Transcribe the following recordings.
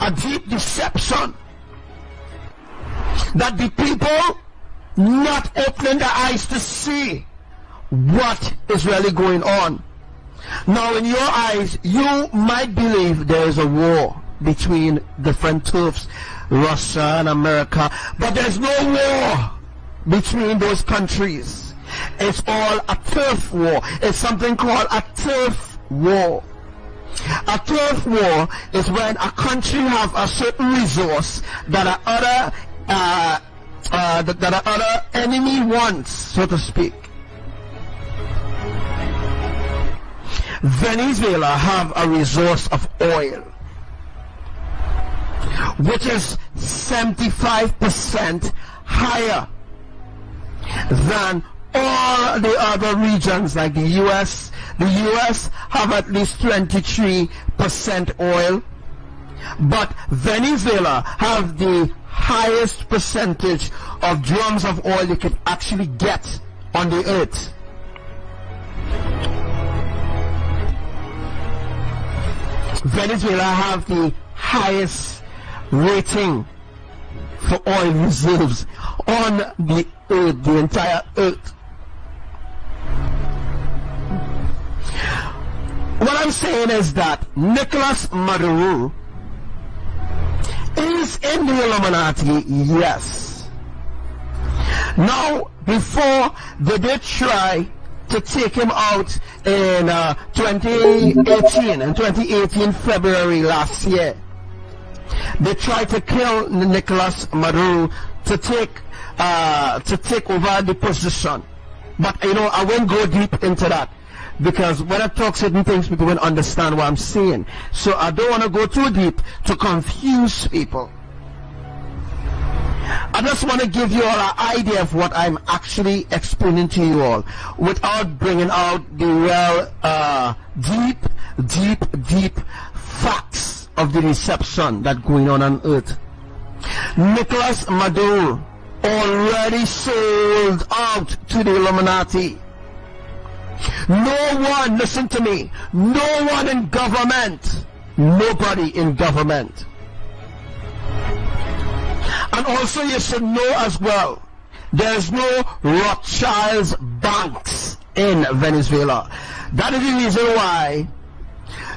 a deep deception that the people not opening their eyes to see what is really going on. Now in your eyes, you might believe there is a war between different turfs, Russia and America, but there's no war between those countries. It's all a turf war. It's something called a turf war. A turf war is when a country have a certain resource that other enemy wants, so to speak. Venezuela have a resource of oil, which is 75% higher than all the other regions like the US. The US have at least 23% oil, but Venezuela have the highest percentage of drums of oil you could actually get on the earth. Venezuela have the highest rating for oil reserves on the earth, the entire earth. What I'm saying is that Nicolas Maduro is in the Illuminati, yes. Now, before they did try to take him out in 2018 February last year, they tried to kill Nicolas Maduro to take over the position. But you know, I won't go deep into that, because when I talk certain things, people won't understand what I'm saying. So I don't want to go too deep to confuse people. I just want to give you all an idea of what I'm actually explaining to you all, without bringing out the real deep facts of the deception that's going on earth. Nicolas Maduro already sold out to the Illuminati. No one, listen to me, no one in government, nobody in government. And also you should know as well, there's no Rothschild's banks in Venezuela. That is the reason why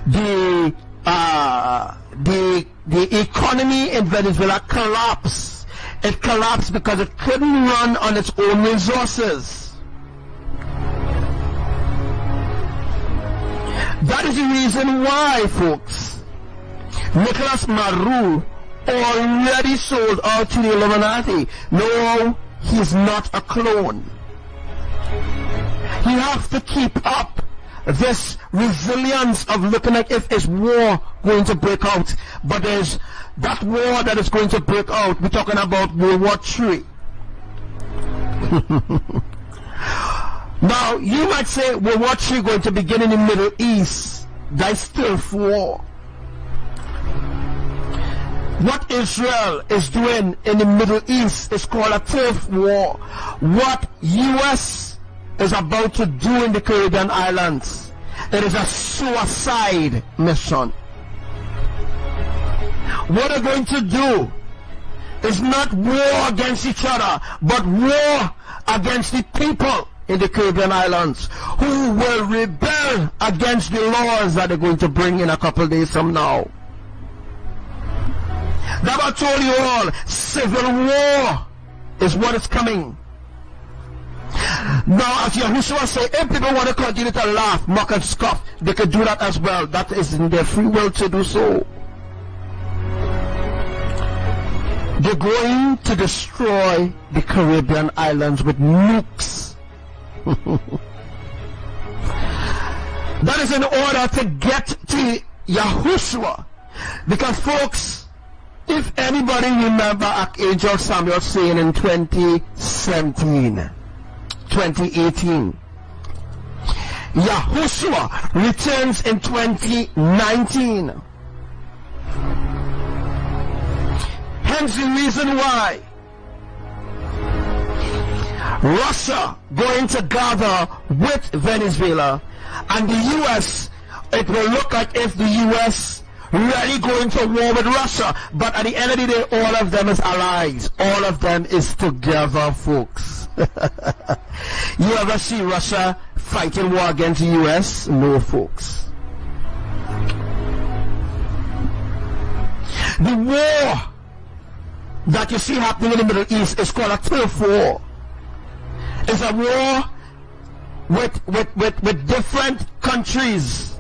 the economy in Venezuela collapsed. It collapsed because it couldn't run on its own resources. That is the reason why, folks, Nicolas Maduro already sold out to the Illuminati. No, he's not a clone. He has to keep up this resilience of looking like if it's war going to break out. But there's that war that is going to break out. We're talking about World War III. Now, you might say World War III going to begin in the Middle East. That's still war. What Israel is doing in the Middle East is called a turf war. What US is about to do in the Caribbean islands, it is a suicide mission. What they're going to do is not war against each other, but war against the people in the Caribbean islands who will rebel against the laws that they're going to bring in a couple days from now. That I told you all, civil war is what is coming. Now, as Yahushua said, if people want to continue to laugh, mock and scoff, they can do that as well. That is in their free will to do so. They're going to destroy the Caribbean islands with nukes. That is in order to get to Yahushua. Because, folks, if anybody remember Archangel Samuel saying in 2018, Yahushua returns in 2019. Hence the reason why Russia going to gather with Venezuela, and the US, it will look like if the US really going to war with Russia, but at the end of the day, all of them is allies. All of them is together, folks. You ever see Russia fighting war against the US? No, folks. The war that you see happening in the Middle East is called a turf war. It's a war with different countries.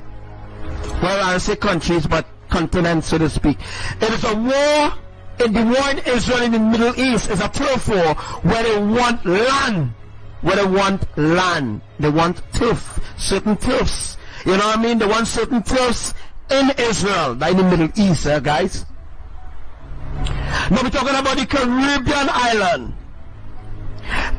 Well, I don't say countries, but continents, so to speak. It is a war. The war in Israel in the Middle East is a turf war where they want land. Where they want land. They want turf. Certain turfs. You know what I mean? They want certain turfs in Israel, not in the Middle East, guys. Now we're talking about the Caribbean island.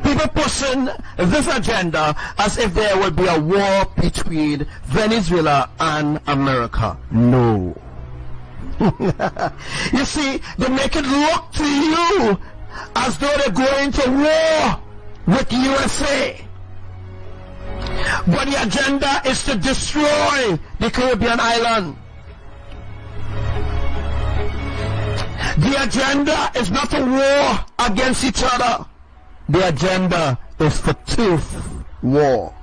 People pushing this agenda as if there will be a war between Venezuela and America. No. You see, they make it look to you as though they're going to war with USA. But the agenda is to destroy the Caribbean island. The agenda is not a war against each other. The agenda is for turf war.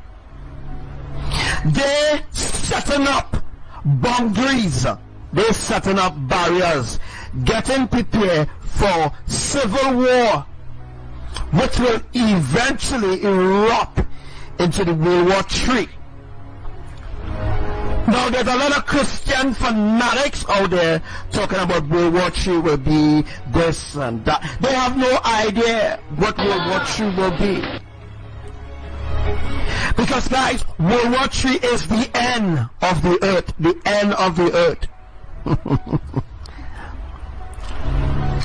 They're setting up boundaries. They're setting up barriers, getting prepared for civil war, which will eventually erupt into the World War III. Now, there's a lot of Christian fanatics out there talking about World War III will be this and that. They have no idea what World War III will be. Because, guys, World War III is the end of the earth. The end of the earth.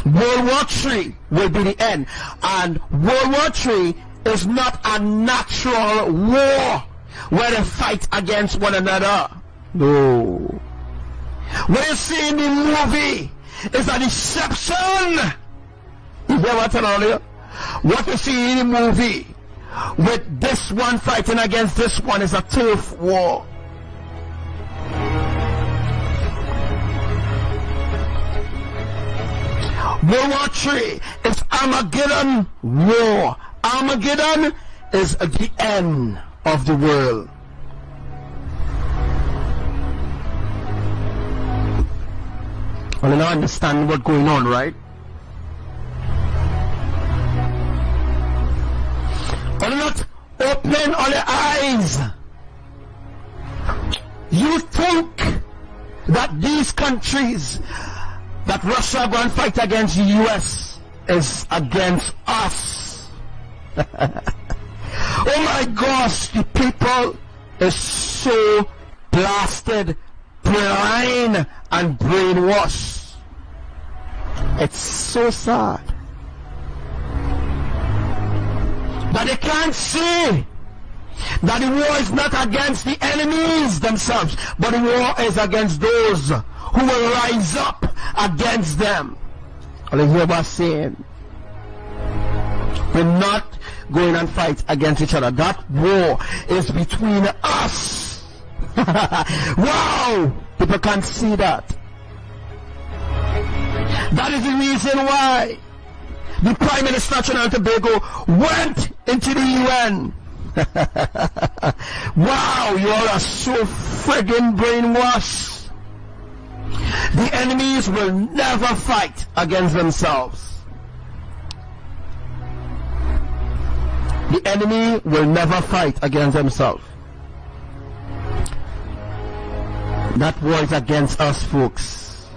World War III will be the end. And World War III is not a natural war where they fight against one another. No. What you see in the movie is a deception. You hear what I told you? What you see in the movie with this one fighting against this one is a turf war. World War III is Armageddon war. Armageddon is the end of the world. Well, you now understand what's going on, right? Well, not opening all your eyes. You think that these countries, that Russia going to fight against the US, is against us. Oh my gosh, the people is so blasted, blind and brainwashed. It's so sad that they can't see that the war is not against the enemies themselves, but the war is against those who will rise up against them. Are you hear what I'm saying? We're not going and fight against each other. That war is between us. Wow! People can't see that. That is the reason why the Prime Minister of Trinidad and Tobago went into the UN. Wow, you all are so friggin' brainwashed. The enemies will never fight against themselves. The enemy will never fight against themselves. That war is against us, folks.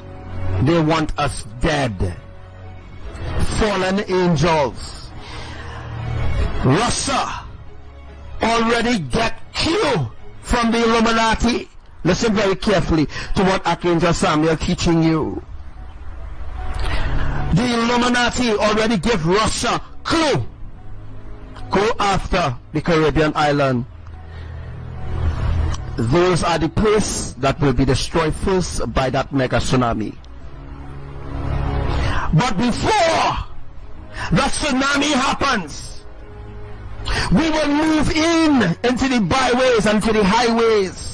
They want us dead. Fallen angels. Russia already get killed from the Illuminati. Listen very carefully to what Archangel Samuel teaching you. The Illuminati already give Russia clue. Go after the Caribbean island. Those are the places that will be destroyed first by that mega tsunami. But before that tsunami happens, we will move into the byways and to the highways.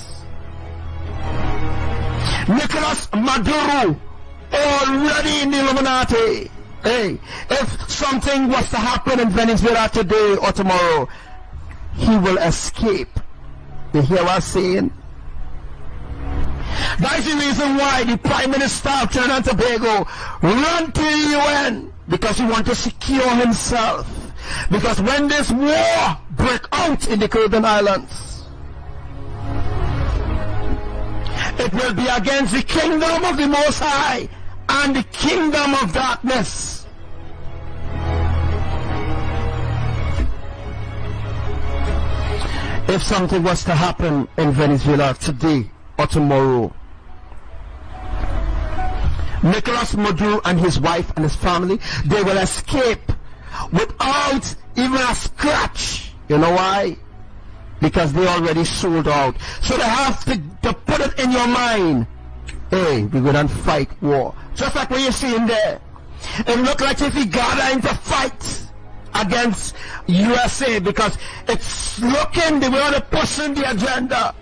Nicolas Maduro already in the Illuminati. Hey, if something was to happen in Venezuela today or tomorrow, he will escape. You hear what I'm saying? That's the reason why the Prime Minister of Trinidad and Tobago ran to the UN, because he wants to secure himself. Because when this war break out in the Caribbean Islands, it will be against the kingdom of the Most High and the kingdom of darkness. If something was to happen in Venezuela today or tomorrow, Nicolas Maduro and his wife and his family, they will escape without even a scratch. You know why? Because they already sold out. So they have to put it in your mind, hey, we're going to fight war. Just like what you're seeing there. It looked like if he got into fight against USA, because it's looking, they were pushing the agenda.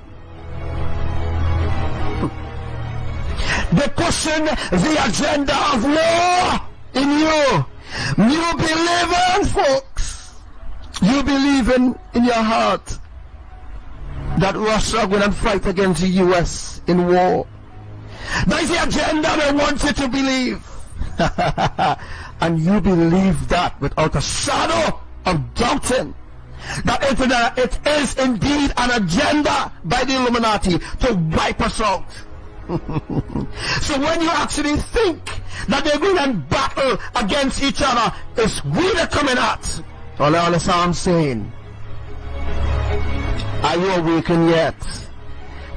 They're pushing the agenda of war in you. You believe in, folks. You believe in your heart that Russia will not fight against the US in war. That's the agenda they want you to believe. And you believe that without a shadow of doubting that it is indeed an agenda by the Illuminati to wipe us out. So when you actually think that they're going to battle against each other, it's we that coming at. All that's all I'm saying. Are you awakened yet?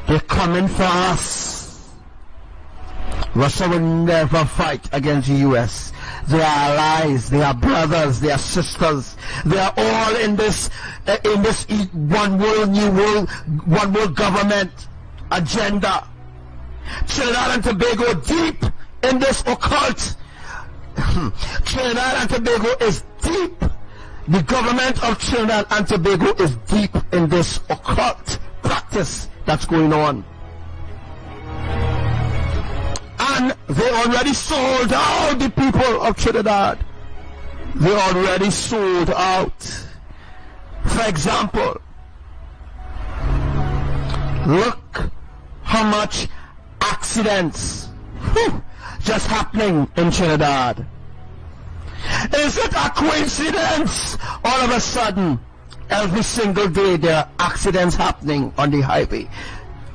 They're coming for us. Russia will never fight against the US. They are allies, they are brothers, they are sisters. They are all in this one world, new world, one world government agenda. Trinidad and Tobago deep in this occult. Trinidad and Tobago is deep. The government of Trinidad and Tobago is deep in this occult practice that's going on. And they already sold out the people of Trinidad. They already sold out. For example, look how much accidents just happening in Trinidad. Is it a coincidence? All of a sudden, every single day there are accidents happening on the highway.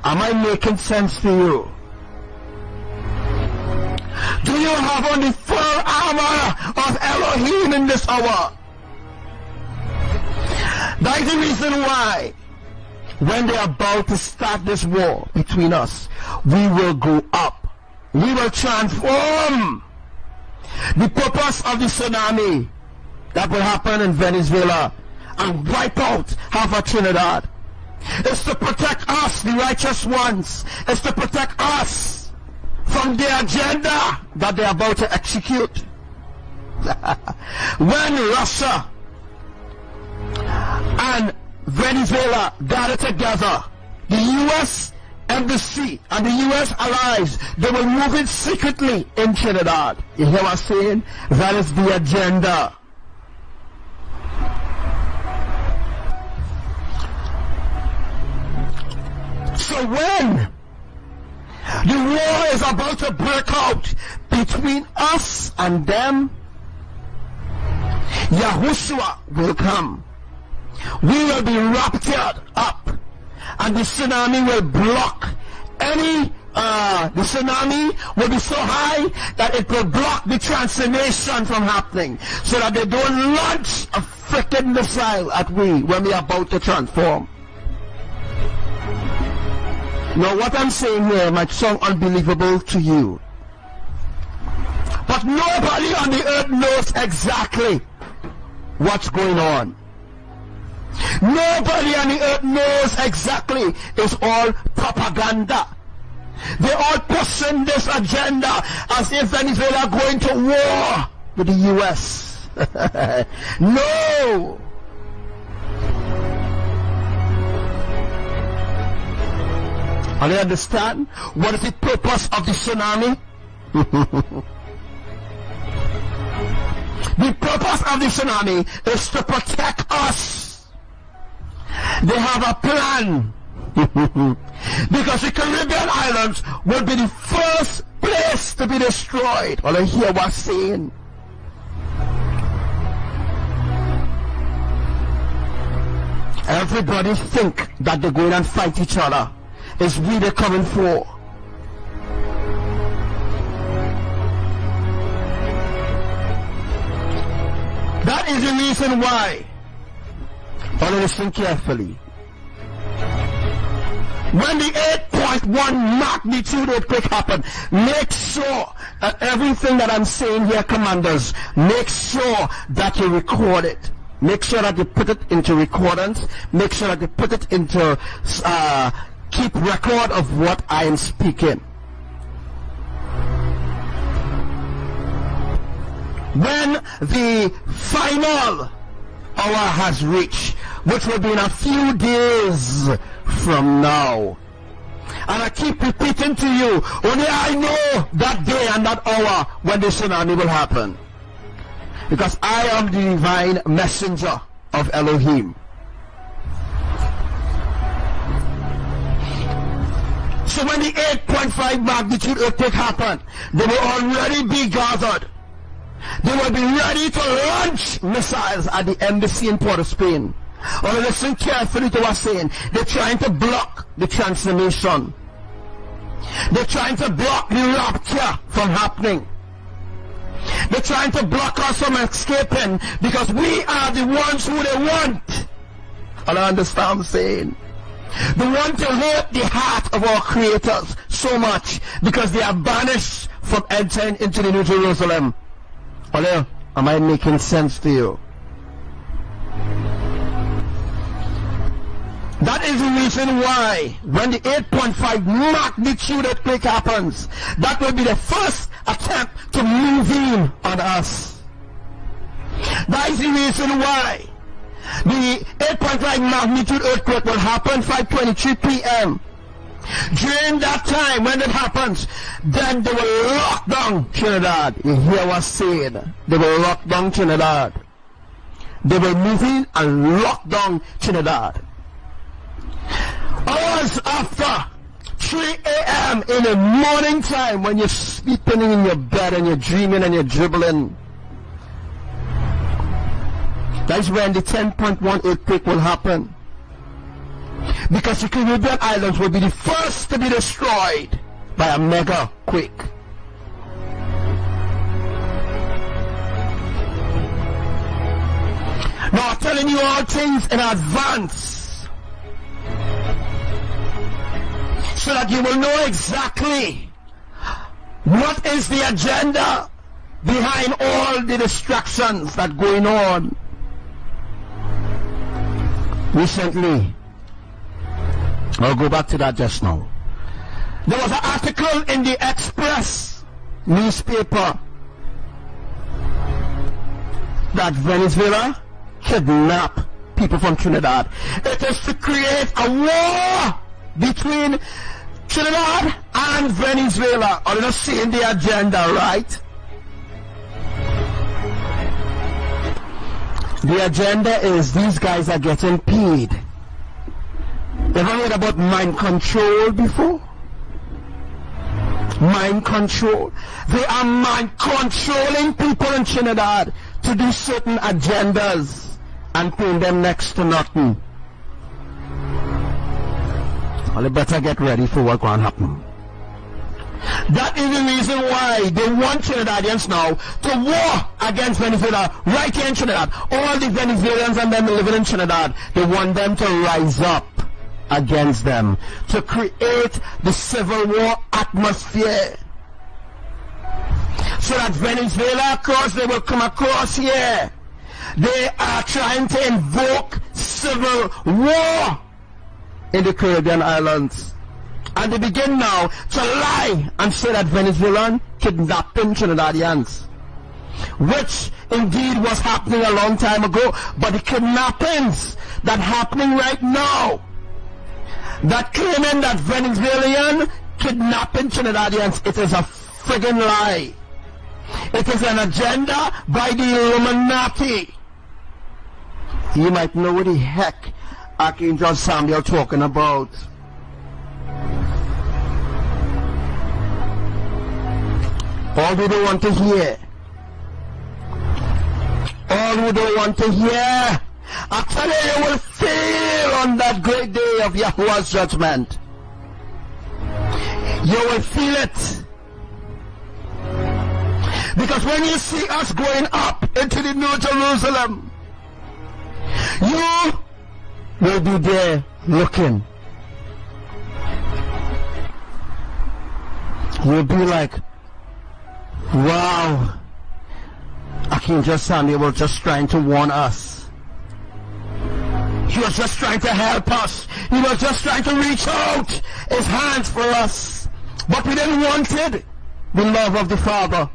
Am I making sense to you? Do you have on the full armor of Elohim in this hour? That's the reason why when they're about to start this war between us, we will go up. We will transform. The purpose of the tsunami that will happen in Venezuela and wipe out half of Trinidad is to protect us, the righteous ones. It's to protect us from the agenda that they're about to execute. When Russia and Venezuela gather together, the US embassy and the US allies, they will move it secretly in Trinidad. You hear what I'm saying? That is the agenda. So when the war is about to break out between us and them, Yahushua will come. We will be raptured up, and the tsunami will block any, the tsunami will be so high that it will block the transformation from happening, so that they don't launch a freaking missile at we when we are about to transform. Now what I'm saying here might sound unbelievable to you, but nobody on the earth knows exactly what's going on. Nobody on the earth knows exactly. It's all propaganda. They're all pushing this agenda as if Venezuela going to war with the US. No. And you understand what is the purpose of the tsunami? The purpose of the tsunami is to protect us. They have a plan. Because the Caribbean islands will be the first place to be destroyed. All I hear was saying. Everybody think that they're going and fight each other. It's we they're coming for. That is the reason why. But listen carefully. When the 8.1 magnitude earthquake happened, make sure that everything that I'm saying here, commanders, make sure that you record it. Make sure that you put it into recordings. Make sure that you put it into, keep record of what I am speaking. When the final hour has reached, which will be in a few days from now, and I keep repeating to you, only I know that day and that hour when the tsunami will happen, because I am the divine messenger of Elohim. So when the 8.5 magnitude earthquake happened, they will already be gathered. They will be ready to launch missiles at the embassy in Port of Spain. Or listen carefully to what I'm saying. They're trying to block the transformation. They're trying to block the rapture from happening. They're trying to block us from escaping because we are the ones who they want. And I understand what I'm saying. They want to hurt the heart of our creators so much because they are banished from entering into the New Jerusalem. Hello? Am I making sense to you? That is the reason why when the 8.5 magnitude earthquake happens, that will be the first attempt to move in on us. That is the reason why the 8.5 magnitude earthquake will happen 5:23 p.m. During that time, when it happens, then they will lock down Trinidad. You hear what's said? They will lock down Trinidad. They will move in and lock down Trinidad. Hours after 3 a.m. in the morning time, when you're sleeping in your bed and you're dreaming and you're dribbling, that's when the 10.1 earthquake will happen. Because the Caribbean islands will be the first to be destroyed by a mega quake. Now I'm telling you all things in advance, so that you will know exactly what is the agenda behind all the distractions that are going on. Recently, I'll go back to that just now. There was an article in the Express newspaper that Venezuela kidnap people from Trinidad. It is to create a war between Trinidad and Venezuela. Are you not seeing the agenda, right? The agenda is these guys are getting paid. Ever heard about mind control before? Mind control. They are mind controlling people in Trinidad to do certain agendas and paying them next to nothing. Well, they better get ready for what's going to happen. That is the reason why they want Trinidadians now to war against Venezuela right here in Trinidad. All the Venezuelans and them living in Trinidad, they want them to rise up against them, to create the civil war atmosphere, so that Venezuela, of course, they will come across here. They are trying to invoke civil war in the Caribbean islands, and they begin now to lie and say that Venezuelan kidnapping Trinidadians, which indeed was happening a long time ago, but the kidnappings that happening right now, that claiming that Venezuelan kidnapping Trinidadians, it is a friggin' lie. It is an agenda by the Illuminati. You might know what the heck Archangel Samuel talking about. All who don't want to hear. All who don't want to hear. I tell you, you will feel on that great day of Yahuwah's judgment. You will feel it. Because when you see us going up into the New Jerusalem, you will be there looking. You'll be like, wow, Archangel Samuel was just trying to warn us. He was just trying to help us. He was just trying to reach out his hands for us. But we didn't want it, the love of the Father.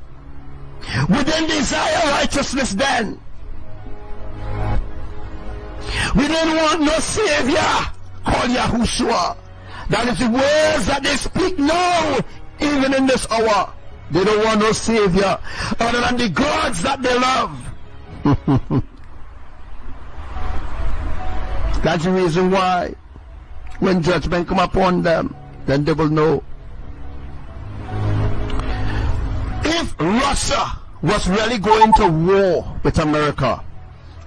We didn't desire righteousness then. We didn't want no Savior called Yahushua. That is the words that they speak now, even in this hour. They don't want no Savior other than the gods that they love. That's the reason why when judgment come upon them, then they will know. If Russia was really going to war with America,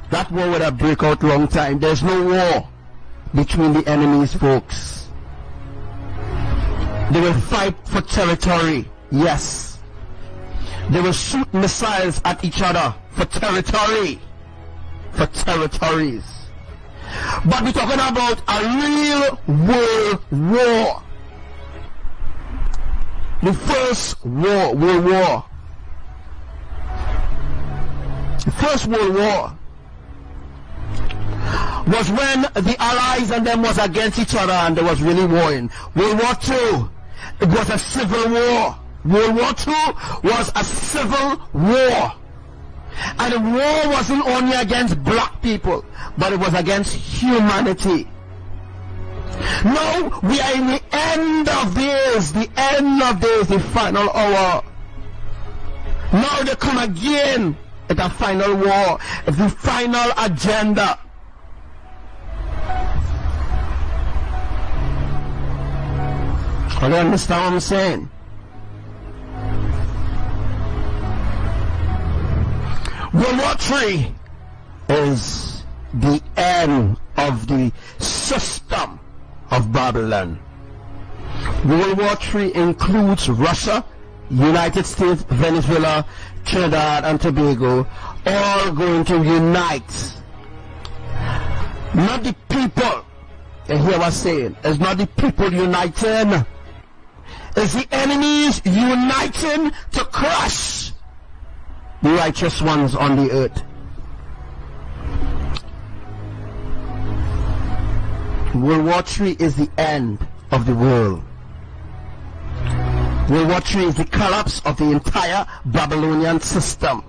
that war would have break out long time. There's no war between the enemies, folks. They will fight for territory, yes. They will shoot missiles at each other for territory, for territories. But we're talking about a real world war. The first war, World War. The First World War was when the Allies and them was against each other and there was really warring. World War II, it was a civil war. World War II was a civil war. And the war wasn't only against black people, but it was against humanity. Now we are in the end of days, the final hour. Now they come again at the final war, the final agenda. Do you understand what I'm saying? World War III is the end of the system of Babylon. World War III includes Russia, United States, Venezuela, Trinidad and Tobago, all going to unite. Not the people, you hear what I'm saying, it's not the people uniting, it's the enemies uniting to crush the righteous ones on the earth. World War III is the end of the world. World War III is the collapse of the entire Babylonian system.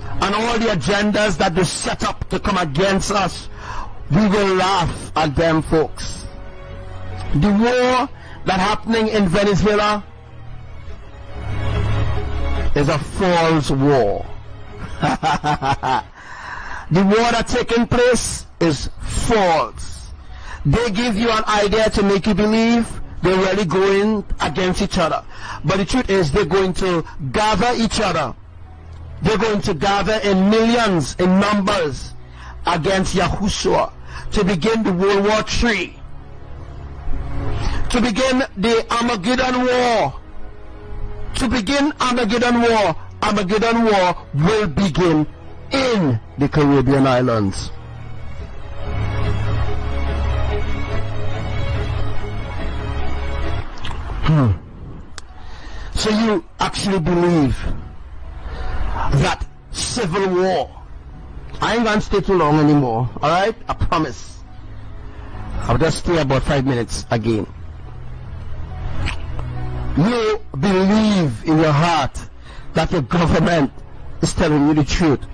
And all the agendas that they set up to come against us, we will laugh at them, folks. The war that's happening in Venezuela is a false war. The war that's taking place is false. They give you an idea to make you believe they're really going against each other. But the truth is they're going to gather each other. They're going to gather in millions, in numbers, against Yahushua to begin the World War III. To begin the Armageddon War. To begin Armageddon War. Armageddon War will begin in the Caribbean islands. So you actually believe that civil war? I ain't gonna stay too long anymore, alright? I promise. I'll just stay about 5 minutes again. You believe in your heart that your government is telling you the truth.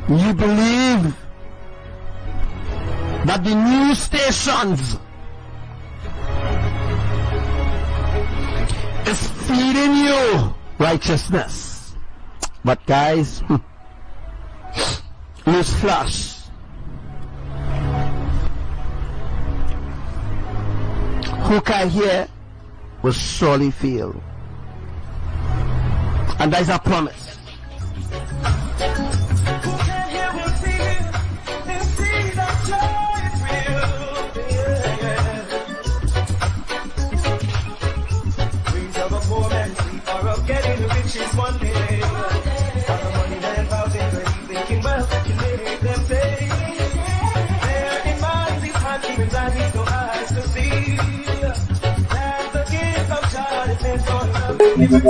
You believe that the news stations is feeding you righteousness. But guys, newsflash, who can hear will surely feel. And that is a promise. One day, the money that bows in the thinking well, can make them say, their minds is hard, keeping blind, need no eyes to see. That's the gift of God, it meant for love, liberty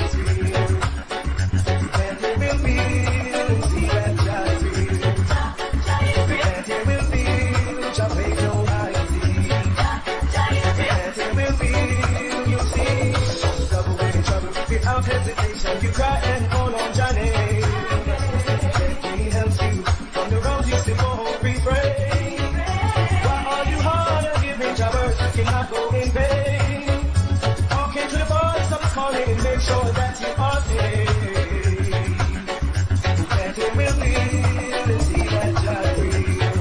is real. And it will feel and see that God is real. And it will feel, shall pay no eye see. And it will feel, you'll see, double in trouble, without hesitation, you cry and hold on, Johnny. Let me help you from the road you still won't refrain. Why are you hard and giving jobbers? You cannot go in vain. Walking to the voice of his calling and make sure that you are saved. That it will feel and see that Jah real.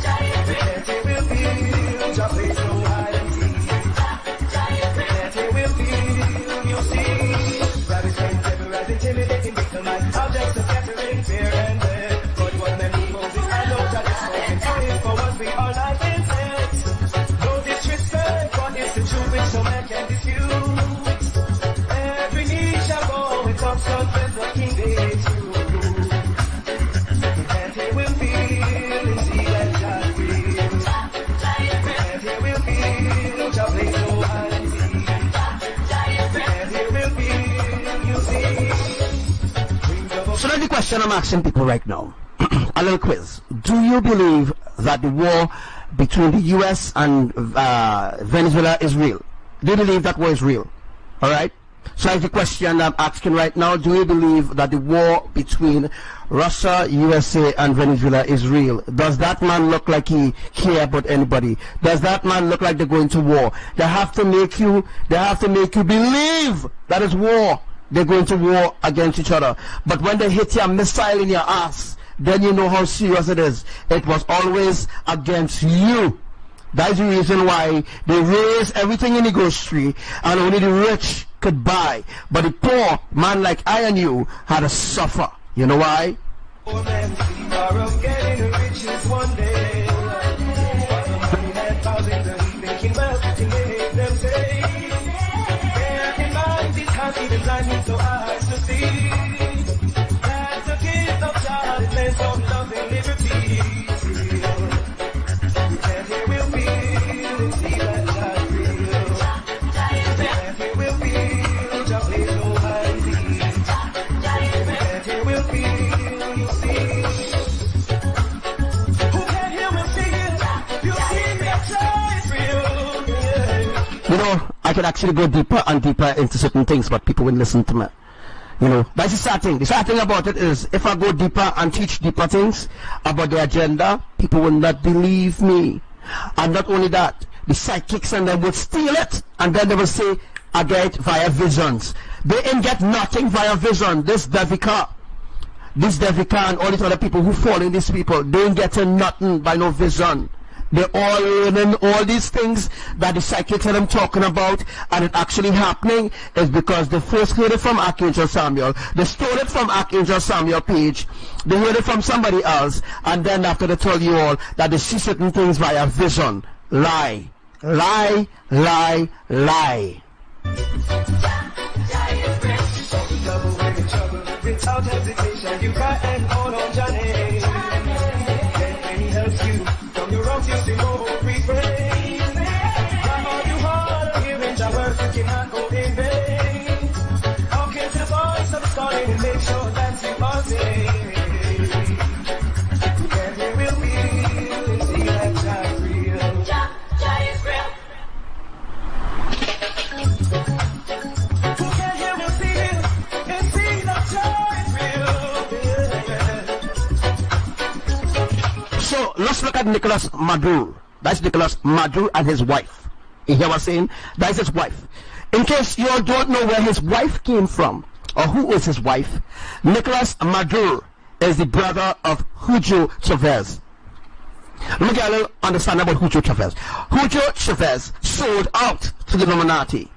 That it will feel, Jah plays no hide and seek. That it will feel, you'll see. Rabbits and devil as intimidating victim like objects of scattering fear and death. But what men do Moses, I know that it's spoken to him for once we are life in sense. No disrespect, what is the truth which no man can dispute? Every knee shall bow and tongue confess the King is true. And he will feel and see that Jah real. And he will feel, Jah plays no hide and seek. And he will feel, you see. So that's the question I'm asking people right now. A little quiz. Do you believe that the war between the US and Venezuela is real? Do you believe that war is real? Alright? So that's the question I'm asking right now. Do you believe that the war between Russia, USA and Venezuela is real? Does that man look like he care about anybody? Does that man look like they're going to war? They have to make you believe that it's war. They're going to war against each other. But when they hit your missile in your ass, then you know how serious it is. It was always against you. That is the reason why they raise everything in the grocery and only the rich could buy. But the poor man like I and you had to suffer. You know why? Poor men are of getting riches one day. But the money that bows in the heat, making wealth can make them say, their minds is hard, even blind needs no eyes to see. That's the gift of God, it meant of love and liberty. And he will feel and see that God real. And he will feel, Jah plays no hide and seek. And he will feel, you see. Who can hear me feel? You see that Jah is real. Yeah. You know, I could actually go deeper and deeper into certain things, but people wouldn't listen to me. You know, that's the sad thing. The sad thing about it is, if I go deeper and teach deeper things about the agenda, people will not believe me. And not only that, the psychics and them would steal it, and then they will say, I get it via visions. They ain't get nothing via vision. This Devika and all these other people who fall in these people, they ain't getting nothing by no vision. They're all learning all these things that the psychics and them talking about, and it actually happening is because they first heard it from Archangel Samuel. They stole it from Archangel Samuel page. They heard it from somebody else, and then after they told you all that they see certain things via vision. Lie. Lie, lie, lie. Without hesitation, you cry and hold on, Johnny. And he helps you from your wrongs, you still won't refrain. Why are you hard giving Jah work? You cannot go in vain. Walking to the voice of his calling and make sure that you are saved. And he will feel and see that Jah is real. Jah is real. Who can hear me feel and see that Jah is real? So let's look look at Nicolas Maduro. That's Nicolas Maduro and his wife. You hear what I'm saying? That's his wife. In case you all don't know where his wife came from, or who is his wife, Nicolas Maduro is the brother of Hugo Chavez. Let me get a little understanding about Hugo Chavez. Hugo Chavez sold out to the Illuminati.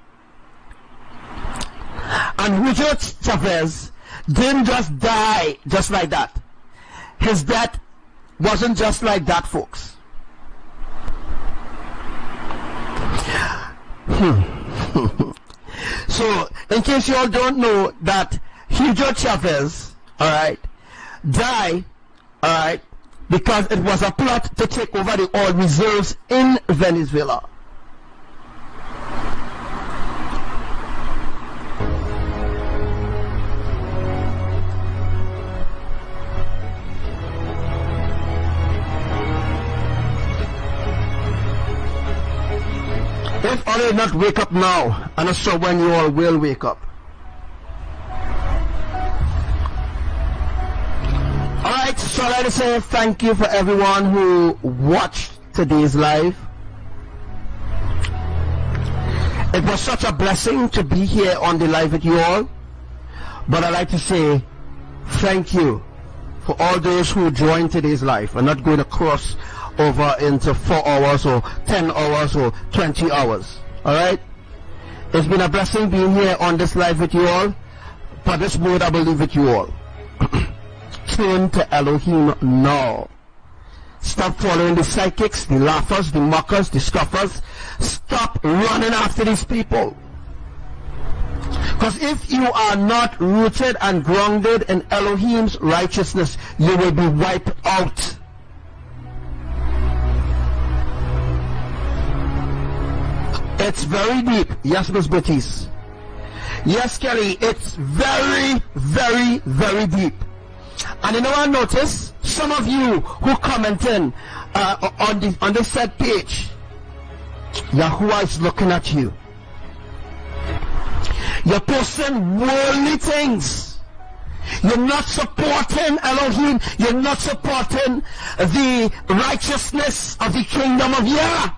And Hugo Chavez didn't just die just like that. His death wasn't just like that, folks. So, in case you all don't know that Hugo Chavez, alright, died, alright, because it was a plot to take over the oil reserves in Venezuela. If I did not wake up now, I'm not sure when you all will wake up. Alright, so I'd like to say thank you for everyone who watched today's live. It was such a blessing to be here on the live with you all. But I'd like to say thank you for all those who joined today's live. I'm not going to cross over into 4 hours or 10 hours or 20 hours. Alright? It's been a blessing being here on this live with you all. For this word I will leave with you all. Turn to Elohim now. Stop following the psychics, the laughers, the mockers, the scoffers. Stop running after these people. Because if you are not rooted and grounded in Elohim's righteousness, you will be wiped out. It's very deep. Yes, Miss Betis. Yes, Kelly. It's very, very, very deep. And you know what I noticed? Some of you who comment in on this said page, Yahuwah is looking at you. You're posting worldly things. You're not supporting Elohim. You're not supporting the righteousness of the kingdom of Yah.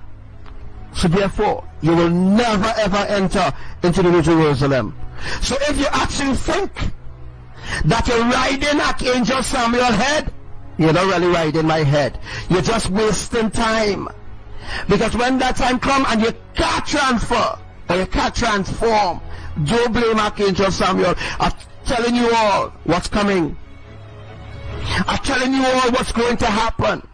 So therefore, you will never ever enter into the New Jerusalem. So if you actually think that you're riding Archangel Samuel's head, you're not really riding my head. You're just wasting time. Because when that time comes and you can't transfer or you can't transform, don't blame Archangel Samuel. I'm telling you all what's coming. I'm telling you all what's going to happen.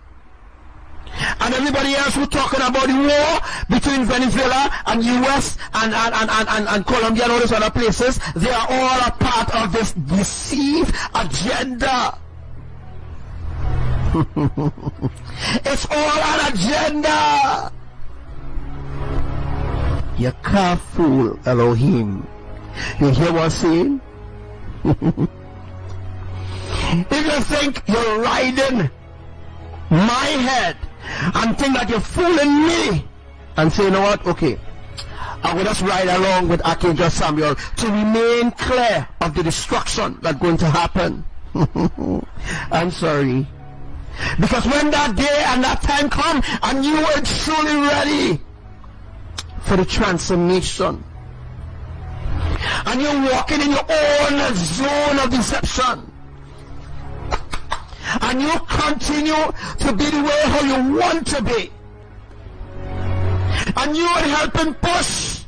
And everybody else who's talking about the war between Venezuela and US and Colombia and all those other places, they are all a part of this deceived agenda. It's all an agenda. You can't fool Elohim. You hear what I'm saying? If you think you're riding my head and think that you're fooling me and say, you know what, okay, I will just ride along with Archangel Samuel to remain clear of the destruction that's going to happen. I'm sorry. Because when that day and that time come and you are truly ready for the transformation and you're walking in your own zone of deception and you continue to be the way how you want to be, and you are helping push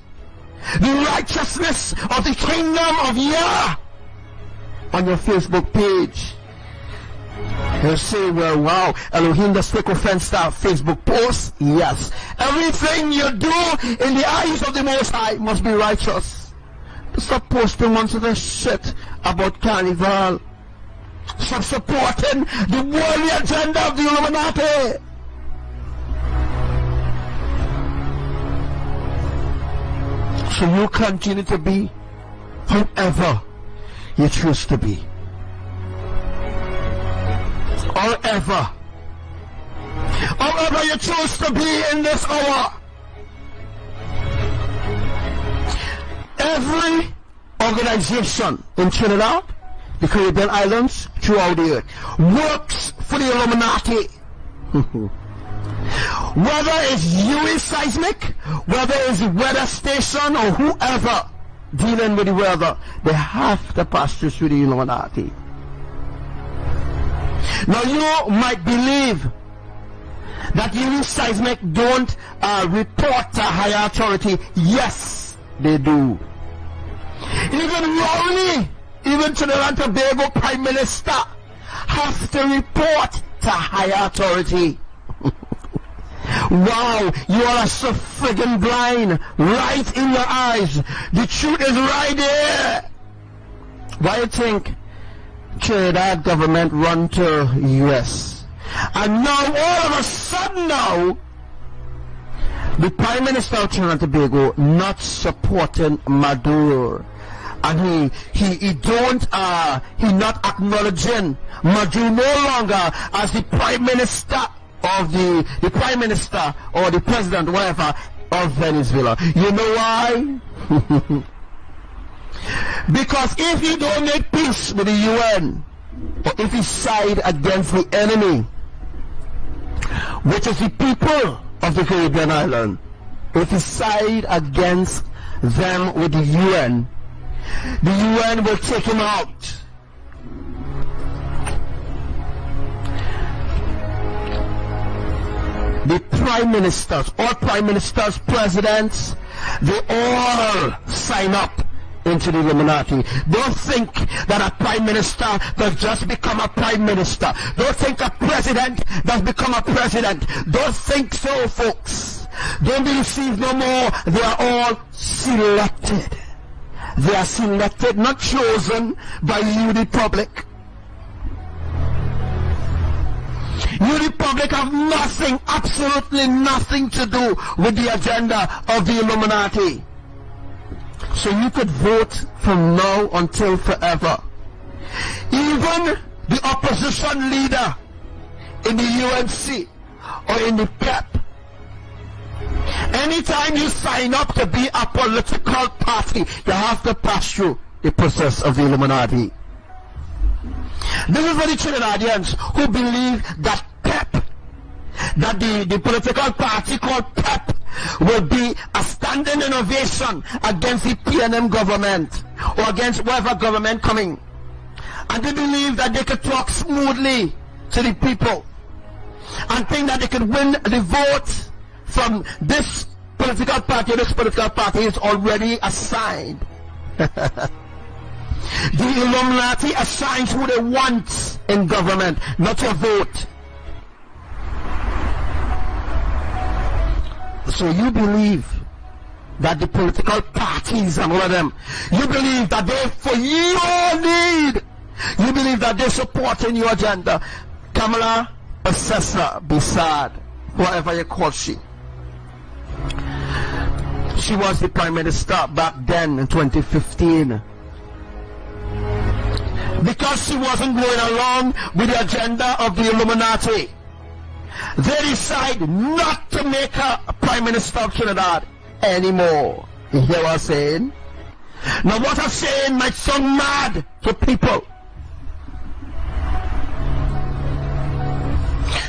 the righteousness of the kingdom of Yah on your Facebook page, you say, well, wow, Elohim does take offense to our Facebook posts. Yes, everything you do in the eyes of the Most High must be righteous. Stop posting once of this shit about carnival. Stop supporting the worldly agenda of the Illuminati. So you continue to be whoever you choose to be. Or ever. However you choose to be in this hour. Every organization in Trinidad, the Caribbean islands, throughout the earth, works for the Illuminati. Whether it's US seismic, whether it's the weather station or whoever dealing with the weather, they have to pass through the Illuminati. Now you might believe that US seismic don't report to higher authority. Yes, they do. Even Rowley, even Trinidad and Tobago Prime Minister, have to report to higher authority. Wow, you are so friggin' blind, right in your eyes. The truth is right there. Why you think Trinidad government run to US? And now all of a sudden now, the Prime Minister of Trinidad and Tobago not supporting Maduro. And he not acknowledging Maduro no longer as the Prime Minister of the Prime Minister or the President, whatever, of Venezuela. You know why? Because if he don't make peace with the UN, or if he side against the enemy, which is the people of the Caribbean island, if he side against them with the UN will take him out. The prime ministers, all prime ministers, presidents, they all sign up into the Illuminati. Don't think that a prime minister does just become a prime minister. Don't think a president does become a president. Don't think so, folks. Don't be deceived no more. They are all selected. They are selected, not chosen by you, the public. You, the public, have nothing, absolutely nothing to do with the agenda of the Illuminati. So you could vote from now until forever. Even the opposition leader in the UNC or in the PEP, anytime you sign up to be a political party, you have to pass through the process of the Illuminati. This is for the Trinidadians who believe that PEP, that the political party called PEP will be a standing innovation against the PNM government or against whatever government coming. And they believe that they could talk smoothly to the people and think that they could win the vote from this political party. This political party is already assigned. The Illuminati assigns who they want in government, not your vote. So you believe that the political parties and all of them, you believe that they for your need, you believe that they're supporting your agenda. Kamala, Assessor, Besad, whatever you call she was the Prime Minister back then in 2015. Because she wasn't going along with the agenda of the Illuminati, they decide not to make her a Prime Minister of Trinidad anymore. You hear what I'm saying? Now what I'm saying might sound mad to people.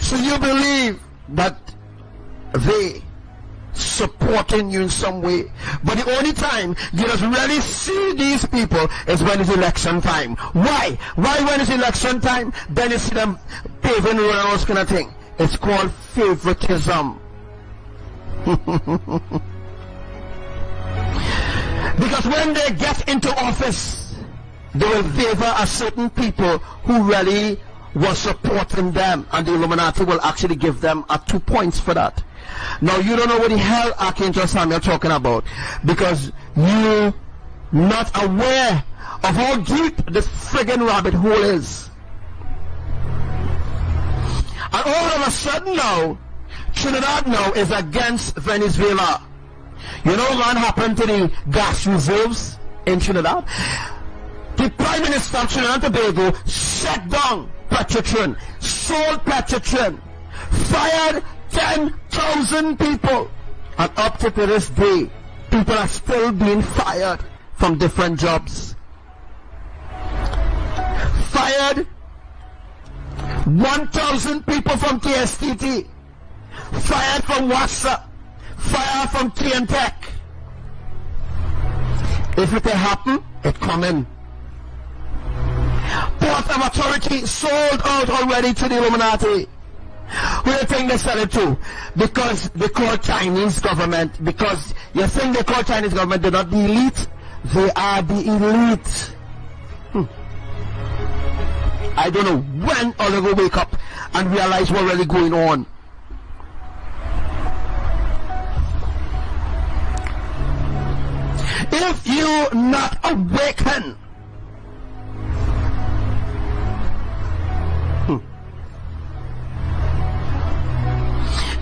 So you believe that they supporting you in some way, but the only time you just really see these people is when it's election time. Why when it's election time? Then you see them paving roads kind of thing. It's called favoritism. Because when they get into office, they will favor a certain people who really was supporting them, and the Illuminati will actually give them 2 points for that. Now you don't know what the hell Archangel Samuel talking about, because you're not aware of how deep this friggin' rabbit hole is. And all of a sudden now, Trinidad now is against Venezuela. You know what happened to the gas reserves in Trinidad? The Prime Minister of Trinidad and Tobago shut down Petrotrin, sold Petrotrin, fired 10,000 people, and up to this day, people are still being fired from different jobs. Fired 1,000 people from KSTT. Fire from Wassa. Fire from TNTech. If it happen, it come in. Port of authority sold out already to the Illuminati. Who do you think they sell it to? Because they call Chinese government. Because you think they call Chinese government, they're not the elite. They are the elite. I don't know when all they will wake up and realize what's really going on. If you not awaken,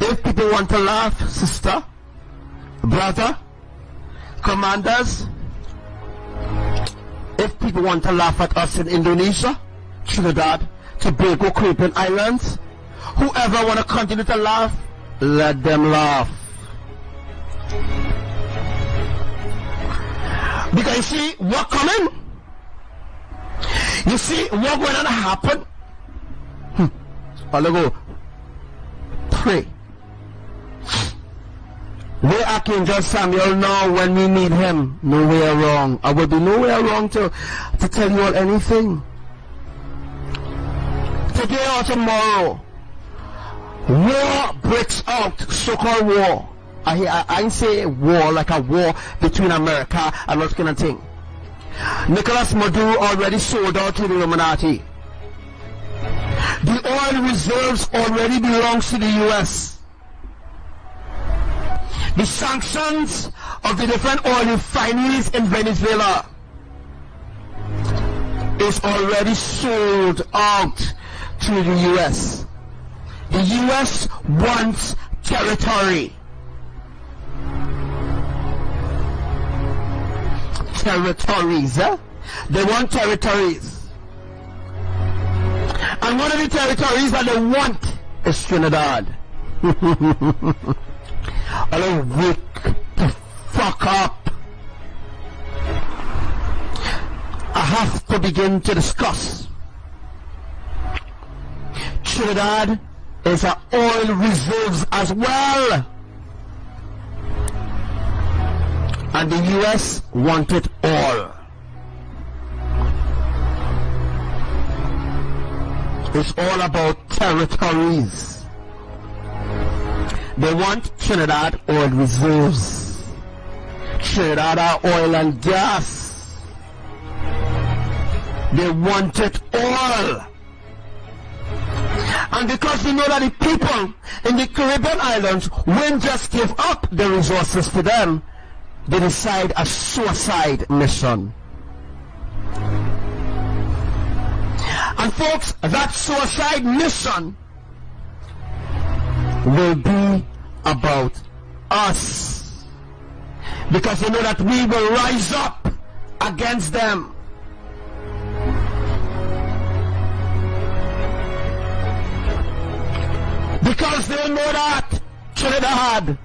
if people want to laugh, sister, brother, commanders, if people want to laugh at us in Indonesia, Trinidad, Tobago, Caribbean Islands, whoever want to continue to laugh, let them laugh. Because you see what coming? You see what going to happen? I'll go pray. Where Archangel Samuel now when we need him? Nowhere wrong. I will be nowhere wrong to tell you all anything. Today or tomorrow, war breaks out, so-called war. I say war like a war between America and that kind of thing. Nicolas Maduro already sold out to the Illuminati. The oil reserves already belongs to the US. The sanctions of the different oil refineries in Venezuela is already sold out to the US. The US wants territory. Territories, they want territories. And one of the territories that they want is Trinidad. I'll wake the fuck up. I have to begin to discuss. Trinidad is an oil reserves as well. And the US want it all. It's all about territories. They want Trinidad oil reserves. Trinidad oil and gas. They want it all. And because they know that the people in the Caribbean islands won't just give up the resources to them, they decide a suicide mission. And folks, that suicide mission will be about us. Because they know that we will rise up against them. Because they know that Trinidad.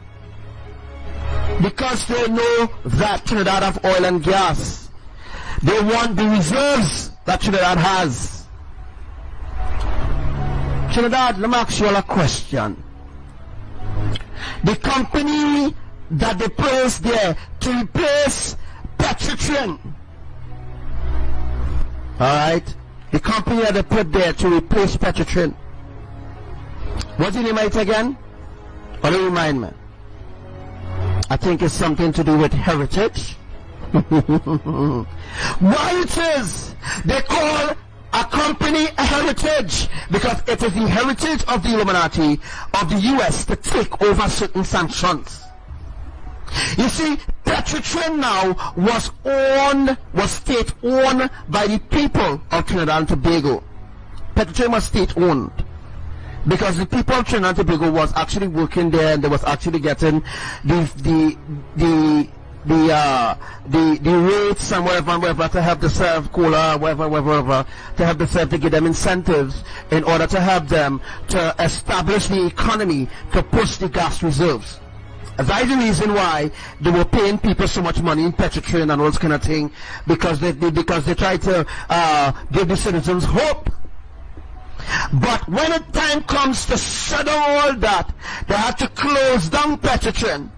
Because they know that Trinidad have oil and gas. They want the reserves that Trinidad has. Trinidad, let me ask you all a question. The company that they placed there to replace Petrotrin. Alright? The company that they put there to replace Petrotrin. What's the name of it again? Or do you remind me? I think it's something to do with heritage. Why it is they call a company a heritage? Because it is the heritage of the Illuminati, of the US, to take over certain sanctions. You see, Petrotrin now was state-owned by the people of Trinidad and Tobago. Petrotrin was state-owned. Because the people of Trinidad and Tobago was actually working there, and they was actually getting the rates and whatever to help the serve cola, whatever to help the serve, to give them incentives in order to help them to establish the economy, to push the gas reserves. That's the reason why they were paying people so much money in Petrotrin and all this kind of thing, because they try to give the citizens hope. But when the time comes to shut down all that, they had to close down Petrotrin,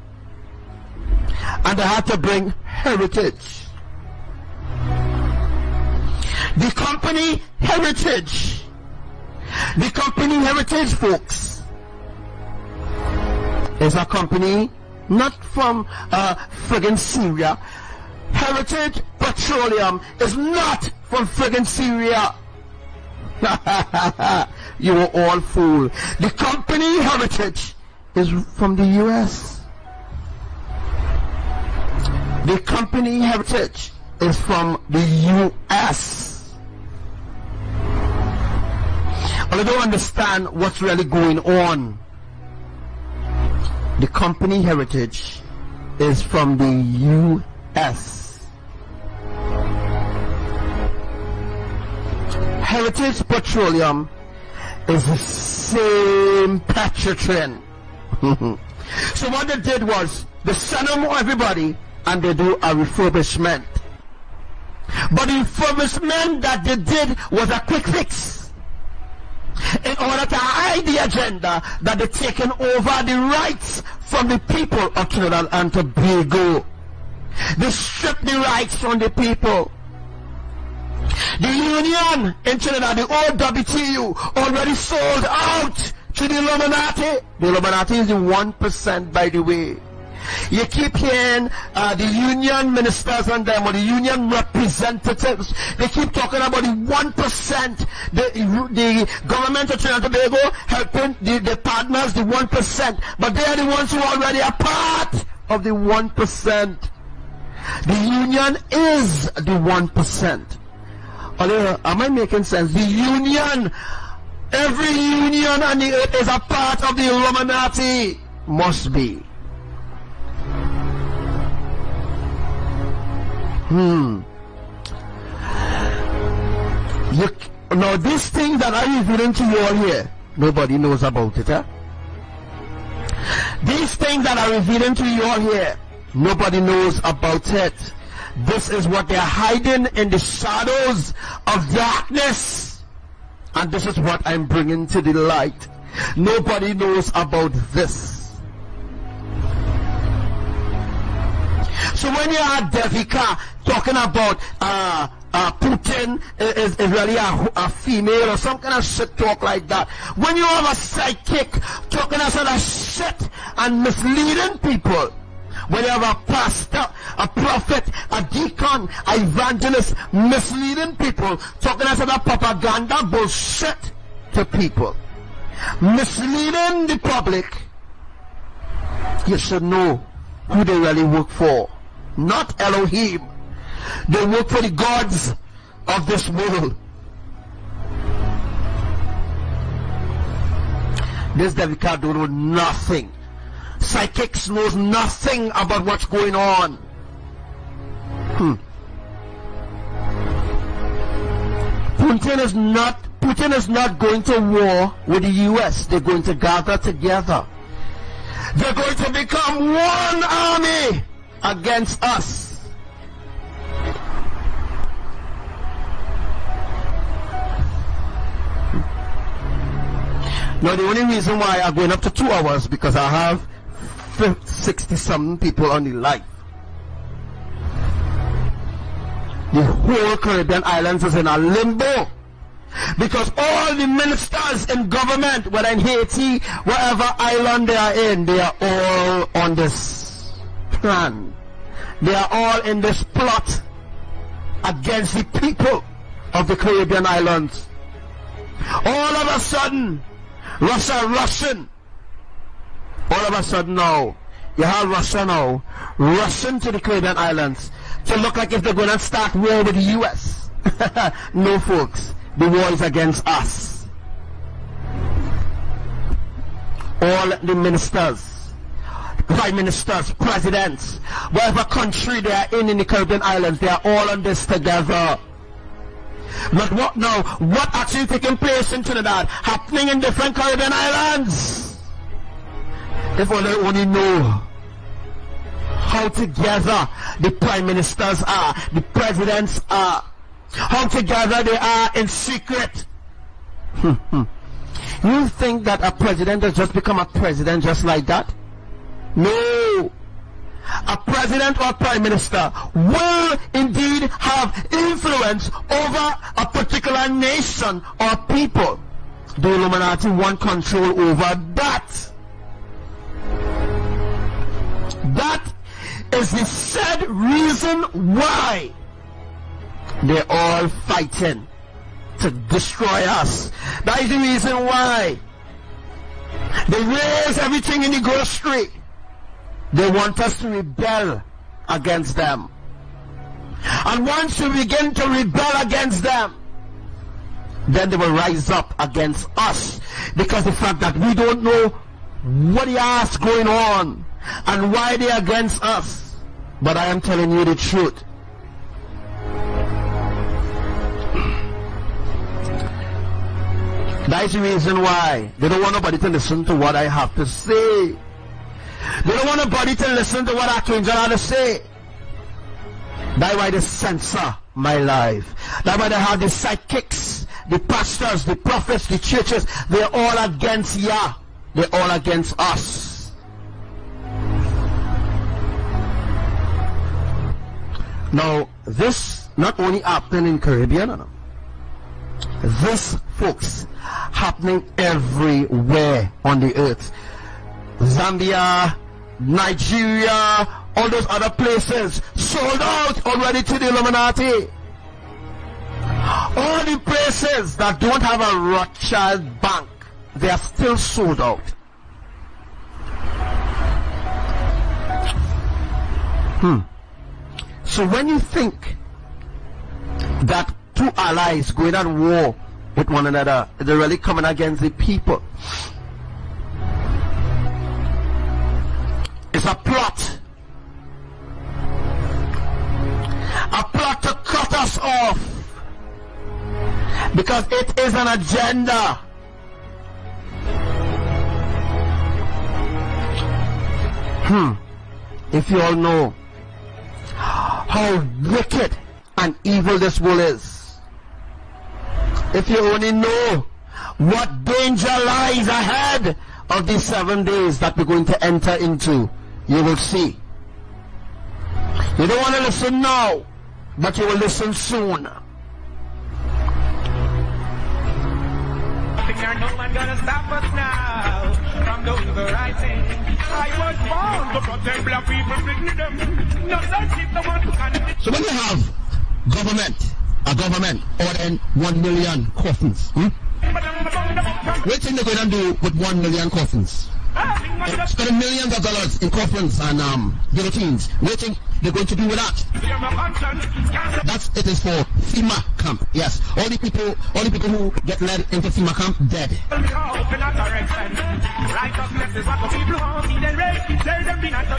and they had to bring Heritage. The company Heritage, folks, is a company not from friggin' Syria. Heritage Petroleum is not from friggin' Syria. You were all fooled. The company Heritage is from the US. The company Heritage is from the US. But I don't understand what's really going on. The company Heritage is from the US. Heritage Petroleum is the same Petrotrin. So what they did was they sent them everybody and they do a refurbishment. But the refurbishment that they did was a quick fix in order to hide the agenda that they're taking over the rights from the people of Trinidad and Tobago. They stripped the rights from the people. The union in Trinidad, the old WTU, already sold out to the Illuminati. The Illuminati is the 1%, by the way. You keep hearing the union ministers and them, or the union representatives, they keep talking about the 1%, the government of Trinidad and Tobago helping the partners, the 1%, but they are the ones who are already a part of the 1%. The union is the 1%. Am I making sense? The union, every union on the earth is a part of the Illuminati. Must be. Now this thing that I'm revealing to you all here, nobody knows about it, huh? These things that I'm revealing to you all here, nobody knows about it. This is what they're hiding in the shadows of darkness. And this is what I'm bringing to the light. Nobody knows about this. So when you are Devika talking about Putin is really a female or some kind of shit talk like that, when you have a psychic talking that sort of shit and misleading people, when you have a pastor, a prophet, a deacon, an evangelist misleading people, talking as about propaganda bullshit to people, misleading the public, you should know who they really work for. Not Elohim. They work for the gods of this world. This Devika don't know nothing. Psychics knows nothing about what's going on. Putin is not going to war with the US. They're going to gather together. They're going to become one army against us. Now the only reason why I'm going up to 2 hours because I have 60-something people on the live. The whole Caribbean islands is in a limbo because all the ministers in government, whether in Haiti, wherever island they are in, they are all on this plan. They are all in this plot against the people of the Caribbean islands. All of a sudden, Russian. All of a sudden now, you have Russia now rushing to the Caribbean islands to look like if they're going to start war with the US. No, folks, the war is against us. All the ministers, prime ministers, presidents, whatever country they are in the Caribbean islands, they are all on this together. But what now? What actually taking place in Trinidad, happening in different Caribbean islands? If only know how together the prime ministers are, the presidents are, how together they are in secret. You think that a president has just become a president just like that? No. A president or prime minister will indeed have influence over a particular nation or people. The Illuminati want control over that. That is the said reason why they're all fighting to destroy us. That is the reason why they raise everything in the grocery. They want us to rebel against them. And once we begin to rebel against them, then they will rise up against us, because the fact that we don't know what the ass going on and why they're against us. But I am telling you the truth. That is the reason why they don't want nobody to listen to what I have to say. They don't want nobody to listen to what Archangel has to say. That's why they censor my life. That's why they have the psychics, the pastors, the prophets, the churches. They're all against Yah. They're all against us. Now, this not only happened in Caribbean. This, folks, happening everywhere on the earth. Zambia, Nigeria, all those other places sold out already to the Illuminati. All the places that don't have a Rothschild bank, they are still sold out. So when you think that two allies going at war with one another, they're really coming against the people, it's a plot. A plot to cut us off, because it is an agenda. If you all know how wicked and evil this world is, if you only know what danger lies ahead of these 7 days that we're going to enter into, you will see. You don't want to listen now, but you will listen soon. No one gonna stop us now from doing the right thing. I was born to protect black people's dignity. No such if the one who can. So when you have a government ordering 1 million coffins, what thing they're going to do with 1 million coffins? Spending millions of dollars in coffins and guillotines. What think they're going to do with that? It is for FEMA camp. Yes, all the people who get led into FEMA camp dead.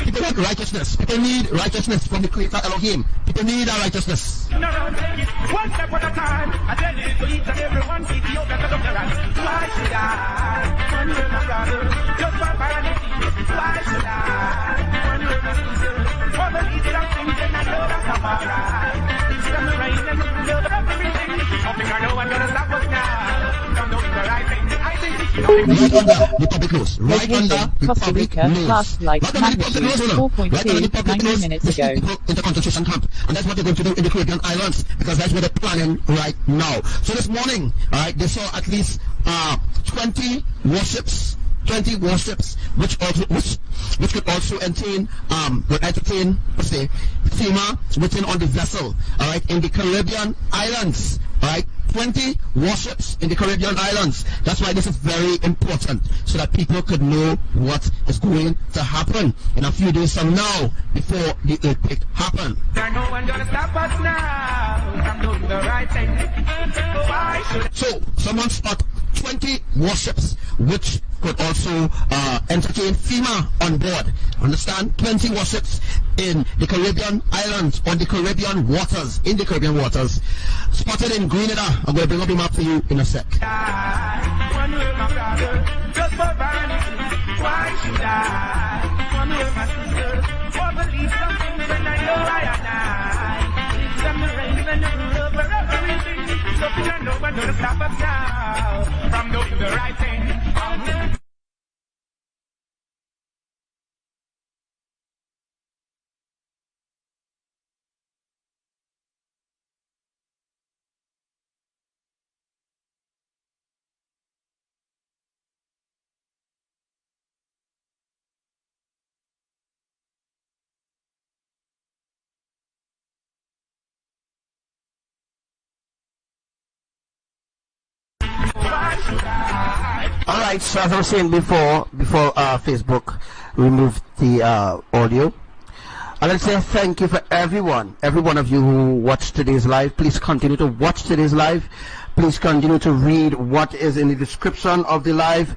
People want righteousness. People need righteousness from the Creator Elohim. People need our righteousness. No, take it one step at a time. I tell it to each and everyone. Why should I? One little brother, just for vanity. Why should I? One little sister, for the least of things, and I know that's not alright. It's from the rain and the love of everything. Something I know I'm gonna stop us now from doing the right thing. I think right under the public laws. Right under the Costa public Rica laws. passed like Right under the public laws. Right under the public 90 laws. minutes ago. People in the concentration camp, and that's what they're going to do in the Caribbean islands, because that's what they're planning right now. So this morning, all right, they saw at least 20 warships, which could also entertain FEMA written on the vessel, all right, in the Caribbean islands, all right. 20 warships in the Caribbean islands. That's why this is very important, so that people could know what is going to happen in a few days from now, before the earthquake happens. there's no one gonna stop us now from doing the right thing. Why should So someone spot 20 warships which could also entertain FEMA on board. Understand? 20 warships in the Caribbean islands, on the Caribbean waters, in the Caribbean waters, spotted in Grenada. I'm going to bring up the map for you in a sec. one will my brother, just for vanity? Why should I? One will my sister, for the least of things, and I know I and I. It's from the rain and the love of everything. Something I know I'm gonna stop us now from All right, so as I was saying before Facebook removed the audio, I'd like to say thank you for every one of you who watched today's live. Please continue to watch today's live. Please continue to read what is in the description of the live.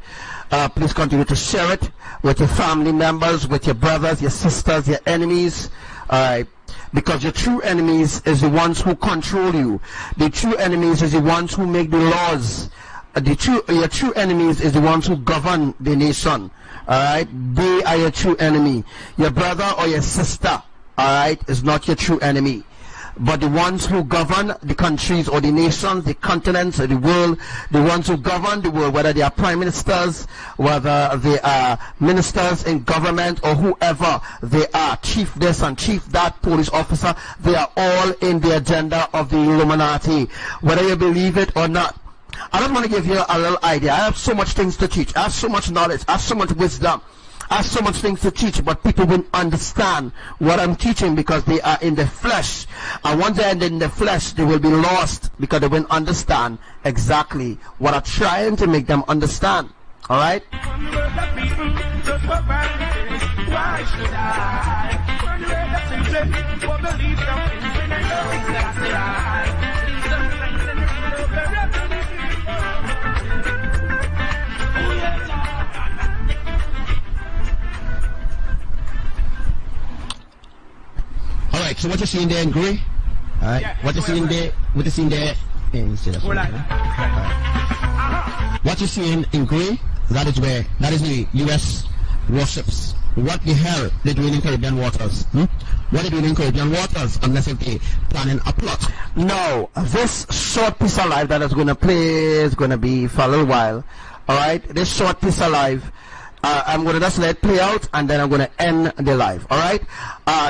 Please continue to share it with your family members, with your brothers, your sisters, your enemies. Because your true enemies is the ones who control you. The true enemies is the ones who make the laws. Your true enemies is the ones who govern the nation. Alright, they are your true enemy. Your brother or your sister, alright, is not your true enemy. But the ones who govern the countries or the nations, the continents or the world, the ones who govern the world, whether they are prime ministers, whether they are ministers in government or whoever they are, chief this and chief that, police officer, they are all in the agenda of the Illuminati, whether you believe it or not. I just want to give you a little idea. I have so much things to teach. I have so much knowledge. I have so much wisdom. I have so much things to teach, but people won't understand what I'm teaching because they are in the flesh. And once they're in the flesh, they will be lost because they won't understand exactly what I'm trying to make them understand. All right? Why should I? Alright, so what you see in there in grey? Alright, yeah, what you see in there, what you see in there in what you see in grey, that is the US warships. What the hell they doing in Caribbean waters? What are they doing in Caribbean waters unless if they planning a plot? No, this short piece of live that is going to play is going to be for a little while. Alright, this short piece of live, I'm going to just let it play out and then I'm going to end the live. Alright,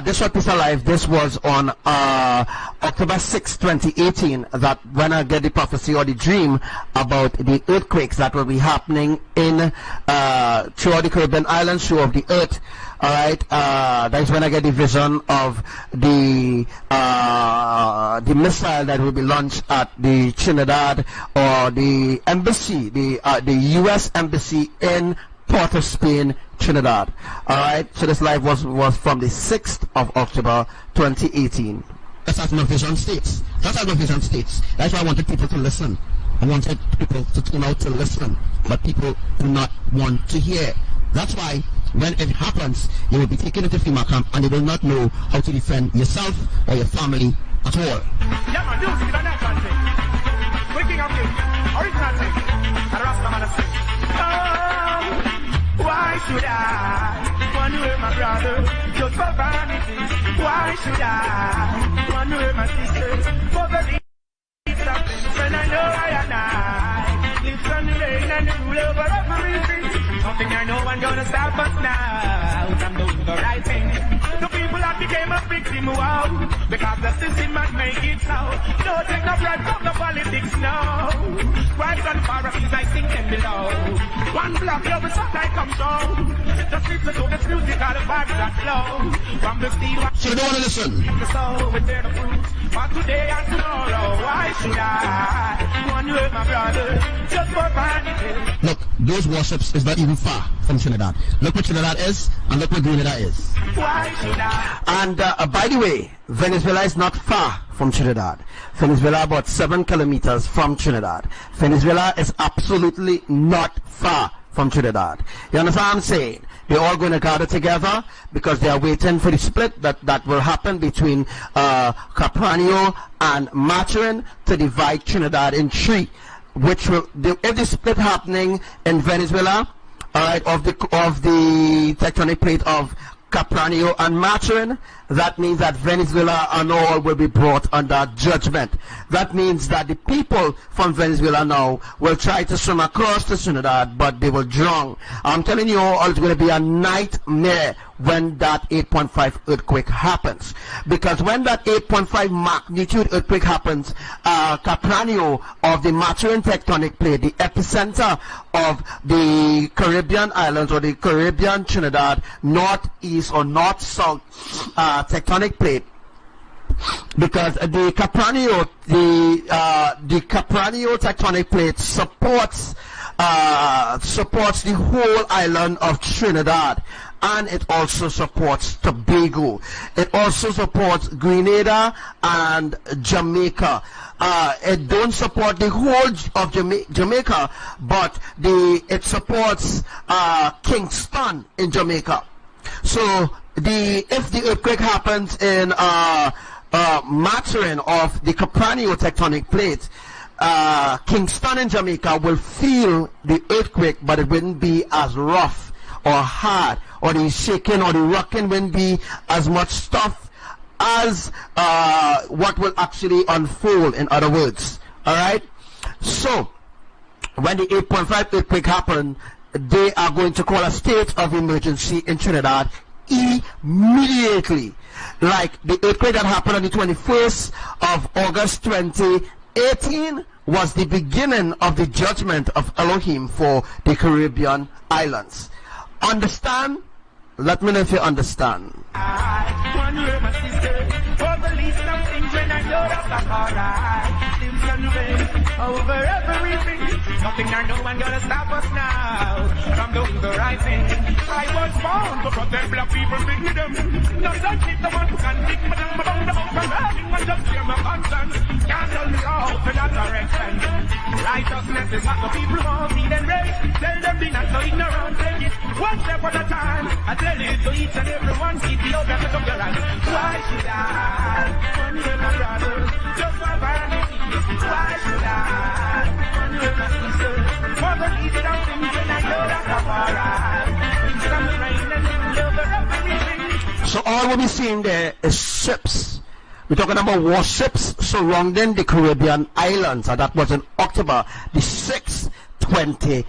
this short piece of live, this was on October 6, 2018, that when I get the prophecy or the dream about the earthquakes that will be happening in throughout the Caribbean islands, throughout the earth. Alright, that is when I get the vision of the missile that will be launched at the Trinidad or the embassy, the US embassy in Port of Spain, Trinidad. Alright, so this live was from the 6th of October 2018. That's how my vision states. That's how my vision states. That's why I wanted people to listen. I wanted people to tune out to listen, but people do not want to hear. That's why when it happens, you will be taken into FEMA camp and you will not know how to defend yourself or your family at all. Yeah, man, music is a natural thing. Waking up thing, original thing, and Rastaman sing. Why should I want to hurt my brother just for vanity? Why should I want to hurt my sister for the least of things when I know I and I live from the rain and the rule over everything? Something I know I'm gonna stop us now. I'm doing the right thing. The people that became a victim, wow, because the system might make it so. Don't take no bread from the politics, no. Rise on Pharisees, I sink them below. One block, every song I come down. Just listen to this music, all the vibes that flow. From the steel, so you don't want to listen. The soul will bear the fruit. For today and tomorrow, why should I want to hurt my brother just for vanity? Look, those warships is not even far from Trinidad. Look what Trinidad is, and look what Grenada is. Why should I? And by the way, Venezuela is not far from Trinidad. Venezuela about 7 kilometers from Trinidad. Venezuela is absolutely not far from Trinidad. You understand what I'm saying? They're all going to gather together because they are waiting for the split that will happen between Capranio and Maturin to divide Trinidad in 3. Which will, if the split happening in Venezuela, alright, of the tectonic plate of Capranio and Maturin, that means that Venezuela and all will be brought under judgment. That means that the people from Venezuela now will try to swim across to Trinidad, but they will drown. I'm telling you all, it's going to be a nightmare when that 8.5 earthquake happens. Because when that 8.5 magnitude earthquake happens, Capranio of the Maturin tectonic plate, the epicenter of the Caribbean islands or the Caribbean Trinidad northeast or north-south tectonic plate, because the Capranio tectonic plate supports supports the whole island of Trinidad, and it also supports Tobago. It also supports Grenada and Jamaica. It don't support the whole of Jamaica, but it supports Kingston in Jamaica. So if the earthquake happens in Maturin of the Capranio tectonic plate, Kingston in Jamaica will feel the earthquake, but it wouldn't be as rough or hard, or the shaking or the rocking wouldn't be as much stuff as what will actually unfold, in other words. Alright? So, when the 8.5 earthquake happened, they are going to call a state of emergency in Trinidad immediately. Like the earthquake that happened on the 21st of August 2018 was the beginning of the judgment of Elohim for the Caribbean islands. Understand? Let me know if you understand. Over everything, nothing or no one gonna stop us now from doing the right thing. I was born to protect black people's freedom. Not like it, the one who can dig me down, but I'm the open having one just clear my conscience. Can't tell me off in that direction. Righteousness is what the people want, feed and raise. Tell them be not so ignorant, take it one step at a time. I tell it to each and every one, keep the other to come to right. Why should I? One with my brother, just for vanity. Why should I? One with my sister, for the easy down things and I know that I'm alright. Instead of the rain and over everything. So all we'll be seeing there is ships. We're talking about warships surrounding the Caribbean islands, and that was in October the 6th, 2018.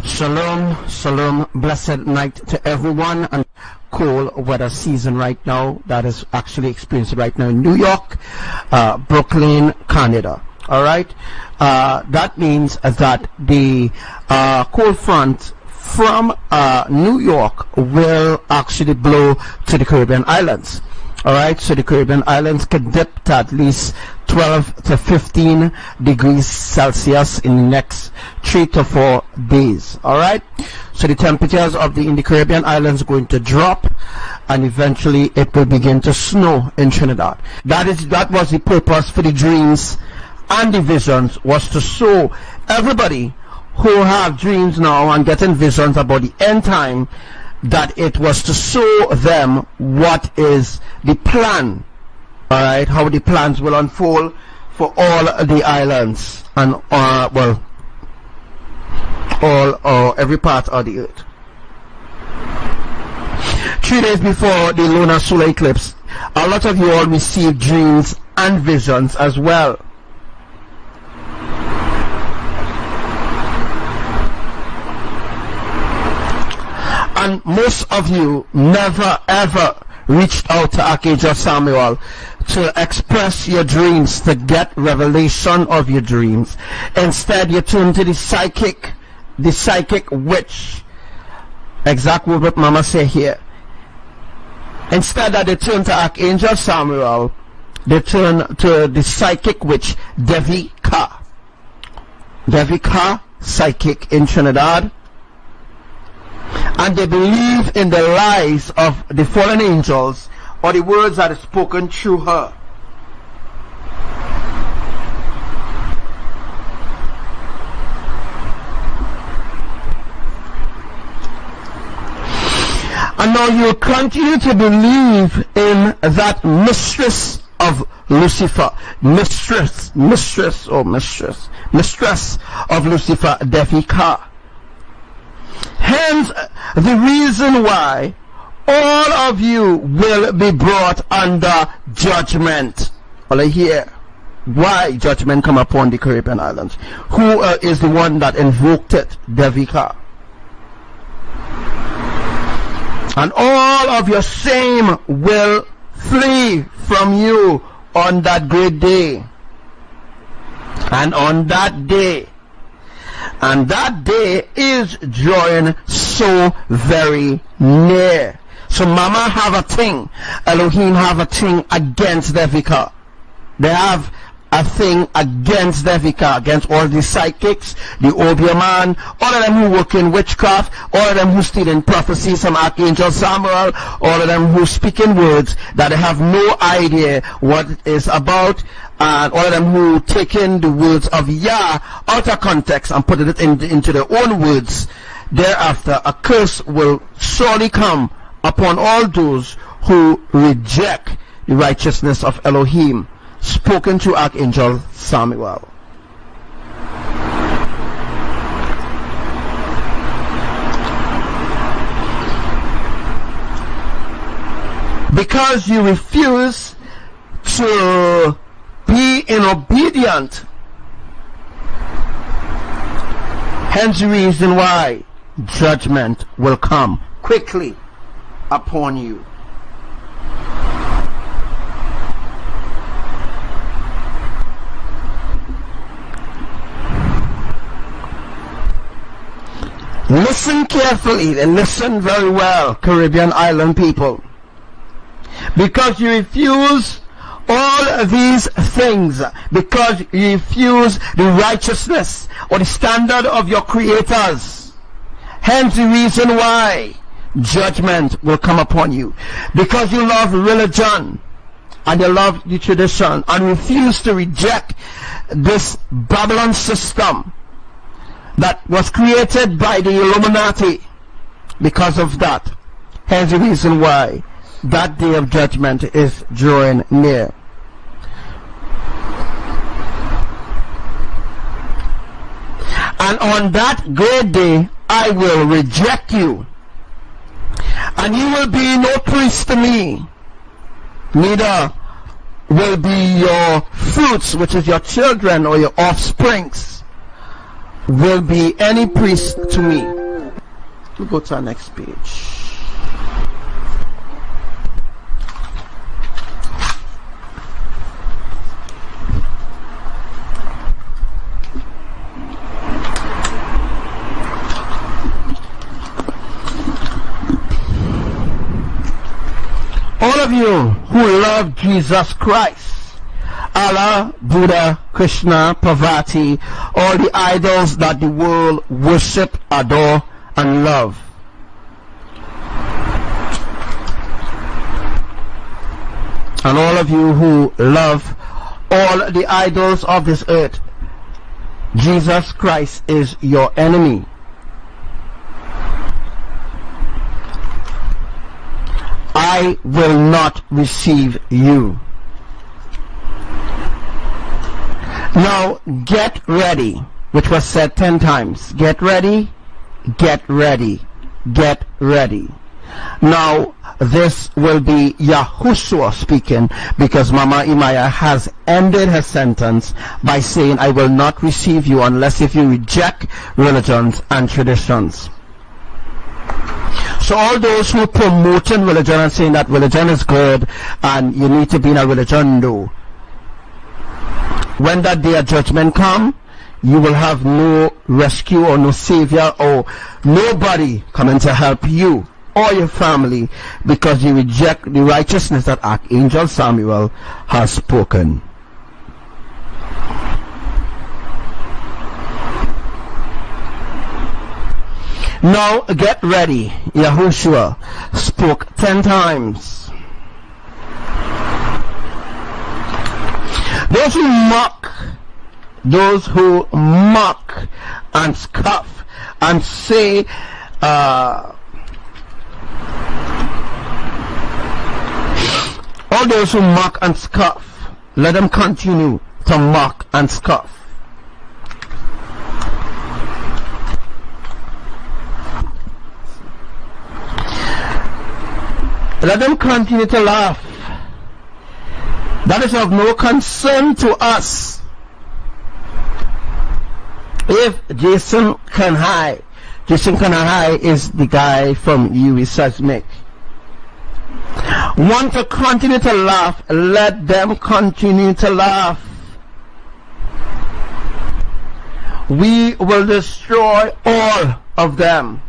Shalom, shalom, blessed night to everyone, and cold weather season right now that is actually experienced right now in New York, Brooklyn, Canada. Alright, that means that the cold front from New York will actually blow to the Caribbean islands. Alright, so the Caribbean islands can dip to at least 12 to 15 degrees Celsius in the next 3 to 4 days. Alright, so the temperatures in the Caribbean islands are going to drop, and eventually it will begin to snow in Trinidad. That was the purpose for the dreams and the visions, was to show everybody who have dreams now and getting visions about the end time, that it was to show them what is the plan, alright, how the plans will unfold for all the islands and every part of the earth. 3 days before the lunar solar eclipse, a lot of you all received dreams and visions as well. And most of you never ever reached out to Archangel Samuel to express your dreams, to get revelation of your dreams. Instead, you turn to the psychic witch. Exact word what Mama say here. Instead that they turn to Archangel Samuel, they turn to the psychic witch Devika. Devika, psychic in Trinidad, and they believe in the lies of the fallen angels or the words that are spoken through her. And now you continue to believe in that mistress of Lucifer, mistress of Lucifer, Devika. Hence the reason why all of you will be brought under judgment. Well, I hear why judgment come upon the Caribbean islands. Who is the one that invoked it? Devika. And all of your shame will flee from you on that great day. And on that day, and that day is drawing so very near. So Mama have a thing, Elohim have a thing against Devika. They have a thing against Devika, against all the psychics, the Obeah, all of them who work in witchcraft, all of them who steal in prophecies from Archangel Samuel, all of them who speak in words that they have no idea what it is about, and all of them who take in the words of Yah out of context and put it into their own words. Thereafter, a curse will surely come upon all those who reject the righteousness of Elohim, spoken to Archangel Samuel. Because you refuse to be inobedient, hence the reason why judgment will come quickly upon you. Listen carefully and listen very well, Caribbean island people. Because you refuse all these things, because you refuse the righteousness or the standard of your creators, hence the reason why judgment will come upon you. Because you love religion and you love the tradition and refuse to reject this Babylon system that was created by the Illuminati. Because of that, hence the reason why that day of judgment is drawing near. And on that great day I will reject you, and you will be no priest to me, neither will be your fruits, which is your children or your offsprings, will be any priest to me. We'll go to our next page. All of you who love Jesus Christ, Allah, Buddha, Krishna, Parvati, all the idols that the world worship, adore, and love. And all of you who love all the idols of this earth, Jesus Christ is your enemy. I will not receive you. Now get ready, which was said 10 times. Get ready, get ready, get ready. Now this will be Yahushua speaking, because Mama IMAYAH has ended her sentence by saying, I will not receive you unless if you reject religions and traditions. So all those who promoting religion and saying that religion is good and you need to be in a religion, no. When that day of judgment come, you will have no rescue or no savior or nobody coming to help you or your family, because you reject the righteousness that Archangel Samuel has spoken. Now get ready. Yahushua spoke 10 times. Those who mock and scoff and say all those who mock and scoff, let them continue to mock and scoff. Let them continue to laugh. That is of no concern to us. If Jason Kanhai is the guy from UE Seismic, want to continue to laugh, let them continue to laugh. We will destroy all of them.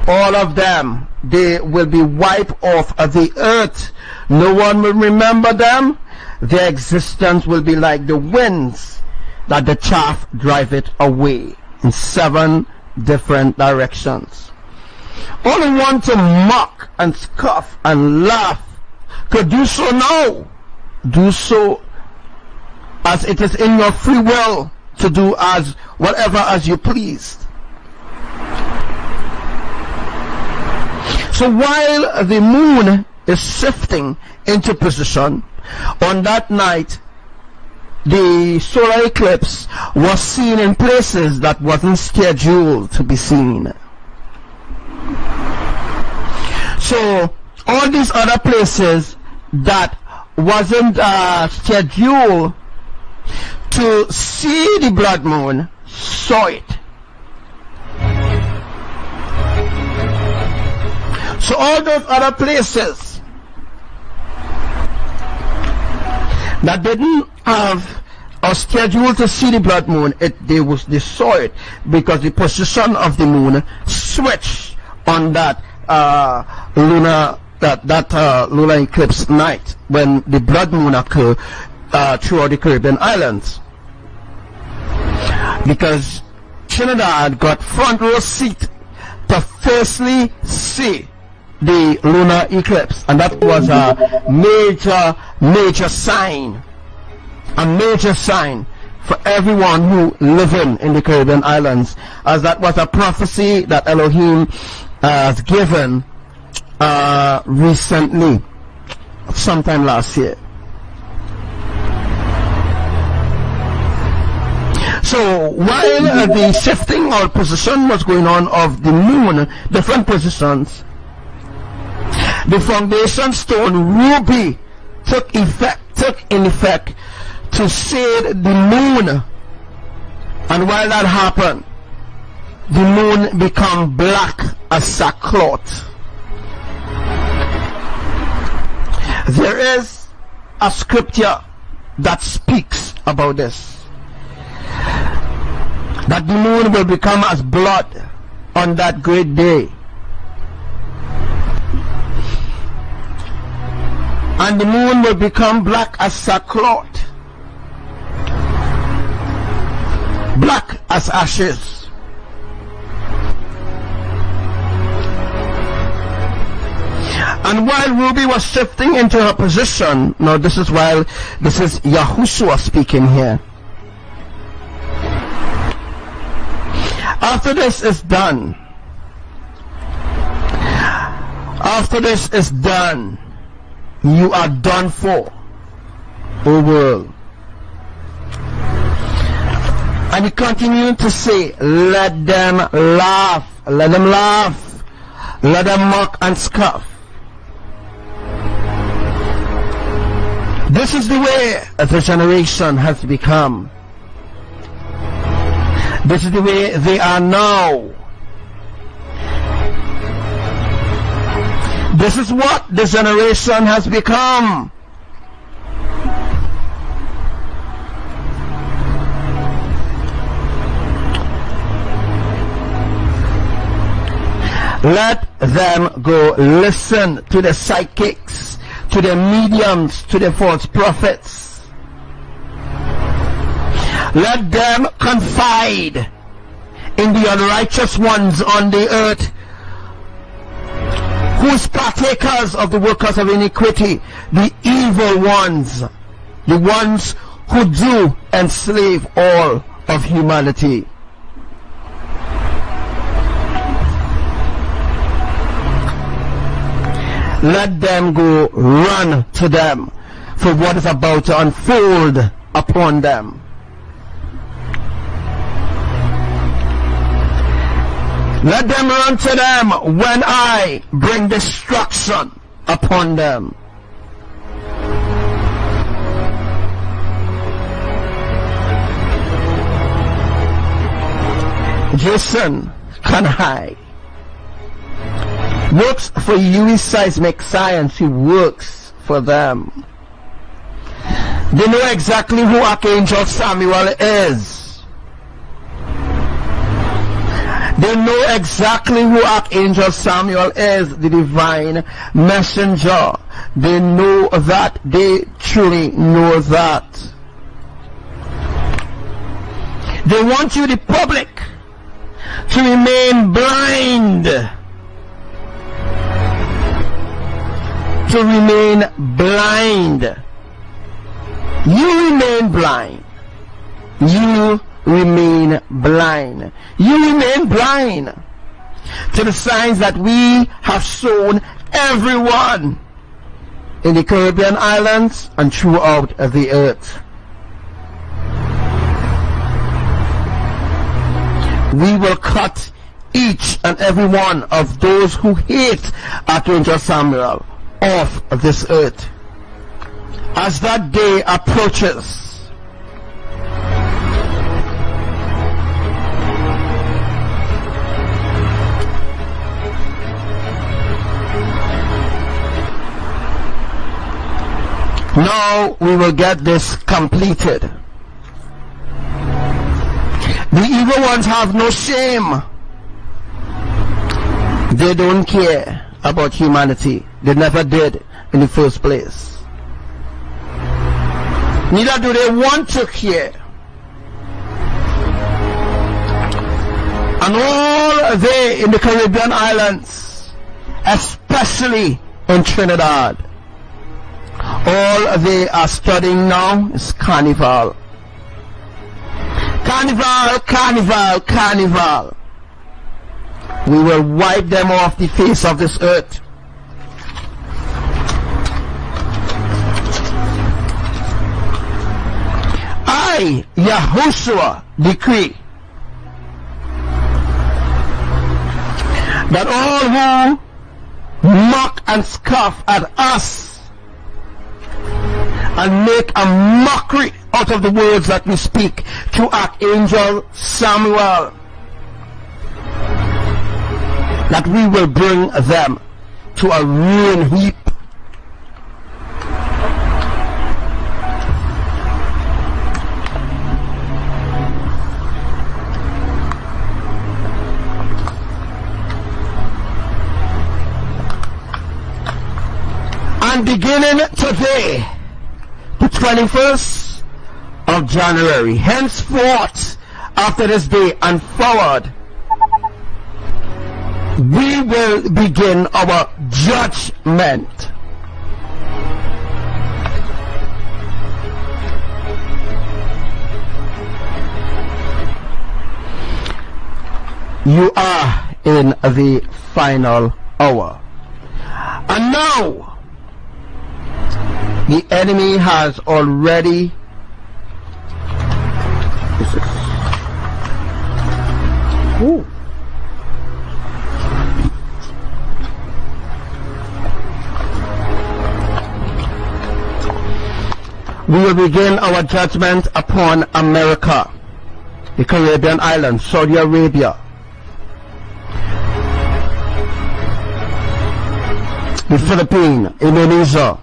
All of them. They will be wiped off of the earth. No one will remember them. Their existence will be like the winds that the chaff drive it away in 7 different directions. Only one to mock and scoff and laugh could do so now. Do so as it is in your free will to do as whatever as you please. So while the moon is shifting into position, on that night the solar eclipse was seen in places that wasn't scheduled to be seen. So all these other places that wasn't scheduled to see the blood moon saw it. So all those other places that didn't have or scheduled to see the blood moon, they saw it because the position of the moon switched on that lunar eclipse night when the blood moon occurred throughout the Caribbean islands. Because Trinidad got front row seat to firstly see the lunar eclipse, and that was a major sign, for everyone who living in the Caribbean islands, as that was a prophecy that Elohim has given recently, sometime last year. So while the shifting or position was going on of the moon, different positions, the foundation stone ruby took in effect to shade the moon, and while that happened, the moon became black as sackcloth. There is a scripture that speaks about this, that the moon will become as blood on that great day. And the moon will become black as sackcloth, black as ashes. And while Ruby was shifting into her position, now this is Yahushua speaking here. After this is done, you are done for, O world. And he continued to say, let them laugh, let them mock and scoff. This is the way the generation has become. This is the way they are now. This is what the generation has become. Let them go listen to the psychics, to the mediums, to the false prophets. Let them confide in the unrighteous ones on the earth, whose partakers of the workers of iniquity, the evil ones, the ones who do enslave all of humanity. Let them go, run to them for what is about to unfold upon them. Let them run to them when I bring destruction upon them. Jason Kanhai works for UE Seismic Science. He works for them. They know exactly who Archangel Samuel is. They know exactly who Archangel Samuel is, the divine messenger. They know that. They truly know that. They want you, the public, to remain blind. To remain blind. You remain blind. You remain blind. You remain blind to the signs that we have shown everyone in the Caribbean islands and throughout the earth. We will cut each and every one of those who hate Archangel Samuel off of this earth as that day approaches. Now we will get this completed. The evil ones have no shame. They don't care about humanity. They never did in the first place. Neither do they want to care. And all they in the Caribbean islands, especially in Trinidad, all they are studying now is carnival. Carnival, carnival, carnival. We will wipe them off the face of this earth. I, Yahushua, decree that all who mock and scoff at us and make a mockery out of the words that we speak to Archangel Samuel, that we will bring them to a ruin heap. And beginning today, the 21st of January, henceforth, after this day and forward, we will begin our judgment. You are in the final hour. And now, the enemy has already we will begin our judgment upon America, the Caribbean islands, Saudi Arabia, the Philippines, Indonesia,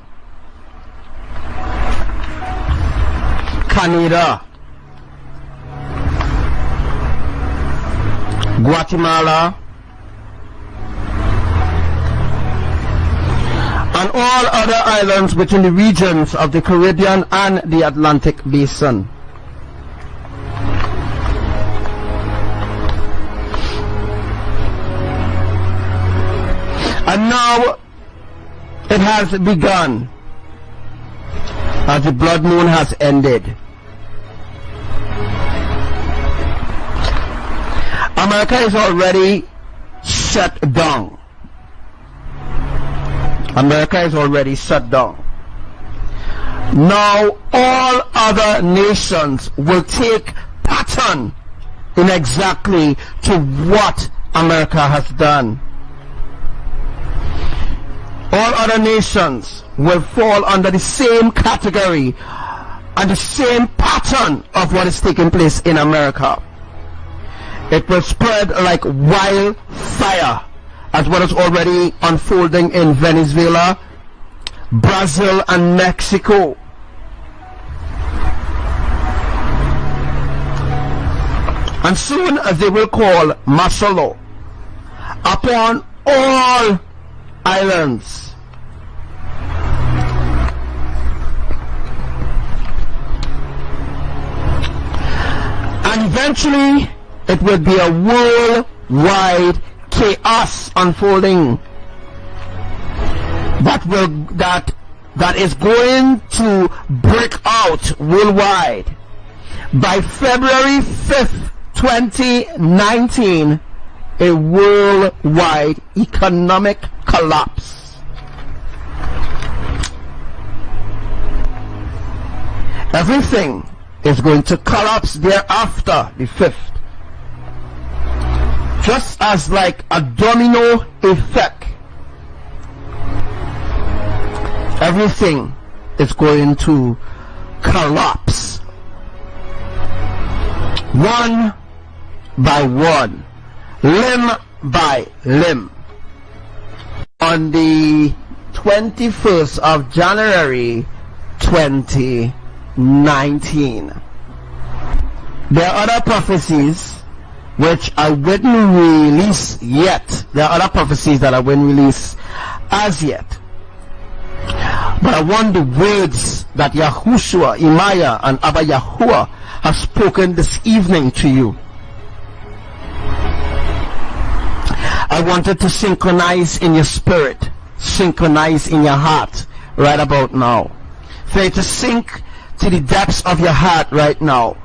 Canada, Guatemala, and all other islands within the regions of the Caribbean and the Atlantic Basin. And now it has begun as the blood moon has ended. America is already shut down. America is already shut down. Now all other nations will take pattern in exactly to what America has done. All other nations will fall under the same category and the same pattern of what is taking place in America. It will spread like wildfire as what is already unfolding in Venezuela, Brazil and Mexico. And soon as they will call martial law upon all islands. And eventually it will be a worldwide chaos unfolding that is going to break out worldwide by February 5th 2019, a worldwide economic collapse. Everything is going to collapse thereafter, the 5th. Just as like a domino effect. Everything is going to collapse. One by one, limb by limb. On the 21st of January 2019. There are other prophecies which I wouldn't release yet. There are other prophecies that I wouldn't release as yet. But I want the words that YAHUSHUA, IMAYAH and ABBA YAHUWAH have spoken this evening to you. I wanted to synchronize in your spirit, synchronize in your heart right about now. For you to sink to the depths of your heart right now.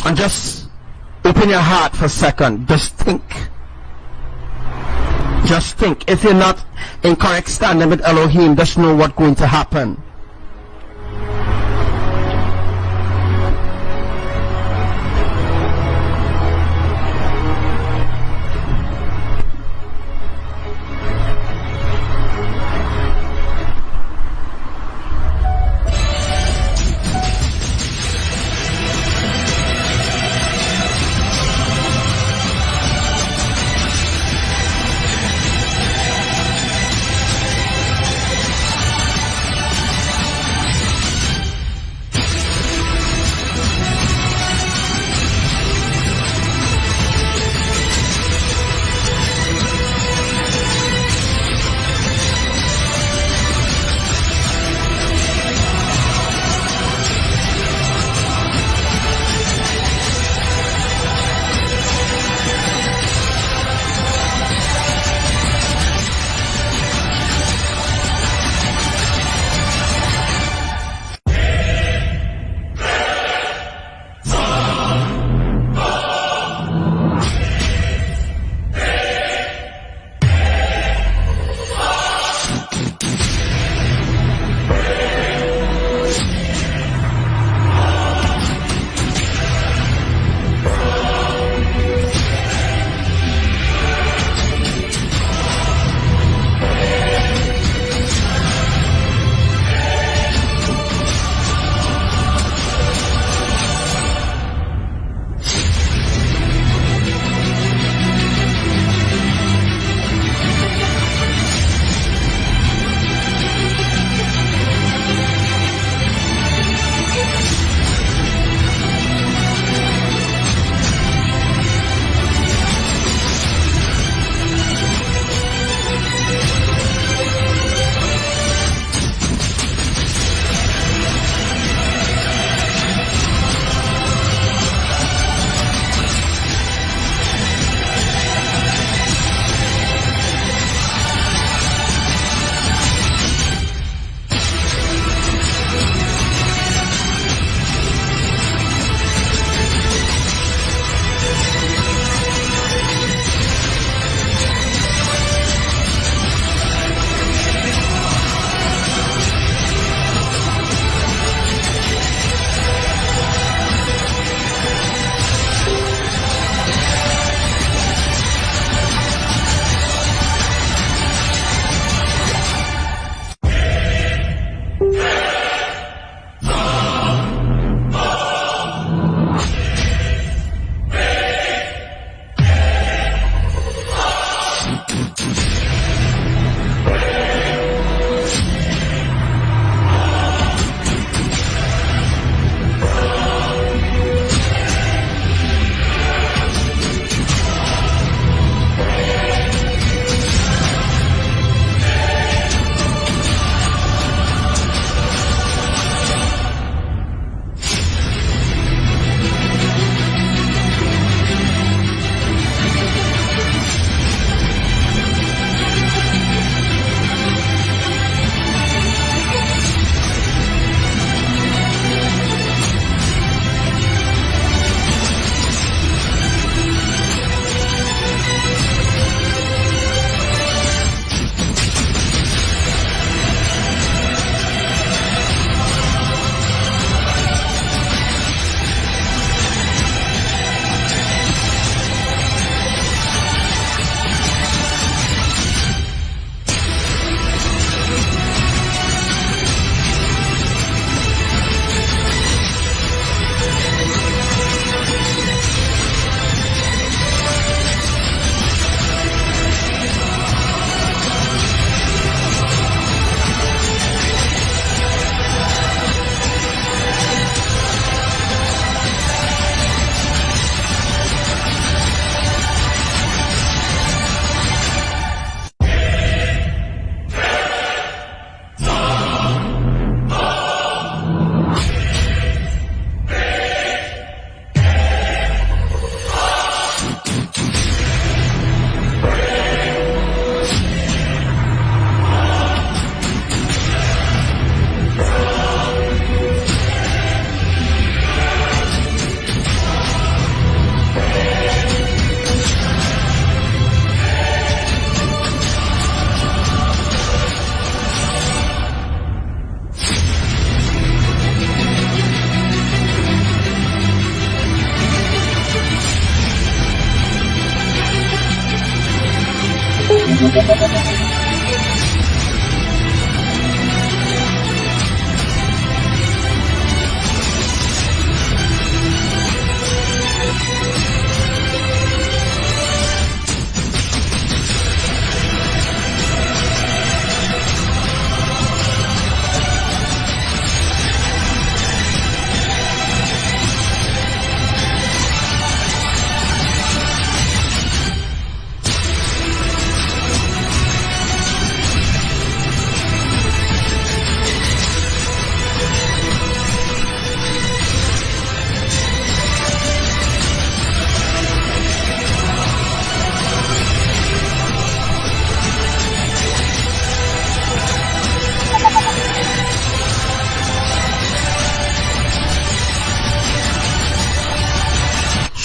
And just open your heart for a second. Just think. Just think. If you're not in correct standing with Elohim, just know what's going to happen.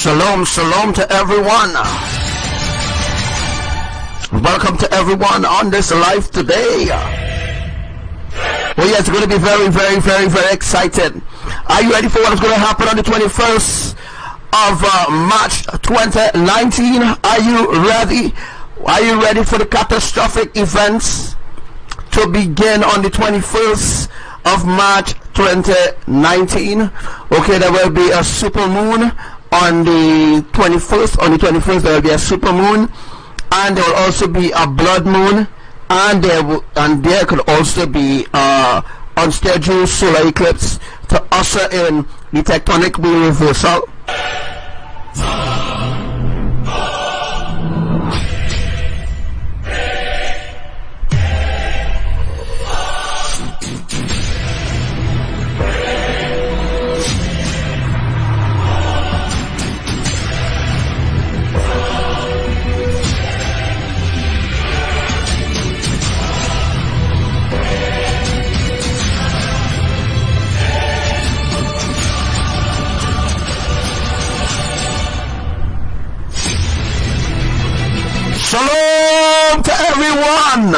Shalom, shalom to everyone. Welcome to everyone on this live today. Well, yeah, it's going to be very, very, very, very excited. Are you ready for what is going to happen on the 21st of March 2019? Are you ready? Are you ready for the catastrophic events to begin on the 21st of March 2019? Okay, there will be a super moon on the 21st. On the 21st, there will be a super moon, and there will also be a blood moon, and there could also be unscheduled solar eclipse to usher in the tectonic wheel reversal. Shalom to everyone.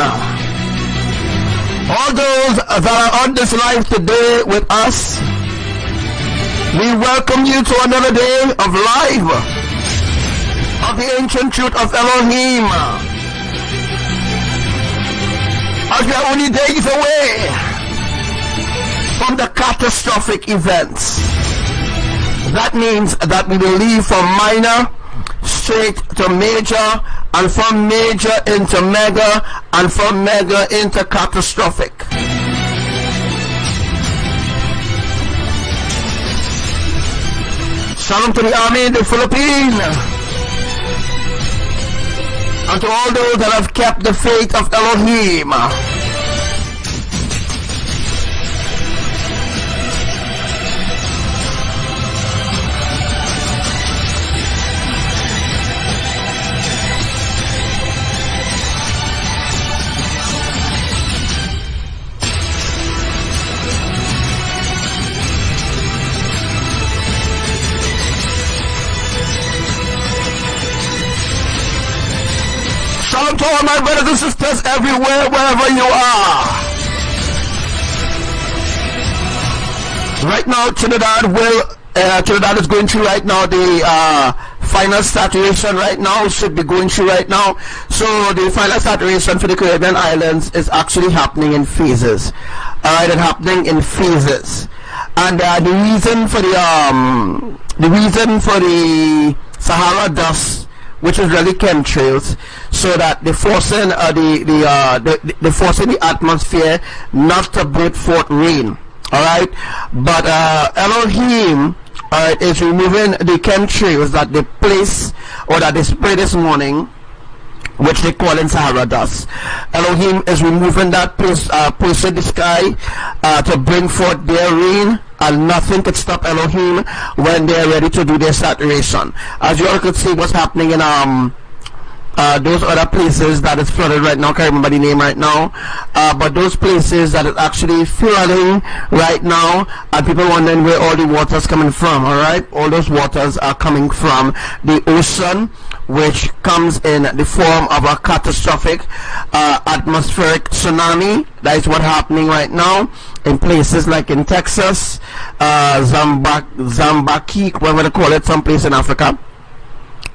All those that are on this live today with us, we welcome you to another day of live of the ancient truth of Elohim. As we are only days away from the catastrophic events, that means that we will leave from minor straight to major, and from major into mega, and from mega into catastrophic. Shalom to the army in the Philippines, and to all those that have kept the faith of Elohim. Shalom to all my brothers and sisters everywhere, wherever you are. Right now, Trinidad is going through right now the final saturation right now, should be going through right now. So the final saturation for the Caribbean islands is actually happening in phases. Alright, it's happening in phases. And the reason for the Sahara dust, which is really chemtrails, so that they're forcing the forcing the atmosphere not to break forth rain. All right, but Elohim is removing the chemtrails that they place or that they spray this morning, which they call in Sahara dust. Elohim is removing that place in the sky to bring forth their rain, and nothing could stop Elohim when they are ready to do their saturation. As you all could see what's happening in those other places that is flooded right now. I can't remember the name right now, but those places that is actually flooding right now, and people wondering where all the water's coming from. All right, all those waters are coming from the ocean, which comes in the form of a catastrophic atmospheric tsunami. That is what's happening right now in places like in Texas, Zambaki, whatever they call it, someplace in Africa.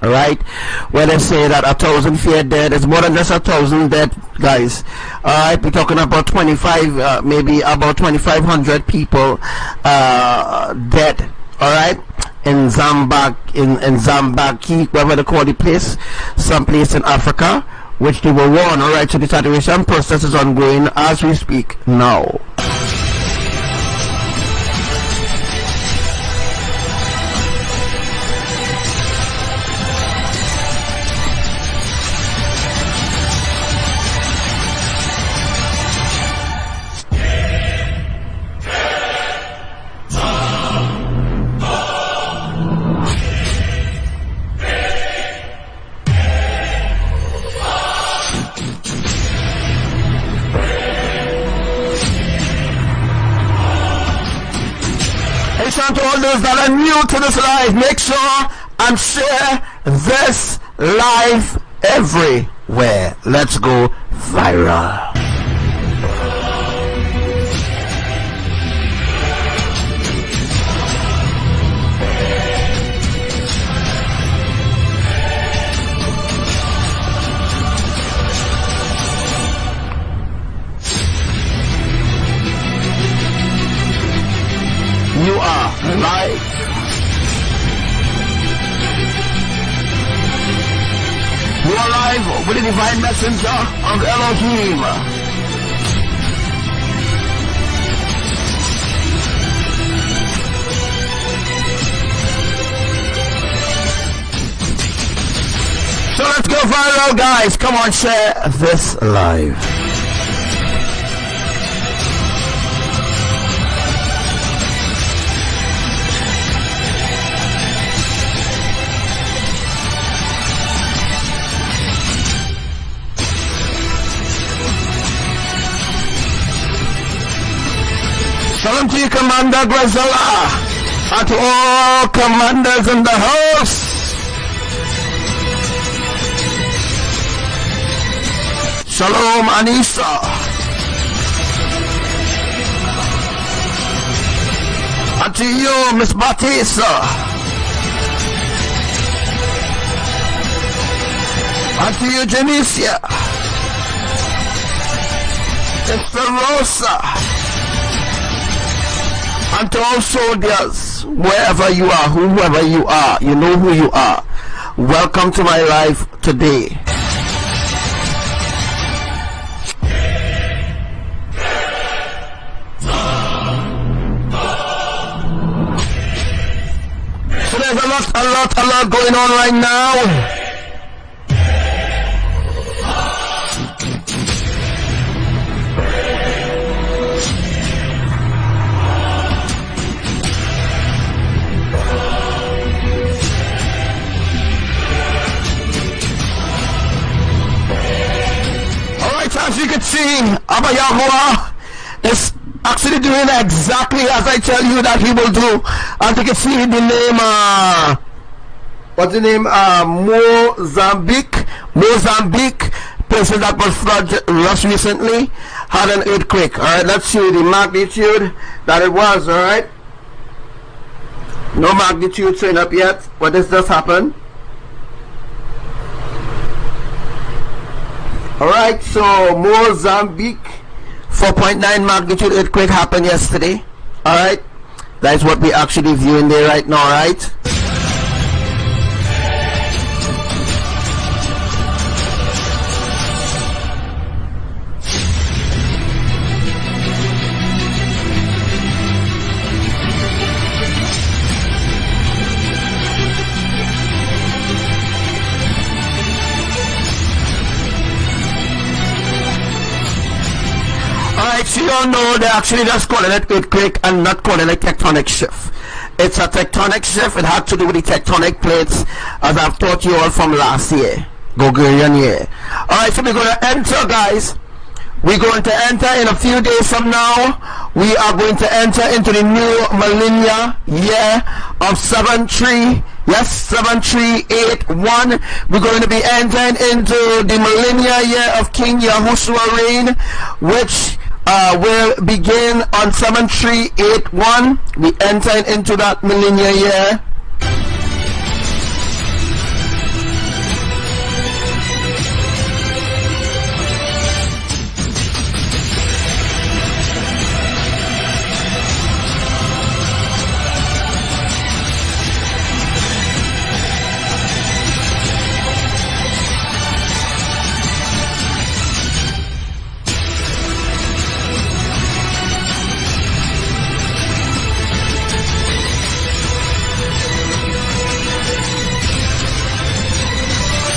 Alright, where they say that 1,000 fear dead. It's more than just 1,000 dead, guys. Alright, we're talking about 25, maybe about 2,500 people dead. Alright, in Zambaki, whatever they call the place, someplace in Africa, which they were warned. Alright, so the saturation process is ongoing as we speak now. To all those that are new to this live, make sure and share this live everywhere. Let's go viral. You are live. You are live with the divine messenger of Elohim. So let's go viral, guys. Come on, share this live. Shalom to you, Commander Grazella, and to all commanders in the house. Shalom, Anissa. And to you, Miss Batista. And to you, Janicia. Mr. Rosa. And to all soldiers, wherever you are, whoever you are, you know who you are. Welcome to my life today. So there's a lot going on right now. As you can see, Abba YAHUWAH is actually doing exactly as I tell you that he will do. As you can see, the name, what's the name? Mozambique, places that was flooded just recently, had an earthquake. Alright, let's see the magnitude that it was. Alright, no magnitude showing up yet, but this just happened. Alright, so Mozambique, 4.9 magnitude earthquake happened yesterday. Alright, that is what we're actually viewing there right now, right? So you all know they're actually just calling it earthquake and not calling it tectonic shift. It's a tectonic shift. It had to do with the tectonic plates, as I've taught you all from last year, Gregorian year. Alright, so we're going to enter, guys. We're going to enter in a few days from now. We are going to enter into the new millennia year of 73. Yes, 7381. We're going to be entering into the millennia year of King Yahushua reign, which will begin on 7381. We enter into that millennia year.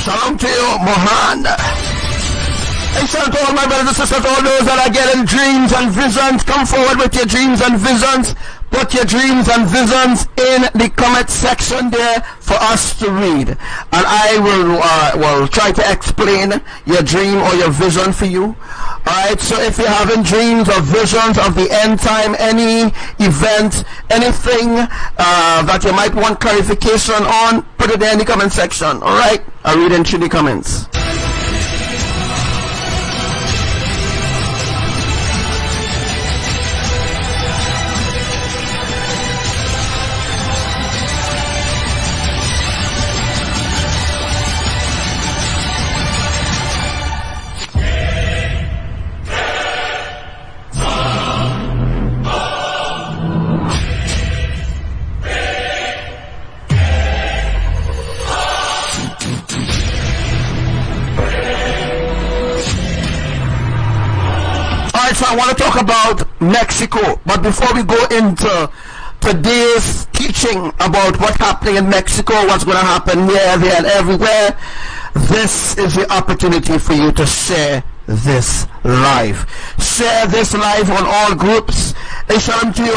Shalom to you, Mohan. And shalom to all my brothers and sisters, all those that are getting dreams and visions. Come forward with your dreams and visions. Put your dreams and visions in the comment section there for us to read, and I will try to explain your dream or your vision for you. Alright, so if you're having dreams or visions of the end time, any event, anything that you might want clarification on, put it there in the comment section. Alright, I'll read into the comments. So I want to talk about Mexico, but before we go into today's teaching about what's happening in Mexico, what's going to happen here, there, and everywhere, this is the opportunity for you to share this live. Share this live on all groups. And shalom to you,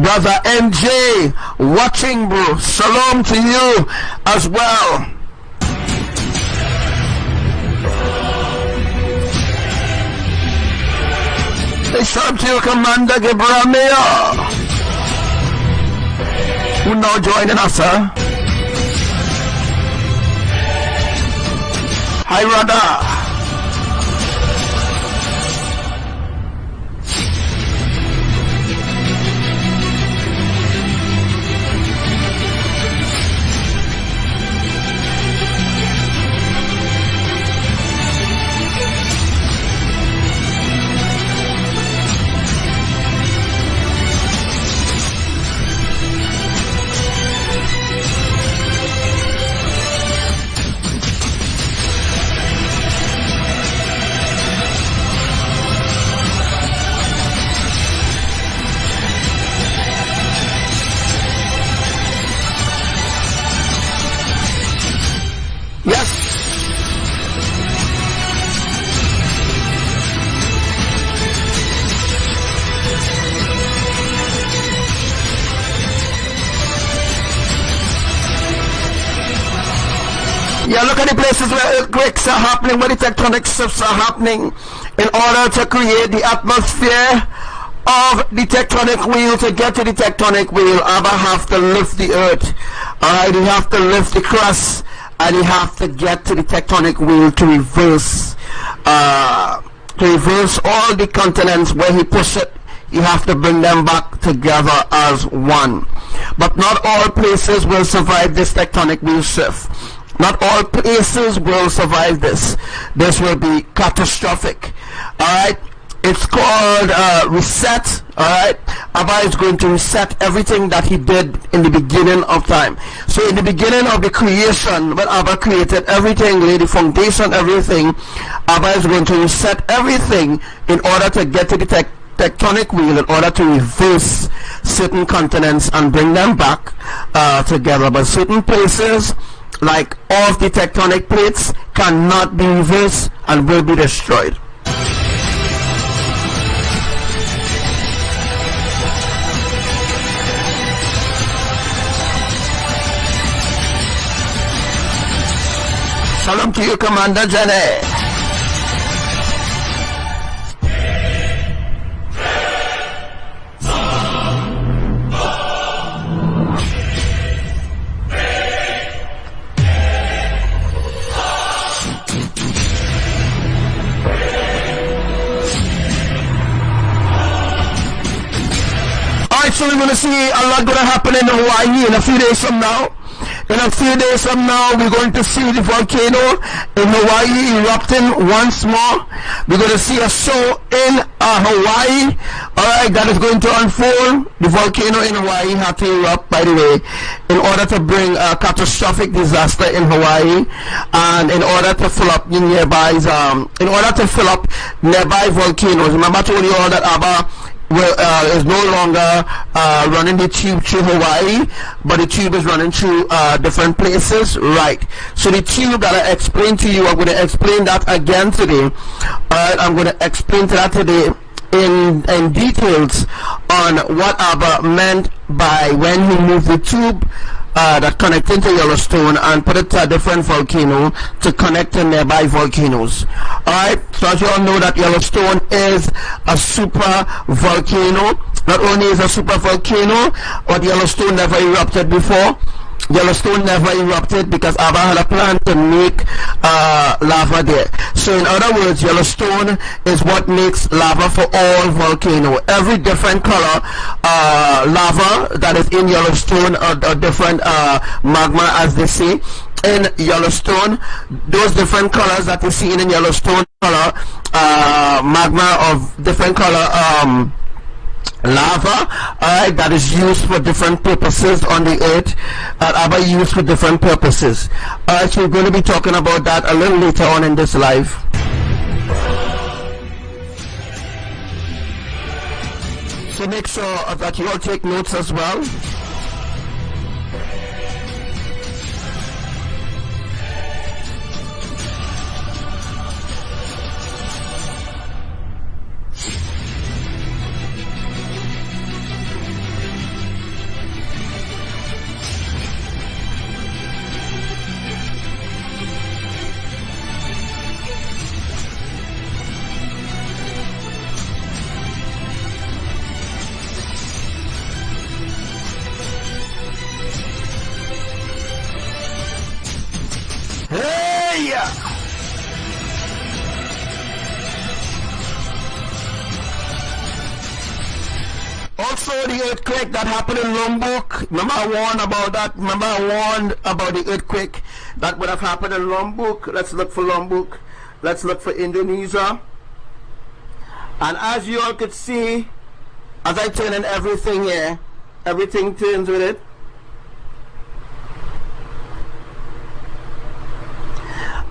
brother NJ, watching, bro. Shalom to you as well. Shalom to you, Commander Gibramea, who now joining us, sir. Hi, Radha. Yeah, look at the places where earthquakes are happening, where the tectonic shifts are happening, in order to create the atmosphere of the tectonic wheel. To get to the tectonic wheel, Abba have to lift the earth. Alright, you have to lift the crust, and you have to get to the tectonic wheel to reverse all the continents where he pushed it. You have to bring them back together as one. But not all places will survive this tectonic wheel shift. Not all places will survive this. This will be catastrophic. Alright? It's called reset. Alright? Abba is going to reset everything that he did in the beginning of time. So in the beginning of the creation, when Abba created everything, laid the foundation, everything, Abba is going to reset everything in order to get to the tectonic wheel, in order to reverse certain continents and bring them back together. But certain places, like all of the tectonic plates, cannot be reversed and will be destroyed. Shalom to you, Commander Jenny. So we're going to see a lot going to happen in Hawaii in a few days from now. In a few days from now, we're going to see the volcano in Hawaii erupting once more. We're going to see a show in Hawaii, alright, that is going to unfold. The volcano in Hawaii had to erupt, by the way, in order to bring a catastrophic disaster in Hawaii, and in order to fill up the nearby, nearby volcanoes. Remember I told you all that Abba is no longer running the tube through Hawaii, but the tube is running through different places, right? So the tube that I explained to you, I'm going to explain that again today. Alright, I'm going to explain that today in details on what Abba meant by when he moved the tube that connected to Yellowstone and put it to a different volcano to connect to nearby volcanoes. Alright, so as you all know that Yellowstone is a super volcano. Not only is a super volcano, but Yellowstone never erupted before. Yellowstone never erupted because Abba had a plan to make lava there. So in other words, Yellowstone is what makes lava for all volcano. Every different color lava that is in Yellowstone, or different magma, as they say in Yellowstone, those different colors that you see in Yellowstone color magma of different color lava, alright, that is used for different purposes on the earth, that Abba used for different purposes. Alright, so we're going to be talking about that a little later on in this live. So make sure that you all take notes as well. Also, the earthquake that happened in Lombok. Remember I warned about that? Remember I warned about the earthquake that would have happened in Lombok? Let's look for Lombok. Let's look for Indonesia. And as you all could see, as I turn in everything here, everything turns with it.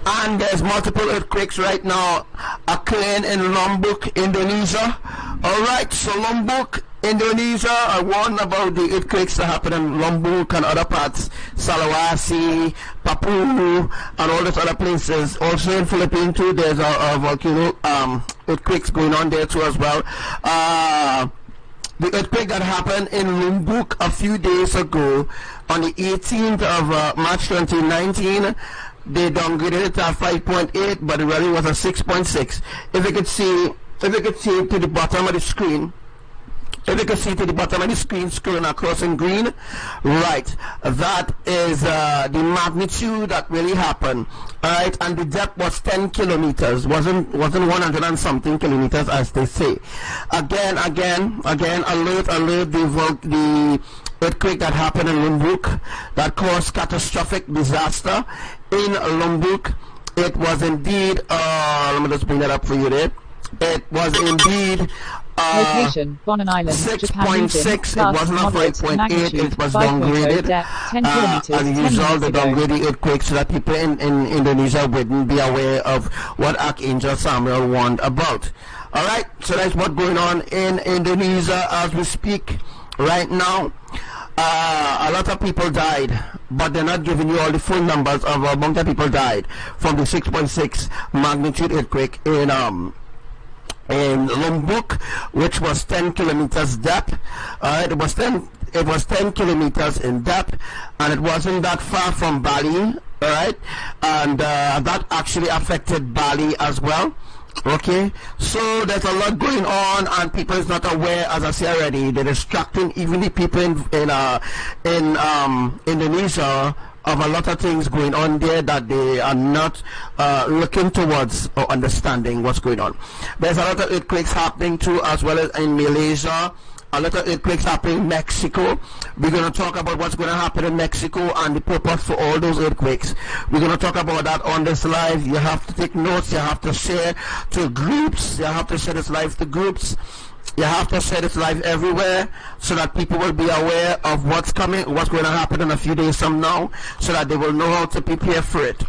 And there's multiple earthquakes right now occurring in Lombok, Indonesia. Alright, so Lombok, Indonesia, I warned about the earthquakes that happen in Lombok and other parts, Sulawesi, Papua, and all these other places. Also in Philippines too, there's a volcano earthquakes going on there too as well. The earthquake that happened in Lombok a few days ago, on the 18th of March 2019, they downgraded it to 5.8, but it really was a 6.6. If you could see to the bottom of the screen, scrolling across in green, right, that is the magnitude that really happened. Alright, and the depth was 10 kilometers, wasn't 100 and something kilometers as they say. Again, alert, the earthquake that happened in Lombok that caused catastrophic disaster in Lombok. It was indeed, let me just bring that up for you there. It was indeed location, Bonan Island, 6.6. It wasn't a 5.8. It was downgraded. As usual, the downgraded earthquake so that people in Indonesia wouldn't be aware of what Archangel Samuel warned about. Alright, so that's what's going on in Indonesia as we speak right now. A lot of people died, but they're not giving you all the full numbers of a bunch of people died from the 6.6 magnitude earthquake in Lombok, which was 10 kilometers depth. It was 10 kilometers in depth, and it wasn't that far from Bali. Alright, and that actually affected Bali as well. Okay, so there's a lot going on and people is not aware. As I said already, they're distracting even the people in Indonesia of a lot of things going on there that they are not looking towards or understanding what's going on. There's a lot of earthquakes happening too, as well as in Malaysia. A lot of earthquakes happening in Mexico. We're going to talk about what's going to happen in Mexico and the purpose for all those earthquakes. We're going to talk about that on this live. You have to take notes. You have to share to groups. You have to share this live to groups. You have to share this live everywhere so that people will be aware of what's coming, what's going to happen in a few days from now, so that they will know how to prepare for it.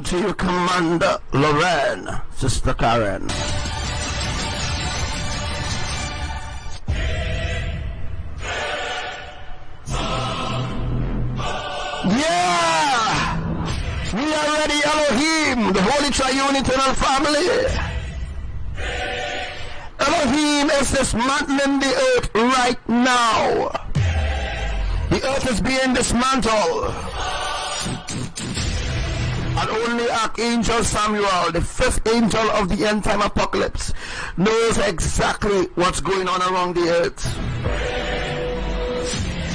to you, Commander Lorraine, Sister Karen. Yeah! We are ready, Elohim, the Holy Triune Eternal Family. Elohim is dismantling the earth right now. The earth is being dismantled. And only Archangel Samuel, the fifth angel of the end time apocalypse, knows exactly what's going on around the earth.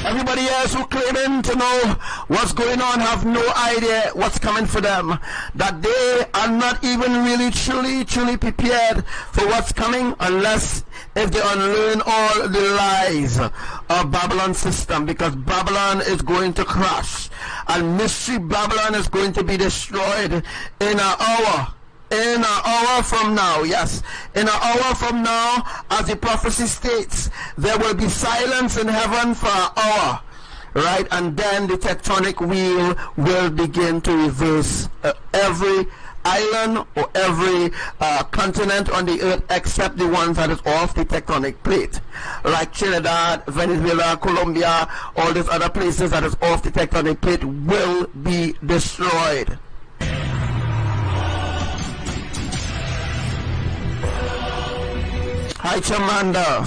Everybody else who claiming to know what's going on have no idea what's coming for them. That they are not even really truly prepared for what's coming, unless if they unlearn all the lies of Babylon system, because Babylon is going to crash and mystery Babylon is going to be destroyed in an hour. In an hour from now, yes, in an hour from now, as the prophecy states, there will be silence in heaven for an hour, right? And then the tectonic wheel will begin to reverse. Every island or every continent on the earth except the ones that is off the tectonic plate, like Trinidad, Venezuela, Colombia, all these other places that is off the tectonic plate will be destroyed. Hi, Chamanda.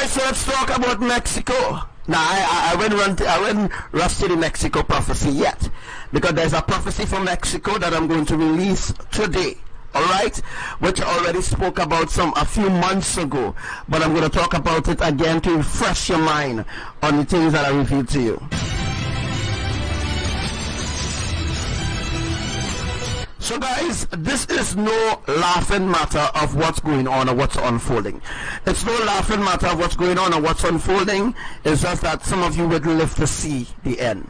So let's talk about Mexico. Now, I wouldn't rush to the Mexico prophecy yet, because there's a prophecy for Mexico that I'm going to release today, alright, which I already spoke about a few months ago, but I'm going to talk about it again to refresh your mind on the things that I revealed to you. So guys, this is no laughing matter of what's going on or what's unfolding. It's no laughing matter of what's going on or what's unfolding. It's just that some of you would live to see the end.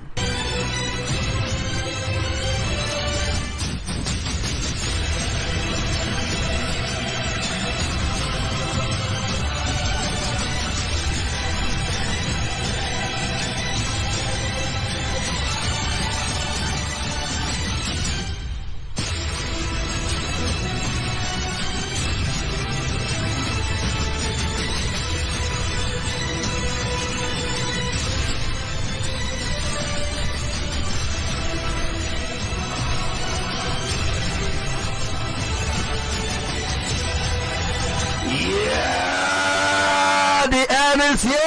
Is here.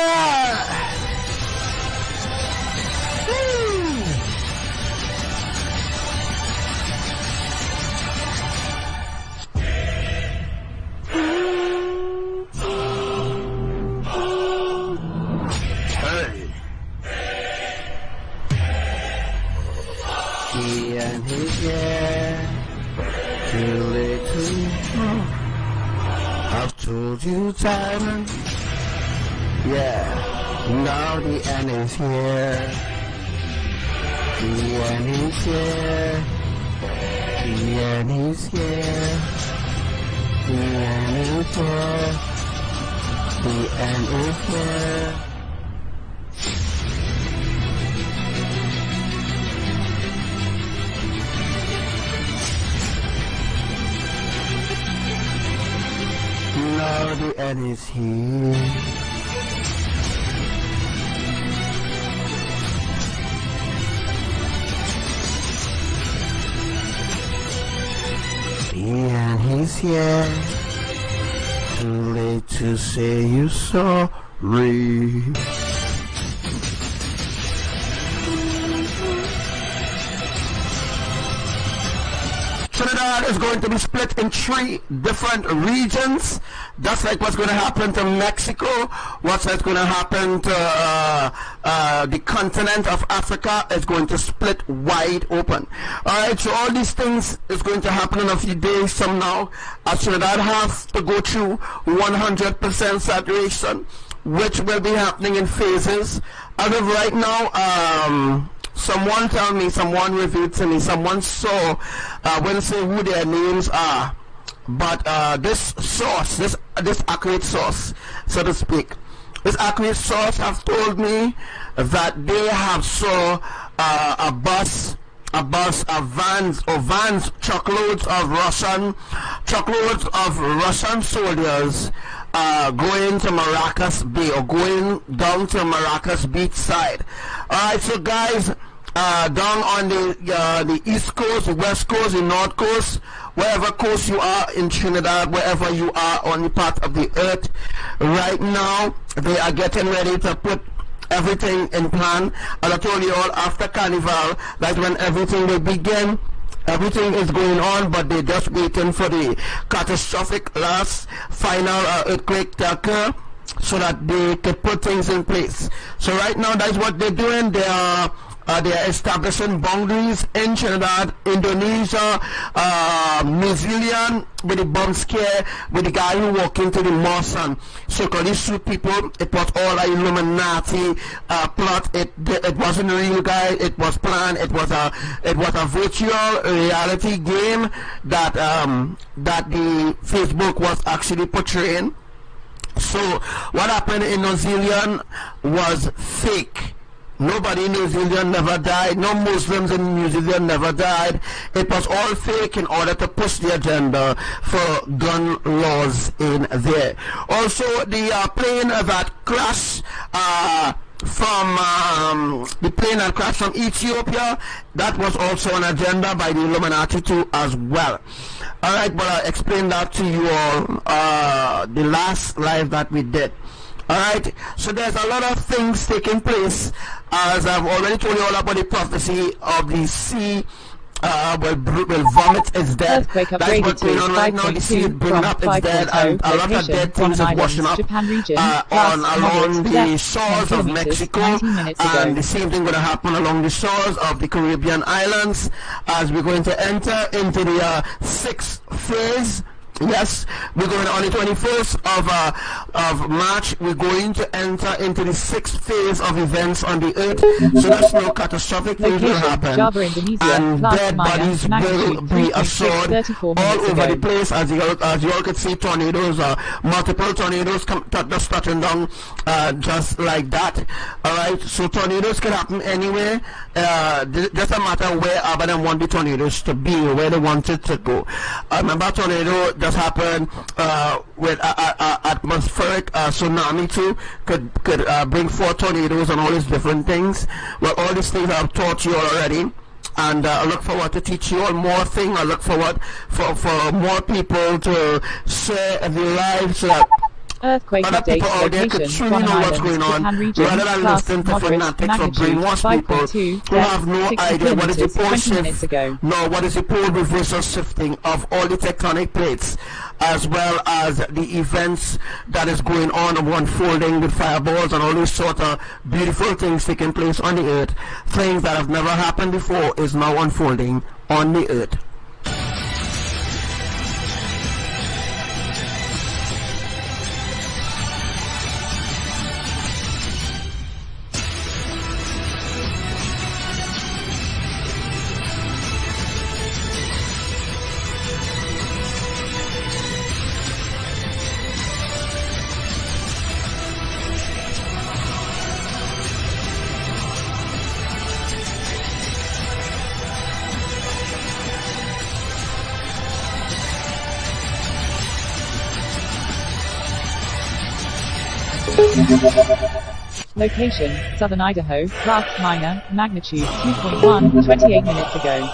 Hey. He and his too late to I've told you time. Yeah, now the end is here. The end is here. The end is here. The end is here. The end is here. Now the end is here. And he's here. Too late to say you're sorry. Trinidad is going to be split in 3 different regions, just like what's going to happen to Mexico, what's going to happen to the continent of Africa is going to split wide open. Alright, so all these things is going to happen in a few days from now, as Trinidad has to go through 100% saturation, which will be happening in phases. As of right now, someone told me, someone revealed to me, someone saw, I wouldn't say who their names are, but this source, this accurate source, so to speak, this accurate source have told me that they have saw a vans, truckloads of Russian soldiers going to Maracas Bay, or going down to Maracas Beach side. Alright, so guys, down on the east coast, the west coast, the north coast, wherever coast you are in Trinidad, wherever you are on the part of the earth, right now they are getting ready to put everything in plan. As I told you all, after Carnival, that's when everything will begin. Everything is going on, but they're just waiting for the catastrophic last final earthquake to occur, so that they could put things in place. So right now, that's what they're doing. They are establishing boundaries in Trinidad, Indonesia, New Zealand, with the bomb scare, with the guy who walked into the mosque and so-called shoot people. It was all a Illuminati plot. It wasn't a real guy. It was planned. It was a virtual reality game that the Facebook was actually portraying. So what happened in New Zealand was fake. Nobody in New Zealand never died. No Muslims in New Zealand never died. It was all fake in order to push the agenda for gun laws in there. Also, the plane that crashed from Ethiopia, that was also an agenda by the Illuminati too as well. Alright, but I'll explain that to you all the last live that we did. Alright, so there's a lot of things taking place, as I've already told you all about the prophecy of the sea will vomit its dead. That's what's going on right now. The sea is bringing up its dead, and a lot of dead things is washing up along the shores of Mexico, and the same thing going to happen along the shores of the Caribbean islands, as we're going to enter into the 6th phase. Yes, we're going on the 21st of March. We're going to enter into the 6th phase of events on the earth. So that's no catastrophic things will happen, and dead bodies will be assured all over the place. As you all could see, tornadoes, multiple tornadoes just touching down, just like that. All right, so tornadoes can happen anywhere. Just a matter where ABBA want the tornadoes to be, where they want it to go. Remember, tornado just happened with atmospheric tsunami too, could bring forth tornadoes and all these different things. Well, all these things I've taught you already, and I look forward to teach you all more things. I look forward for more people to share their lives, so that Earthquake other people update out there could location, truly know what's Islands, going on, Japan region, rather than class, listen to moderate, fanatics or magnitude, brainwashed people 5.2, who have no 60 idea what is the pole 20 minutes shift, ago. nor what is the pole reversal shifting of all the tectonic plates, as well as the events that is going on and unfolding with fireballs and all these sort of beautiful things taking place on the earth. Things that have never happened before is now unfolding on the earth. Location, Southern Idaho, class minor, magnitude 2.1, 28 minutes ago.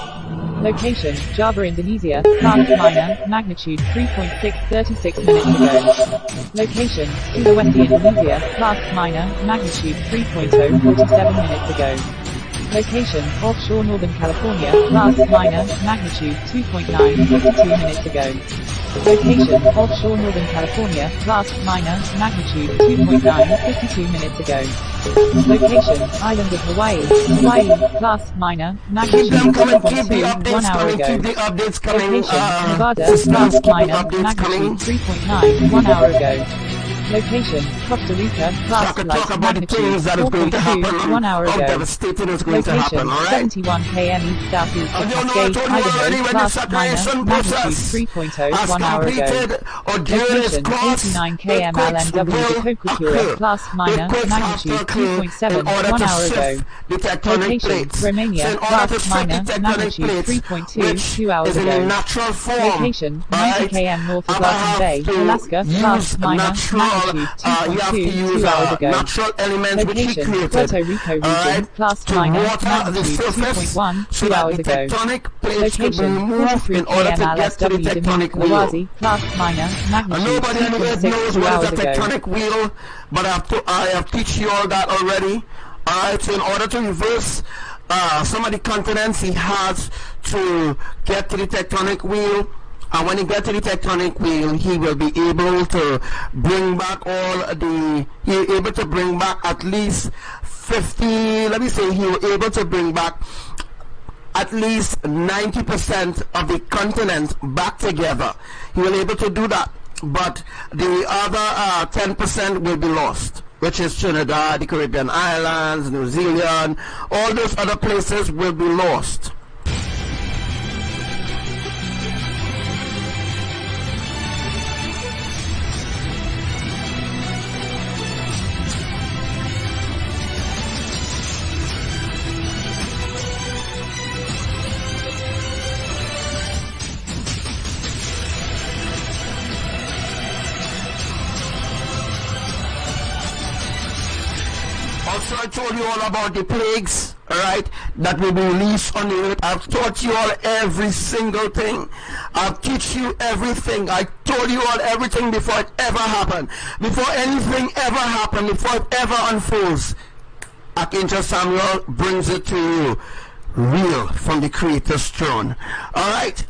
Location, Java, Indonesia, class minor, magnitude 3.6, 36 minutes ago. Location, Sulawesi, Indonesia, class minor, magnitude 3.0, 47 minutes ago. Location, offshore Northern California, class minor, magnitude 2.9, 52 minutes ago. Location, offshore Northern California, class minor, magnitude 2.9, 52 minutes ago. Location, island of Hawaii, class minor, magnitude 2.2, 1 hour ago. Keep the updates coming. Location, Nevada, Sisters, class keep the minor, updates coming. magnitude 3.9, 1 hour ago. Location, Costa Rica, class Talk flight, about the magnitude things that is going to 4.2, happen. 1 hour How ago. devastating is going to Location, happen, alright? 71 km east southeast I of don't know, I Cascade, told you already Idaho, when the class separation minor, magnitude process 3.0, has 1 hour ago. completed or during its Location, course, 89 km earthquakes LNW will Kokukura, occur. class minor, Earthquakes have magnitude to occur 3.7, in order 1 to hour ago. shift the tectonic Location, plates. Romania, So in order class to shift minor, the tectonic magnitude plates, 3.2, which 2 hours is in ago. natural form, Location, 90 alright? km north of ABBA Garden Bay, have to Alaska, class use minor, natural, magnitude you have to 2.2, use 2 hours ago. natural elements which he Location, created, Puerto Rico region, alright, class to minor, water the magnitude surface 2.1, so 2 that hours the ago. tectonic plates could be Location, removed 43 in order km to get to the LSW tectonic wheel. Lawazi, class minor, And magnitude nobody on earth 2.6, knows 2 what hours is a ago. tectonic wheel, but I have teach you all that already. Alright, so in order to reverse some of the continents, he has to get to the tectonic wheel. And when he gets to the tectonic wheel, he will be able to bring back he's able to bring back at least 50, let me say he was able to bring back at least 90% of the continent back together. He will be able to do that. But the other 10% will be lost, which is Trinidad, the Caribbean islands, New Zealand, all those other places will be lost. Also, I told you all about the plagues, alright, that will be released on the earth. I've taught you all every single thing. I'll teach you everything. I told you all everything before it ever happened. Before anything ever happened, before it ever unfolds, Archangel Samuel brings it to you real from the Creator's throne. Alright?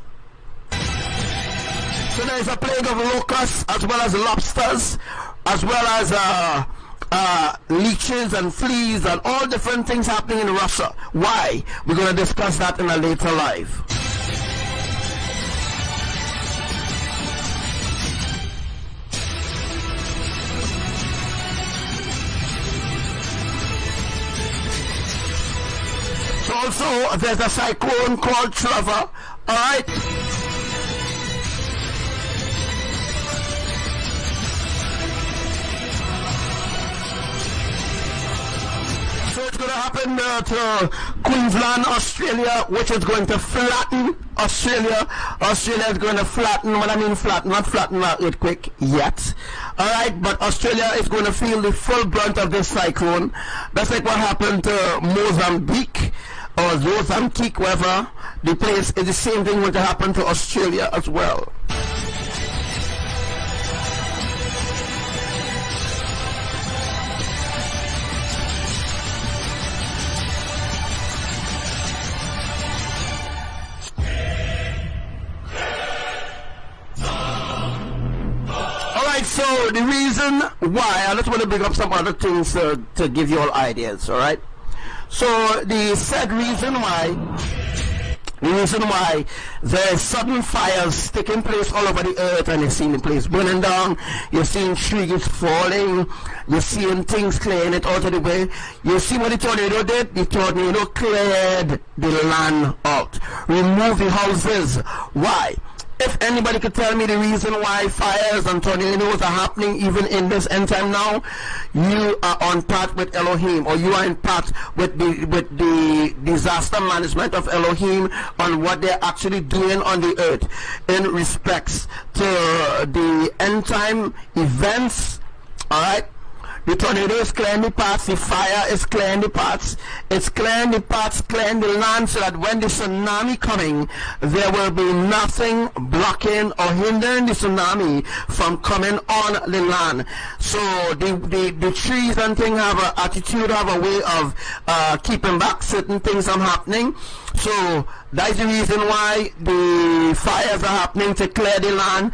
So there is a plague of locusts as well as lobsters, as well as leeches and fleas and all different things happening in Russia. Why? We're going to discuss that in a later live. So also there's a cyclone called Trevor. Alright? So it's going to happen to Queensland, Australia, which is going to flatten Australia. Australia is going to flatten. What I mean flatten, not flatten that earthquake yet. Alright, but Australia is going to feel the full brunt of this cyclone. That's like what happened to Mozambique or Mozambique, wherever the place is. The same thing going to happen to Australia as well. So the reason why, I just want to bring up some other things to give you all ideas, alright? So the said reason why there's sudden fires taking place all over the earth, and you're seeing the place burning down, you're seeing trees falling, you're seeing things clearing it out of the way. You see what the tornado did? The tornado cleared the land out, removed the houses. Why? If anybody could tell me the reason why fires and tornadoes are happening even in this end time now, you are on part with Elohim, or you are in part with the disaster management of Elohim on what they're actually doing on the earth in respects to the end time events. Alright? The tornado is clearing the paths, the fire is clearing the paths, it's clearing the paths, clearing the land, so that when the tsunami coming, there will be nothing blocking or hindering the tsunami from coming on the land. So the trees and things have an attitude, have a way of keeping back certain things from happening. So that's the reason why the fires are happening, to clear the land.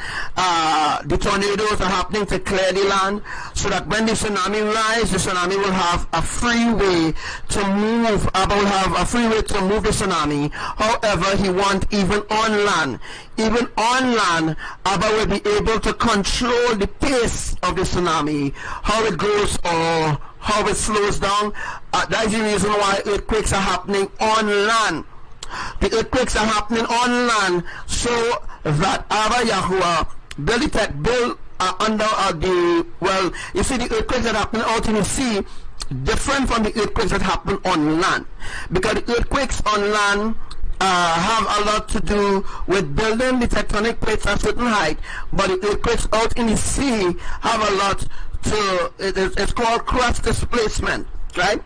The tornadoes are happening to clear the land, so that when the tsunami rises, the tsunami will have a free way to move. Abba will have a free way to move the tsunami however he wants, even on land. Even on land, Abba will be able to control the pace of the tsunami, how it goes or how it slows down. That's the reason why earthquakes are happening on land. The earthquakes are happening on land, so that Abba Yahuwah build under the, well, you see, the earthquakes that happen out in the sea different from the earthquakes that happen on land, because the earthquakes on land have a lot to do with building the tectonic plates at a certain height, but the earthquakes out in the sea have a lot to, it's called cross displacement, right?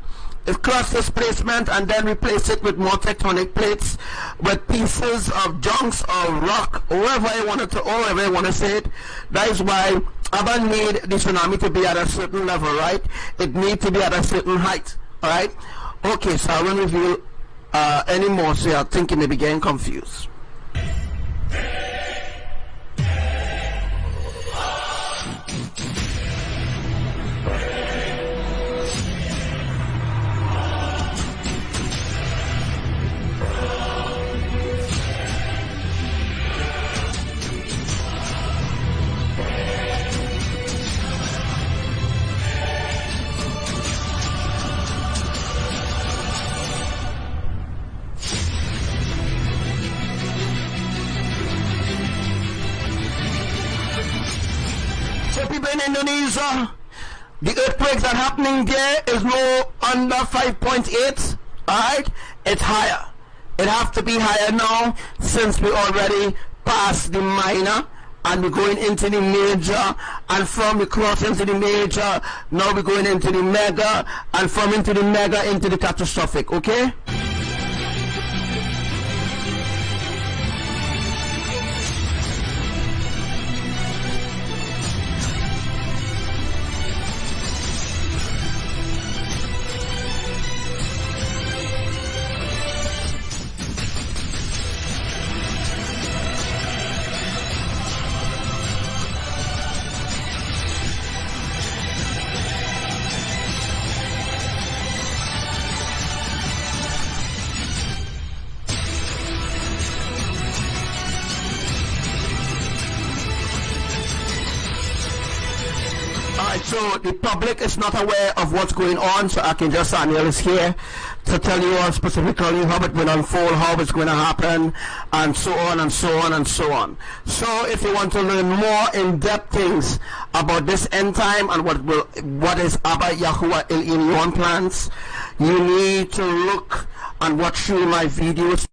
It's cross displacement, and then replace it with more tectonic plates, with pieces of junks or rock, however I want to say it. That is why Abba need the tsunami to be at a certain level, right? It needs to be at a certain height, alright? Okay, so I won't reveal any more, so you're thinking they begin confused. In Indonesia, the earthquakes that are happening there is no under 5.8, alright? It's higher. It have to be higher now, since we already passed the minor and we're going into the major, and from the cross into the major, now we're going into the mega, and from into the mega into the catastrophic, okay? So the public is not aware of what's going on, so Archangel Samuel is here to tell you all specifically how it will unfold, how it's going to happen, and so on and so on and so on. So if you want to learn more in-depth things about this end time and what is Abba Yahuwah ELYON plans, you need to look and watch through my videos.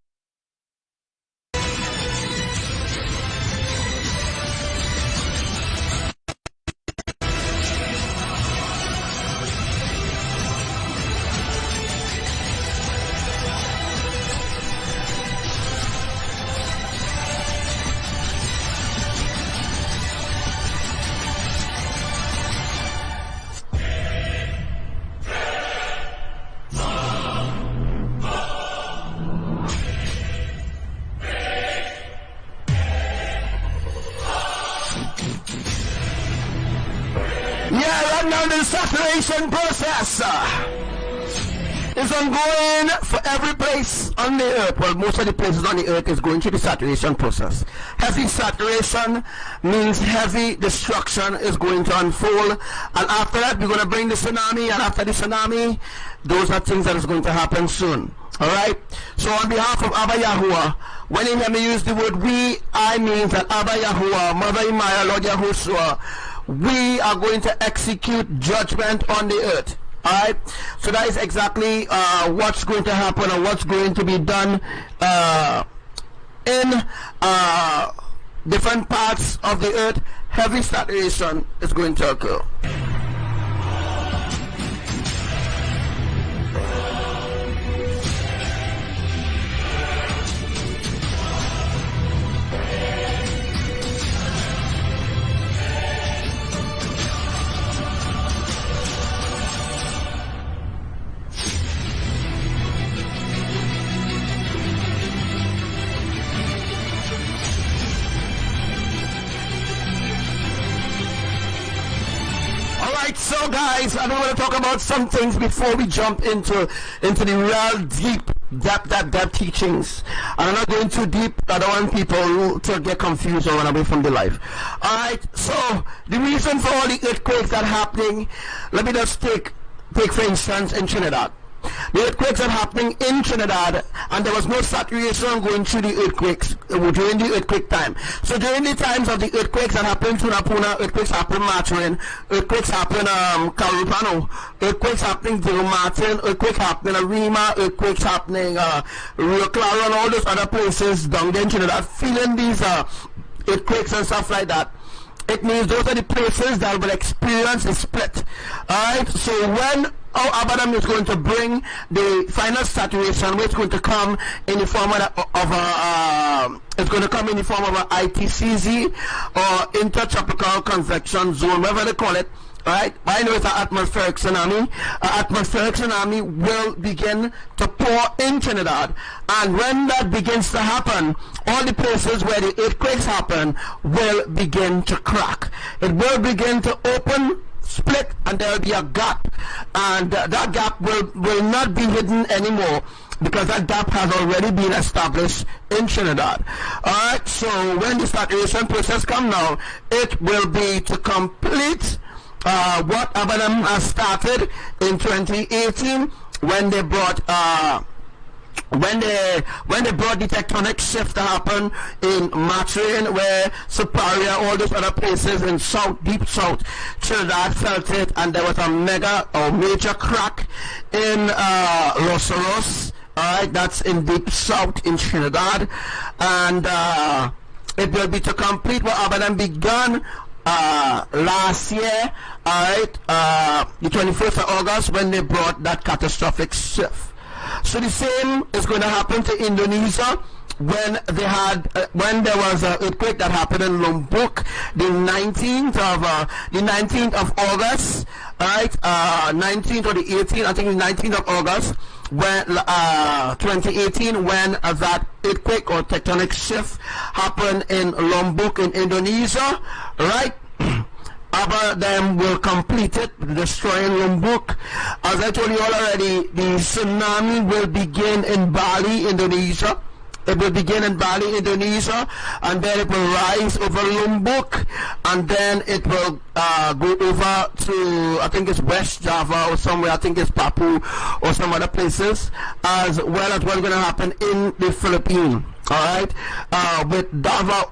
The saturation process is ongoing for every place on the earth. Well, most of the places on the earth is going through the saturation process. Heavy saturation means heavy destruction is going to unfold, and after that we're going to bring the tsunami, and after the tsunami, those are things that is going to happen soon. Alright, so on behalf of Abba Yahuwah, when you hear me use the word we, I mean that Abba Yahuwah, Mother IMAYAH, Lord YAHUSHUA, we are going to execute judgment on the earth. Alright, so that is exactly what's going to happen and what's going to be done in different parts of the earth. Heavy saturation is going to occur. So guys, I want to talk about some things before we jump into the real deep depth teachings. And I'm not going too deep. I don't want people to get confused or run away from the life. Alright, so the reason for all the earthquakes that are happening, let me just take for instance in Trinidad. The earthquakes are happening in Trinidad, and there was no saturation going through the earthquakes during the earthquake time. So during the times of the earthquakes that happen in Tunapuna, earthquakes happen in Matrin, earthquakes happen in Carupano, earthquakes happening in Martin, earthquakes happening in Arima, earthquakes happening Rio Claro and all those other places down there in Trinidad, feeling these earthquakes and stuff like that. It means those are the places that will experience the split. Alright, so when Abaddon is going to bring the final saturation, which is going to come in the form of it's going to come in the form of an ITCZ or intertropical convection zone, whatever they call it. Right? I know it's an atmospheric tsunami. An atmospheric tsunami will begin to pour in Trinidad, and when that begins to happen, all the places where the earthquakes happen will begin to crack. It will begin to open, split, and there will be a gap, and that gap will not be hidden anymore, because that gap has already been established in Trinidad. Alright, so when the saturation process comes now, it will be to complete what Abaddon has started in 2018 when they brought when they brought the tectonic shift to happen in Matrin, where Superior, all those other places in south, deep south Trinidad felt it, and there was a major crack in Los Oros. Alright, that's in deep south in Trinidad, and it will be to complete what Abaddon begun last year, alright, the 21st of August, when they brought that catastrophic shift. So the same is going to happen to Indonesia when they had when there was an earthquake that happened in Lombok the 19th of August, right? 19th or the 18th, I think the 19th of August, when 2018, when that earthquake or tectonic shift happened in Lombok in Indonesia, right? ABBA then will complete it, destroying Lombok. As I told you all already, the tsunami will begin in Bali, Indonesia. It will begin in Bali, Indonesia, and then it will rise over Lombok, and then it will go over to, I think it's West Java or somewhere, I think it's Papua or some other places, as well as what's going to happen in the Philippines. Alright, with Davao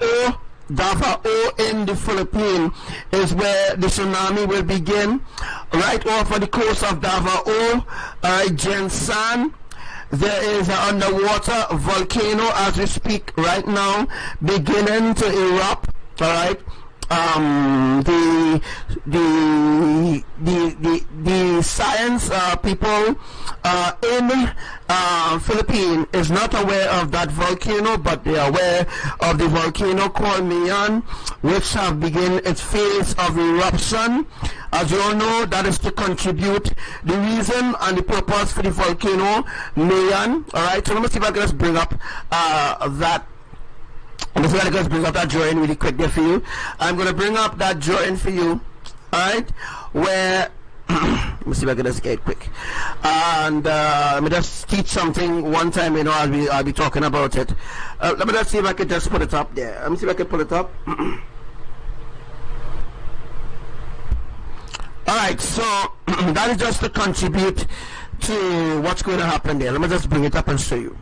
in the Philippines is where the tsunami will begin, right off of the coast of Davao, Jensan. There is an underwater volcano as we speak right now, beginning to erupt. All right. The science people in Philippines is not aware of that volcano, but they are aware of the volcano called Mayon, which have begun its phase of eruption. As you all know, that is to contribute the reason and the purpose for the volcano Mayon. All right, so let me see if I can just bring up that. I'm just going to bring up that drawing really quick there for you. I'm going to bring up that drawing for you, alright, where let me see if I can just get it quick, and let me just teach something one time, you know, I'll be talking about it. Let me just see if I can just put it up there. Let me see if I can pull it up. Alright, so that is just to contribute to what's going to happen there. Let me just bring it up and show you.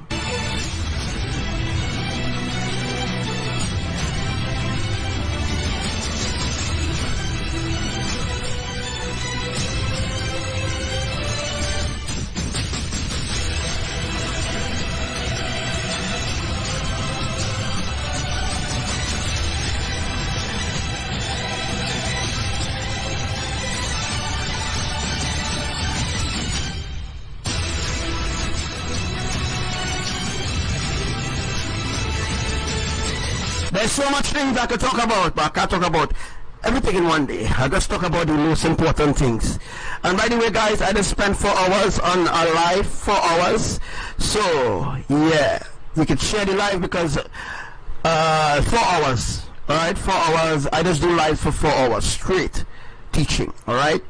There's so much things I could talk about, but I can't talk about everything in one day. I just talk about the most important things. And by the way, guys, I just spent 4 hours on a live, 4 hours. So yeah, you can share the live because 4 hours, all right, 4 hours. I just do live for 4 hours straight teaching, all right.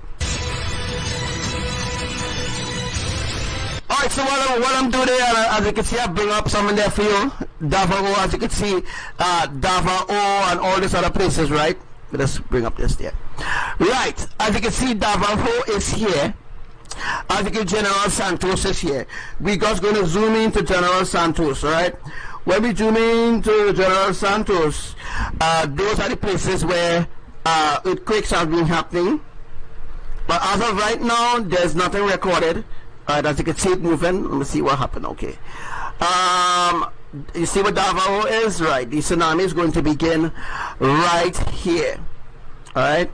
Alright, so what I'm doing there, as you can see, I bring up some in there for you. Davao, as you can see, Davao and all these other places, right? Let's bring up this there. Right, as you can see, Davao is here. As you can see, General Santos is here. We're just going to zoom into General Santos, right? When we zoom into General Santos, those are the places where earthquakes have been happening. But as of right now, there's nothing recorded. As you can see it moving, let me see what happened. Okay. You see what Davao is? Right. The tsunami is going to begin right here. Alright.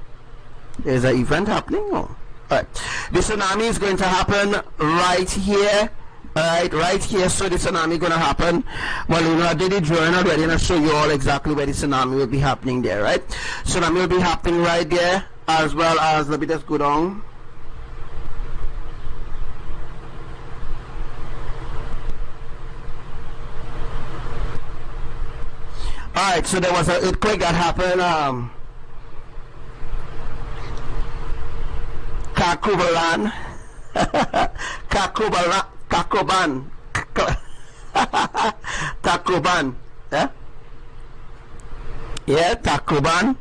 There's an event happening. Oh. Alright. The tsunami is going to happen right here. Alright, right here. So the tsunami is going to happen. Well, you know, I did the drawing already and I'll show you all exactly where the tsunami will be happening there, right? Tsunami will be happening right there, as well as, let me just go down. Alright, so there was an earthquake that happened, Kakubalan. Tacloban. Yeah? Yeah, Tacloban.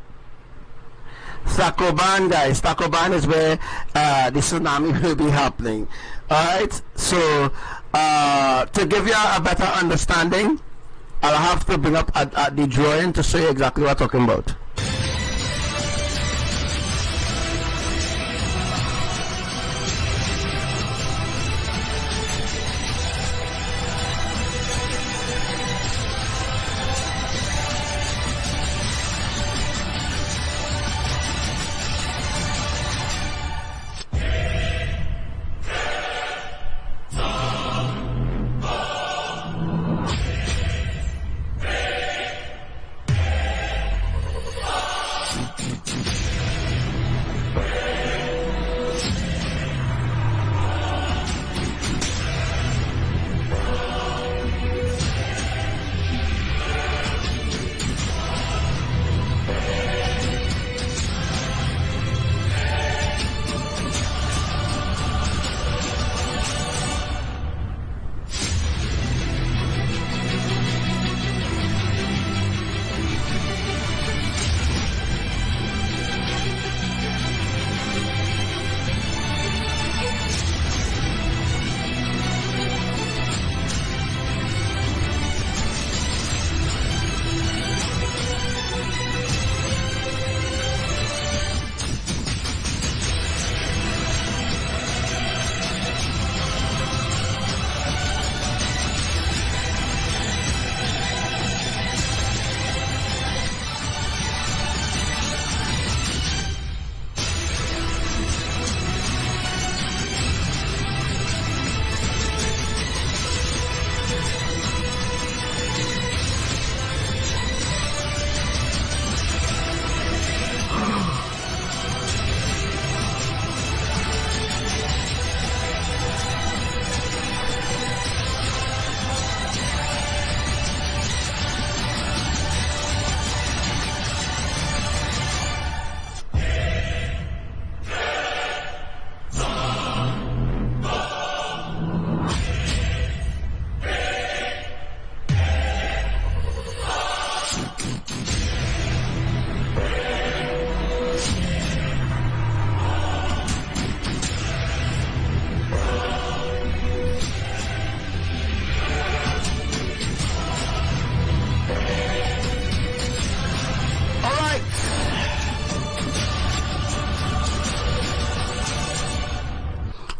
Tacloban, guys. Tacloban is where the tsunami will be happening. Alright, so to give you a better understanding, I'll have to bring up the drawing to show you exactly what I'm talking about.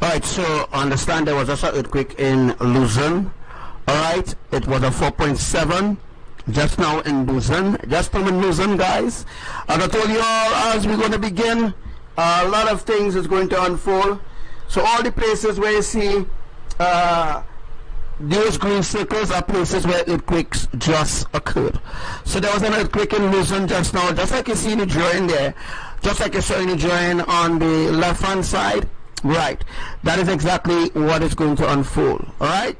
Alright, so understand there was also an earthquake in Luzon. Alright, it was a 4.7 just now in Luzon. Just from in Luzon, guys. As I told you all, as we're going to begin, a lot of things is going to unfold. So all the places where you see those green circles are places where earthquakes just occurred. So there was an earthquake in Luzon just now, just like you see in the drawing there, just like you saw in the drawing on the left hand side. Right, that is exactly what is going to unfold. All right.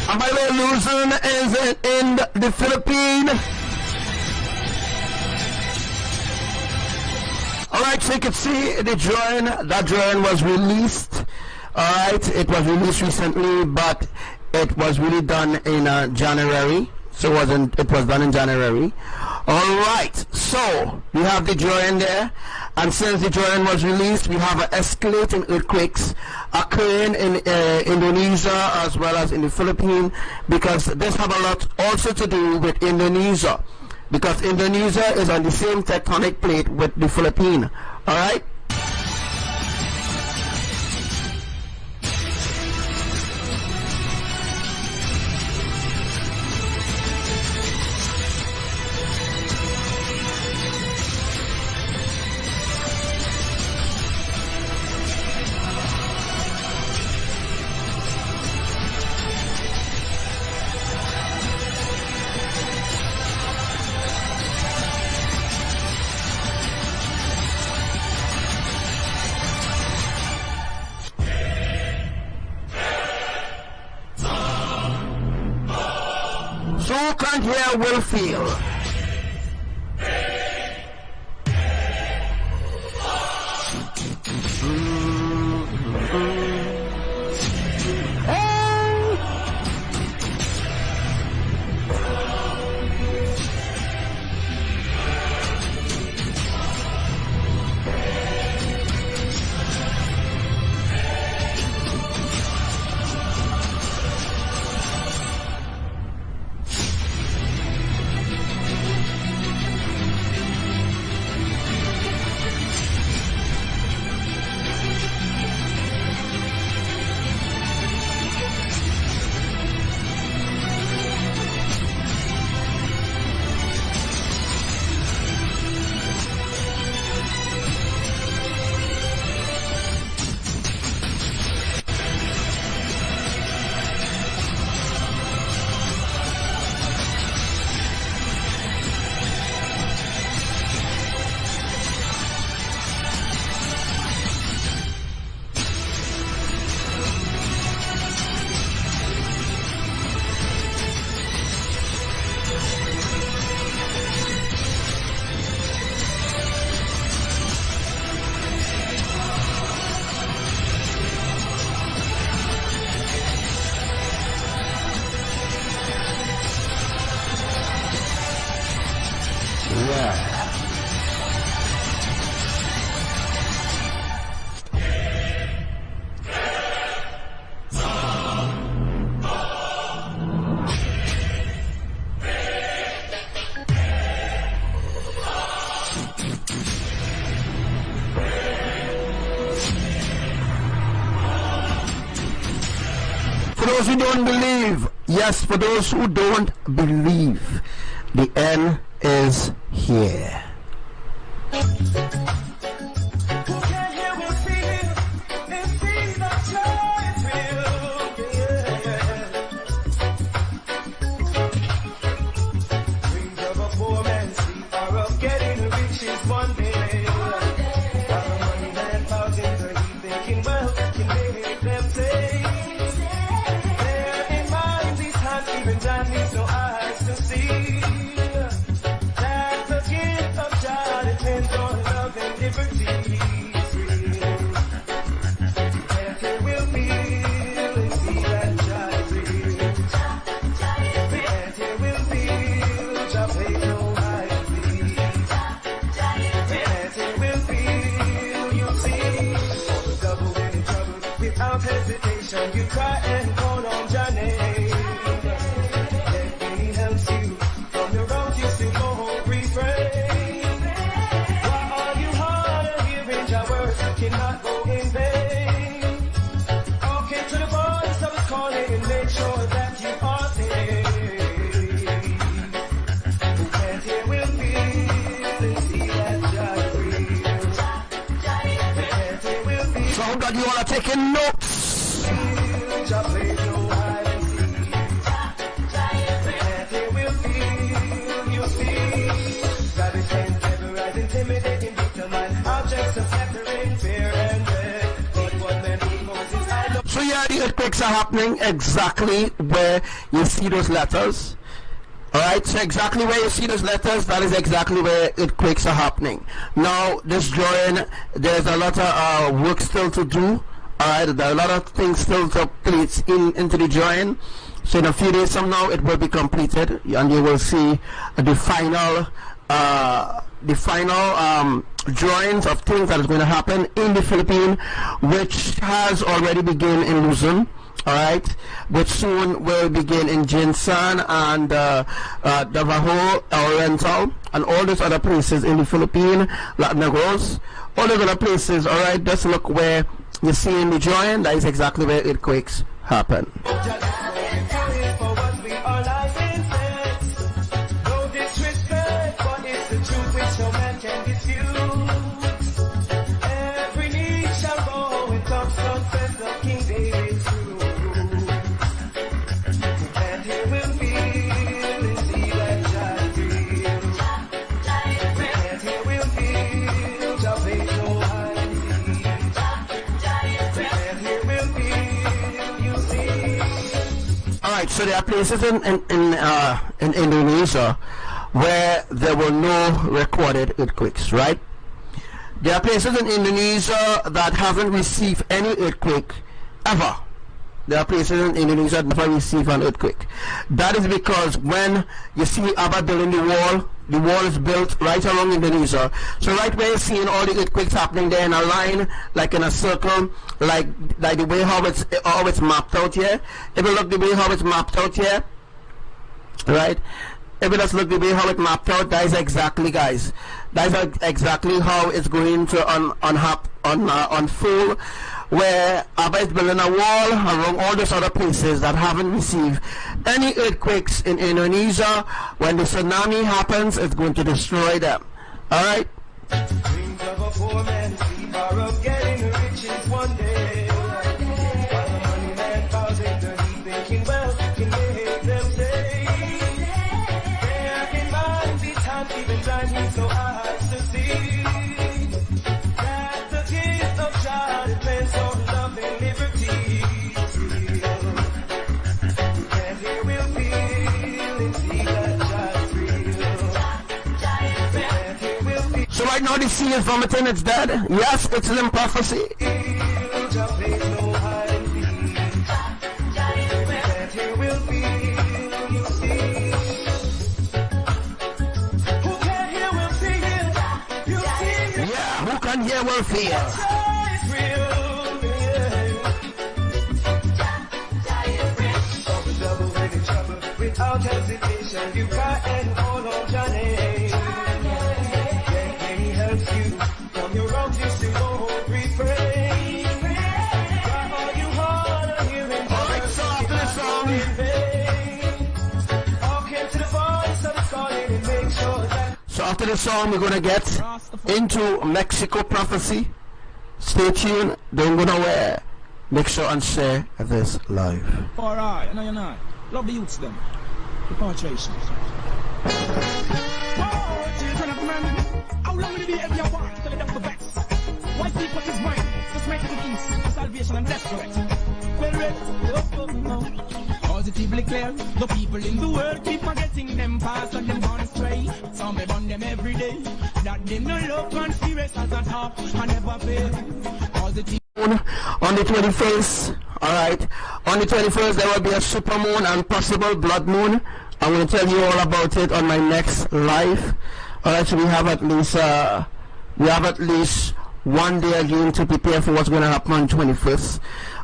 And by the way, Luzon is in the Philippines. Alright, so you can see the drawing. That drawing was released. Alright, it was released recently, but it was really done in January. So it was done in January. Alright, so we have the drawing there. And since the drawing was released, we have an escalating earthquakes occurring in Indonesia as well as in the Philippines, because this have a lot also to do with Indonesia, because Indonesia is on the same tectonic plate with the Philippines. Alright? So can't hear will feel. For those who don't believe, yes, for those who don't believe, the end is here. You cry and call on Johnny. Let me help you from the road you still won't refrain. Why are you hard of hearing your words cannot go in vain? Okay, to the voice I was calling and make sure that you are there. Who can't hear will feel and see that Jah real. Who can't hear will feel. So I hope that you all are taking notes. So yeah, where the earthquakes are happening, exactly where you see those letters. Alright, so exactly where you see those letters, that is exactly where earthquakes are happening. Now, this drawing, there's a lot of work still to do. Alright, there are a lot of things still to place into the drawing. So in a few days from now, it will be completed, and you will see the final drawings of things that is going to happen in the Philippines, which has already begun in Luzon. Alright, which soon will begin in Jinsan and Davao, Oriental, and all those other places in the Philippines, Negros, all those other places. Alright, just look where you see in the drawing, that is exactly where earthquakes happen. Alright, so there are places in Indonesia where there were no recorded earthquakes, right? There are places in Indonesia that haven't received any earthquake ever. There are places in Indonesia that never received an earthquake. That is because when you see ABBA building the wall is built right along Indonesia. So right where you're seeing all the earthquakes happening there in a line, like in a circle, like the way how it's mapped out here. If you look the way how it's mapped out here, right? If you just look the way how it mapped out, that is exactly, guys. That is exactly how it's going to unfold. Where ABBA is building a wall around all those other places that haven't received any earthquakes in Indonesia. When the tsunami happens, it's going to destroy them. Alright? Dreams of a poor man sleep are of getting riches one day. While the money man falls into deep thinking wealth can make them say there can mind be time even shining so hard to see. So right now the sea is vomiting, it's dead. Yes, it's in prophecy. Yeah, who can hear will feel. Without hesitation, you cry and hold on Johnny. So after the song, we're going to get into Mexico prophecy. Stay tuned, don't go nowhere. Make sure and share this live. Alright, no you're not. Love the youths then. Repatriation. Oh, children of men, how long will it be every hour till it up the best? Why keep what is mine? Just make it the peace, salvation and blessing. Positively clear, the people in the world keep forgetting them past and them gone astray. Some may burn them every day. That them no love conspiracy as a top and never fail. Positive. On the 21st, alright, on the 21st there will be a supermoon and possible blood moon. I'm going to tell you all about it on my next live. Alright, so we have at least 1 day again to prepare for what's going to happen on 21st.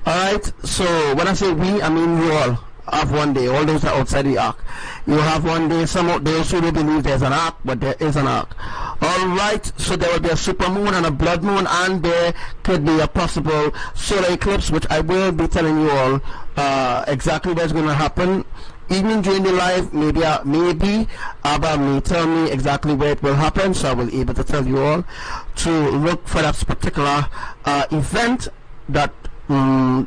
Alright, so when I say we, I mean you all have 1 day. All those are outside the ark. You have 1 day. Some of those who don't believe there's an ark, but there is an ark. Alright, so there will be a supermoon and a blood moon, and there could be a possible solar eclipse, which I will be telling you all exactly what's going to happen. Even during the live, maybe ABBA may tell me exactly where it will happen, so I will be able to tell you all to look for that particular event that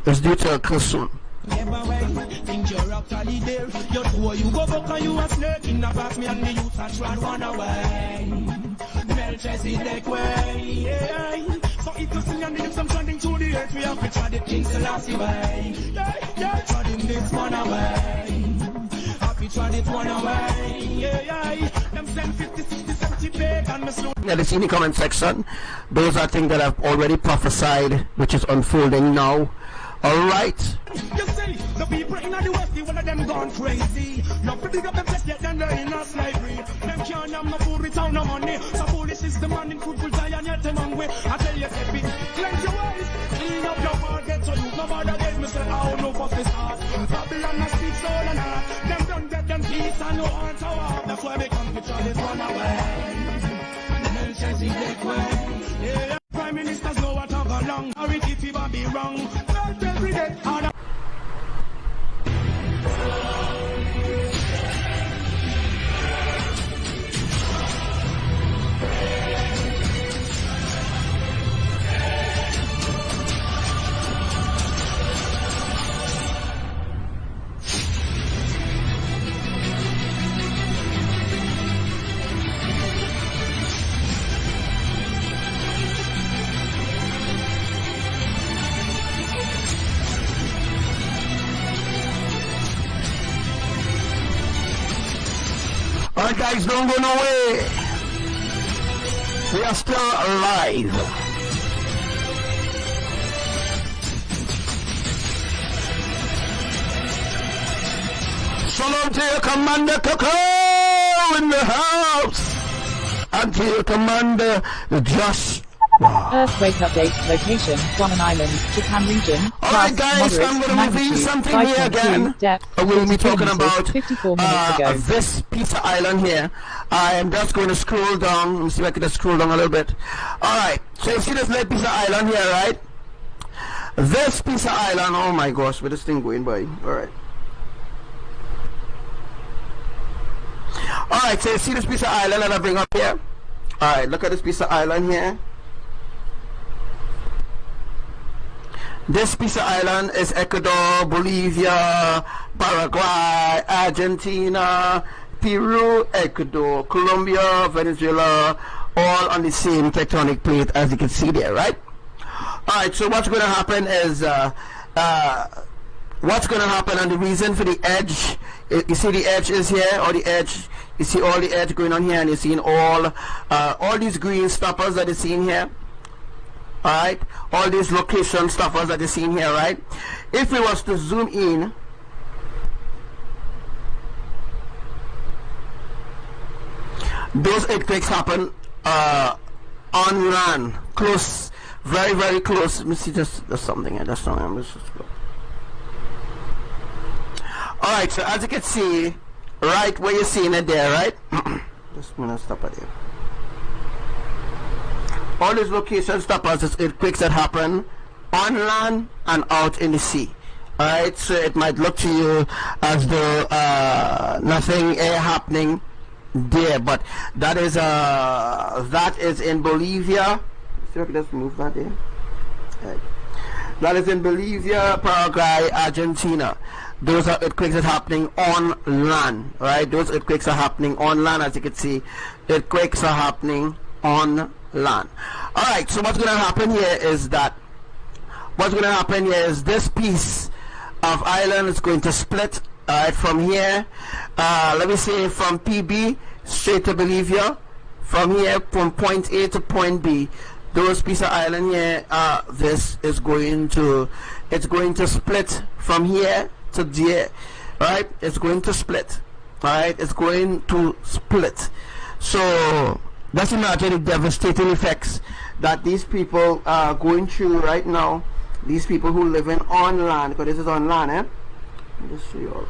is due to occur soon. Think you're actually there. You do you go back and you a snake in the back. Me and the youth are trying to run away. Melchizedek way. So if you sing and give some chanting to the earth, we have we try the things to last away. Yeah, trying this one away. Happy try it one away. Yeah. Them send 50, 60, 70 big and me slow. Let us see in the comment section. Those are things that I've already prophesied, which is unfolding now. Alright. You see, the people in the West, one of them gone crazy. Not to big up them chest, yet then they're in a slavery. Them can't have no food without no money. So foolish is the man in fruitful giant, yet them hungry. I tell you, Sepi, cleanse your eyes, clean up your heart, get to you. No matter get me say, oh, no fuss this heart. Babylone must speak soul and heart. Them don't get them peace and no heart to heart. That's why we come to try this one away. Yeah, Prime Ministers know what I've got long. Or if he will be wrong. Not every day. Alright guys, don't go nowhere. We are still alive. Shalom to your Commander Coco in the house. And to your Commander Josh. Earthquake update. Location: Guaman Island, Japan region. Alright guys, moderate, I'm going to reveal magnitude, something here 5.2, again. depth, We'll be 42 talking meters, about 54 minutes ago. this pizza island here. I am just going to scroll down. Let me see if I can just scroll down a little bit. Alright, so you see this little pizza island here, right? This pizza island, oh my gosh, where this thing going by? Alright. Alright, so you see this pizza island that I bring up here? Alright, look at this pizza island here. This piece of island is Ecuador, Bolivia, Paraguay, Argentina, Peru, Ecuador, Colombia, Venezuela, all on the same tectonic plate as you can see there, right? Alright, so what's going to happen is, what's going to happen, and the reason for the edge, you see the edge is here, or the edge, you see all the edge going on here, and you're seeing all these green stoppers that you're seeing here. Alright, all these location stoppers that you're seeing here, right? If we was to zoom in, those earthquakes happen on land, close, very, very close. Let me see, there's something here, that's something. Alright, so as you can see, right where you're seeing it there, right? Just gonna stop it here. All these location stoppers is earthquakes that happen on land and out in the sea. Alright, so it might look to you as though nothing happening there, but that is in Bolivia. See if I can just move that there. Right. That is in Bolivia, Paraguay, Argentina. Those are earthquakes that are happening on land. Right, those earthquakes are happening on land. As you can see, earthquakes are happening on land. Alright, so what's going to happen here is this piece of island is going to split from here, let me say from PB straight to Bolivia, from here from point A to point B. Those piece of island here, this is going to split from here to there, right? It's going to split, right? It's going to split. So just imagine the devastating effects that these people are going through right now. These people who live in on land, because this is on land, eh? Let me just show you all.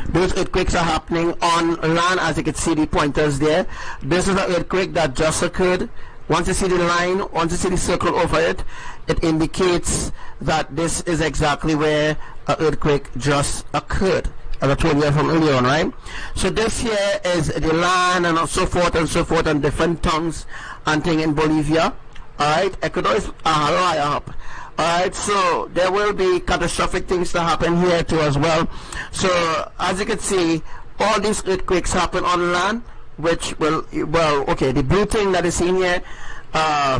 Those earthquakes are happening on land, as you can see the pointers there. This is an earthquake that just occurred. Once you see the line, once you see the circle over it, it indicates that this is exactly where an earthquake just occurred. As I told you from earlier on, right? So this here is the land and so forth and different tongues and thing in Bolivia. Alright, Ecuador is high up. Alright, so there will be catastrophic things to happen here too as well. So as you can see, all these earthquakes happen on land, which will, well, okay, the blue thing that is seen here,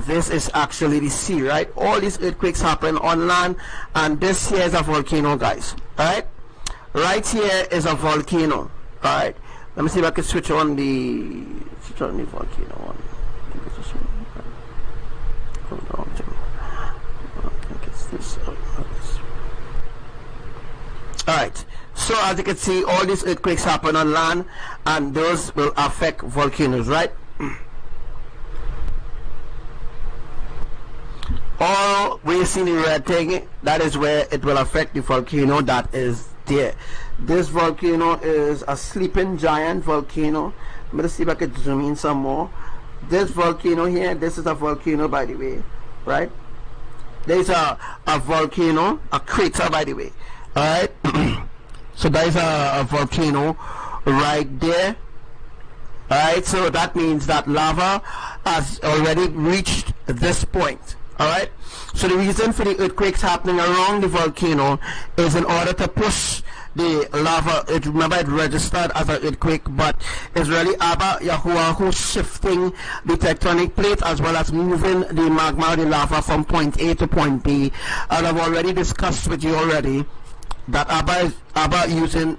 this is actually the sea, right? All these earthquakes happen on land, and this here is a volcano, guys. Alright, right here is a volcano. Alright, let me see if I can switch on the volcano one. I think it's this one. Hold on to I think it's this. Alright, so as you can see, all these earthquakes happen on land, and those will affect volcanoes, right? All where you see the red thing, that is where it will affect the volcano that is there. This volcano is a sleeping giant volcano. I'm going to see if I can zoom in some more. This volcano here, this is a volcano, by the way, right? There's a volcano, a crater, by the way. Alright, so there is a volcano right there. Alright, so that means that lava has already reached this point. Alright, so the reason for the earthquakes happening around the volcano is in order to push the lava. Remember, it registered as an earthquake, but it's really Abba, Yahuwah, who's shifting the tectonic plate as well as moving the magma, the lava, from point A to point B. And I've already discussed with you already that Abba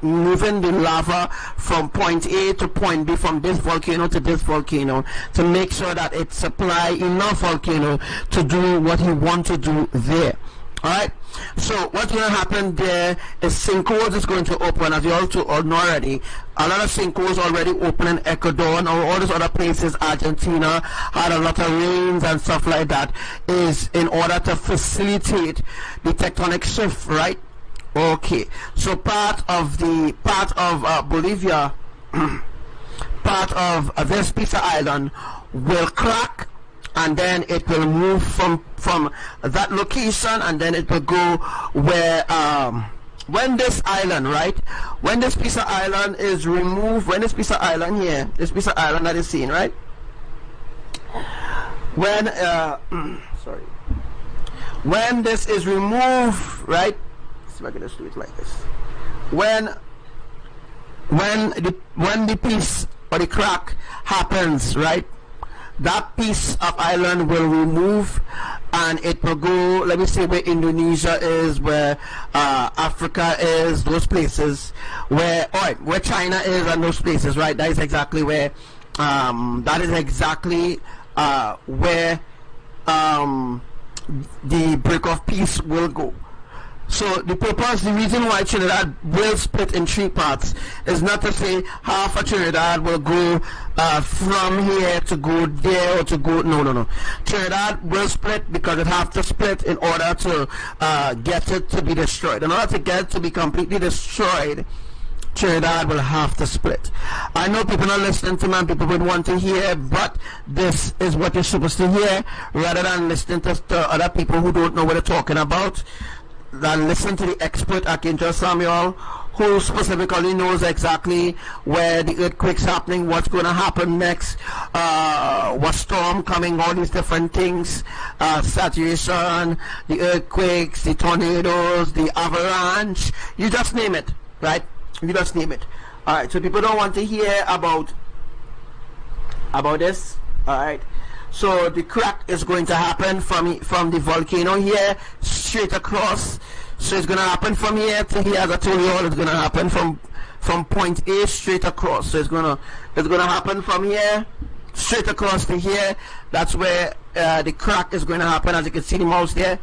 moving the lava from point A to point B, from this volcano to this volcano, to make sure that it supply enough volcano to do what he wants to do there. Alright, so what's going to happen there is sinkholes is going to open, as you all know already. A lot of sinkholes already open in Ecuador and all those other places. Argentina had a lot of rains and stuff like that, is in order to facilitate the tectonic shift, right? Okay, so part of Bolivia, part of this piece of island will crack, and then it will move from that location, and then it will go where when this island, right, when this piece of island is removed, when this piece of island here, this piece of island that is seen, right, when sorry, when this is removed, right, if I can just do it like this, when the piece or the crack happens, right, that piece of island will remove, and it will go, let me say, where Indonesia is, where Africa is, those places, where China is, and those places, right? That is exactly where where the break of peace will go. So the reason why Trinidad will split in 3 parts is not to say half of Trinidad will go from here to go there, or to go, no. Trinidad will split because it has to split in order to get it to be destroyed. In order to get it to be completely destroyed, Trinidad will have to split. I know people are listening to me and people would want to hear, but this is what you're supposed to hear, rather than listening to other people who don't know what they're talking about. Then listen to the expert Archangel Samuel, who specifically knows exactly where the earthquake's happening, what's going to happen next, what storm coming, all these different things, saturation, the earthquakes, the tornadoes, the avalanche, you just name it, right? You just name it. Alright, so people don't want to hear about this. Alright, so the crack is going to happen from the volcano here straight across. So it's going to happen from here to here. As I told you all, it's going to happen from point A straight across. So it's going to happen from here straight across to here. That's where the crack is going to happen. As you can see the mouse there,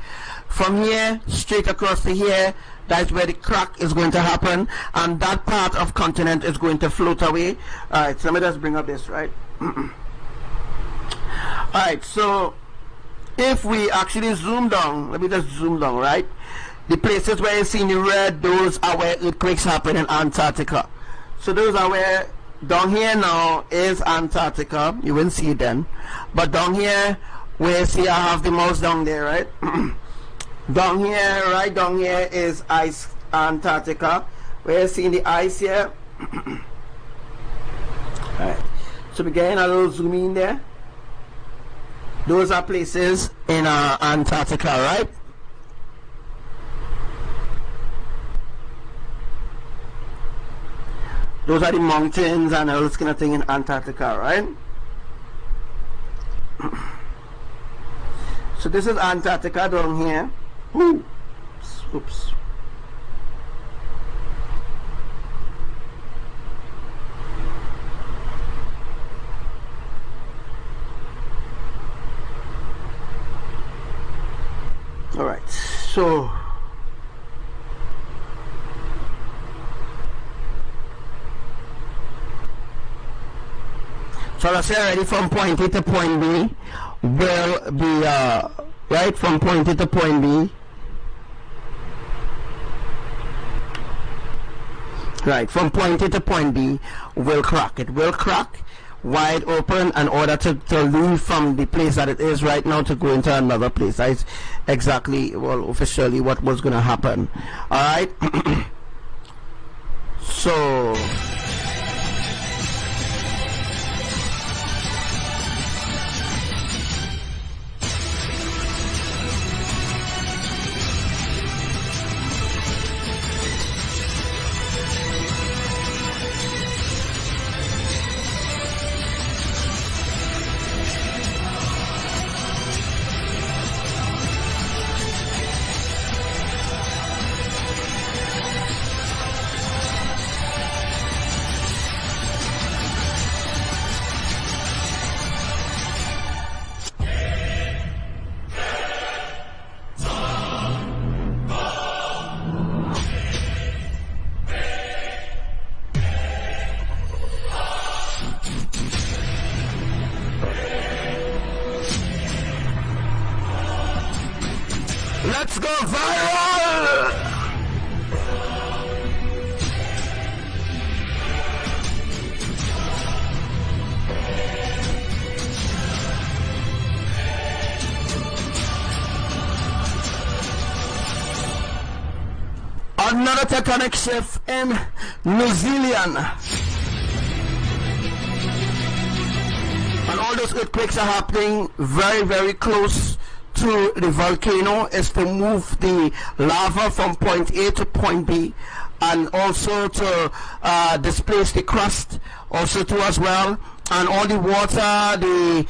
from here straight across to here, that's where the crack is going to happen, and that part of continent is going to float away. Alright, so let me just bring up this, right? Alright, so if we actually zoom down, let me just zoom down, right? The places where you see the red, those are where earthquakes happen in Antarctica. So those are where, down here now is Antarctica. You won't see it then, but down here, where you see I have the mouse down there, right? Down here, right down here is ice, Antarctica. Where you see the ice here. Alright, so we're getting a little zoom in there. Those are places in Antarctica, right? Those are the mountains and all this kind of thing in Antarctica, right? So this is Antarctica down here. Ooh. Oops. All right, so let's say already from point A to point B will be right from point A to point B. Right, from point A to point B will crack. It will crack wide open in order to leave from the place that it is right now to go into another place. That's exactly, well, officially what was going to happen. Alright? So let's go viral! Another tectonic shift in New Zealand. And all those earthquakes are happening very, very close to the volcano. Is to move the lava from point A to point B, and also to displace the crust also too as well, and all the water, the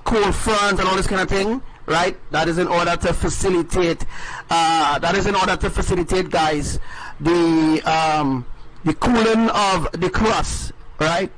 cold front and all this kind of thing, right? That is in order to facilitate guys, the cooling of the crust, right?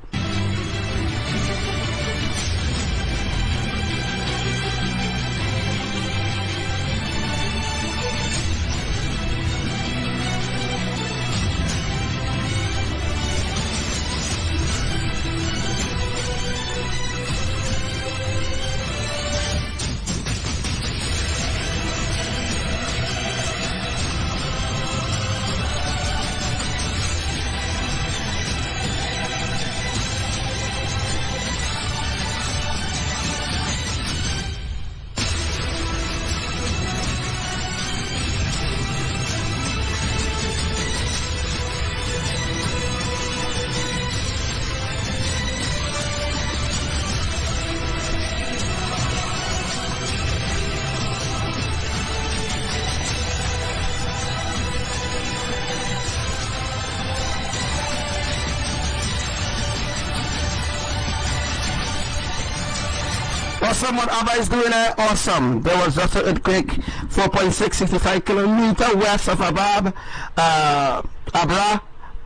Awesome, what ABBA is doing there, awesome. There was just an earthquake 4.665 kilometer west of Abba,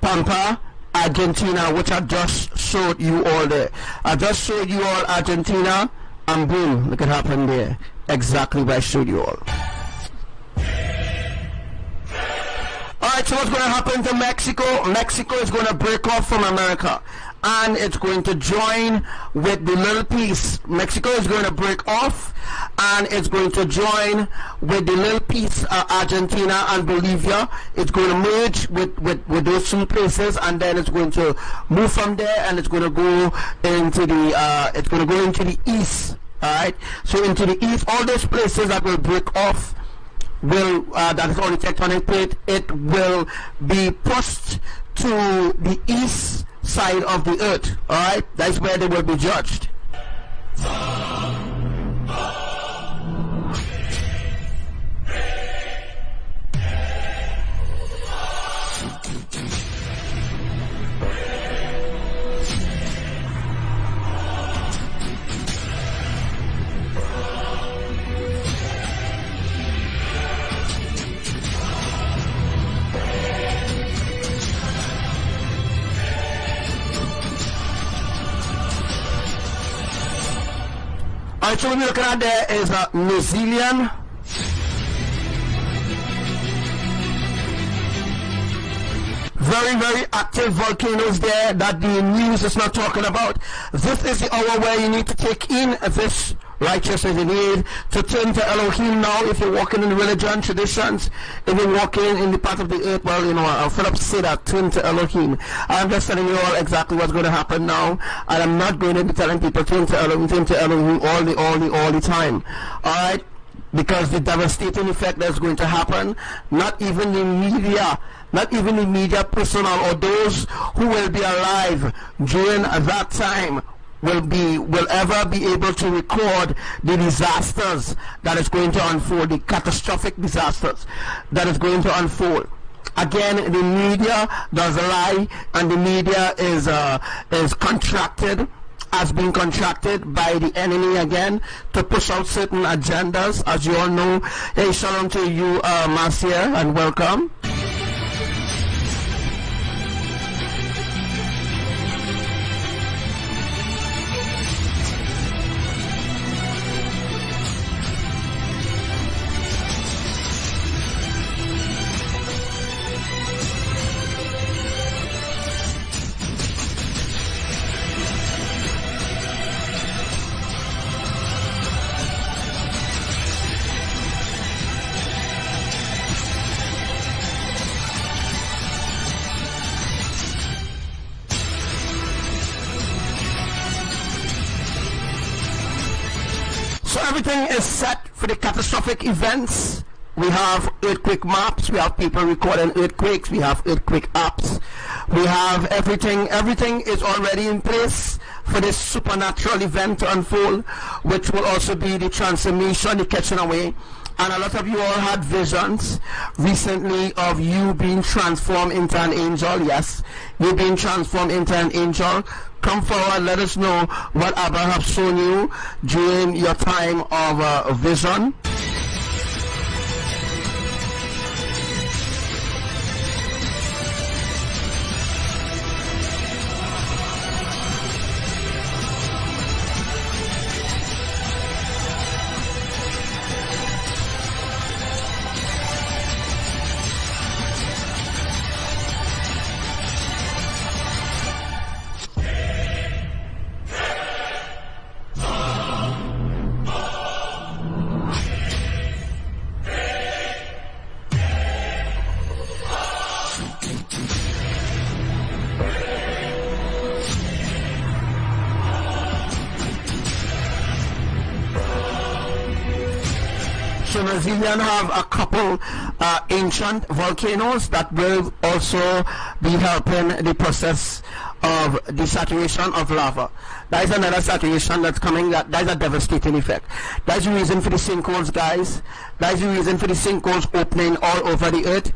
Pampa, Argentina, which I just showed you all there. I just showed you all Argentina, and boom, look what happened there. Exactly what I showed you all. Alright, so what's going to happen to Mexico? Mexico is going to break off from America, and it's going to join with the little piece. Mexico is going to break off, and it's going to join with the little piece, Argentina and Bolivia. It's going to merge with those two places, and then it's going to move from there, and it's going to go into the east. Alright, so into the east, all those places that will break off will that is on the tectonic plate, it will be pushed to the east side of the earth. Alright, that's where they will be judged. Alright, so what we're looking at there is New Zealand. Very, very active volcanoes there that the news is not talking about. This is the hour where you need to take in this righteousness. You need to turn to Elohim now. If you're walking in religion, traditions, if you're walking in the part of the earth, well, you know, Philip said that, turn to Elohim. I'm just telling you all exactly what's going to happen now, and I'm not going to be telling people turn to Elohim all the time. Alright? Because the devastating effect that's going to happen, not even the media personnel or those who will be alive during that time will ever be able to record the disasters that is going to unfold, the catastrophic disasters that is going to unfold. Again, the media does lie, and the media is contracted, has been contracted by the enemy again to push out certain agendas, as you all know. Hey, shalom to you, MESSIYAH, and welcome. Everything is set for the catastrophic events. We have earthquake maps, we have people recording earthquakes, we have earthquake apps, we have everything is already in place for this supernatural event to unfold, which will also be the transformation, the catching away. And a lot of you all had visions recently of you being transformed into an angel. Yes, you being transformed into an angel. Come forward, let us know what ABBA have shown you during your time of vision. So New Zealand have a couple ancient volcanoes that will also be helping the process of the saturation of lava. That is another saturation that's coming. That is a devastating effect. That's the reason for the sinkholes, guys. That's the reason for the sinkholes opening all over the earth,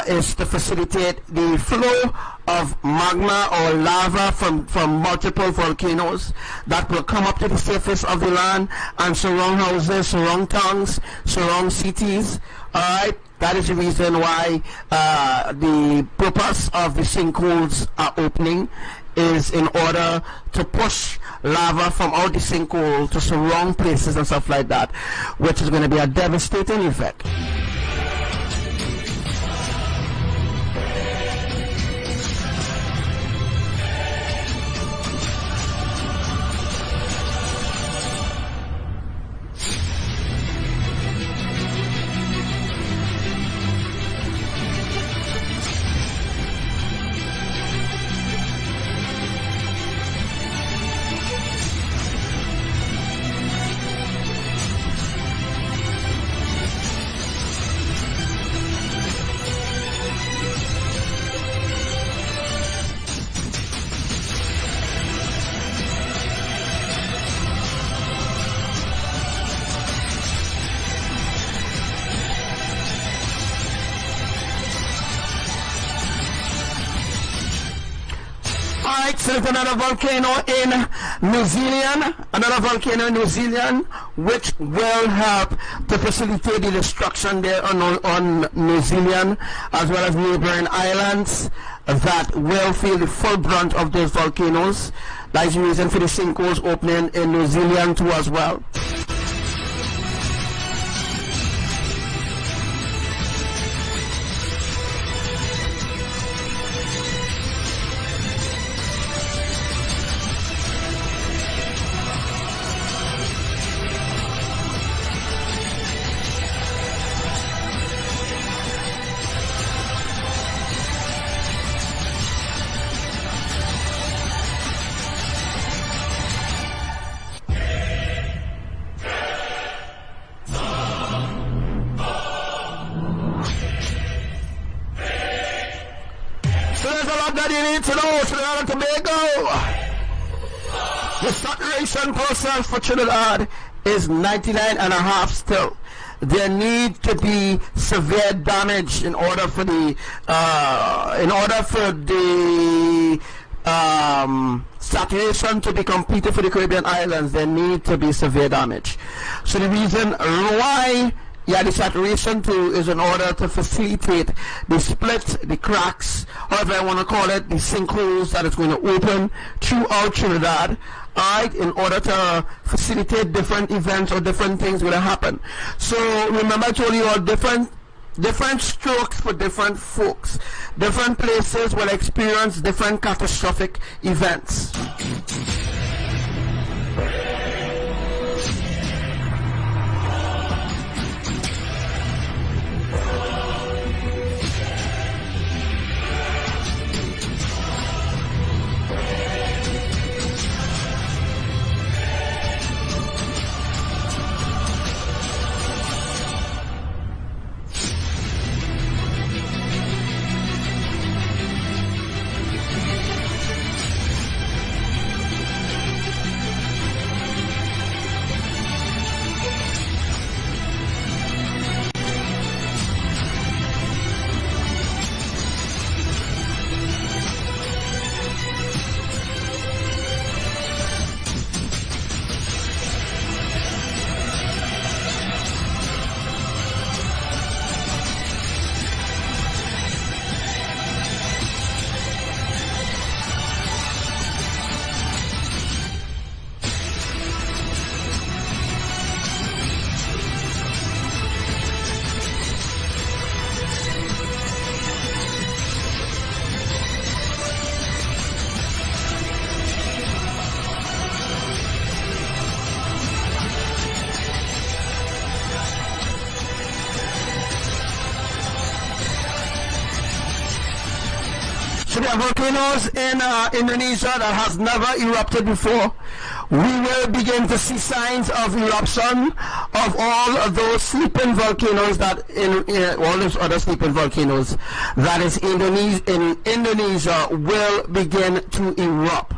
is to facilitate the flow of magma or lava from multiple volcanoes that will come up to the surface of the land and surround houses, surround towns, surround cities. Alright, that is the reason why the purpose of the sinkholes are opening is in order to push lava from out the sinkhole to surround places and stuff like that, which is going to be a devastating effect. So another volcano in New Zealand, which will help to facilitate the destruction there on New Zealand, as well as neighboring islands that will feel the full brunt of those volcanoes That is the reason for the sinkholes opening in New Zealand too as well. The saturation process for Trinidad is 99.5 still. There need to be severe damage in order for the saturation to be completed for the Caribbean islands. There need to be severe damage. So the reason why the saturation too is in order to facilitate the split, the cracks, however I want to call it, the sinkholes that is going to open throughout Trinidad, right, in order to facilitate different events or different things going to happen. So remember I told you all different strokes for different folks. Different places will experience different catastrophic events. So there are volcanoes in Indonesia that has never erupted before. We will begin to see signs of eruption of all of those sleeping volcanoes that all those other sleeping volcanoes that is in Indonesia will begin to erupt.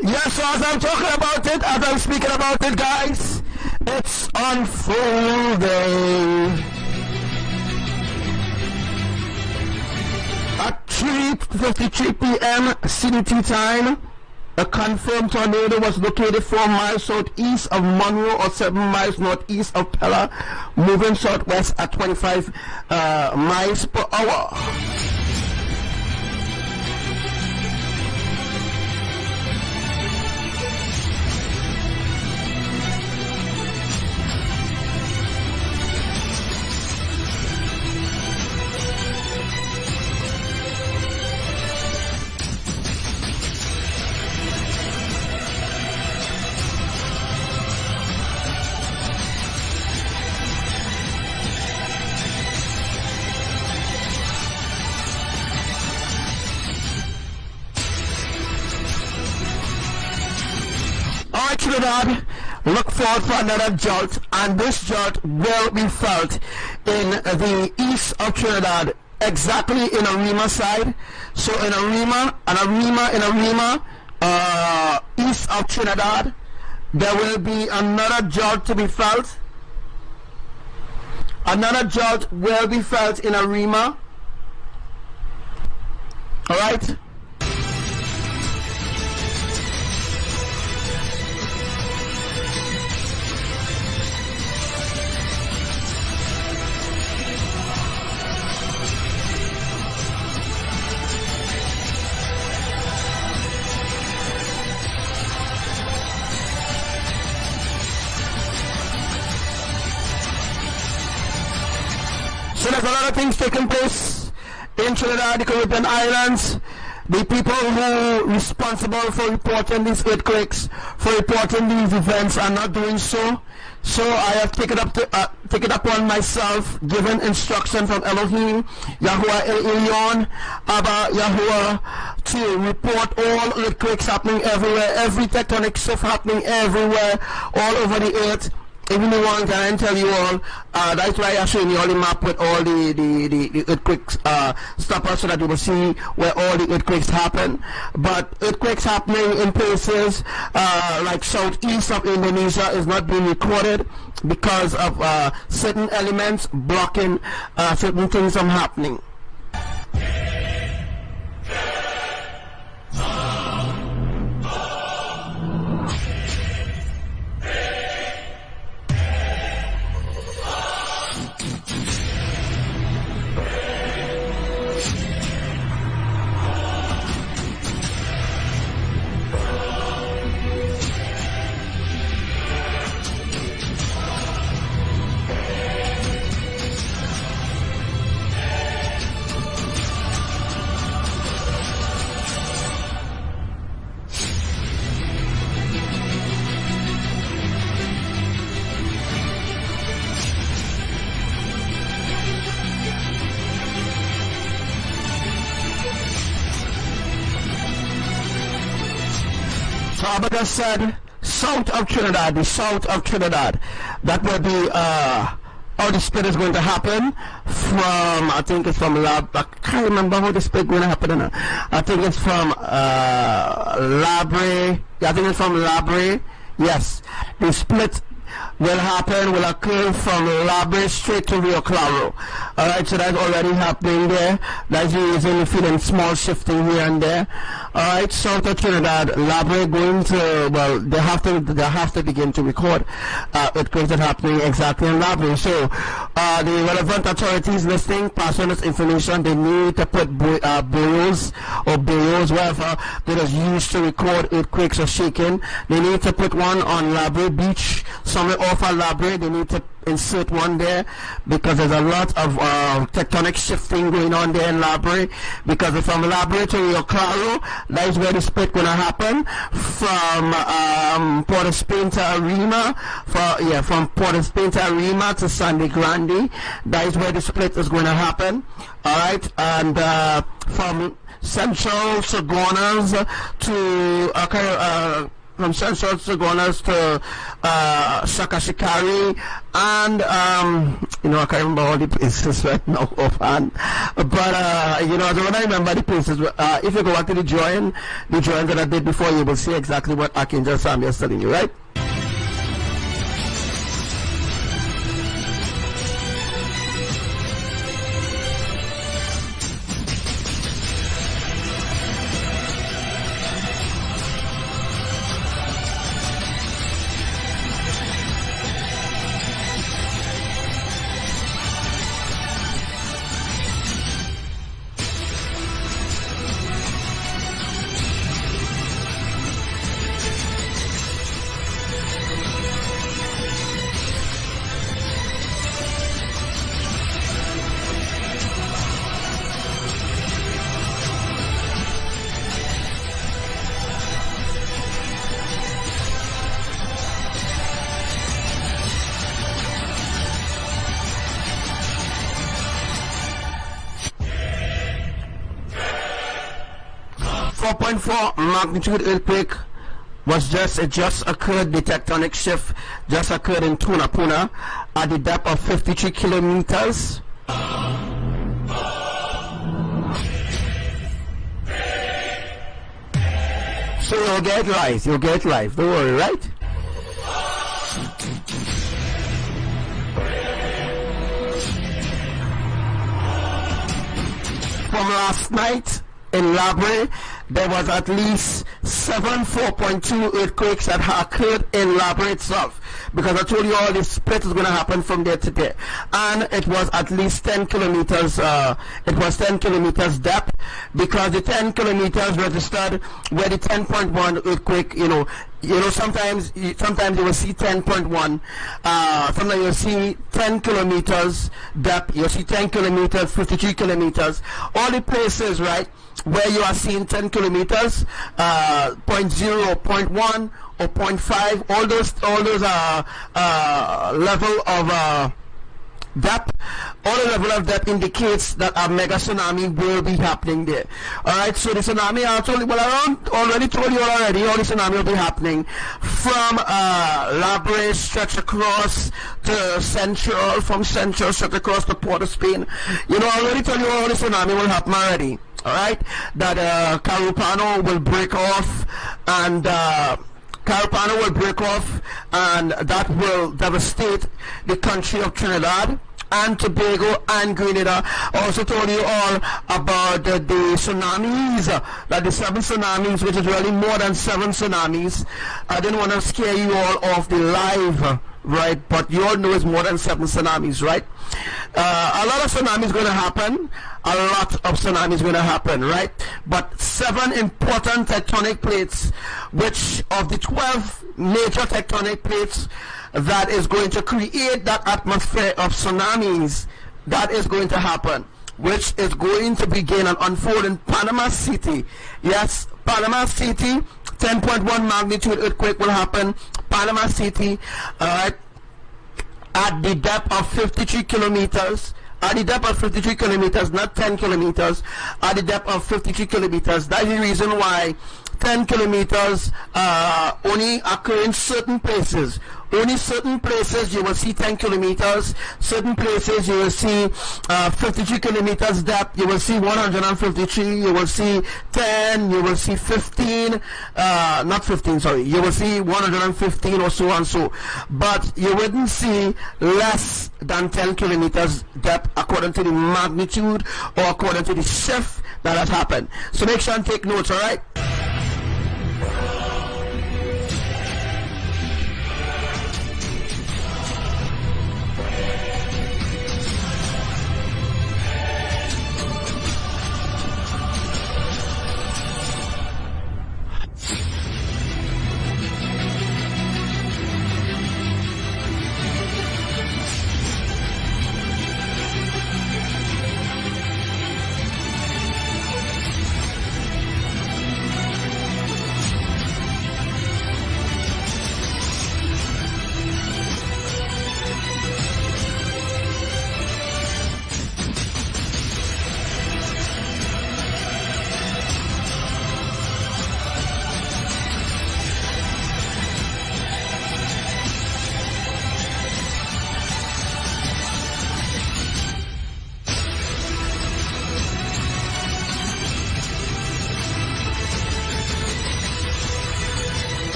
Yes, so as I'm talking about it, as I'm speaking about it, guys, it's unfolding. At 3:53 p.m. CDT time, a confirmed tornado was located 4 miles southeast of Monroe or 7 miles northeast of Pella, moving southwest at 25 miles per hour. Trinidad, look forward for another jolt, and this jolt will be felt in the east of Trinidad, exactly in Arima side. So in Arima, east of Trinidad, there will be another jolt to be felt. Another jolt will be felt in Arima. All right. So there's a lot of things taking place in Trinidad, the Caribbean Islands. The people who are responsible for reporting these earthquakes, for reporting these events, are not doing so. So I have taken it upon myself, given instruction from Elohim, YAHUWAH, ELYON, ABBA, YAHUWAH, to report all earthquakes happening everywhere, every tectonic shift happening everywhere, all over the earth. Even the ones I can tell you all, that's why I'm showing you all the map with all the earthquakes stoppers, so that you will see where all the earthquakes happen. But earthquakes happening in places like southeast of Indonesia is not being recorded because of certain elements blocking certain things from happening. Abba just said south of Trinidad, the south of Trinidad. That will be how the split is going to happen from, I think it's from I can't remember how the split is going to happen. I think it's from Labre. Yeah, I think it's from Labre. Yes, the split will happen, will occur from Labre straight to Rio Claro. Alright, so that's already happening there. That's the reason you're feeling small shifting here and there. Alright, south of Trinidad, Labre going to, well, they have to begin to record earthquakes that are happening exactly in Labre. So the relevant authorities listening, pass on this information. They need to put buoys or bureaus, whatever, that is used to record earthquakes or shaking. They need to put one on Labre Beach, somewhere off of Labre. They need to insert one there because there's a lot of tectonic shifting going on there in Labre. Because from Labre to Rio Claro, that is where the split going to happen. From Port of Spain to Arima, from Port of Spain to Arima to Sangre Grande, that is where the split is going to happen. All right, and from Central Sagonas to from Central Sagonas to Shakashikari, and I can't remember all the places right now offhand, but I remember the places. If you go back to the drawing that I did before, you will see exactly what Archangel Samuel is telling you, right? 4.4 magnitude earthquake it just occurred, the tectonic shift just occurred in Tunapuna at the depth of 53 kilometers. So you'll get live, don't worry, right? From last night in Labre, there was at least 7 4.2 earthquakes that occurred in Labre itself, because I told you all this split is going to happen from there to there, and it was at least 10 kilometers. It was 10 kilometers depth, because the 10 kilometers registered where the 10.1 earthquake. Sometimes you will see 10.1. Sometimes you'll see 10 kilometers depth. You'll see 10 kilometers, 53 kilometers. All the places, right, where you are seeing 10 kilometers, 0.0, 0.1, or 0.5, all those level of depth, all the level of depth indicates that a mega tsunami will be happening there. Alright, so the tsunami, I already told you already, all the tsunami will be happening from Labre, stretch across to Central, from Central stretch across to Port of Spain. I already told you all the tsunami will happen already. Alright, that Carupano will break off, and that will devastate the country of Trinidad and Tobago and Grenada. I also told you all about the tsunamis, that the 7 tsunamis, which is really more than 7 tsunamis. I didn't want to scare you all off the live, right? But you all know it's more than 7 tsunamis, right? A lot of tsunamis going to happen. A lot of tsunamis going to happen, right? But 7 important tectonic plates, which of the 12 major tectonic plates that is going to create that atmosphere of tsunamis, that is going to happen, which is going to begin and unfold in Panama City. Yes, Panama City, 10.1 magnitude earthquake will happen. Panama City, at the depth of 53 kilometers. At the depth of 53 kilometers, not 10 kilometers, at the depth of 53 kilometers. That's the reason why 10 kilometers only occur in certain places. Only certain places you will see 10 kilometers, certain places you will see 53 kilometers depth, you will see 153, you will see 10, you will see 15, not 15, sorry, you will see 115 or so and so. But you wouldn't see less than 10 kilometers depth according to the magnitude or according to the shift that has happened. So make sure and take notes, alright?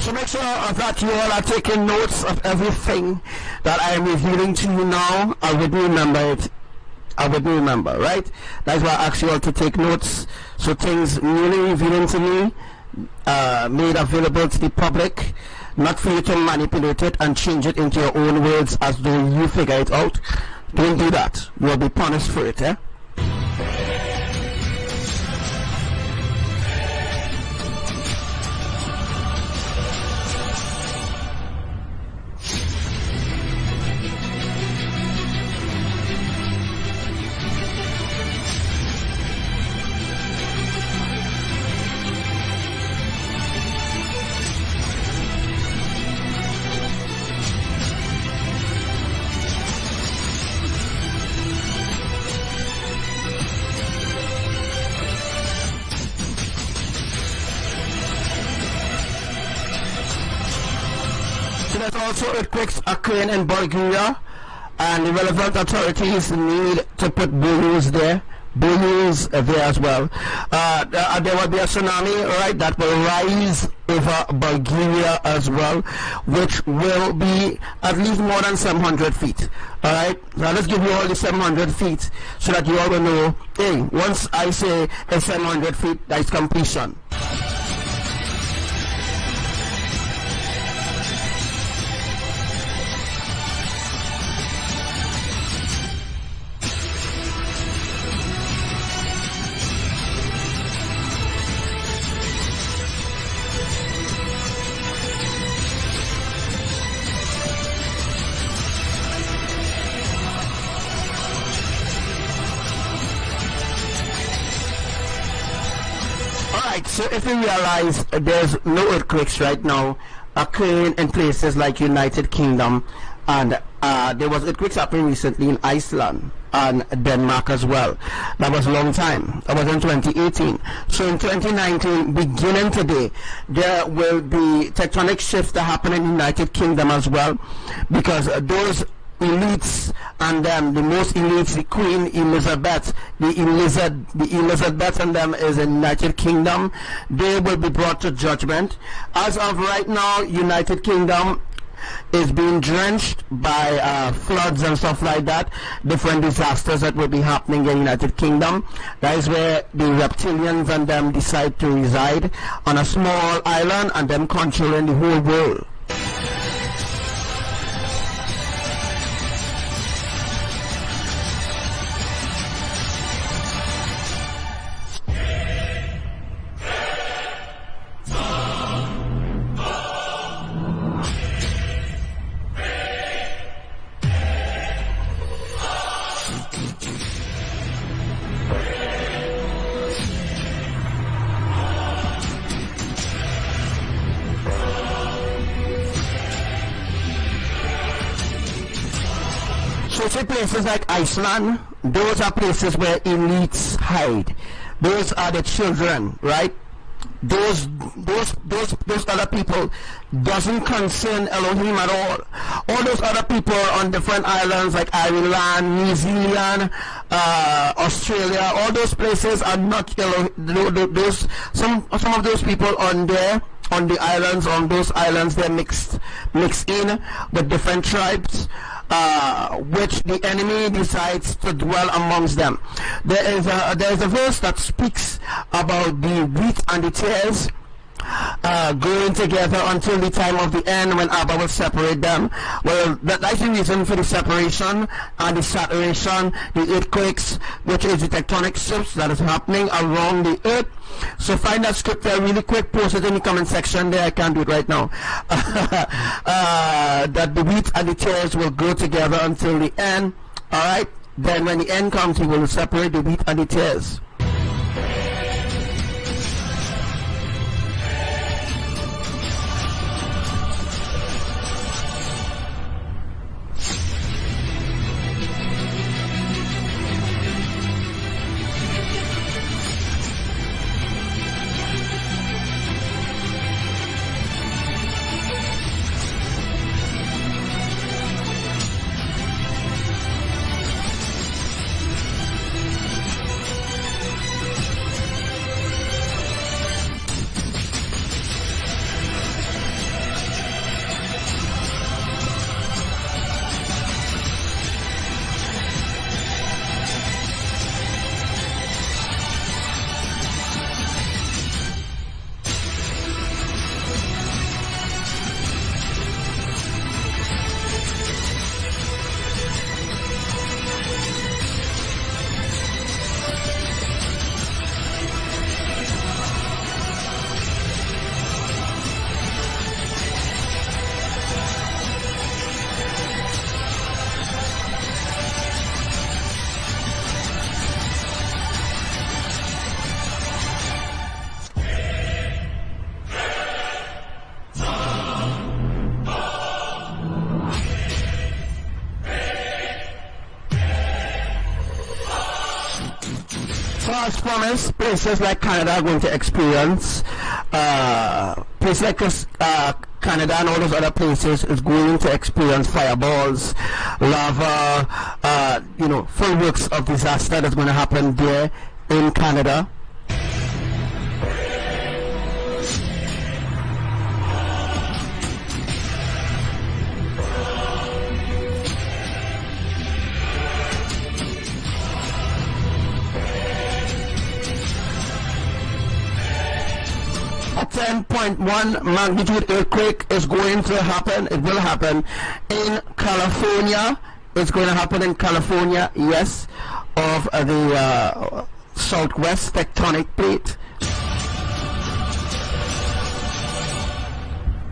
So make sure that you all are taking notes of everything that I am revealing to you now. I would remember it. I wouldn't remember, right? That's why I asked you all to take notes. So things newly revealing to me, made available to the public, not for you to manipulate it and change it into your own words as though you figure it out. Don't do that. You will be punished for it, eh? There's also earthquakes occurring in Bulgaria, and the relevant authorities need to put buoys there as well. There will be a tsunami, right, that will rise over Bulgaria as well, which will be at least more than 700 feet. Alright, now let's give you all the 700 feet so that you all will know, hey, once I say it's 700 feet, that's completion. So if you realize there's no earthquakes right now occurring in places like United Kingdom, and there was earthquakes happening recently in Iceland and Denmark as well. That was a long time. That was in 2018. So in 2019, beginning today, there will be tectonic shifts that happen in the United Kingdom as well, because those elites, and the most elites, the Queen Elizabeth, the Elizabeth and them is in United Kingdom. They will be brought to judgment. As of right now, United Kingdom is being drenched by floods and stuff like that, different disasters that will be happening in United Kingdom. That is where the reptilians and them decide to reside on a small island, and them controlling the whole world. So places like Iceland, those are places where elites hide. Those are the children, right? Those other people doesn't concern Elohim at all. All those other people on different islands like Ireland, New Zealand, Australia, all those places are not Elohim. Some of those people on there, on the islands, on those islands, they're mixed in with different tribes, which the enemy decides to dwell amongst them. There is a verse that speaks about the wheat and the tares going together until the time of the end, when Abba will separate them. Well, that's the reason for the separation and the saturation, the earthquakes, which is the tectonic shifts that is happening around the earth. So find that scripture really quick, post it in the comment section there. I can't do it right now. That the wheat and the tares will go together until the end. Alright, then when the end comes, he will separate the wheat and the tares. God's promise, places like Canada are going to experience, places like Canada and all those other places is going to experience fireballs, lava, full works of disaster that's going to happen there in Canada. A 10.1 magnitude earthquake is going to happen. It will happen in California. It's going to happen in California, yes, of the southwest tectonic plate.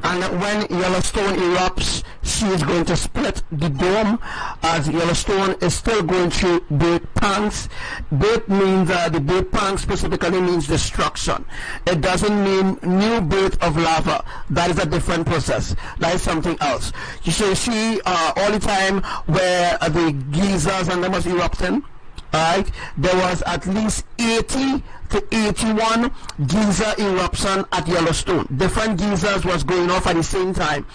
And when Yellowstone erupts, she is going to split the dome, as Yellowstone is still going through birth pangs. Birth means, the birth pangs specifically means destruction. It doesn't mean new birth of lava. That is a different process. That is something else. You see all the time where the geysers and them was erupting, right? There was at least 80 to 81 geyser eruption at Yellowstone. Different geysers was going off at the same time,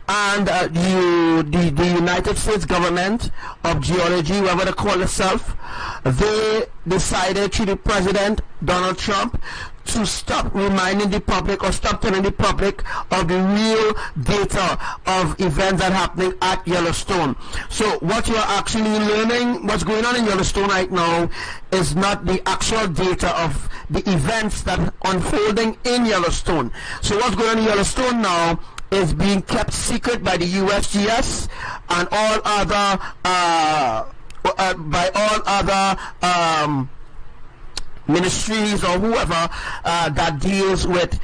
and the United States government of geology, whatever they call itself, they decided through the President Donald Trump to stop reminding the public or stop telling the public of the real data of events that are happening at Yellowstone. So what you are actually learning, what's going on in Yellowstone right now, is not the actual data of the events that are unfolding in Yellowstone. So what's going on in Yellowstone now is being kept secret by the USGS and all other ministries or whoever that deals with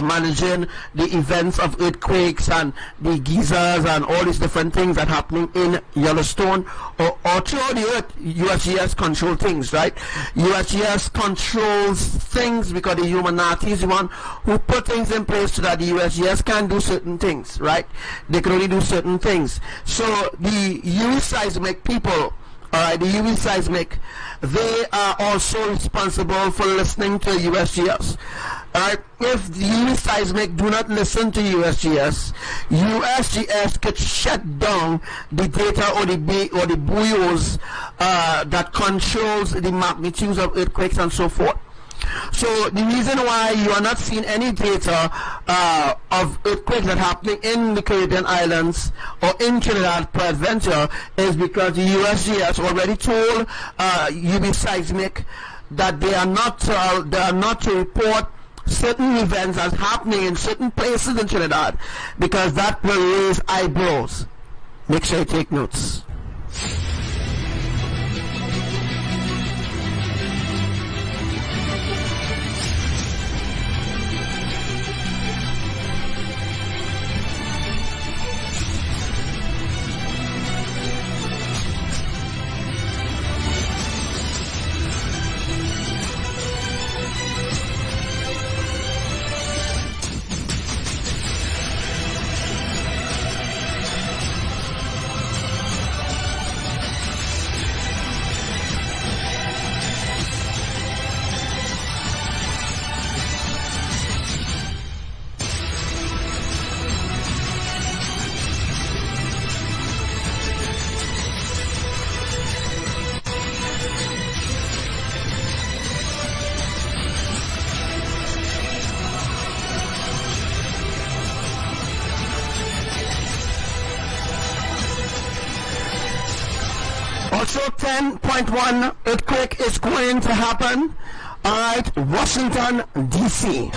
managing the events of earthquakes and the geysers and all these different things that are happening in Yellowstone or throughout the earth. USGS control things, right? USGS controls things because the Illuminati is the one who put things in place so that the USGS can do certain things, right? They can only do certain things. So the UV seismic people, alright, the UV seismic, they are also responsible for listening to USGS. Alright, if the UV seismic do not listen to USGS, USGS could shut down the data or the buoys that controls the magnitudes of earthquakes and so forth. So the reason why you are not seeing any data of earthquakes that are happening in the Caribbean islands or in Trinidad peradventure is because the USGS already told UV seismic that they are not to report certain events as happening in certain places in Trinidad, because that will raise eyebrows. Make sure you take notes. Also 10.1 earthquake is going to happen at Washington, D.C.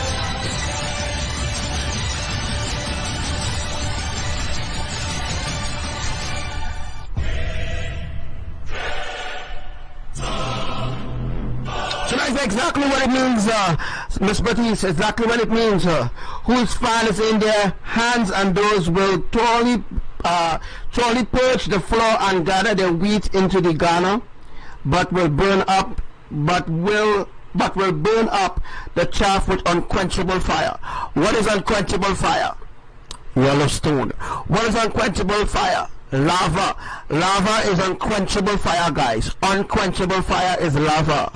So that's exactly what it means, Miss Batiste, exactly what it means. Whose file is in their hands, and those will thoroughly purge the floor and gather their wheat into the garner, but will burn up the chaff with unquenchable fire. What is unquenchable fire? Yellowstone. What is unquenchable fire? Lava. Lava is unquenchable fire, guys. Unquenchable fire is lava.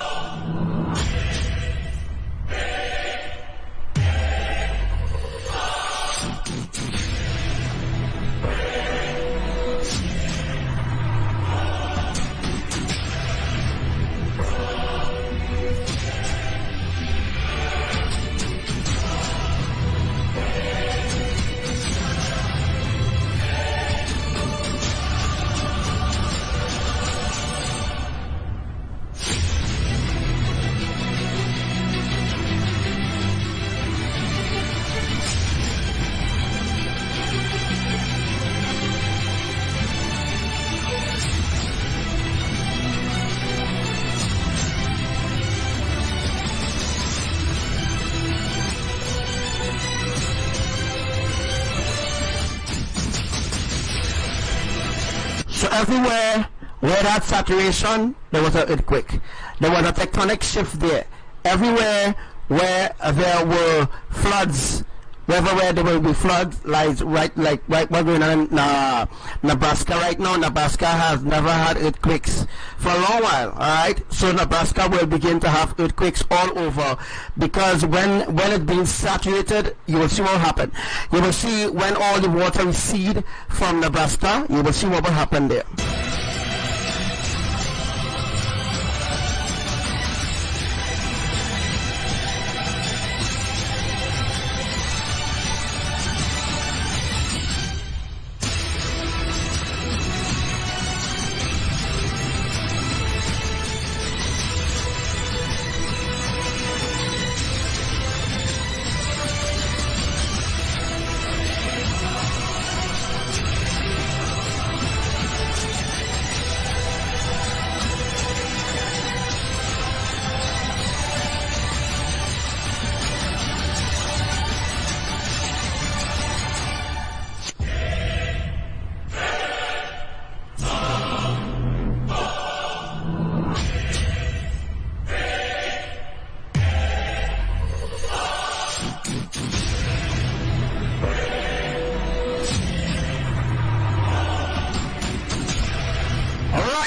So everywhere where that saturation, there was an earthquake. There was a tectonic shift there. Everywhere where there were floods, where there will be floods, like right what's going on in Nebraska right now. Nebraska has never had earthquakes for a long while. All right, so Nebraska will begin to have earthquakes all over, because when it's being saturated, you will see what will happen. You will see when all the water recede from Nebraska, you will see what will happen there.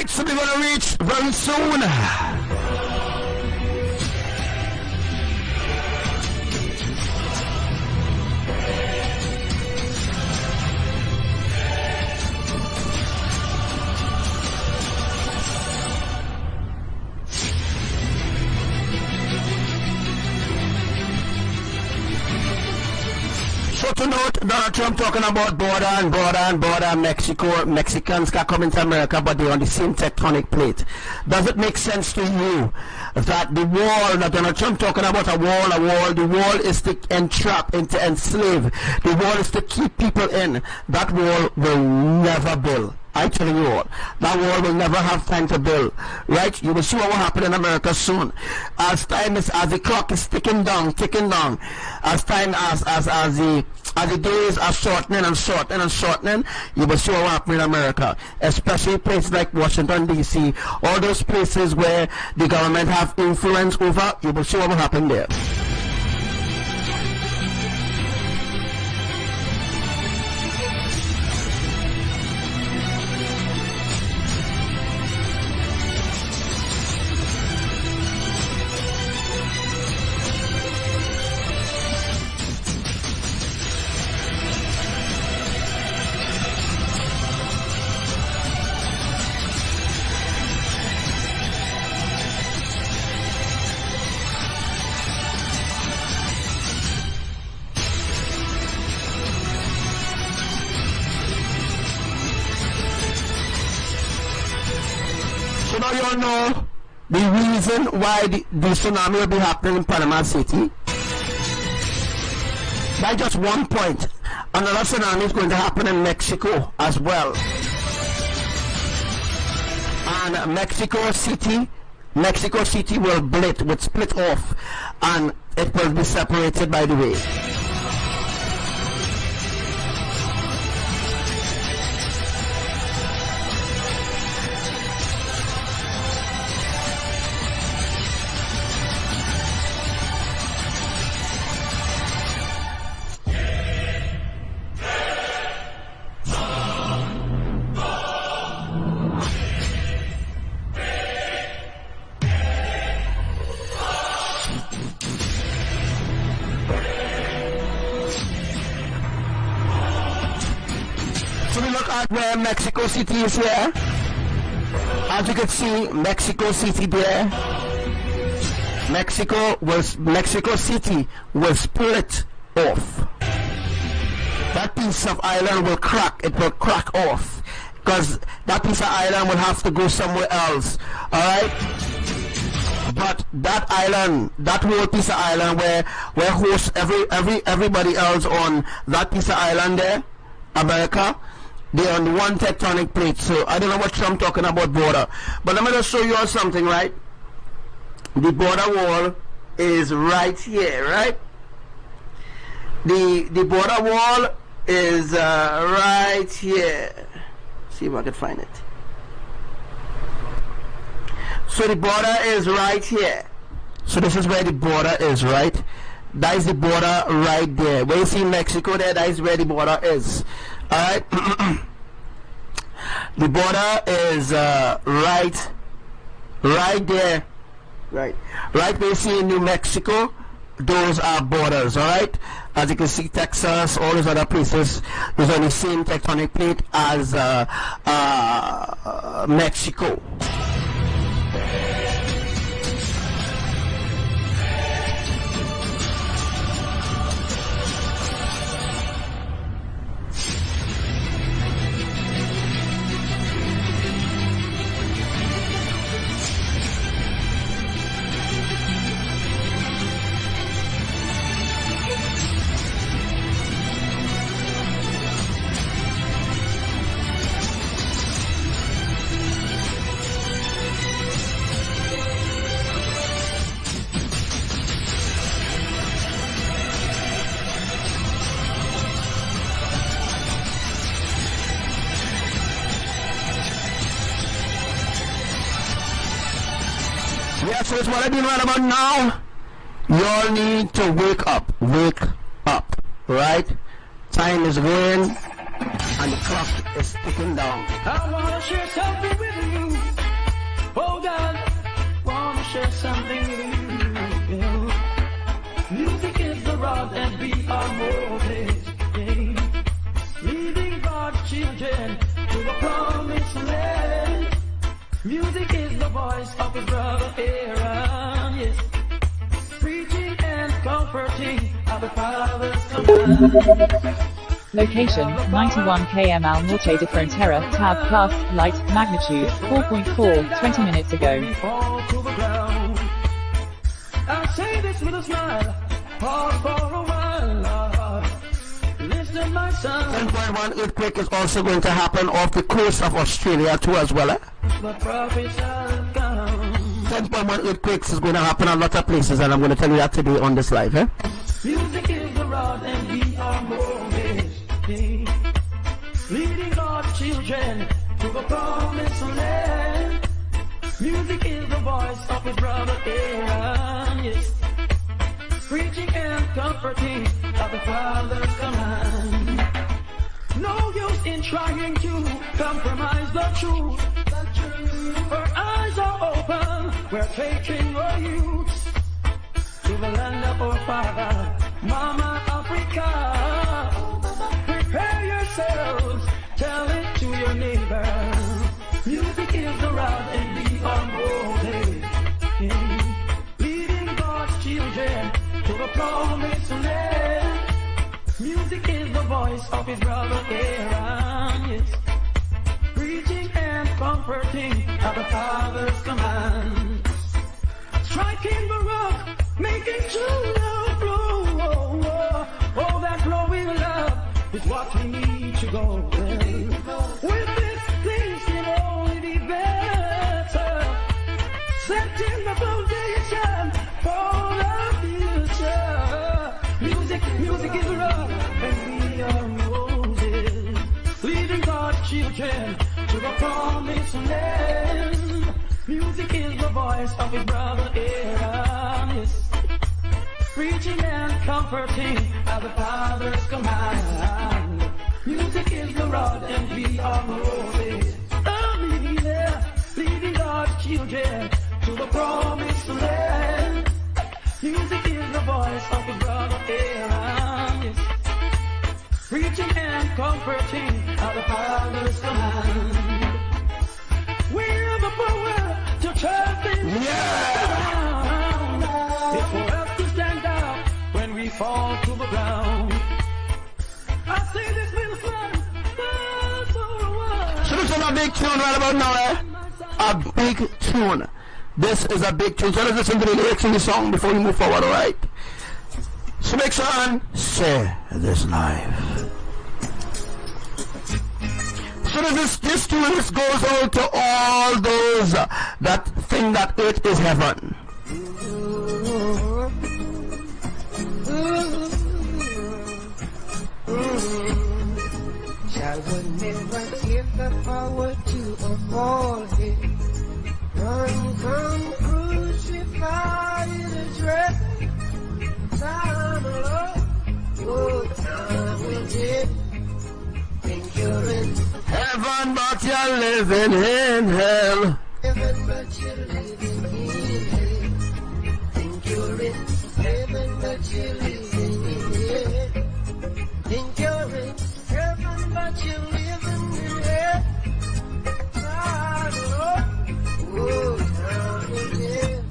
So we're gonna reach very soon. So to note, Donald Trump talking about border, Mexico. Mexicans can come into America, but they're on the same tectonic plate. Does it make sense to you that the wall, that Donald Trump talking about a wall, the wall is to entrap, to enslave. The wall is to keep people in. That wall will never build. I tell you all, that wall will never have time to build, right? You will see what will happen in America soon. As the clock is ticking down, as the days are shortening, you will see what will happen in America, especially places like Washington, D.C., all those places where the government have influence over, you will see what will happen there. So now you all know the reason why the tsunami will be happening in Panama City. By just one point, another tsunami is going to happen in Mexico as well. And Mexico City will split off, and it will be separated by the way. So we look at where Mexico City is here. As you can see, Mexico City there. Mexico City will split off. That piece of island will crack. It will crack off because that piece of island will have to go somewhere else. All right. But that island, that whole piece of island where hosts everybody else on that piece of island there, America, they're on one tectonic plate. So I don't know what I'm talking about border, but I'm gonna show you all something, right? The border wall is right here, right? The border wall is right here. See if I can find it. So the border is right here. So this is where the border is, right? That is the border right there. Where you see Mexico there, that is where the border is. Alright? The border is right there. Right where you see in New Mexico, those are borders, alright? As you can see, Texas, all those other places, is on the same tectonic plate as Mexico. Yeah, so it's what I've been right about now. Y'all need to wake up, right? Time is going, and the clock is ticking down. I wanna share something with you. Oh God, wanna share something with you. Music is the rod and we are Moses. Yeah. Leading God's children to the promised land. Music is the voice of his brother Aaron, yes. Preaching and comforting of the Father's command. Location, 91 km al norte de frontera, tab, class, light, magnitude, 4.4, 20 minutes ago. Fall to the ground. I say this with a smile, pause for a while, Lord. Listen, my son. 10.1 earthquake is also going to happen off the coast of Australia too as well, eh? The prophets have come. 10.1 earthquakes is going to happen in a lot of places, and I'm going to tell you that today on this live, eh? Music is the rod and we are Moses. Leading God's children to the promised land. Music is the voice of his brother Aaron, yes. Preaching and comforting of the Father's command. No use in trying to compromise the truth. Our eyes are open, we're taking our youth to the land of our father, Mama Africa. Prepare yourselves, tell it to your neighbor. Music is the rod and we are Moses. Leading God's children to the promised land. Music is the voice of his brother Aaron, yes. Preaching and comforting of the Father's command. Striking the rock, making true love flow. Oh, oh, oh, that flowing love is what we need to go. With this, things can only be better. Setting the foundation for the future. Music is rough, and we are Moses. Leading God's children to the promised land. Music is the voice of his brother Aaron, yes. Preaching and comforting of the Father's command. Music is the rod and we are Moses. Leading God's children to the promised land. Music is the voice of his brother Aaron, yes. Preaching and comforting Our Father's command. We have the power to turn things around. It's for us to stand up when we fall to the ground. I say this little son, so this is a big tune right about now, eh? A big tune. This is a big tune. So let's listen to the lyrics in the song before we move forward, alright? So make sure and share this live. So this tune goes out to all those that think that earth is heaven. Shall we never give the power to avoid it? Run from crucified address. Time alone, oh, time will get. Think you're in Heaven, but you're living in hell. heaven, but you're living in hell. Think you're in heaven, but you're living in hell. Think you're in heaven, but you're living in hell. Time alone, oh, time will get.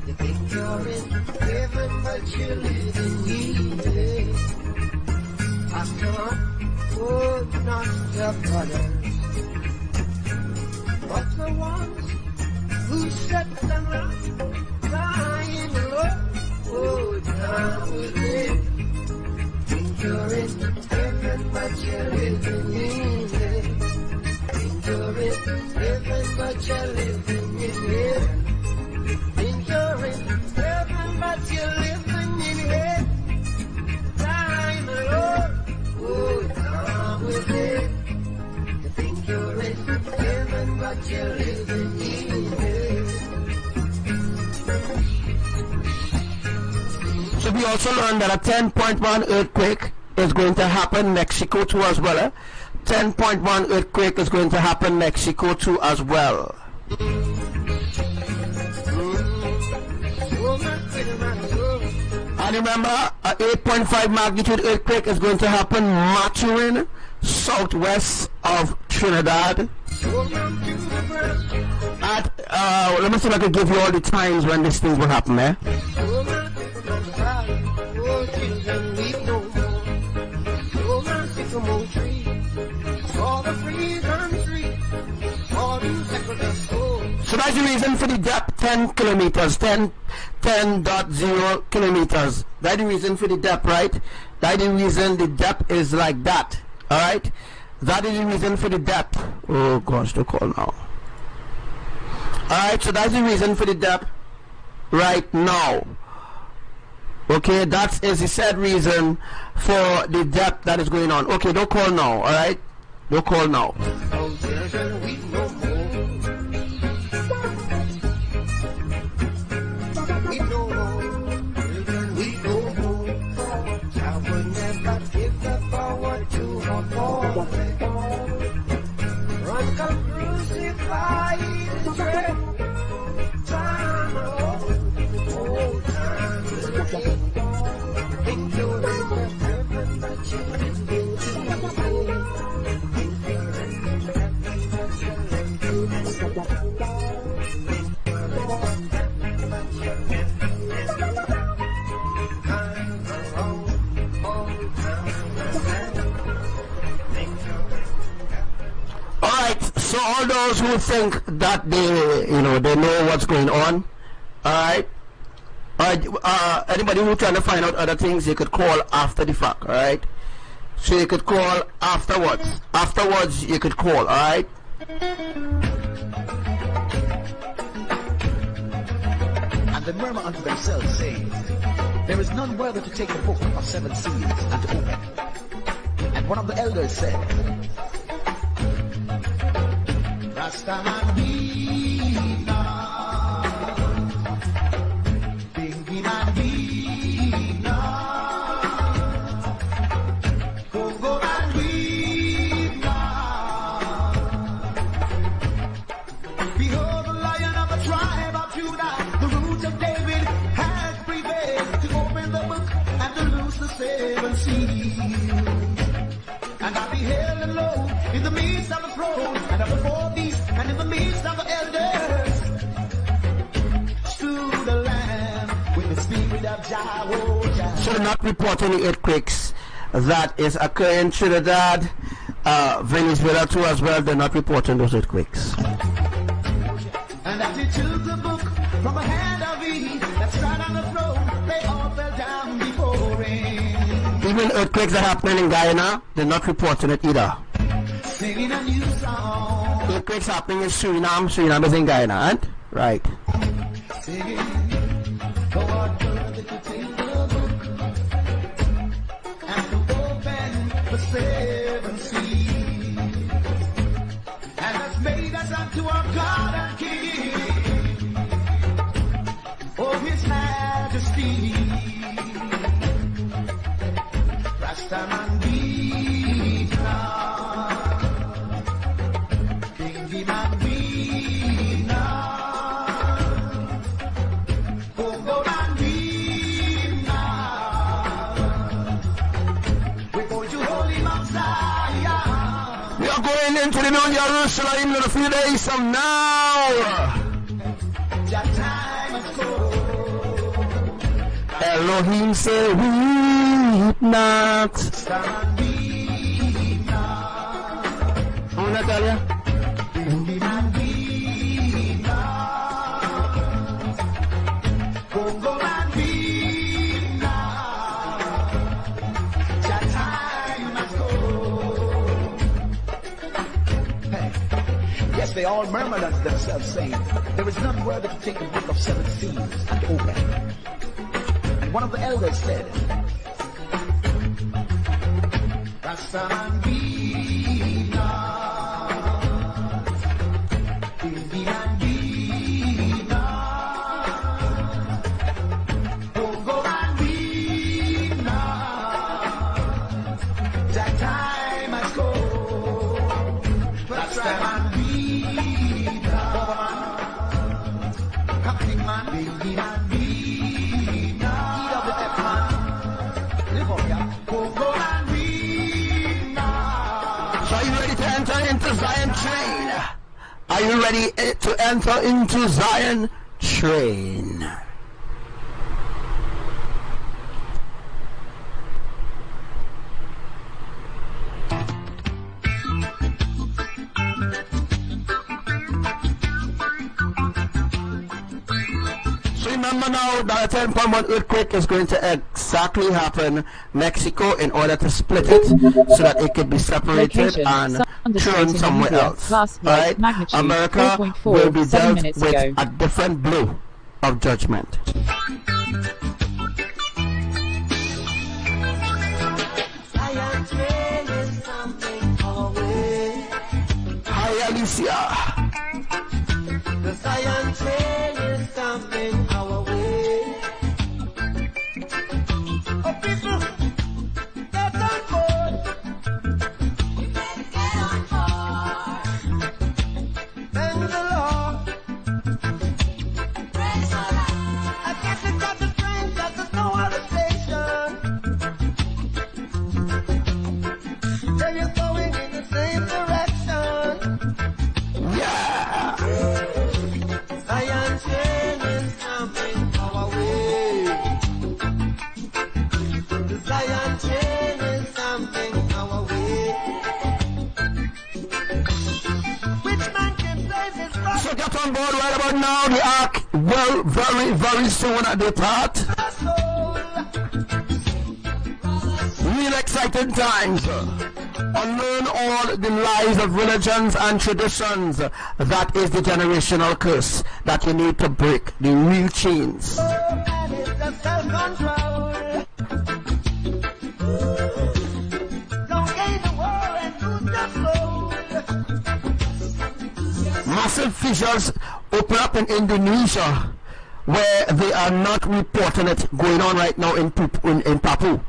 You think you're in heaven, but you're living in hell. After all, oh, not the brothers, but the ones who set them up, lying low. Oh, down with it. Think you're in heaven, but you're living in hell. Think you're in heaven, but you're living in hell. Think you're in heaven, but you're living in hell. Lying low. Oh, down with it. You think you're in heaven, but you're living in hell. So we also learned that a 10.1 earthquake is going to happen in Mexico too as well. Eh? 10.1 earthquake is going to happen in Mexico too as well. And remember, a 8.5 magnitude earthquake is going to happen Maturin, southwest of Trinidad. At let me see if I can give you all the times when these things will happen, eh? So that's the reason for the depth 10 kilometers, 10.0 kilometers. That's the reason for the depth, right? That's the reason the depth is like that. Alright? That is the reason for the depth. Oh gosh, the call now. Alright, so that's the reason for the depth right now. Okay, that is the said reason for the depth that is going on. Okay, don't call now, alright? Don't call now. So all those who think that they know what's going on, alright, anybody who trying to find out other things, you could call after the fact, alright? So you could call afterwards. Afterwards, you could call, alright? And they murmur unto themselves, saying, there is none worthy to take the book of 7 seals and to open. And one of the elders said, Rastaman be now, thinking and be now, Congo and we now. Behold the Lion of the tribe of Judah, the root of David has prevailed to open the book and to loose the 7 seals. And I beheld and lo, in the midst of the throne, and of the four beasts, and in the midst of the elders, stood the Lamb with the spirit of Jehovah. So they're not reporting the earthquakes that is occurring in Trinidad, Venezuela too as well. They're not reporting those earthquakes. And as he took the book from the hand of Eve that sat on the throne, they all fell down before him. Even earthquakes that are happening in Guyana, they're not reporting it either. Singing a new song. Earthquakes happening in Suriname. Suriname is in Guyana, right? Right. Singing, go on, brother, to take the book and to open the seven seas. And has made us unto our God and King. Oh, His Majesty. Rastaman be now. King man be now. Bongo man be now. We call you Holy Messiah. We are going into the new Yahushua in a few days from now. That time has come. Elohim say, weep not. Rastaman be now. Who Natalia? King man be now. Bongo man be now. That time has come. Hey. Yes, they all murmured unto themselves, saying, there is none worthy to take the book of seven seals and open. And one of the elders said, Rastaman be now. Indian be now. Bongo man be now. That time has come. Rastaman be now. Captain man be now. EWF man. Live up here. Bongo man be now. So are you ready to enter into Zion train? Are you ready to enter into Zion train? So remember now that a 10.1 earthquake is going to exactly happen Mexico in order to split it so that it could be separated Location, and understated turned somewhere India, else. class Right? magnitude America 4.4, will be 7 dealt minutes with ago. a different blow of judgment. Hi Alicia. The Zion train is coming our way. Oh, people, get on board. Get on board. Thank the Lord. Praise the Lord. I guess it got the train, got there's no other station. Then you're going in the same direction. Yeah. Zion train is coming our way. The Zion train is coming our way. Which man can save his brother? So get on board right about now. The ark will very, very soon depart. Soul. Real exciting times. Unlearn all the lies of religions and traditions. That is the generational curse that you need to break. The real chains. And it's the self-control. Don't gain the war and lose the soul. Massive fissures open up in Indonesia where they are not reporting it going on right now in Papua.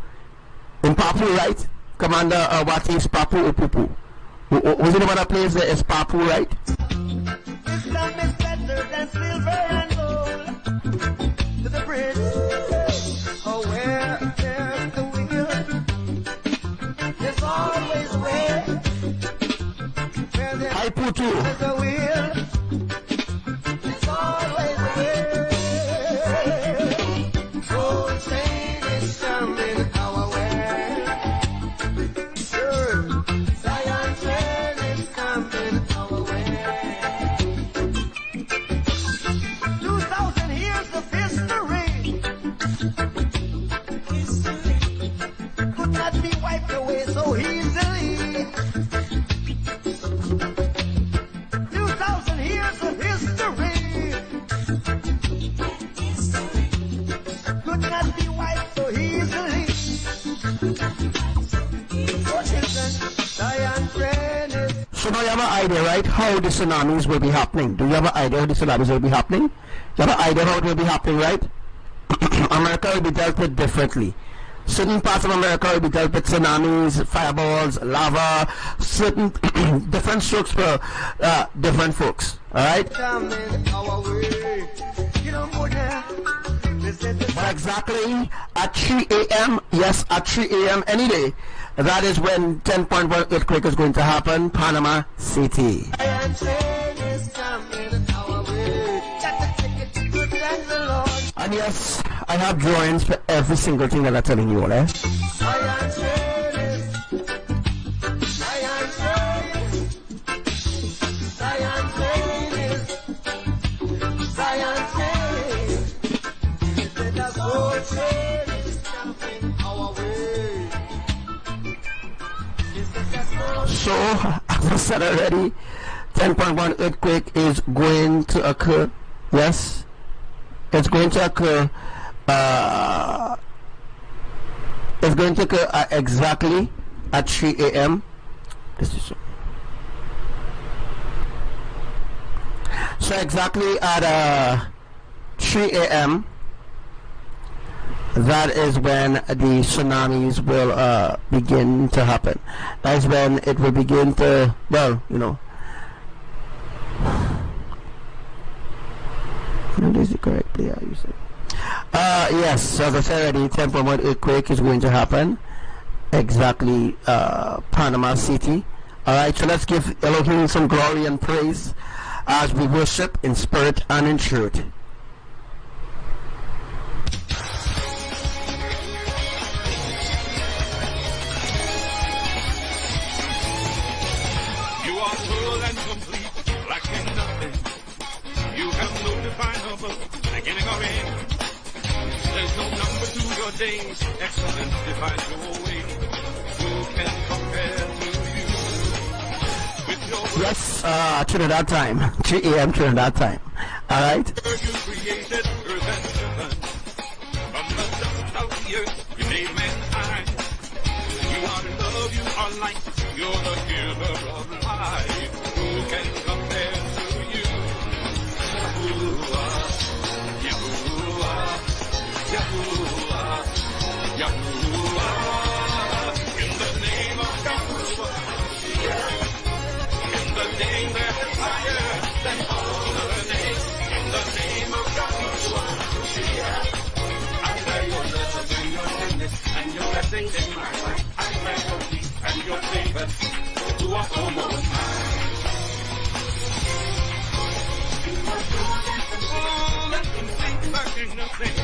In Papua, right? Commander, what is Papua or Pupu? Was it another place that is Papua, right? Islam is better than silver and gold. To the bridge. Oh, where there's the will, there's always a way. Alright, Putu. There's a will. It's always a will. Soul train is coming our way. Sure. Zion train is coming our way. 2,000 years of history could not be wiped away so easily. 2,000 years of history could not be wiped so easily. For children, Zion train is. So now you have an idea, right, how the tsunamis will be happening. Do you have an idea how the tsunamis will be happening? You have an idea how it will be happening, right? America will be dealt with differently. Certain parts of America will be dealt with tsunamis, fireballs, lava, certain different strokes for different folks. Alright? Coming our way. You know, more now. This is the But exactly at 3 a.m., yes, at 3 a.m. any day, that is when 10.1 earthquake is going to happen, Panama City. Zion train is coming our way. Got the ticket to good thank the Lord. And yes, I have drawings for every single thing that I'm telling you all, eh? Zion train is. Zion train. Zion train is. Zion train. Let us go train is coming our way. So, as I said already, 10.1 earthquake is going to occur. Yes, it's going to occur. It's going to occur exactly at 3 a.m. This is so exactly at 3 a.m. That is when the tsunamis will begin to happen. That is when it will begin to, well, you know. That is it correctly, yeah, you said. Yes, so as I said already, 10.1 earthquake is going to happen. Exactly, Panama City. Alright, so let's give Elohim some glory and praise as we worship in spirit and in truth. You are full and complete, lacking nothing. You have no definable beginning or end. There's no number to your days. Excellence defines your way. Who can compare to you? With your Yes, Trinidad time. 3 a.m. Trinidad time. Alright? word you created earth and heaven. From the dust of the earth, you made mankind. You are love, you are light. You're the giver of life. Who can compare to you? Yahuwah, Yahuwah, Yahuwah, Yahuwah. In the name of Yahuwah, in the name that is higher than all other names. In the name of Yahuwah, I pray your love and your goodness and your blessings in my life. I pray your peace and your favor to us almost mine. Oh, let them think back in the thing.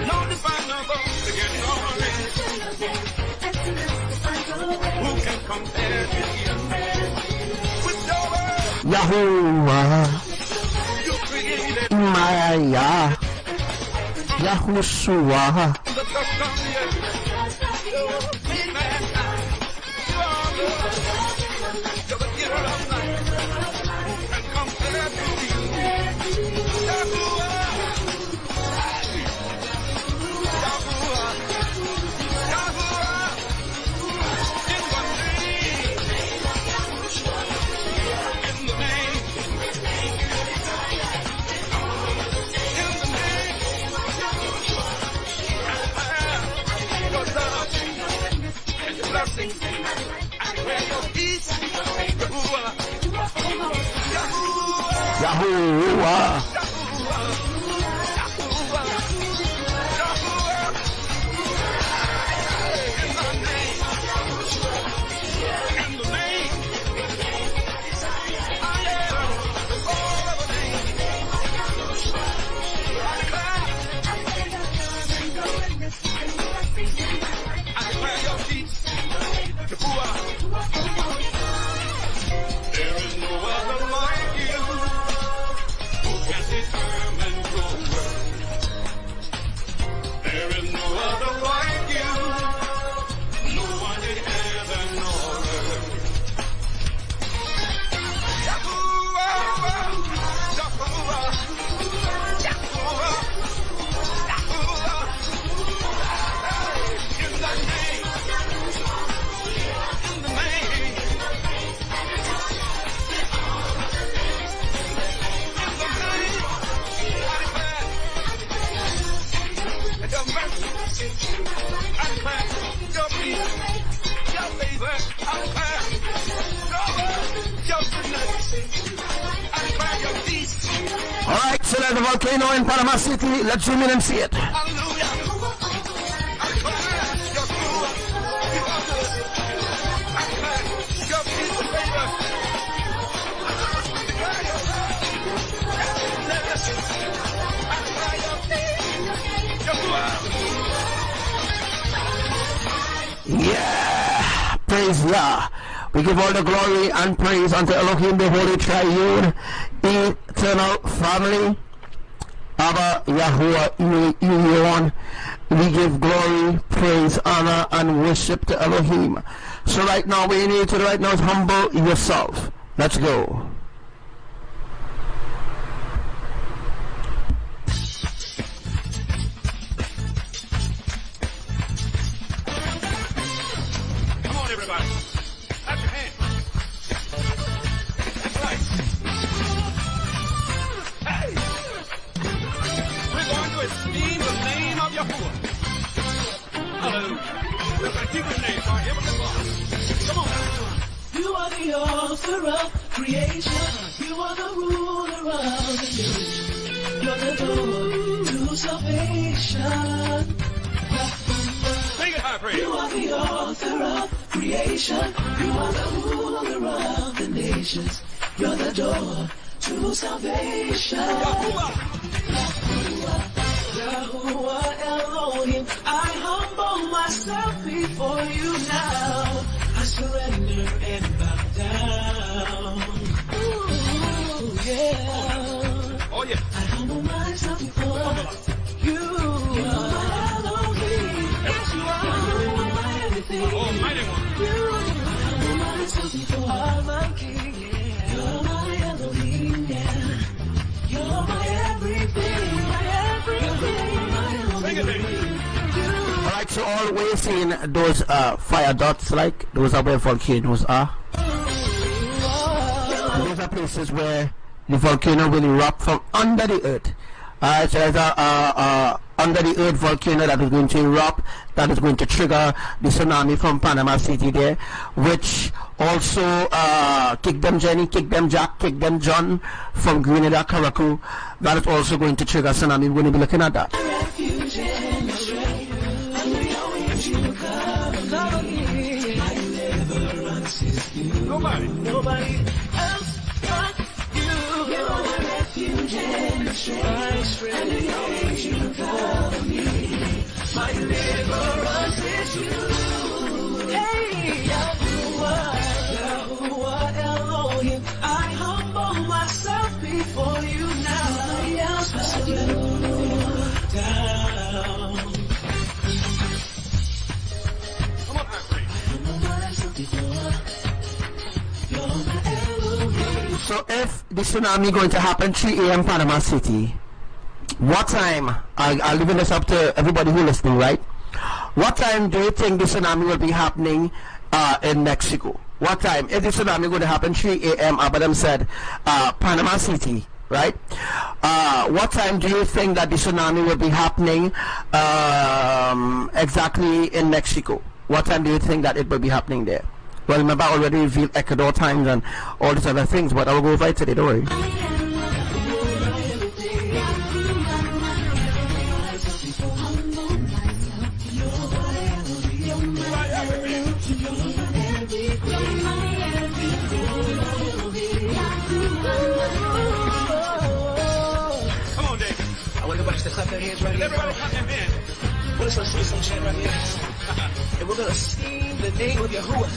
No definable beginning or end. Who can compare to you? With your word, Yahuwah, you created IMAYAH, YAHUSHUA. the dust of the earth. You made mankind. You are the you're the giver of life. Who can compare to you? Yahuwah. Yahuwah. Yahuwah. In the name. In the name. In the name. Your love and your blessing. I pray your peace. Yahuwah. Yahuwah. Yahuwah. there's a volcano in Panama City. Let's zoom in and see it. Hallelujah. Yeah, praise Yah. We give all the glory and praise unto Elohim, the Holy Triune, eternal family. Abba, Yahuwah, ELYON. We give glory, praise, honor, and worship to Elohim. So right now, what you need to do right now is humble yourself. Let's go. You are the author of creation. You are the ruler of the universe. You're the door to salvation. Sing it high, praise. You are the author of creation. You are the ruler of the nations. You're the door to salvation. Yahuwah Elohim, I humble myself before you now. I surrender and bow down. Ooh, yeah. Oh, yeah. I humble myself before you. You're my Elohim. Yes, you are. You're my everything. Oh, mighty one. You. I humble myself before my King. Yeah. You're my Elohim. Yeah. You're my everything. My everything. Sing it, baby. Alright, so all we're seeing those fire dots, like those are where volcanoes are. Those are places where the volcano will erupt from under the earth. Alright, so there's a under the earth volcano that is going to erupt, that is going to trigger the tsunami from Panama City there, which also kick them Jenny, kick them Jack, kick them John from Grenada, Karaku. That is also going to trigger tsunami. We're going to be looking at that. Nobody else but you. You're my refuge and strength. My strength, you cover me. My deliverance is you. Hey, Yahuwah Elohim, I humble myself before you now. Nobody else but you. Down. Come on, high, praise. I humble myself before. So if the tsunami going to happen 3 a.m. Panama City, what time, I'll leave this up to everybody who listening, right? What time do you think the tsunami will be happening in Mexico? What time? If the tsunami going to happen 3 a.m., Abba said, Panama City, right? What time do you think that the tsunami will be happening exactly in Mexico? What time do you think that it will be happening there? Well, remember, I already revealed Ecuador times and all these other things, but I will go right today, don't worry. Come on, David. I want everybody to clap their hands right here. Everybody clap their hands. We're just going to sing some chant right here. And we're going to sing the name of Yahuwah,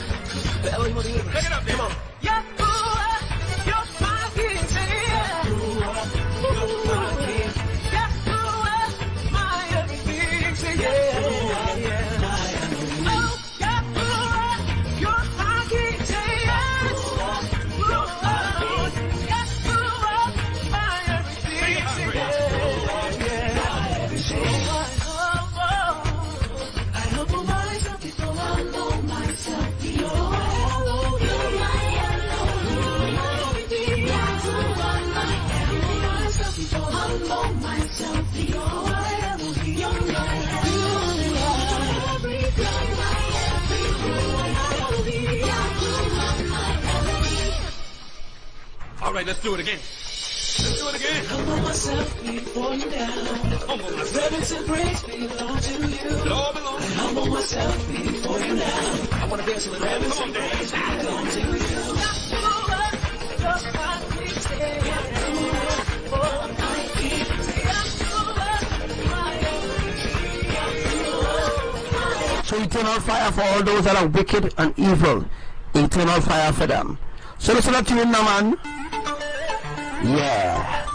the Elohim of the universe. Pick it up, Come on. Yahuwah, you're my king. Say Yahuwah, you're my king. Yahuwah, my everything. Say Yahuwah, yeah. Oh, Yahuwah, you're my king. Say Yahuwah, you're my king. Yahuwah, my everything. Say Yahuwah, yeah. I humble myself before I know myself. You're my Elohim, my Elohim, my everything. Yahuwah, my Elohim, myself before I know myself. You're my Elohim, you're my Elohim, everything, my everything, my Elohim. Yahuwah, my Elohim. All right, let's do it again. Do it again. Humble myself before you now. Humble myself. Reverence and praise belong to you. Lord belongs. I humble myself before you now. I want to dance a little. Come on, dance. Belong to you. Just like we say. So eternal fire for all those that are wicked and evil. Eternal fire for them. So listen up to you now, man. Yeah.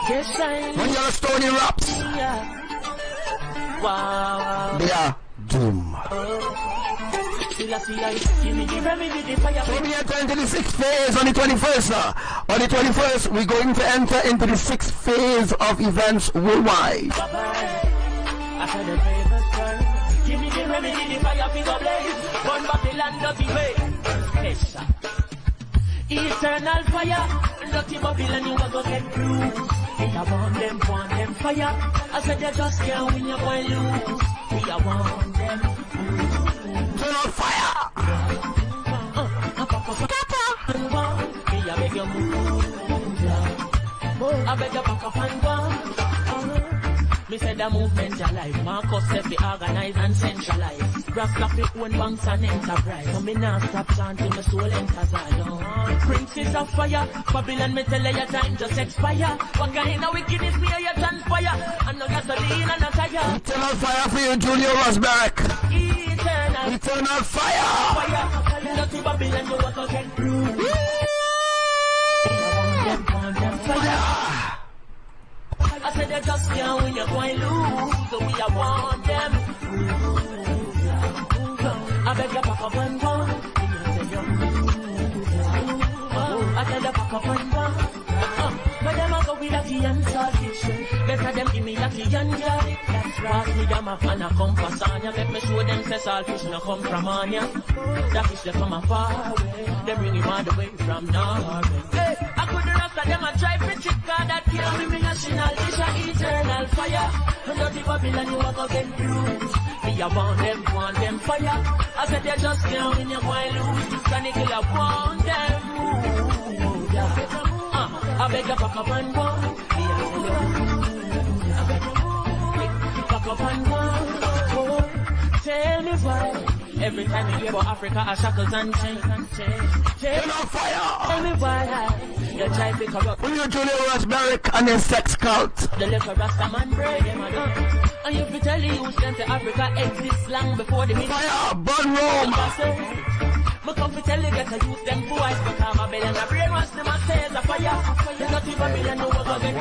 When your stone erupts, they are doomed. So we enter into the 6th phase on the 21st. On the 21st, we're going to enter into the 6th phase of events worldwide. Give me the remedy, the fire finger blaze. Burn Babylon, dirty way. Eternal fire, dirty Babylon, you are gonna get bruised. It a want them fire. I said they just can't win, you're going to lose. We a want them. Eternal fire. Me a beg you move. I beg you back up and go. Me said the movement alive. Marcus said we organize and centralize. Rock the own banks and enterprise. So me not stop chanting, my soul enters Zion. Princes of fire, Babylon, me tell you your time just expire. What kind of wickedness me your fire? And no gasoline and no tire. Eternal fire for you, Julio Rosberg. Eternal fire. Fire, dirty Babylon, you want to get through. Fire. I said they just can't win, you're going to lose. So we are want them. I beg you pack up and go. I tell you pack up and go. But them a go with a key and salvation. Better them give me a key and carry. Pass me them up and a compass on ya. Let me show them say salvation no come from on ya. That fish they come a far away. They bring him all the way from Norway. Hey, I couldn't rest of them a try for trick. Cause that can't be me national. It's a eternal fire. And dirty Babylon you a go get bruised. Me a want them fire. I said they just can't win, you're going to lose. Sonic killer want them. I beg you pack up and go. Pack up and go. Tell me why. Every time you hear about Africa, I shackles and chains. Tell me why you try to corrupt. We are Julio Rosberg and his sex cult. The little Rasta man break them and you be telling you them to Africa exists long before the fire, burn Rome. But come to tell you that I use them boys because Babylon a brainwash them and say the fire. They're not even Babylon no one get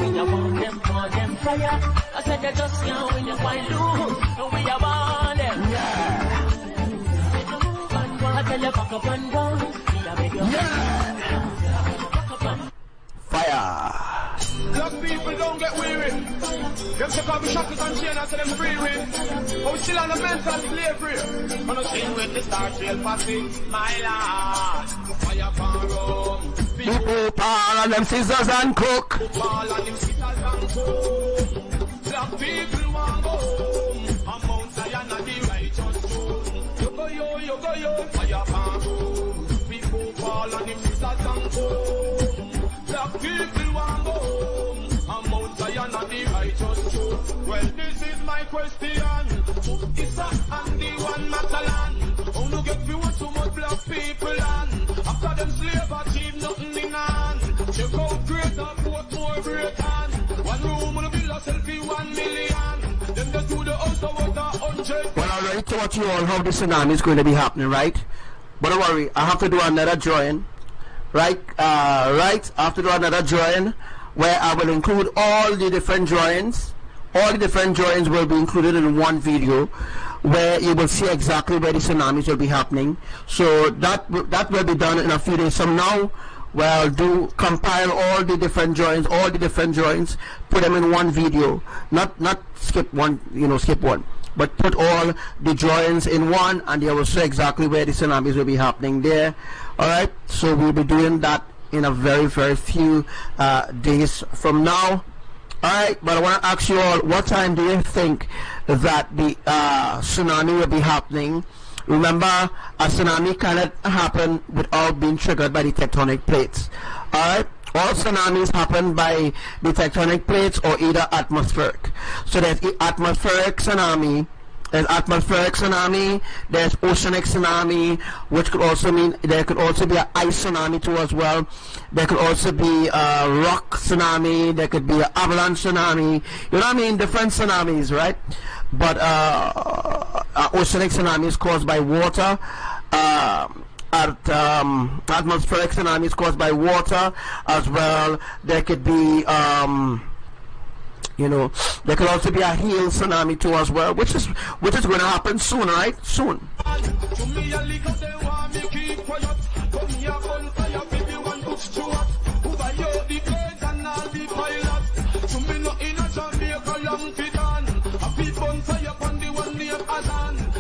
we a want them fire. I said they just can't win, you find lose. And we a want them. Yeah. I tell you back up and go. We a beg you. Fire. Black people don't get weary. Them say call me shackles and chain and say them free with. But we still on the mental slavery. On a chain with the star trail passing. My lord. Fire for Rome. People Paul and them scissors and cook. Paul and them scissors and cook. Black people want go home. And Mount Zion and the righteous throne. You go yo. Fire for Rome. People Paul and them scissors and cook. Black people want go home. And Mount Zion and the righteous throne. Well, this is my question. It's a and the one Matalan. How no get you so much black people on? After them slave achieve nothing in hand. Check out greater, put more great hand. One room will build a selfie 1 million. Then they do the house of water 100. Well, I already taught you all how the tsunami is going to be happening, right? But don't worry, I have to do another drawing. Right, I have to do another drawing where I will include all the different drawings. All the different drawings will be included in one video where you will see exactly where the tsunamis will be happening. So that will be done in a few days from now, where I'll compile all the different drawings, put them in one video, not skip one, skip one, but put all the drawings in one, and they will show exactly where the tsunamis will be happening there. Alright, so we'll be doing that in a very, very few days from now. Alright, but I want to ask you all, what time do you think that the tsunami will be happening? Remember, a tsunami cannot happen without being triggered by the tectonic plates. Alright, all tsunamis happen by the tectonic plates or either atmospheric. So there's atmospheric tsunami, there's oceanic tsunami, which could also mean there could also be an ice tsunami too as well. There could also be a rock tsunami, there could be an avalanche tsunami, you know what I mean, different tsunamis, right? But oceanic tsunami is caused by water. Atmospheric tsunami is caused by water as well. There could be you know, there could also be a hail tsunami too as well, which is going to happen soon, right? Soon.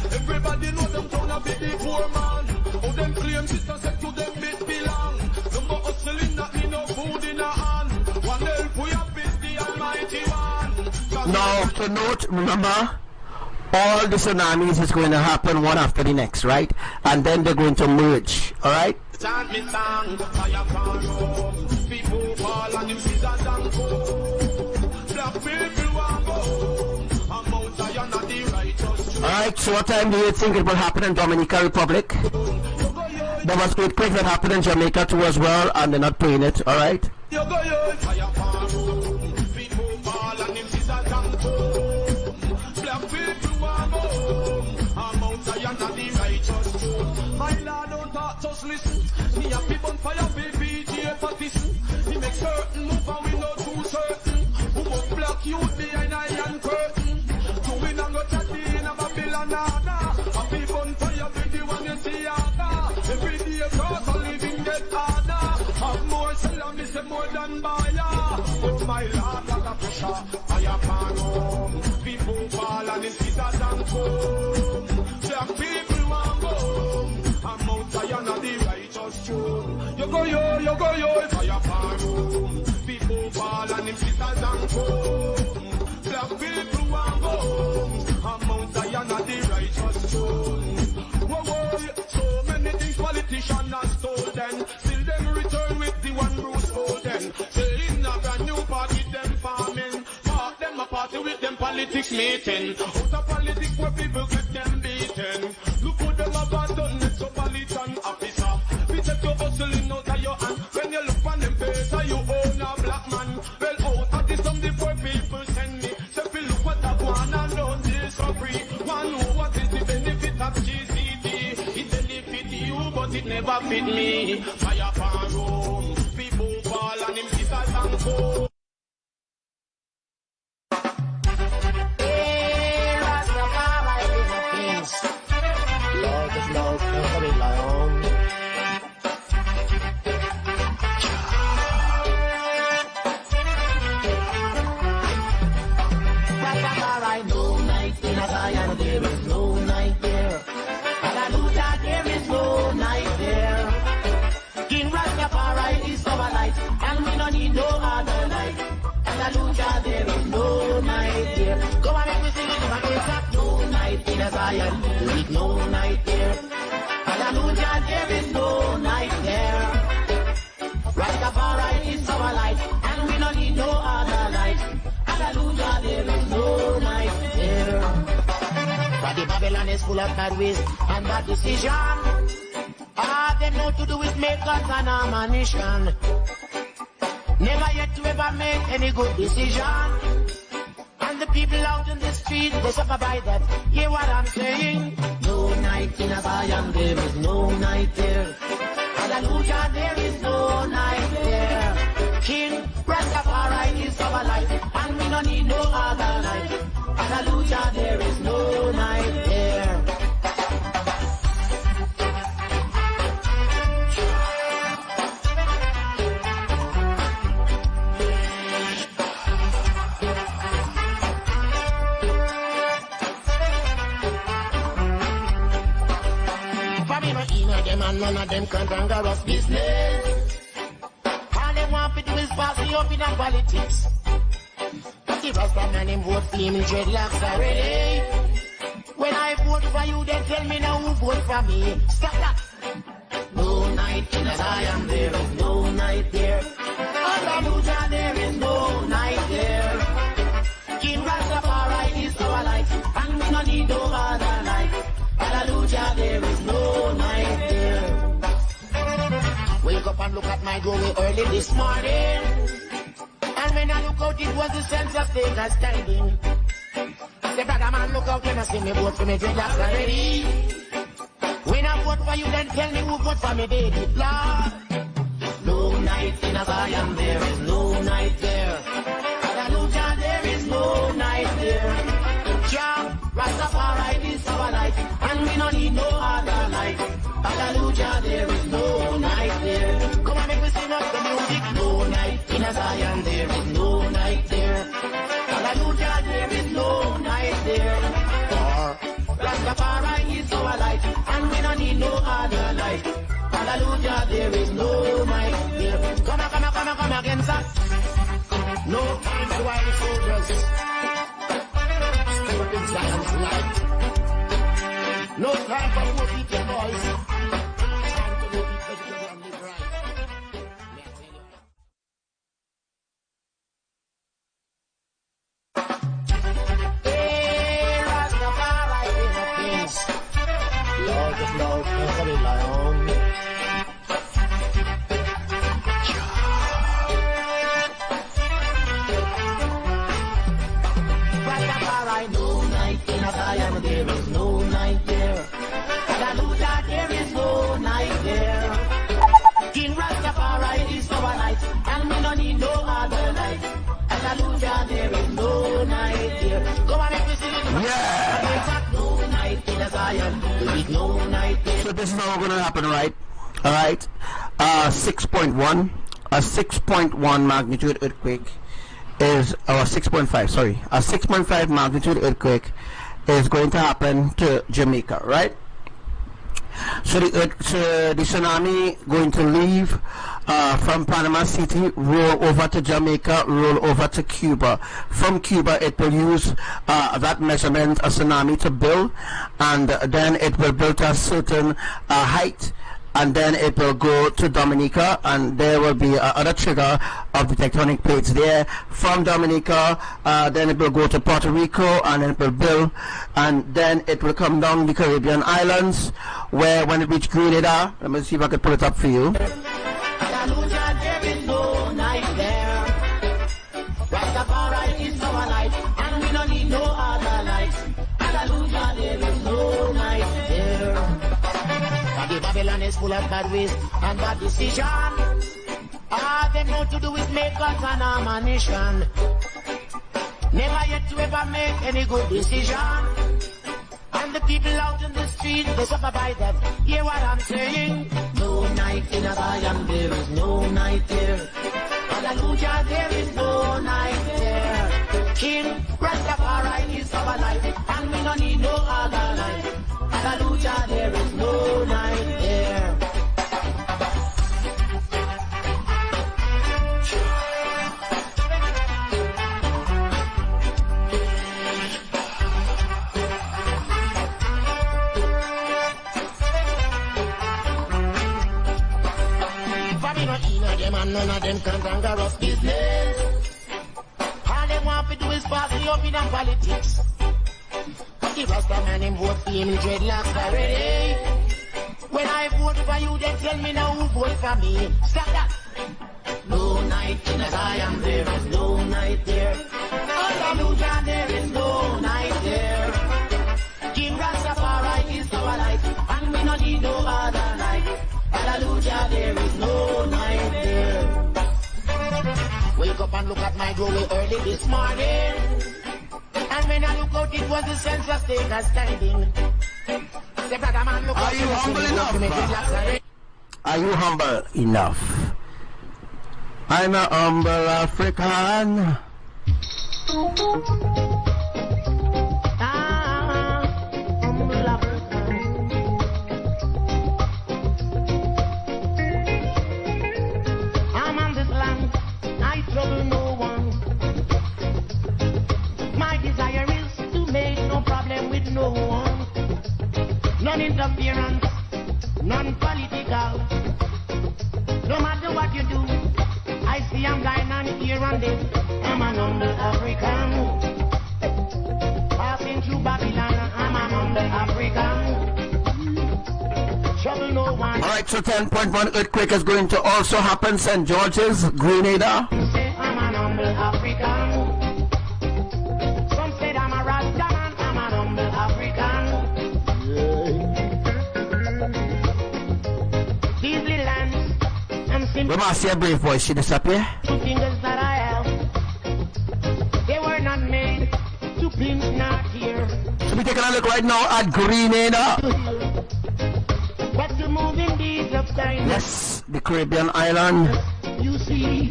Everybody know them turn a big poor man. Oh, them claim sister said to them it belong. Them go hustling that me no food in a hand. One help we have is the Almighty One. Now, to note, remember, all the tsunamis is going to happen one after the next, right? And then they're going to merge, all right? Chant me song, fire can roam. People fall and them scissors and go. Black people want go home. And Mount Zion are the righteous. Alright, so what time do you think it will happen in Dominican Republic? There was earthquake that happened in Jamaica too as well, and they're not paying it, alright? Fire can roam. People fall and them scissors and go. Black people want go home. And Mount Zion are the righteous. My Lord, don't talk, just listen. Me a people on fire, baby, partisan. He make certain move and we know too certain. Who must block you behind iron curtain? Doing and go chatty in a Babylone. A people on fire, baby, when you see harder. Every day across a living get harder. Have more seller, me say more than buyer. Oh my Lord, like a pressure, fire can home. People fall and the scissors and comb. Black people want go home. And Mount Zion are the righteous throne. You go yo, fire can home. People fall and them scissors and comb. Black people want go home. And Mount Zion are the righteous throne. Whoa, so many things politicians have stolen. Still them return with the one Bruce Holden. Say in a brand new party them farming. Part them a party with them politics meeting. Out of politics where people get them beaten. Look who them abandon metropolitan officer. We take your hustling out of your hand. When you look on them face, are you own a black man? Well, out of this some the poor people send me. So if you look what I want and don't deal so free. One know what is the benefit of GCD. It benefit you, but it never fit me. Fire can roam. People fall and them scissors and go. Lord is love, nobody long. Rastafari, no night in a Zion, there is no night there. Hallelujah, there is no night there. King Rastafari is our light, and we don't need no other light. Hallelujah, there is no night there. Go on, make me sing it, my face up. No night in a Zion, there is no night there. Hallelujah, there is no night there. Rastafari is our light, and we don't need no other light. Hallelujah, there is no night there. But the Babylon is full of bad ways and bad decision. All they know to do is make us an ammunition. Never yet to ever make any good decision. And the people out in the street, they suffer by that. Hear what I'm saying? No night in a Zion, there is no night there. Hallelujah, there is no night there. King Rastafari is our light, and we don't need no other light. Hallelujah, there is no night there. And none of them cantankerous business. All they want to do is pass me up in a politics. But the Rasta man him vote for him in dreadlocks already. When I vote for you, they tell me now who vote for me. Stop that. No night in a Zion, there is no night there. my glory early this morning. And when I look out, it was the sense of status standing. Say, brother man, look out, when I see me vote for me dreadlocks already. When I vote for you, then tell me who vote for me, baby, Lord. No night in a Zion, there is no night there. Hallelujah, there is no night there. Jah, Rastafari is our light, and we don't need no other light. Hallelujah, there is no night there. Come on, make me sing up the music. No night in a Zion, there is no night there. Hallelujah, there is no night there. For Rastafari is our light, and we don't need no other light. Hallelujah, there is no night there. Come on, come on, come on, come again, sir. No time for wild soldiers. Stay up in Zion's light. No time for poor people boys. Time to go eat vegetable and live right. May I tell you? Hey, Rastafari is a kings. Lord of love, conquering lion. Rastafari, no night in a Zion, there is no night there. Hallelujah, there is no night there. King Rastafari is our light, and we don't need no other light. Hallelujah, there is no night there. Go on, make me sing it. Yeah. No night in a Zion, there is no night there. So this is how going to happen, right? All right. 6.1, a 6.1 magnitude earthquake is, or 6.5, sorry, a 6.5 magnitude earthquake is going to happen to Jamaica, right? So the tsunami going to leave from Panama City, roll over to Jamaica, roll over to Cuba. From Cuba, it will use that measurement, a tsunami, to build, and then it will build to a certain height, and then it will go to Dominica, and there will be another trigger of the tectonic plates there. From Dominica, then it will go to Puerto Rico, and then it will build, and then it will come down the Caribbean islands, where when it reaches Grenada, let me see if I can pull it up for you. Hallelujah, there is no night there. Rastafari is our light, and we don't need no other light. Hallelujah, there is no night there. The Babylon is full of bad ways and bad decision. All they know to do is make gods an ammunition. Never yet to ever make any good decision. And the people out in the street, they suffer by that. Hear what I'm saying? No night in a Zion, there is no night there. Hallelujah, there is no night there. King Rastafari is our light, and we don't need no other light. Hallelujah, there is no night there. And none of them can anger us business. All they want to do is pass the up in politics. The Rasta man him vote for him dreadlocks already. When I vote for you, they tell me now who vote for me. Stop that. No night in a Zion, there is no night there. Hallelujah, there is no night there. King Rastafari is our light, and we don't need no other light. Hallelujah, there is no night there. Wake up and look at my glory early this morning. And when I look out, it was the sense of status standing. The brother man look Are you humble enough? Are you humble enough? I'm a humble African. Humble African. I'm on this land, I trouble no one. My desire is to make no problem with no one. None interference, none political. No matter what you do, I see I'm lying on here and there. I'm an humble African. Passing through Babylon, I'm an humble African. trouble no one. Alright, so 10.1 earthquake is going to also happen, St. George's, Grenada. Say I'm an humble African. Some said I'm a Rasta man, I'm an humble African. These little lands and simple We must see a brave voice, she disappear. fingers that I have, they were not made to pinch not here. So we're taking a look right now at Grenada. But the moving deeds of kindness, Yes, the Caribbean island. you see,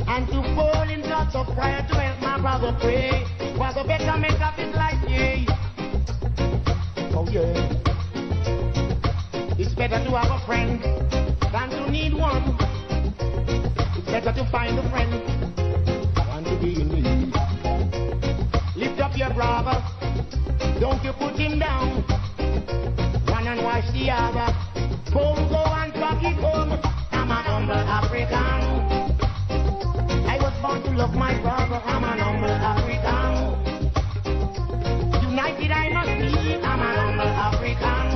and to fall in thoughts of prayer to help my brother pray, was a better make up his life, yeah. Oh yeah. It's better to have a friend than to need one. It's better to find a friend than to be in need. Lift up your brother, don't you put him down. One and wash the other. Go and pack it home. I'm an humble African. I was born to love my brother. I'm an humble African. United I must be. I'm an humble African.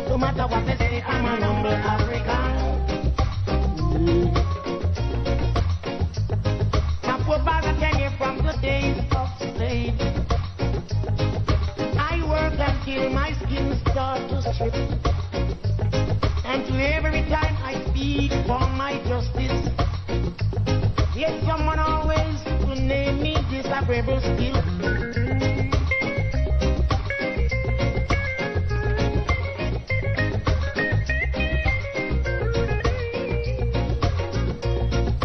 No matter what they say, I'm an humble African. My poor father came here from the days of slavery. I work until my skin starts to strip. And to every time I speak for my justice, yet someone always will name me disagreeable still.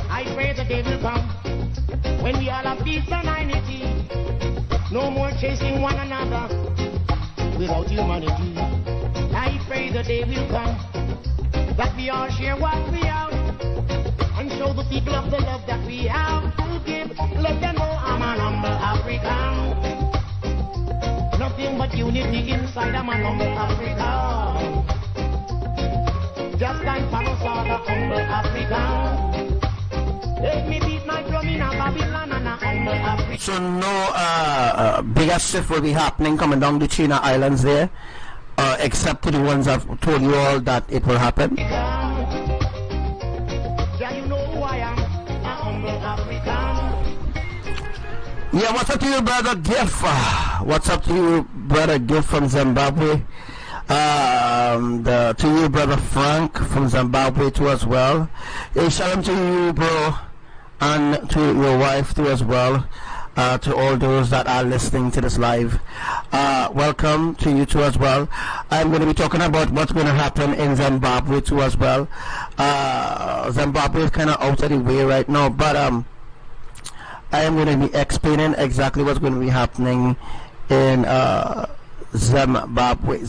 I pray the day will come when we all have peace and unity. No more chasing one another without humanity. I pray the day will come that we all share what we have and show the people of the love that we have to give. Let them know I'm an humble African. Nothing but unity inside. I'm an humble African. Just like Panos all the humble African. Let me beat my drum in a Babylon and a humble African. So no bigger shift will be happening coming down the China Islands there, except to the ones I've told you all that it will happen. Yeah, you know who I am, a humble African. Yeah, what's up to you, brother Giff? What's up to you, brother Giff from Zimbabwe? To you, brother Frank from Zimbabwe too as well. Hey, shalom to you, bro, and to your wife too as well. To all those that are listening to this live, welcome to you too as well. I'm going to be talking about what's going to happen in Zimbabwe too as well. Zimbabwe is kind of out of the way right now, but I am going to be explaining exactly what's going to be happening in Zimbabwe.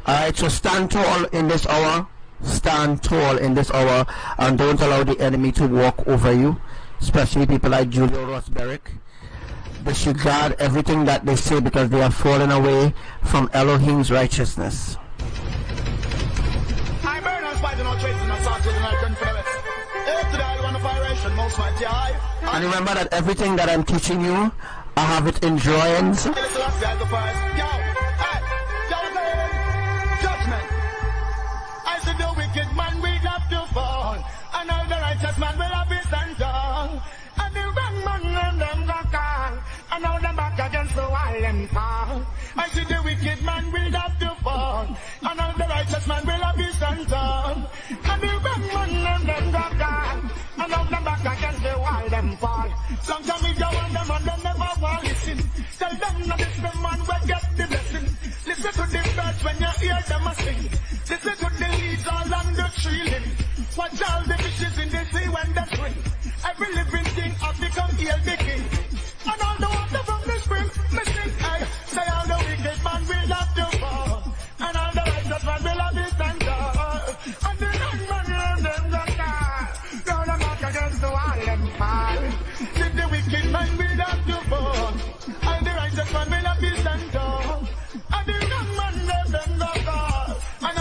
Alright, so stand tall in this hour. Stand tall in this hour and don't allow the enemy to walk over you, especially people like Julio Rosberg. They should guard everything that they say because they have fallen away from Elohim's righteousness. I burn and fight and not chasing and start chasing like gun for the best. If today I want a viration, most mighty I. And remember that everything that I'm teaching you, I have it in drawings. Judgment. I said the wicked man will have to fall, and all the righteous man will have to stand tall. And the wrong man and them go call, and all them back against the wall them fall. I said the wicked man will have to fall, and all the righteous man will have to stand tall. And the wrong man and them go call, and all them back against the wall them fall. Sometimes we go on them and they never want listen. Tell them not this the man will get the blessing. Listen to the birds when you hear them a sing. Listen to the leaves all on the tree limb. Watch all the fishes in the sea when they swim. Every living thing has become ill the king. And all the water from the spring, missing I say all the wicked man will have to fall, and all the righteous man will have to stand tall. And the wrong man and them go down, now them back against the wall them fall. Then the wicked man will have to fall, and the righteous man will have to stand tall. And the wrong man and them go down, and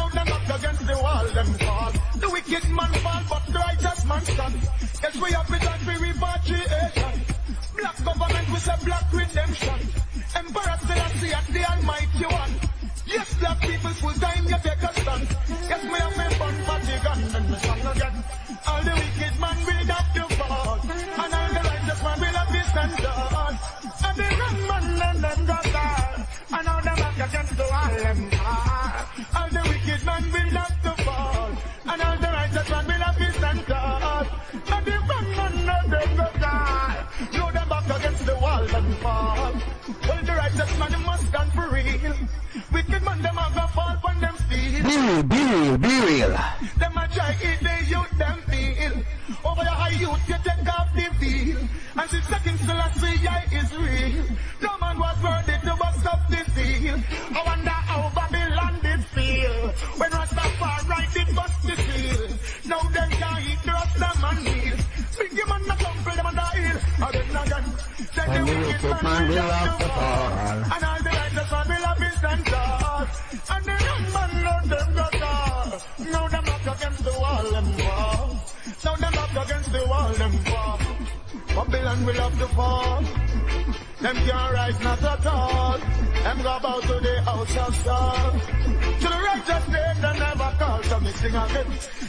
real, be real, be real. Them a try eat the youth, them feel. Over your high youth, you take off the veil. And 6 seconds till I see I is real. No man was worthy to bust up the seal. I wonder how Babylon did feel. When Rastafari did bust the seal. Now them can't eat the Rasta man meal. Big man not come for them on the hill. Again. Say the wicked man will have to fall. And all the righteous man will have his and tall. And the young man know them got all. Now them up against the wall them fall. Now them up against the wall them fall. Babylon will have to fall. Them can't rise not at all. Them go about to the house of Saul. To the righteous name they never call. So me sing again.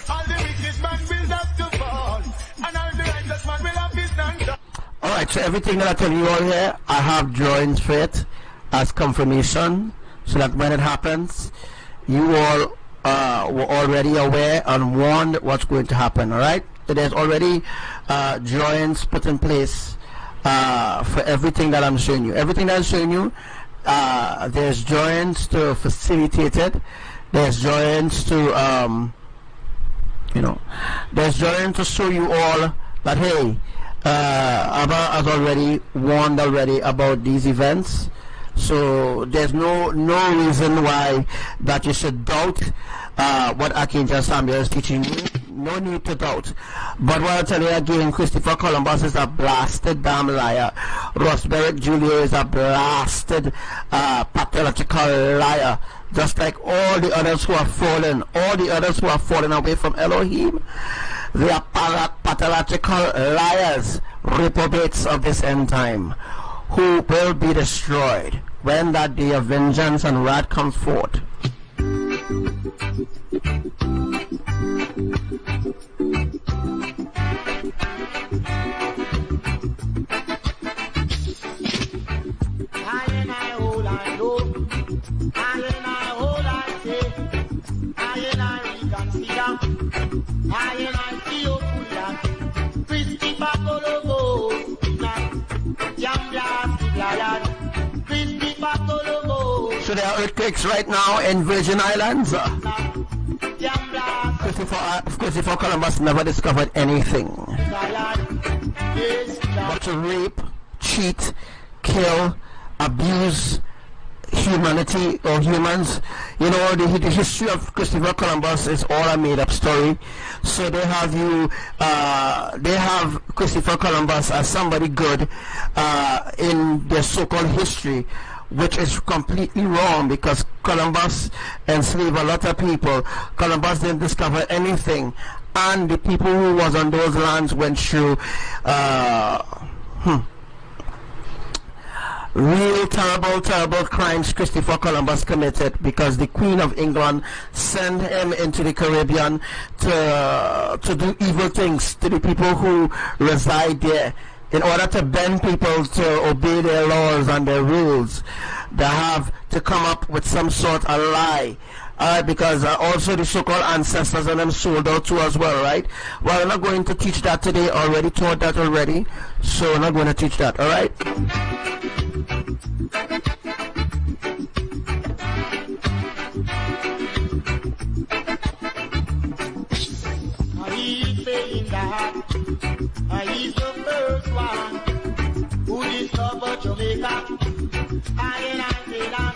All the wicked man will have to fall. And all the righteous man will have his and tall. Alright, so everything that I tell you all here, I have drawings for it as confirmation, so that when it happens, you all were already aware and warned what's going to happen. Alright, there's already drawings put in place for everything that I'm showing you. Everything that I'm showing you, there's drawings to facilitate it. There's drawings to there's drawings to show you all that, hey, Abba has already warned already about these events, so there's no reason why that you should doubt what Archangel Samuel is teaching you. No need to doubt. But what I'll tell you again, Christopher Columbus is a blasted damn liar. Ross Barrett Jr. is a blasted pathological liar. Just like all the others who have fallen, away from Elohim. They are pathological liars, reprobates of this end time, who will be destroyed when that day of vengeance and wrath comes forth. So there are earthquakes right now in Virgin Islands. Christopher Columbus never discovered anything but to rape, cheat, kill, abuse humanity or humans. You know, the history of Christopher Columbus is all a made-up story. So they have Christopher Columbus as somebody good in their so-called history, which is completely wrong, because Columbus enslaved a lot of people. Columbus didn't discover anything, and the people who was on those lands went through real terrible crimes Christopher Columbus committed, because the Queen of England sent him into the Caribbean to do evil things to the people who reside there. In order to bend people to obey their laws and their rules, they have to come up with some sort of lie. Because also the so-called ancestors and them sold out too as well, right? Well, I'm not going to teach that today. Already taught that already, so I'm not going to teach that. All right? He's saying that he's the first one who discovered Jamaica. I say that.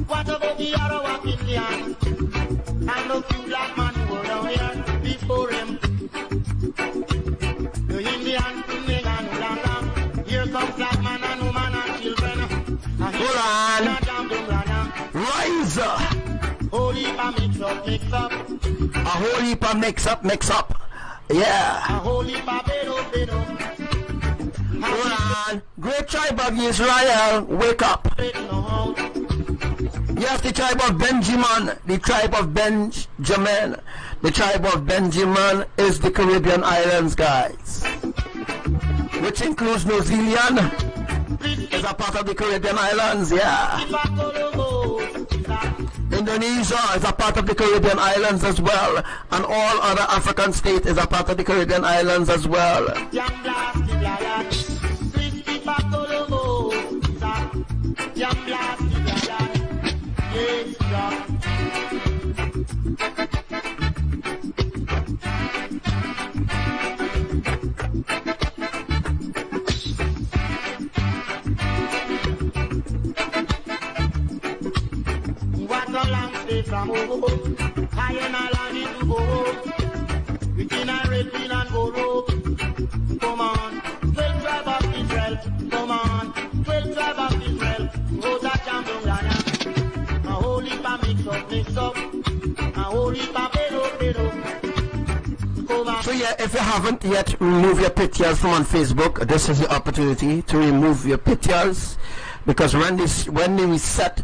What about the Arawak Indian? And the few black men who were down here before him. The Indian, Jamaican, Ulanga. Here comes black man and woman and children. Hold on. Rise up. Holy pa mix up. A whole heap of mix up. Yeah. A holy pa bedo. Hold on. Great tribe of Israel, wake up. Yes, the tribe of Benjamin. The tribe of Benjamin. The tribe of Benjamin is the Caribbean islands, guys, which includes New Zealand. Is a part of the Caribbean islands, yeah. Indonesia is a part of the Caribbean islands as well, and all other African states is a part of the Caribbean islands as well. a long stay from home. I am a longing to go home. Within a red pill and go rope. Come on, 12 tribe of Israel. Come on, 12 tribe of Israel. Oh, that champion Ghana. A holy pa mix up. A holy pa pero. So yeah, if you haven't yet removed your pictures from on Facebook, this is the opportunity to remove your pictures, because when the reset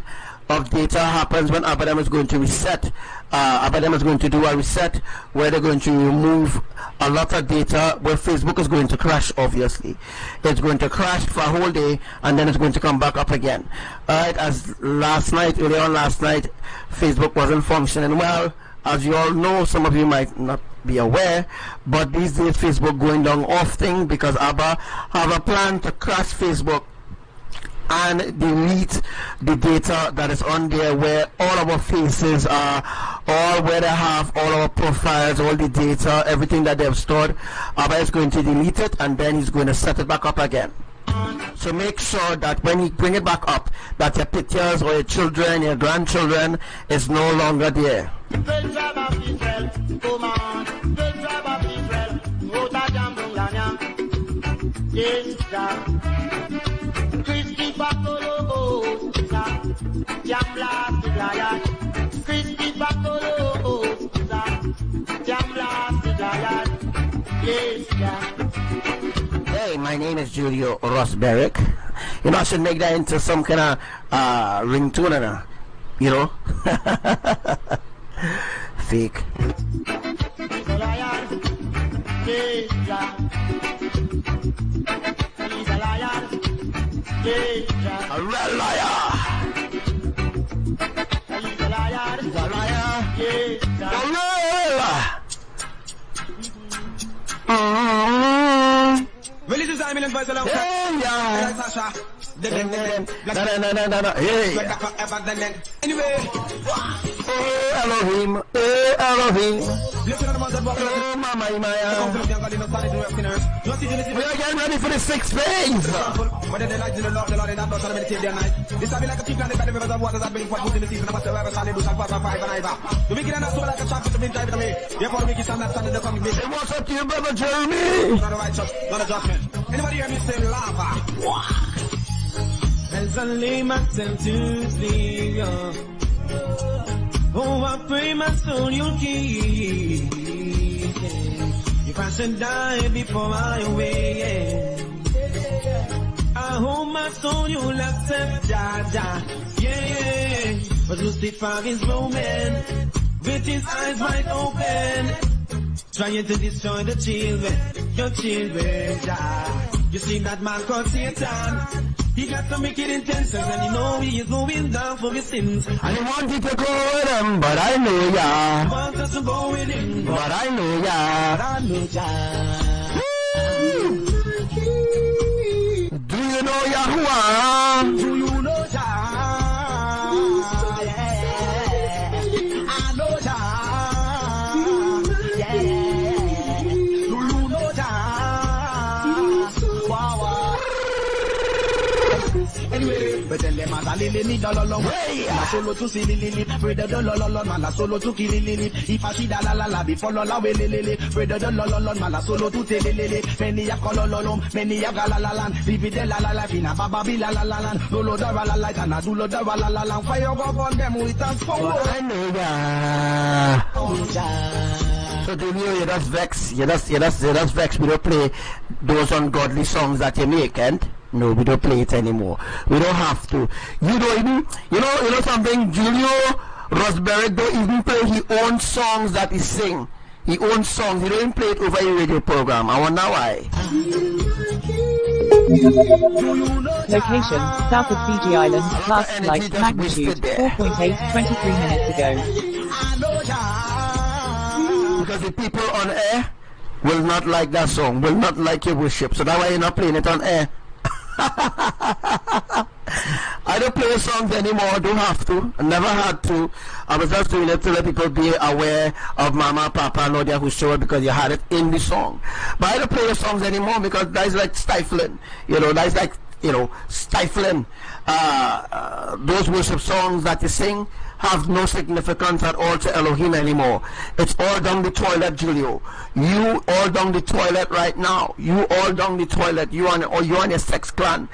of data happens, when ABBA is going to reset, ABBA is going to do a reset where they're going to remove a lot of data, where Facebook is going to crash. Obviously it's going to crash for a whole day and then it's going to come back up again. Alright, as earlier on last night, Facebook wasn't functioning well. As you all know, some of you might not be aware, but these days Facebook going down off thing because ABBA have a plan to crash Facebook and delete the data that is on there, where all our faces are, all where they have all our profiles, all the data, everything that they have stored. ABBA is going to delete it and then he's going to set it back up again. So make sure that when you bring it back up, that your pictures or your children, your grandchildren is no longer there. Hey, my name is Julio Rosberg. You know, I should make that into some kind of ringtone, you know? Fake. He's a liar. He's a liar. A real liar. He's a liar. He's a liar. A real. Well, this is I million voice along. Hey, yeah. Like Sasha. No. Hey. Anyway. Oh, Elohim. Oh, Elohim. Oh, Mama IMAYAH. We are getting ready for the sixth phase. Whether they like the Lord, the Lord, and I'm not going to meditate their night. This will be like a peak and the rivers of waters that bring forth in the season of whatsoever shall they do, shall pass on five and ever. The wicked and the soul like a trap to be driving away. Therefore, the wicked stand that stand in the congregation. Hey, what's up to you, brother Jeremy? Not a righteous, not a judgment. Anybody hear me say lava? As I lay myself to sleep, oh, I pray my soul you'll keep. If I should die before I awaken, I hope my soul you'll accept, yeah. But who's the fog is roaming, with his eyes wide open, trying to destroy the children, your children, yeah. You see that man called Satan, he got some wicked intentions and you know he is going down for his sins. And he wanted to go with him, but I know ya. He wants us to go with him, But I know ya. Do you know Yahuwah? Do you know Jah? I know Jah. Do you know Jah? Wow. Anyway, but tell them as a lily need a long way. Na solo to see lily, pray the lololon, man, na solo to kill lily. If I see la la before la we lily, pray the lololon, man, na solo to tell lily. Many have kolololom, many have galalalan. Live it la la in a bababi la la. Lolo da la light and a do lo da la. Fire go on them with us power. I know ya. So do you just vex? You just vex. We don't play those ungodly songs that you make, and no, we don't play it anymore. We don't have to. You don't even, you know something? Julio Rosberg don't even play his own songs that he sing. He owns songs. He don't even play it over a radio program. I wonder why. Location, south of Fiji Island, last flight, magnitude 4.8, 23 minutes ago. Because the people on air will not like that song, will not like your worship. So that's why you're not playing it on air. I don't play songs anymore. I don't have to. I never had to. I was just doing it to let people be aware of Mama, Papa, Lord YAHUSHUA, because you had it in the song. But I don't play the songs anymore because that's like stifling. That's like, stifling those worship songs that you sing. have no significance at all to Elohim anymore. It's all down the toilet, Julio. You all down the toilet right now. You all down the toilet. You and your sex clan.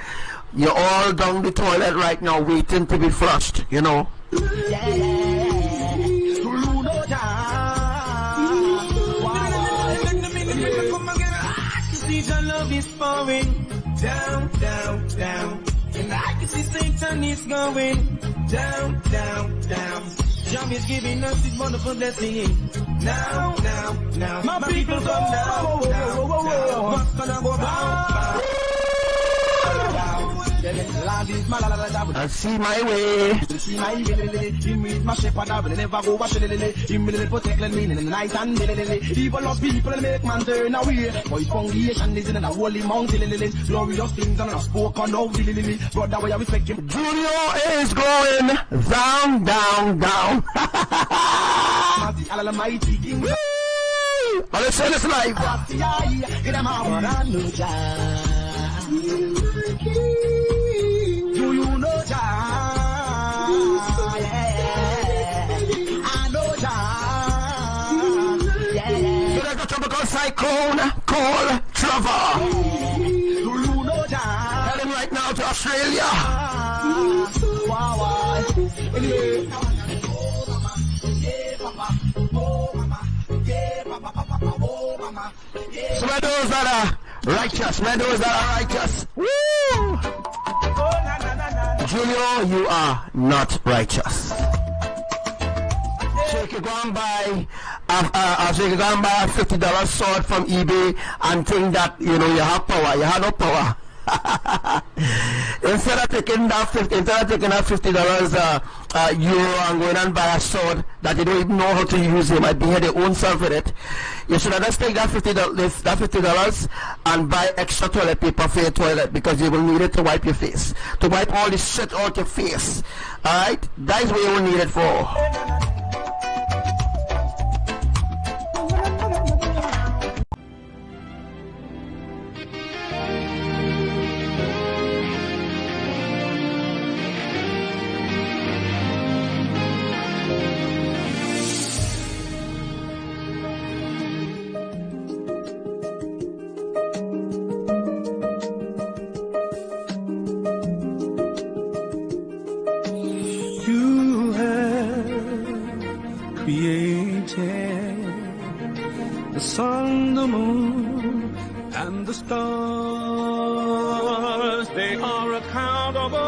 You're all down the toilet right now, waiting to be flushed. You know. Love is falling down, down, down. And I can see Satan is going down, down, down. Jam is giving us this wonderful blessing. Now, now, now. My people come now, now, now. What's gonna go down? I see my way. See my way. Him with my shepherd, I will never go wash it. Him will protect me in the night and evil of people make man turn away. Boy, foundation is in a holy mountain. Glorious things and unspoken of brother, why are we faking? Julio is going down, down, down. Almighty King. Let's say this live. Do you know Jah? I know Jah. So there's a tropical cyclone called Trevor. Do you know Jah? Heading right now to Australia. So where those that are righteous, where those that are righteous. Woo! Julio, you are not righteous. So you can go and buy a $50 sword from eBay and think that you have power. You have no power. Instead of taking that $50 euro and going and buy a sword that you don't even know how to use, you might be here their own self with it. You should have just take that $50 and buy extra toilet paper for your toilet, because you will need it to wipe your face, to wipe all this shit out your face. Alright, that is what you will need it for. The sun, the moon, and the stars, they are accountable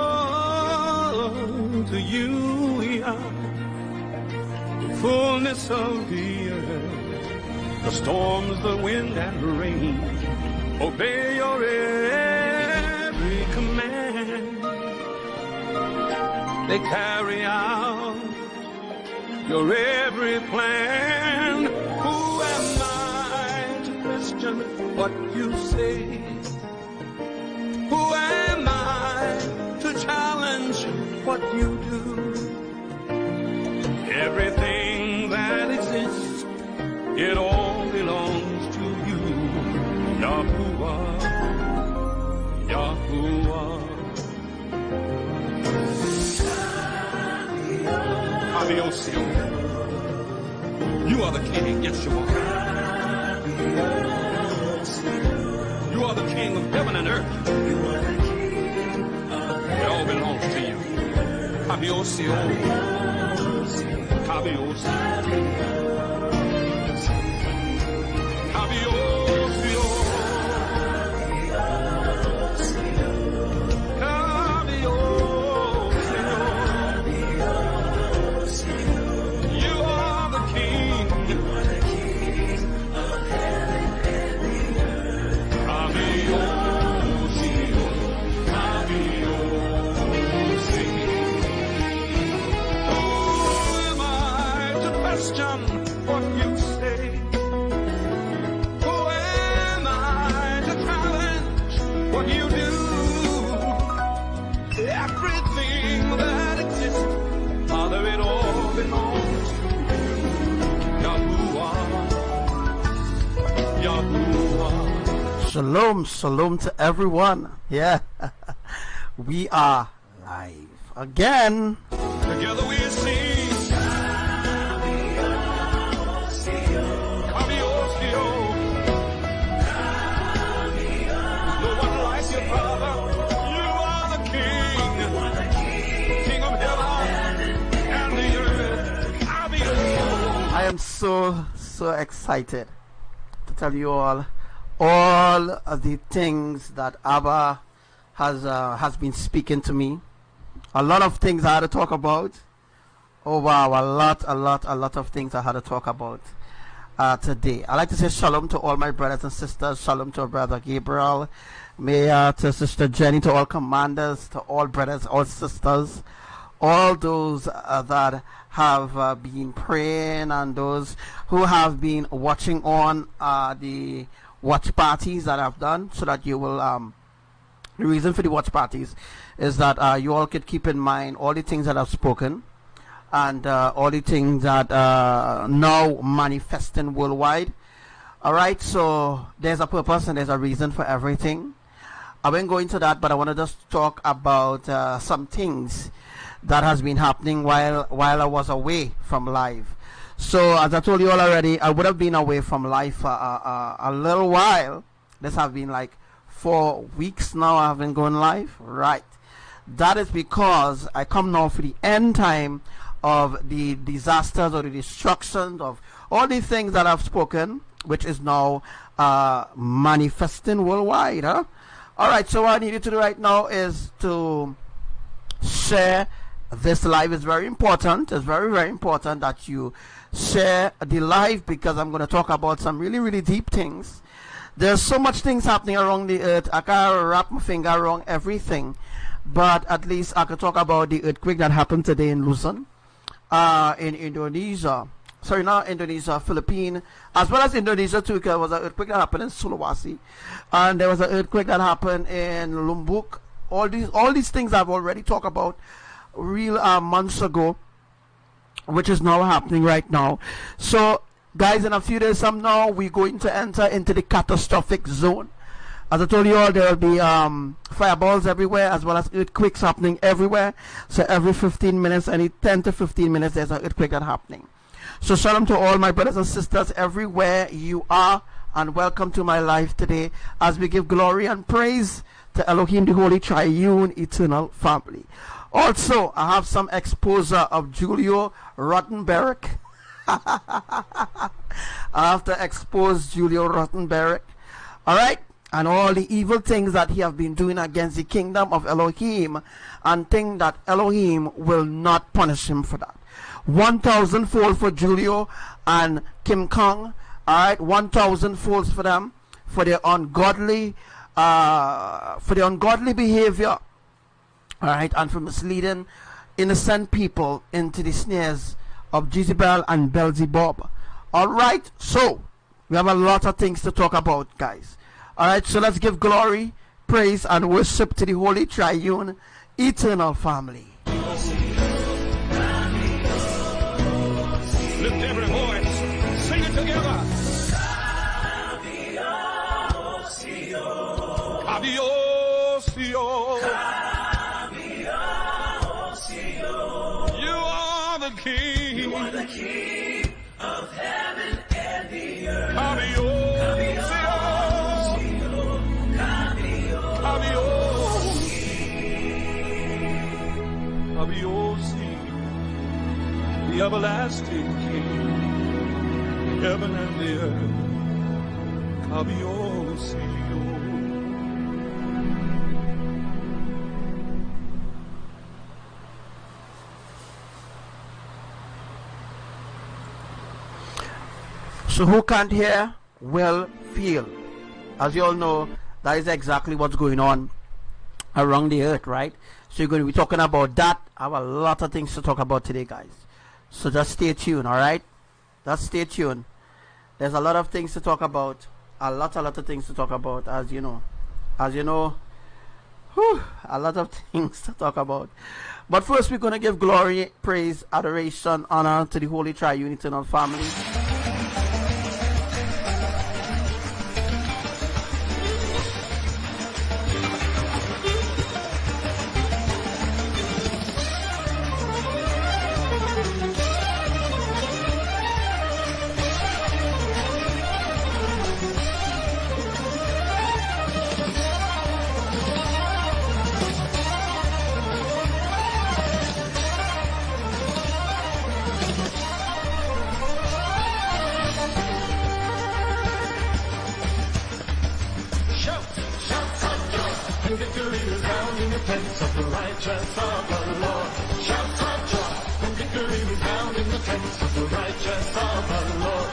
to you, Yah. The fullness of the earth, the storms, the wind, and the rain, obey your every command. They carry out your every plan. Who am I to question what you say? Who am I to challenge what you do? Everything that exists, it all belongs to you. Yahuwah, Yahuwah. You are the King, Yeshua. You are the King of heaven and earth. It all belongs to you. Kabiosio. Kabiosio. Kabiosio. What you say? Who am I to challenge what you do? Everything that exists, Father, it all belongs to you. Yahuwah, Yahuwah. Shalom, shalom to everyone. Yeah, we are live again. Together we sing. I am so excited to tell you all of the things that Abba has been speaking to me. A lot of things I had to talk about. Oh wow, a lot of things I had to talk about today. I'd like to say shalom to all my brothers and sisters. Shalom to our brother Gabriel. To Sister Jenny, to all commanders, to all brothers, all sisters, all those that have been praying, and those who have been watching on the watch parties that I've done, so that you will the reason for the watch parties is that you all could keep in mind all the things that I've spoken, and all the things that now manifesting worldwide. Alright, so there's a purpose and there's a reason for everything. I won't go into that, but I want to just talk about some things that has been happening while I was away from live. So as I told you all already, I would have been away from live for a little while. This have been like 4 weeks now I have been going live. Right. That is because I come now for the end time of the disasters or the destructions of all these things that I've spoken, which is now manifesting worldwide. Alright, so what I need you to do right now is to share this live. Is very important. It's very important that you share the live, because I'm going to talk about some really deep things. There's so much things happening around the earth. I can't wrap my finger around everything, but at least I can talk about the earthquake that happened today in Luzon, in Indonesia. Sorry, not Indonesia, Philippines, as well as Indonesia too. There was an earthquake that happened in Sulawesi, and there was an earthquake that happened in Lombok. All these things I've already talked about real months ago, which is now happening right now. So guys, in a few days from now, we're going to enter into the catastrophic zone. As I told you all, there will be fireballs everywhere, as well as earthquakes happening everywhere. So every 15 minutes, any 10 to 15 minutes, there's an earthquake that's happening. So shalom to all my brothers and sisters everywhere you are, and welcome to my life today as we give glory and praise to Elohim, the Holy Triune Eternal Family. Also, I have some exposure of Julio Rottenberg. I have to expose Julio Rottenberg. Alright? And all the evil things that he have been doing against the kingdom of Elohim, and think that Elohim will not punish him for that. 1,000-fold for Julio and Kim Kong. Alright, 1,000-fold for them, for their ungodly behavior. Alright, and for misleading innocent people into the snares of Jezebel and Beelzebub. Alright, so we have a lot of things to talk about, guys. Alright, so let's give glory, praise, and worship to the Holy Triune Eternal Family. Lift every voice. Sing it together. You are the King. You are the King of heaven and the earth. The everlasting King, heaven and the earth. So who can't hear will feel. As you all know, that is exactly what's going on around the earth, right? So you're going to be talking about that. I have a lot of things to talk about today, guys. So just stay tuned, alright? Just stay tuned. There's a lot of things to talk about. A lot of things to talk about, as you know. As you know, a lot of things to talk about. But first, we're going to give glory, praise, adoration, honor to the Holy Triune Eternal Family. tents of the righteous of the Lord. Shouts of joy and victory resound in the tents of the righteous of the Lord.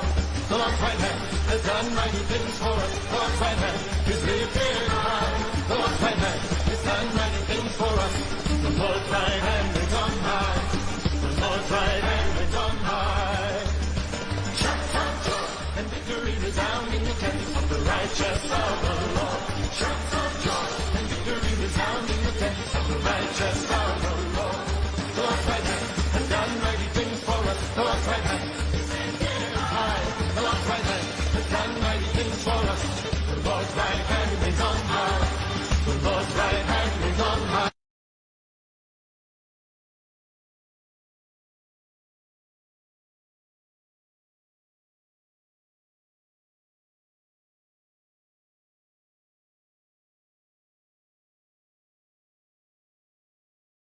The Lord's right hand has done mighty things for us. The Lord's right hand is lifted high. The Lord's right hand has done mighty things for us. The Lord's right hand is on high. The Lord's right hand is on high. Shouts of joy and victory resound in the tents of the righteous of the Lord. Shouts of joy and victory resound in the tents of the righteous of the Lord. The Lord's right hand has done mighty things for us. The Lord's right hand is lifted high. The Lord's right hand has done mighty things for us. The Lord's right hand is on high. The Lord's right hand is on high.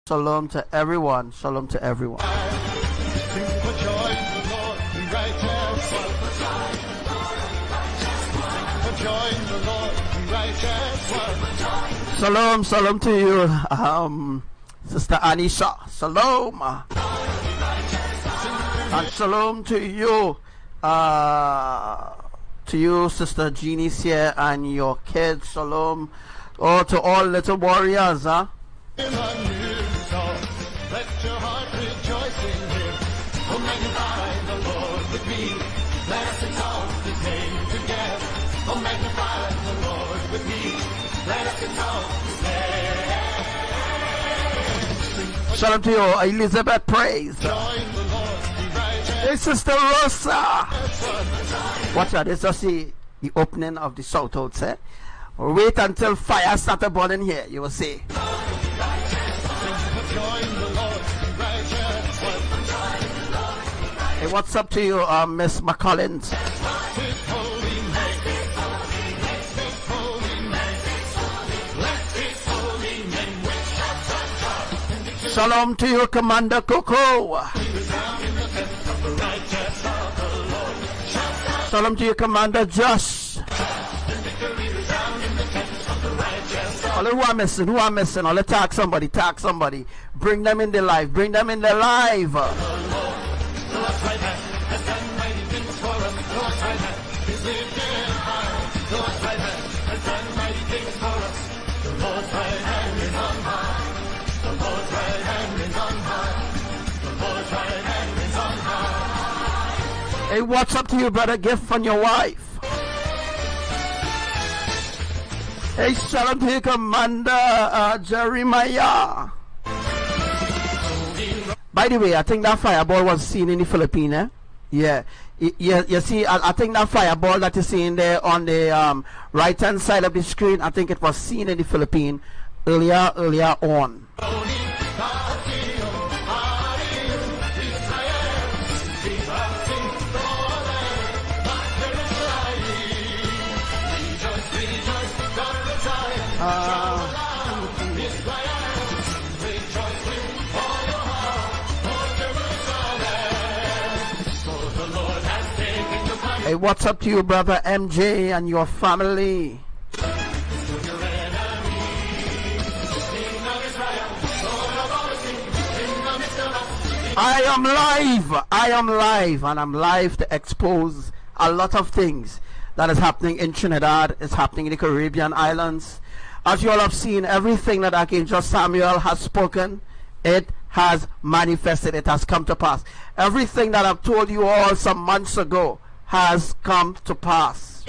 Shalom to everyone. Shalom to everyone. Sing for joy in the Lord, ye righteous ones. Sing for joy in the Lord, ye righteous ones. Shalom, shalom to you, Sister Anisha. Shalom. And shalom to you, Sister Jeannie here and your kids. Shalom. Oh, to all little warriors, huh? In a new song, let your heart rejoice in him. Oh, magnify the Lord with me. Let us exalt his name together. Oh, magnify the Lord with me. Let us exalt his name. Shalom to you, Elizabeth Praise. Join the Lord, be righteous. Hey, Sister Rosa. Watch out, this is the opening of the shout out, eh? Wait until fire started burning here, you will see. Hey, what's up to you, Miss McCollins? Shalom to you, Commander Coco. Shalom to you, Commander Josh. Who are missing? Who are missing? Let's tag somebody. Tag somebody. Bring them in the live. Bring them in the live. Hey, what's up to you, brother? Gift from your wife. Hey, shalom to you, Commander Jeremiah. By the way, I think that fireball was seen in the Philippines, eh? Yeah. You see, I think that fireball that you see in there on the right-hand side of the screen, I think it was seen in the Philippines earlier on. Hey, what's up to you, brother MJ and your family? I am live, and I'm live to expose a lot of things that is happening in Trinidad, is happening in the Caribbean islands. As you all have seen, everything that Archangel Samuel has spoken, it has manifested, it has come to pass. Everything that I've told you all some months ago has come to pass.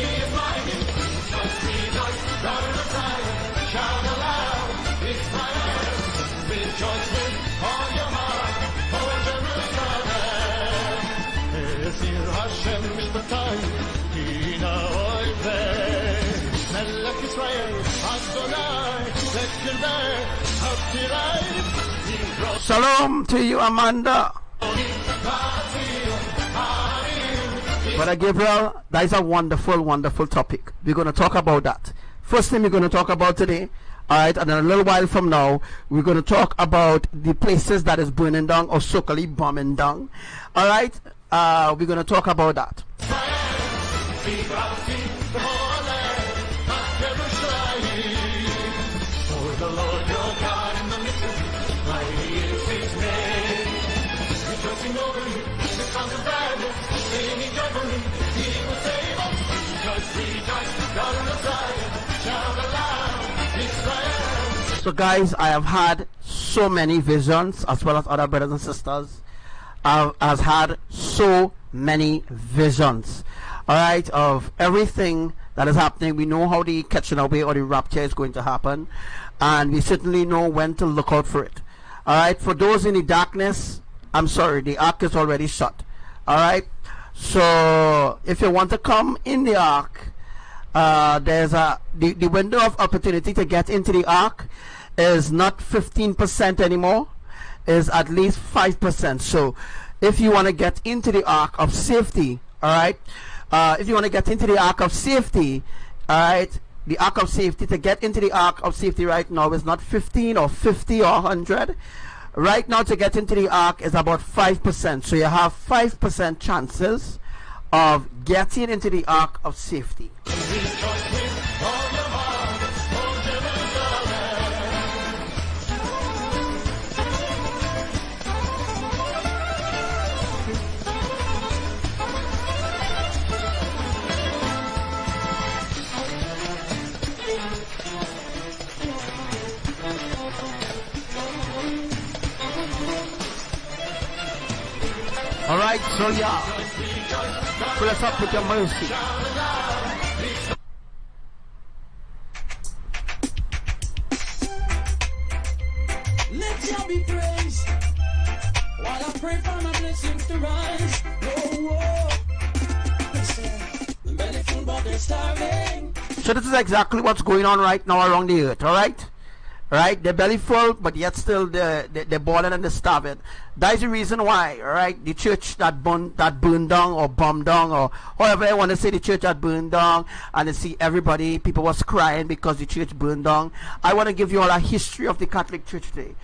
Shalom to you, Amanda. Brother Gabriel, that is a wonderful, wonderful topic. We're going to talk about that. First thing we're going to talk about today, alright, and then a little while from now, we're going to talk about the places that is burning down or so-called bombing down. Alright, we're going to talk about that. For the Lord your God So guys, I have had so many visions, as well as other brothers and sisters has had so many visions, all right, of everything that is happening. We know how the catching away or the rapture is going to happen, and we certainly know when to look out for it. All right, for those in the darkness, I'm sorry, the ark is already shut. All right, so if you want to come in the ark, there's the window of opportunity to get into the ark is not 15% anymore, is at least 5%. So if you want to get into the ark of safety, all right, if you want to get into the ark of safety, all right, the ark of safety, to get into the ark of safety right now is not 15 or 50 or 100. Right now, to get into the ark is about 5%. So you have 5% chances of getting into the ark of safety. All right, so yeah, fill us up with your mercy. Let Jah be praised while I pray for my blessings to rise. Whoa, listen, belly full but they're starving. So this is exactly what's going on right now around the earth, all right? Right, they're belly full, but yet still they're boiling and they're starving. That is the reason why, all right, the church that burned down or bombed down, or however I want to say, the church that burned down, and you see everybody, people was crying because the church burned down. I want to give you all a history of the Catholic Church today.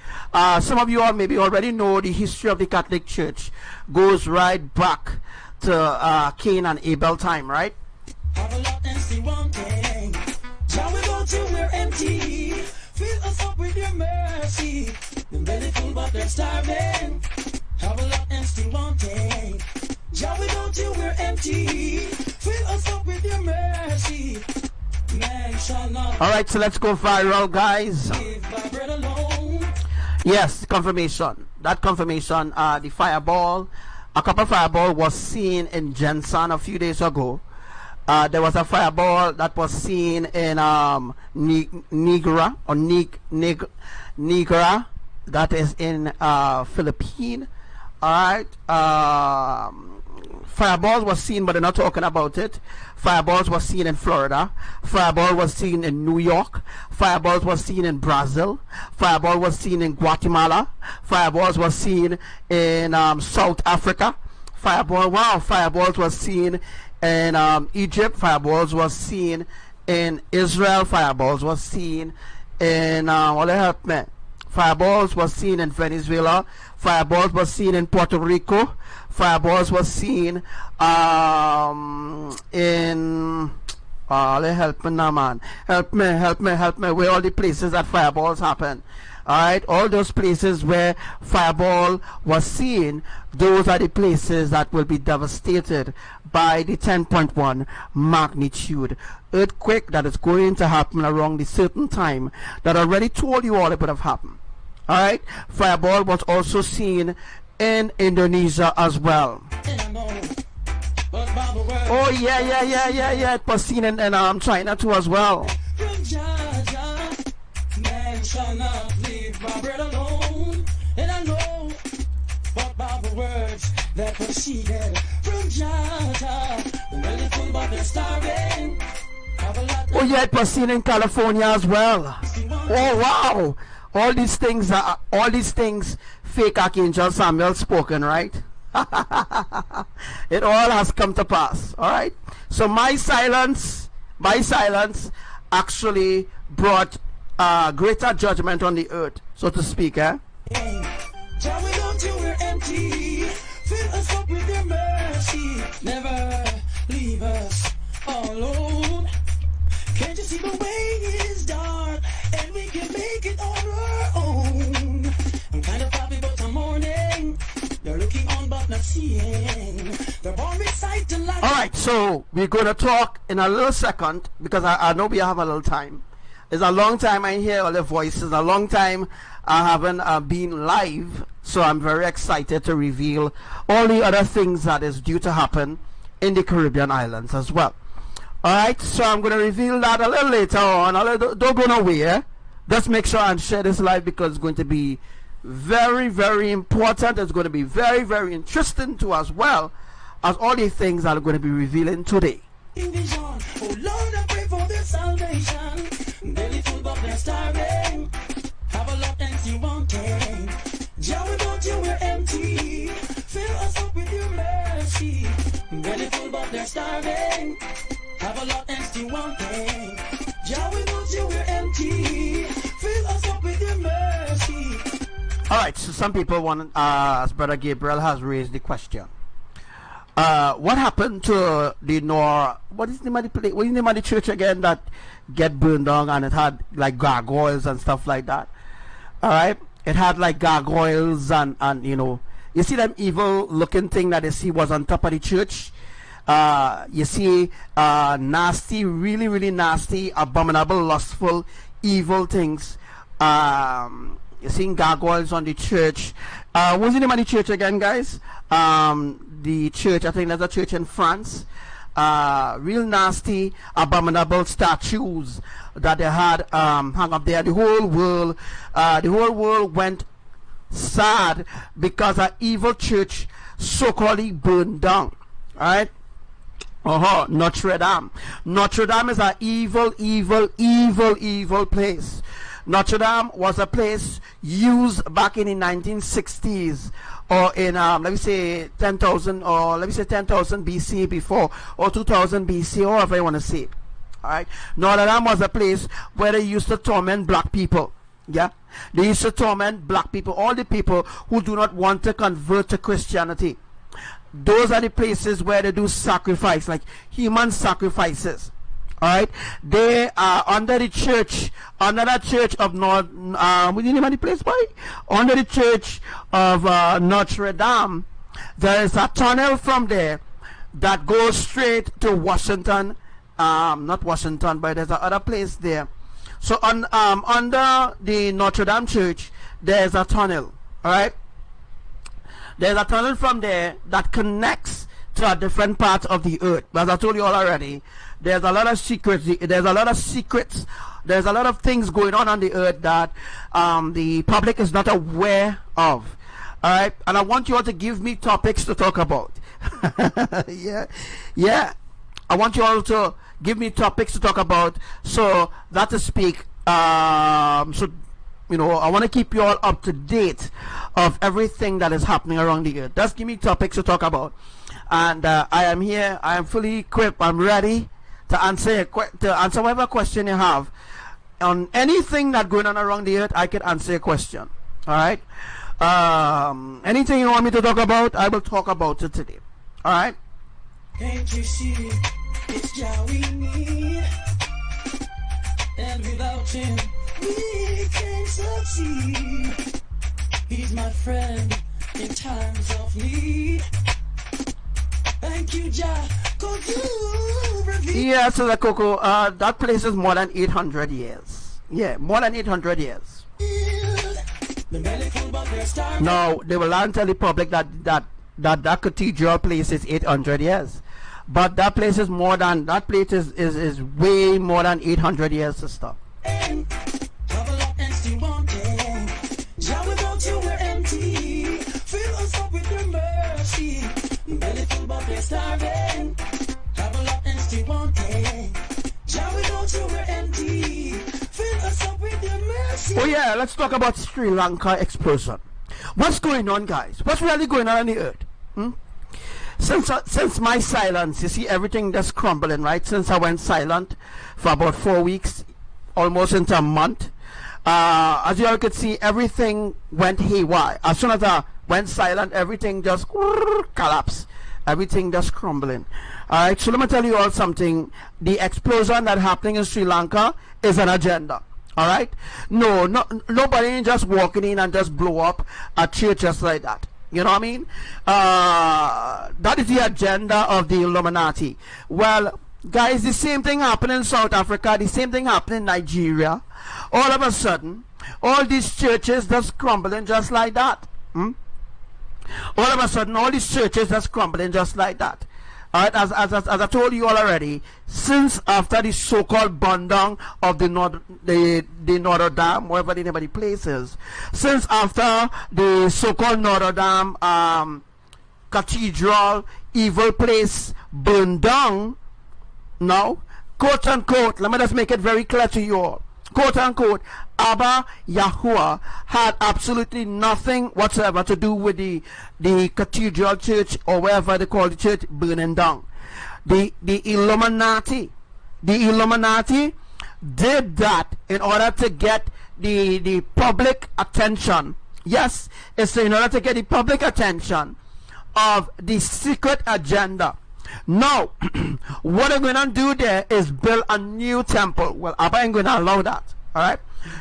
Some of you all maybe already know the history of the Catholic Church goes right back to Cain and Abel time, right? Have a lot and see one thing. Jah, we go till we're empty. Fill us up with your mercy. The belly full but they're starving. Have a lot and still wanting. Jah, we go till we're empty. Fill us up with your mercy. Man shall not. All right, so let's go viral, guys. Live by bread alone. Yes, confirmation. That confirmation, the fireball, a couple fireball was seen in Jensen a few days ago. There was a fireball that was seen in Nigra, or Nigra, that is in Philippines. Alright, fireballs was seen, but they're not talking about it. Fireballs was seen in Florida. Fireball was seen in New York. Fireballs was seen in Brazil. Fireball was seen in Guatemala. Fireballs was seen in South Africa. Fireballs was seen in Egypt. Fireballs was seen in Israel. Fireballs was seen in fireballs was seen in Venezuela. Fireballs was seen in Puerto Rico. Fireballs was seen in help me now, man. Help me. Where all the places that fireballs happen. Alright, all those places where fireball was seen, those are the places that will be devastated by the 10.1 magnitude earthquake that is going to happen around the certain time that I already told you all it would have happened. Alright, fireball was also seen in Indonesia as well. Oh yeah, it was seen in China too as well. Man shall not live by bread alone, and I know but by the words that proceeded from Jah. The belly full but they're starving. Oh yeah, it was seen in California as well. Oh wow, all these things fake Archangel Samuel spoken, right? It all has come to pass. All right, so my silence actually brought greater judgment on the earth, so to speak, eh? Jah, we go till we're empty. Fill us up with your mercy. Never leave us alone. Can't you see the way is dark, and we can make it on our own? I'm kind of happy but I'm mourning. They're looking on but not seeing. They're born with sight and light. All right, so we're going to talk in a little second, because I know we have a little time. It's a long time I hear all the voices. A long time I haven't been live. So I'm very excited to reveal all the other things that is due to happen in the Caribbean islands as well. Alright, so I'm going to reveal that a little later on. Don't go nowhere. Just make sure and share this live because it's going to be very, very important. It's going to be very, very interesting to as well as all the things that are going to be revealing today. Vision. Oh Lord, I pray for their salvation. Belly full but they're starving. Have a lot and you wanting. Jah, without you we're empty. Fill us up with your mercy. Belly full but they're starving. Have a lot and still wanting. Jah, without you we're empty. Fill us up with your mercy. Alright, so some people want, as Brother Gabriel has raised the question. What happened to the what is the name of the place? What is the name of the church again that get burned down and it had like gargoyles and stuff like that? Alright, it had like gargoyles and you know, you see them evil looking thing that you see was on top of the church. You see nasty, really, really nasty, abominable, lustful, evil things. You're seeing gargoyles on the church. What's the name of the church again, guys? The church, I think there's a church in France. Real nasty, abominable statues that they had hung up there. The whole world went sad because an evil church so-called burned down. Alright? Notre Dame. Notre Dame is an evil, evil, evil, evil place. Notre Dame was a place used back in the 1960s or in let me say 10,000 or let me say 10,000 BC before or 2000 BC or whatever you want to say. Alright, Notre Dame was a place where they used to torment black people. Yeah, they used to torment black people, all the people who do not want to convert to Christianity. Those are the places where they do sacrifice, like human sacrifices. Alright, they are under the church, under the church of what's the name of the place, boy? Under the church of Notre Dame. There is a tunnel from there that goes straight to Washington, not Washington, but there's another place there. So under the Notre Dame church, there's a tunnel. Alright, there's a tunnel from there that connects to a different part of the earth. As I told you all already, there's a lot of secrets. There's a lot of secrets. There's a lot of things going on the earth that the public is not aware of. All right, and I want you all to give me topics to talk about. yeah. I want you all to give me topics to talk about, so that to speak. So you know, I want to keep you all up to date of everything that is happening around the earth. Just give me topics to talk about, and I am here. I am fully equipped. I'm ready to answer whatever question you have on anything that's going on around the earth. I can answer a question. All right. Anything you want me to talk about, I will talk about it today. All right. Can't you see it's Jah we need, and without him we can't succeed. He's my friend in times of need. Thank you, Jah, 'cause you reveal. Yeah, so the Coco, that place is more than 800 years. Yeah, more than 800 years. Now, they will not tell the public that cathedral place is 800 years. But that place is more than, that place is way more than 800 years to stop. Fill us up with your mercy. Belly full but they're starving. Have a lot and still wanting. Jah, without you we're empty. Fill us up with your mercy. Oh yeah, let's talk about Sri Lanka explosion. What's going on, guys? What's really going on the earth? Since my silence, you see everything just crumbling, right? Since I went silent for about 4 weeks, almost into a month. As you all could see, everything went haywire. As soon as I went silent, everything just collapsed. Everything just crumbling. Alright, so let me tell you all something. The explosion that's happening in Sri Lanka is an agenda. Alright? Nobody ain't just walking in and just blow up a church just like that. You know what I mean? That is the agenda of the Illuminati. Well, Guys, the same thing happened in South Africa, the same thing happened in Nigeria. All of a sudden, all these churches just crumbling just like that. All of a sudden, all these churches just crumbling just like that. Alright, as I told you all already, since after the so-called burn down of the Notre Dame, wherever the name of the place is, since after the so-called Notre Dame cathedral, evil place burned down, now, quote unquote, let me just make it very clear to you all, quote unquote, Abba Yahuwah had absolutely nothing whatsoever to do with the cathedral church, or wherever they call the church, burning down. The Illuminati did that in order to get the public attention. Yes, it's in order to get the public attention of the secret agenda. Now, what I'm going to do there is build a new temple. Well, Abba ain't going to allow that. Alright?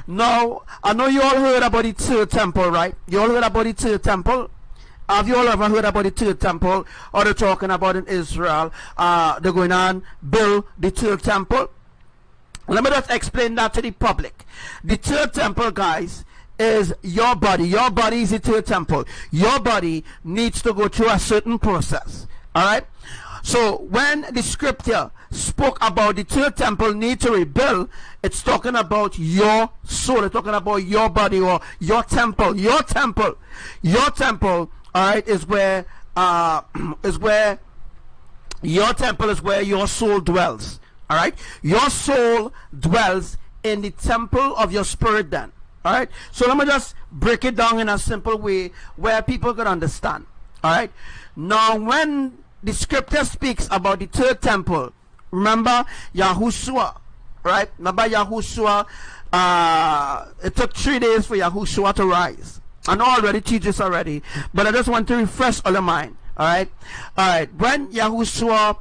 Now, I know you all heard about the third temple, right? You all heard about the third temple? Have you all ever heard about the third temple? Or they're talking about in Israel, they're going to build the third temple? Let me just explain that to the public. The third temple, guys, is your body. Your body is the third temple. Your body needs to go through a certain process. Alright? So when the scripture spoke about the third temple need to rebuild, it's talking about your soul. It's talking about your body, or your temple. Your temple. Your temple, alright, is where your temple is where your soul dwells. Alright? Your soul dwells in the temple of your spirit then. Alright? So let me just break it down in a simple way where people can understand. Alright? Now when the scripture speaks about the third temple, remember YAHUSHUA, right? Remember YAHUSHUA, it took 3 days for YAHUSHUA to rise. I know I already teach this already, but I just want to refresh all your mind. Alright? Alright, when YAHUSHUA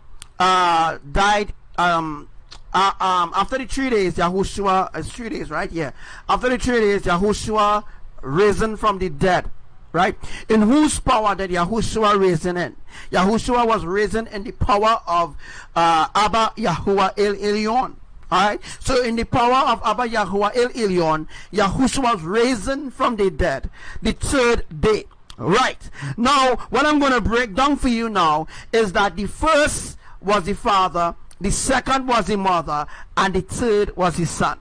died, after the 3 days, YAHUSHUA, it's 3 days, right? Yeah. After the 3 days, YAHUSHUA risen from the dead. Right? In whose power did Yahushua risen in? Yahushua was risen in the power of Abba Yahuwah El Elyon. Alright? So in the power of Abba Yahuwah El Elyon, Yahushua was risen from the dead the third day. Right. Now, what I'm going to break down for you now is that the first was the Father, the second was the Mother, and the third was the Son.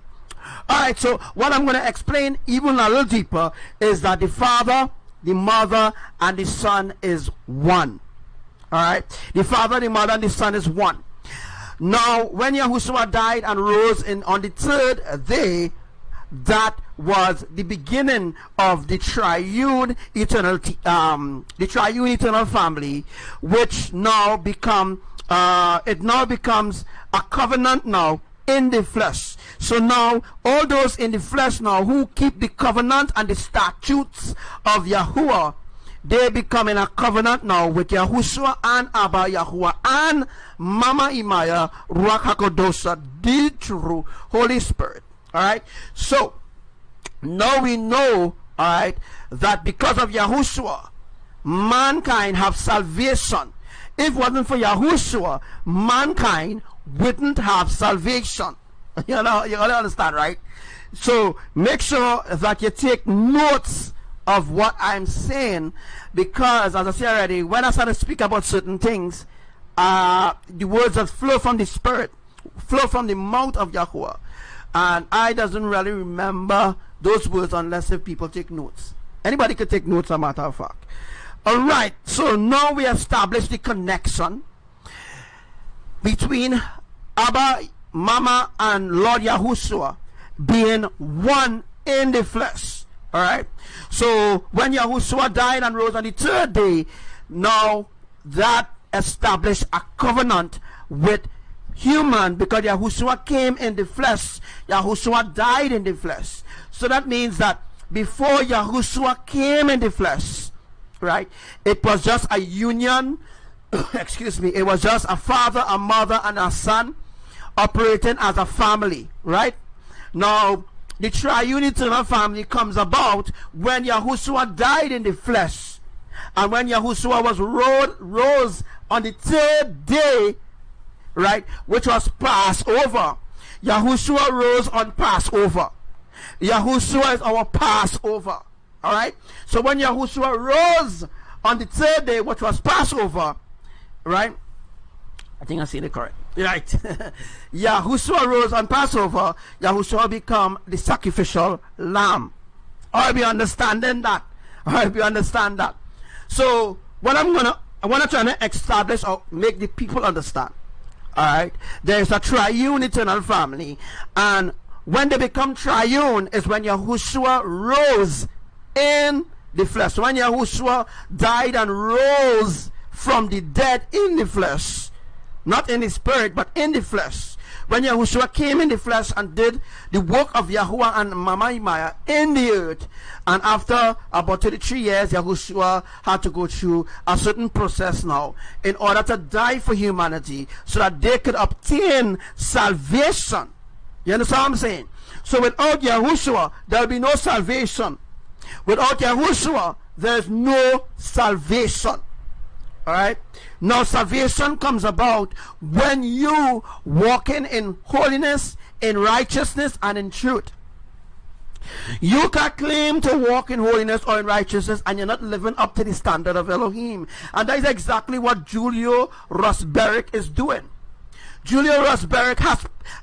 Alright, so what I'm going to explain even a little deeper is that the Father, the Mother, and the Son is one. Alright? The Father, the Mother, and the Son is one. Now, when Yahushua died and rose on the third day, that was the beginning of the triune eternal family, which now becomes a covenant now in the flesh. So now all those in the flesh now who keep the covenant and the statutes of Yahuwah, they become in a covenant now with Yahushua and Abba Yahuwah and Mama IMAYAH, RUACH HAKADOSHah, the true Holy Spirit. Alright, so now we know, alright, that because of Yahushua, mankind have salvation. If it wasn't for Yahushua, mankind wouldn't have salvation. You know, you gotta understand, right? So make sure that you take notes of what I'm saying, because as I said already, when I start to speak about certain things, the words that flow from the Spirit, flow from the mouth of Yahuwah, and I doesn't really remember those words unless if people take notes. Anybody can take notes, as a matter of fact. Alright, so now we establish the connection between Abba, Mama, and Lord Yahushua being one in the flesh. Alright, so when Yahushua died and rose on the third day, now that established a covenant with human, because Yahushua came in the flesh, Yahushua died in the flesh. So that means that before Yahushua came in the flesh, right, it was just a union excuse me, it was just a father, a mother, and a son operating as a family, right? Now the triune eternal family comes about when Yahushua died in the flesh, and when Yahushua was rose on the third day, right, which was Passover. Yahushua rose on Passover. Yahushua is our Passover. Alright? So when Yahushua rose on the third day, which was Passover, right? I think I see it correct. Right. Yahushua rose on Passover. Yahushua become the sacrificial lamb. I be understanding that. I be understand that. So what I want to try to establish or make the people understand. Alright, there is a triune eternal family, and when they become triune is when Yahushua rose in the flesh. When Yahushua died and rose from the dead in the flesh, not in the spirit but in the flesh. When Yahushua came in the flesh and did the work of YAHUWAH and IMAYAH in the earth, and after about 33 years, Yahushua had to go through a certain process now in order to die for humanity so that they could obtain salvation. You understand what I'm saying? So without Yahushua, there will be no salvation. Without Yahushua, there is no salvation. Alright? Now salvation comes about when you walking in holiness, in righteousness, and in truth. You can claim to walk in holiness or in righteousness and you're not living up to the standard of Elohim. And that is exactly what Julio Rosberg is doing. Julio Rosberg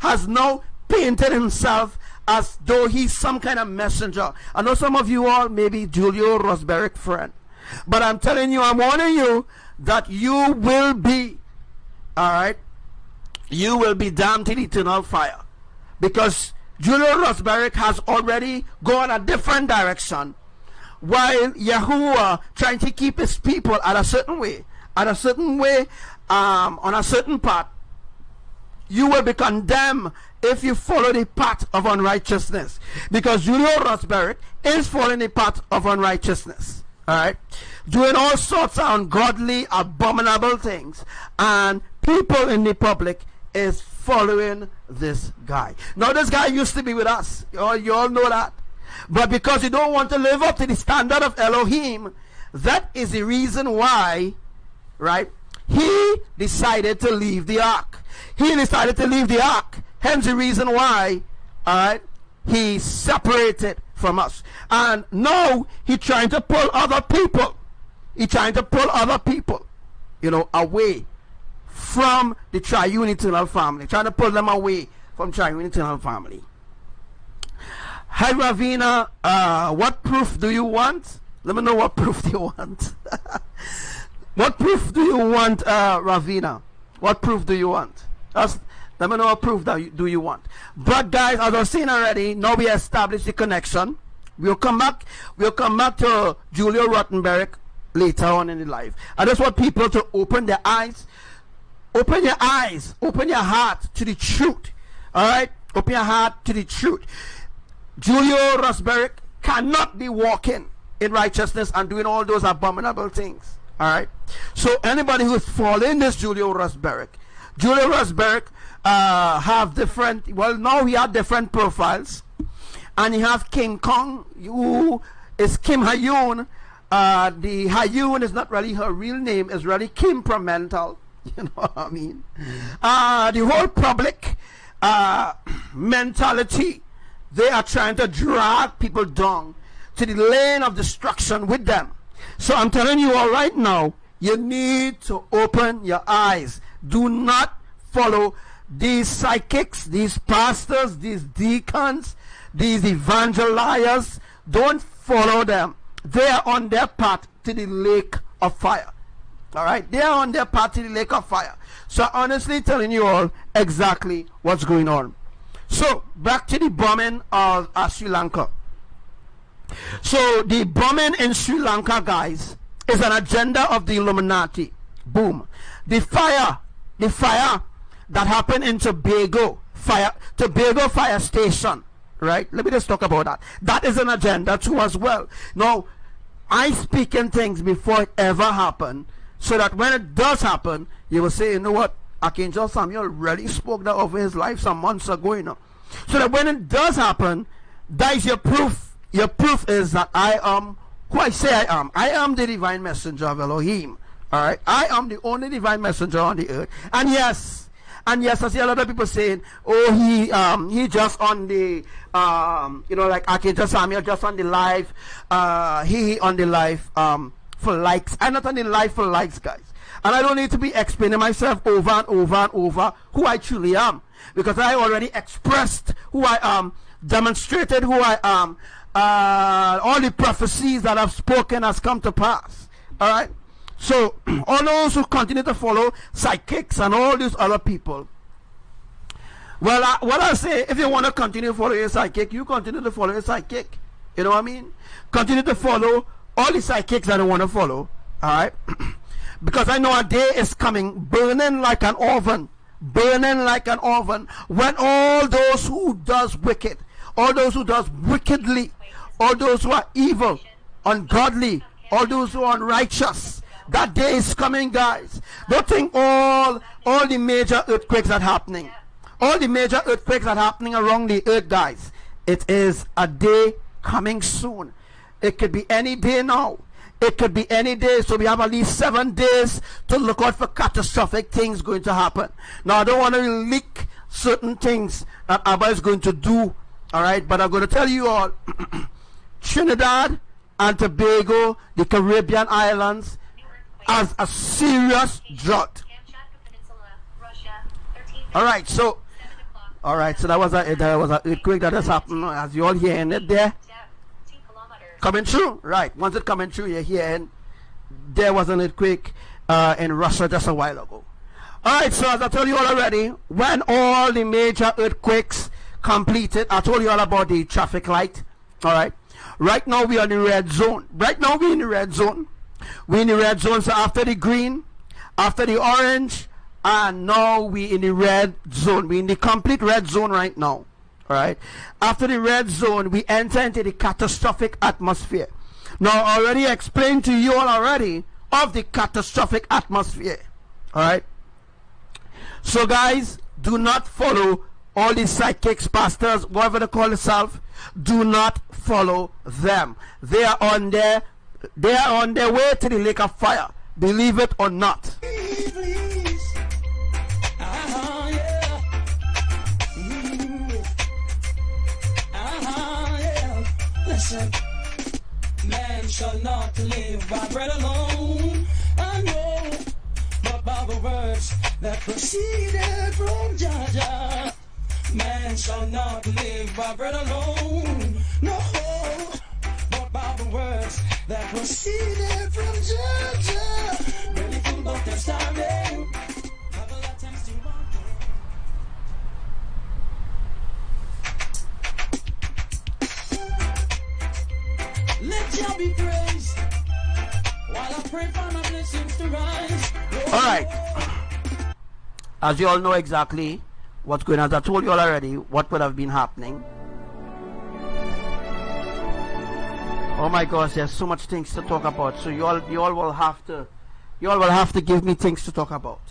has now painted himself as though he's some kind of messenger. I know some of you all may be Julio Rosberg friend, but I'm telling you, I'm warning you that you will be, alright, you will be damned in eternal fire, because Julio Rosberg has already gone a different direction, while Yahuwah trying to keep his people at a certain way, on a certain path. You will be condemned if you follow the path of unrighteousness, because Julio Rosberg is following the path of unrighteousness. Alright, doing all sorts of ungodly, abominable things, and people in the public is following this guy. Now this guy used to be with us, you all know that, but because you don't want to live up to the standard of Elohim, that is the reason why, right, he decided to leave the ark. He decided to leave the ark, hence the reason why, alright, he separated from us. And now he's trying to pull other people. He's trying to pull other people, you know, away from the triune eternal family. Trying to pull them away from triune eternal family. Hi Ravina, what proof do you want? Let me know what proof do you want. What proof do you want, Ravina? What proof do you want? Let me know what proof do you want. But guys, as I was saying already, now we established the connection. We'll come back to Julio Rottenberg later on in the life. I just want people to open their eyes, open your heart to the truth. Alright? Open your heart to the truth. Julio Rosberg cannot be walking in righteousness and doing all those abominable things. Alright? So anybody who's following this Julio Rosberg have different, well, now he had different profiles, and he have King Kong, who is Kim Hayun. The Hayun is not really her real name, is really Kim Promental. You know what I mean? The whole public mentality, they are trying to drag people down to the lane of destruction with them. So I'm telling you all right now, you need to open your eyes. Do not follow these psychics, these pastors, these deacons, these evangelists. Don't follow them. They are on their path to the lake of fire. Alright, they are on their path to the lake of fire. So honestly telling you all exactly what's going on. So back to the bombing of Sri Lanka. So the bombing in Sri Lanka, guys, is an agenda of the Illuminati. Boom. The fire that happened in Tobago fire station, right? Let me just talk about that. That is an agenda too as well. Now, I speak in things before it ever happened, so that when it does happen, you will say, you know what, Archangel Samuel really spoke that over his life some months ago, you know. So that when it does happen, that is your proof. Your proof is that I am who I say I am. I am the divine messenger of Elohim. Alright, I am the only divine messenger on the earth. And yes, And yes, I see a lot of people saying, oh, he just on the like Archangel Samuel just on the live, he on the live for likes. I'm not on the live for likes, guys. And I don't need to be explaining myself over and over and over who I truly am, because I already expressed who I am, demonstrated who I am. All the prophecies that I've spoken has come to pass. All right. So all those who continue to follow psychics and all these other people, well, what I say, if you want to continue to follow your psychic, you continue to follow your psychic. You know what I mean? Continue to follow all the psychics that you want to follow. All right. Because I know a day is coming, burning like an oven, burning like an oven, when all those who does wicked, all those who does wickedly, all those who are evil, ungodly, all those who are unrighteous, that day is coming, guys. Don't think all the major earthquakes are happening. All the major earthquakes are happening around the earth, guys. It is a day coming soon. It could be any day now. It could be any day. So we have at least 7 days to look out for catastrophic things going to happen. Now, I don't want to leak certain things that ABBA is going to do. All right. But I'm going to tell you all, Trinidad and Tobago, the Caribbean islands, has a serious drought. All right. So that was an earthquake that has happened, as you all hearing it there. Coming through, right? Once it coming through, you're hearing there was an earthquake in Russia just a while ago. All right, so as I told you all already, when all the major earthquakes completed, I told you all about the traffic light. All right, right now we are in the red zone. Right now we're in the red zone. We're in the red zone. So after the green, after the orange, and now we're in the red zone. We're in the complete red zone right now. All right. After the red zone, we enter into the catastrophic atmosphere. Now, I already explained to you all already of the catastrophic atmosphere. All right. So, guys, do not follow all these psychics, pastors, whatever they call themselves. Do not follow them. They are on their way to the lake of fire. Believe it or not. Listen, man shall not live by bread alone, I know, but by the words that proceeded from Jah. Man shall not live by bread alone, no, but by the words that proceeded from Jah. Really think about them starving. Have a lot of times to walk. Let Jah be praised while I pray for my blessings to rise. All right. As you all know exactly what's going on, as I told you all already what would have been happening. Oh my gosh, there's so much things to talk about. So you all will have to give me things to talk about.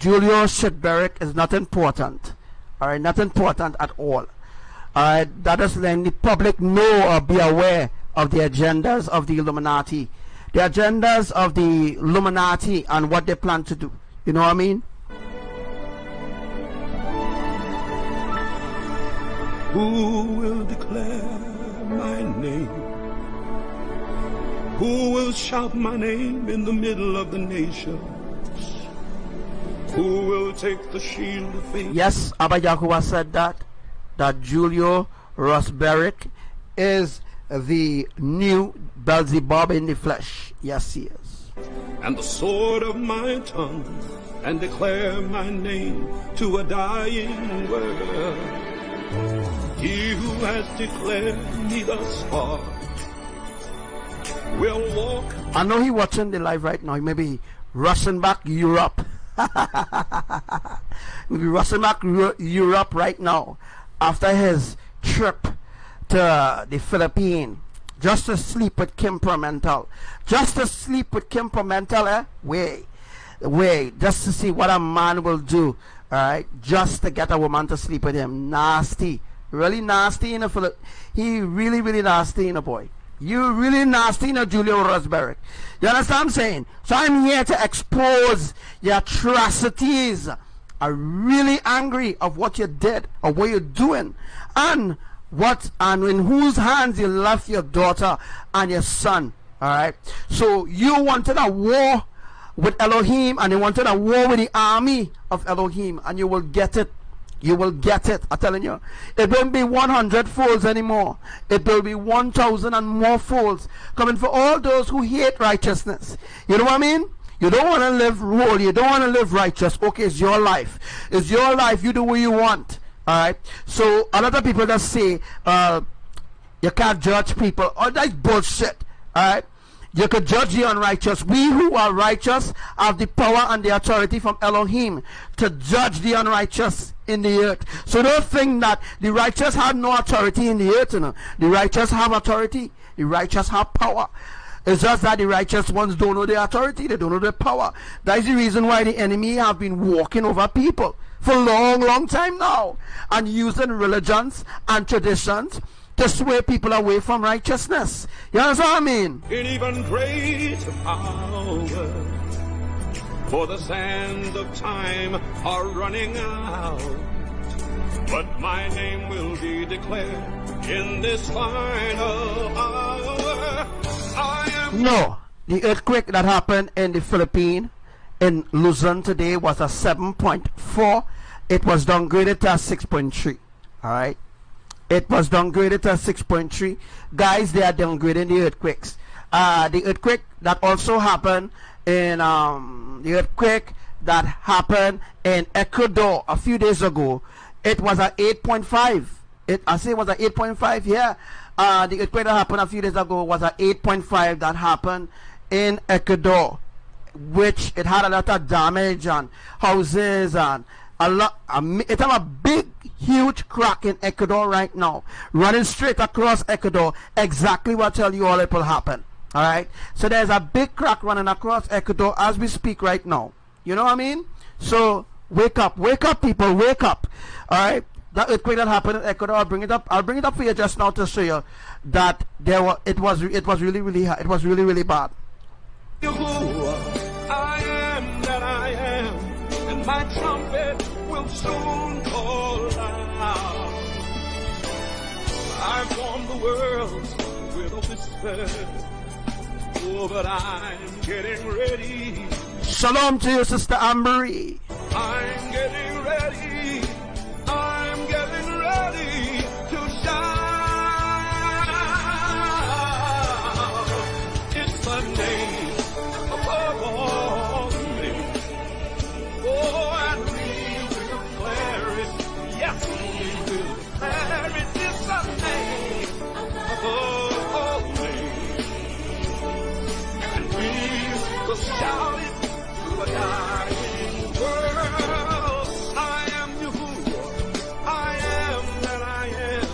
Julio Shitberick is not important. All right, not important at all. All right, that is letting the public know or be aware of the agendas of the Illuminati. The agendas of the Illuminati and what they plan to do. You know what I mean? Who will declare my name? Who will shout my name in the middle of the nations? Who will take the shield of faith? Yes, Abba YAHUWAH said that Julio Rosberic is the new Beelzebub in the flesh. Yes, he is. And the sword of my tongue, and declare my name to a dying world. He who has declared me thus far will walk. I know he watching the live right now. He may be rushing back Europe. He'll be rushing back Europe right now after his trip to the Philippines, just to sleep with Kim Pimentel. Just to sleep with Kim Pimentel, eh? Wait, just to see what a man will do, alright? Just to get a woman to sleep with him. Nasty. Really nasty in a Philip. He really, really nasty in a boy. You really nasty in a Julio Rosberg. You understand what I'm saying? So I'm here to expose your atrocities are really angry of what you did or what you're doing, and in whose hands you left your daughter and your son. All right, so you wanted a war with Elohim, and you wanted a war with the army of Elohim, and you will get it. You will get it. I'm telling you, it won't be 100 folds anymore. It will be 1,000 and more folds coming for all those who hate righteousness. You know what I mean? You don't want to live holy. You don't want to live righteous. Okay, it's your life. It's your life. You do what you want. All right. So a lot of people just say you can't judge people. Oh, that's bullshit. All right. You could judge the unrighteous. We who are righteous have the power and the authority from Elohim to judge the unrighteous in the earth. So don't think that the righteous have no authority in the earth. You know? The righteous have authority. The righteous have power. It's just that the righteous ones don't know the authority. They don't know the power. That is the reason why the enemy have been walking over people for a long, long time now, and using religions and traditions to sway people away from righteousness. You understand what I mean? In even greater power, for the sands of time are running out, but my name will be declared in this final hour. No, the earthquake that happened in the Philippines, in Luzon today, was a 7.4. It was downgraded to a 6.3. All right. It was downgraded to 6.3. Guys, they are downgrading the earthquakes. The earthquake that also happened in Ecuador a few days ago, it was a 8.5. I say it was a 8.5. Yeah. The earthquake that happened a few days ago was a 8.5 that happened in Ecuador, which it had a lot of damage and houses and a lot. It had a big, huge crack in Ecuador right now, running straight across Ecuador. Exactly what I tell you all, it will happen. All right. So there's a big crack running across Ecuador as we speak right now. You know what I mean? So wake up, people, wake up. All right. That earthquake that happened in Ecuador, I'll bring it up for you just now to show you that it was really, really hard. It was really, really bad. Yahuwah, I am that I am, and my trumpet will soon call out. I formed the world with a whisper. Oh, but I'm getting ready. Shalom to you, Sister Ambery. I'm getting ready. I'm getting ready to shine. It's the name above all names. Oh, and we will declare it. Yes, we will declare it. It's the name above all names. And we will shout it to a dying world. I am Yahuwah. I am that I am,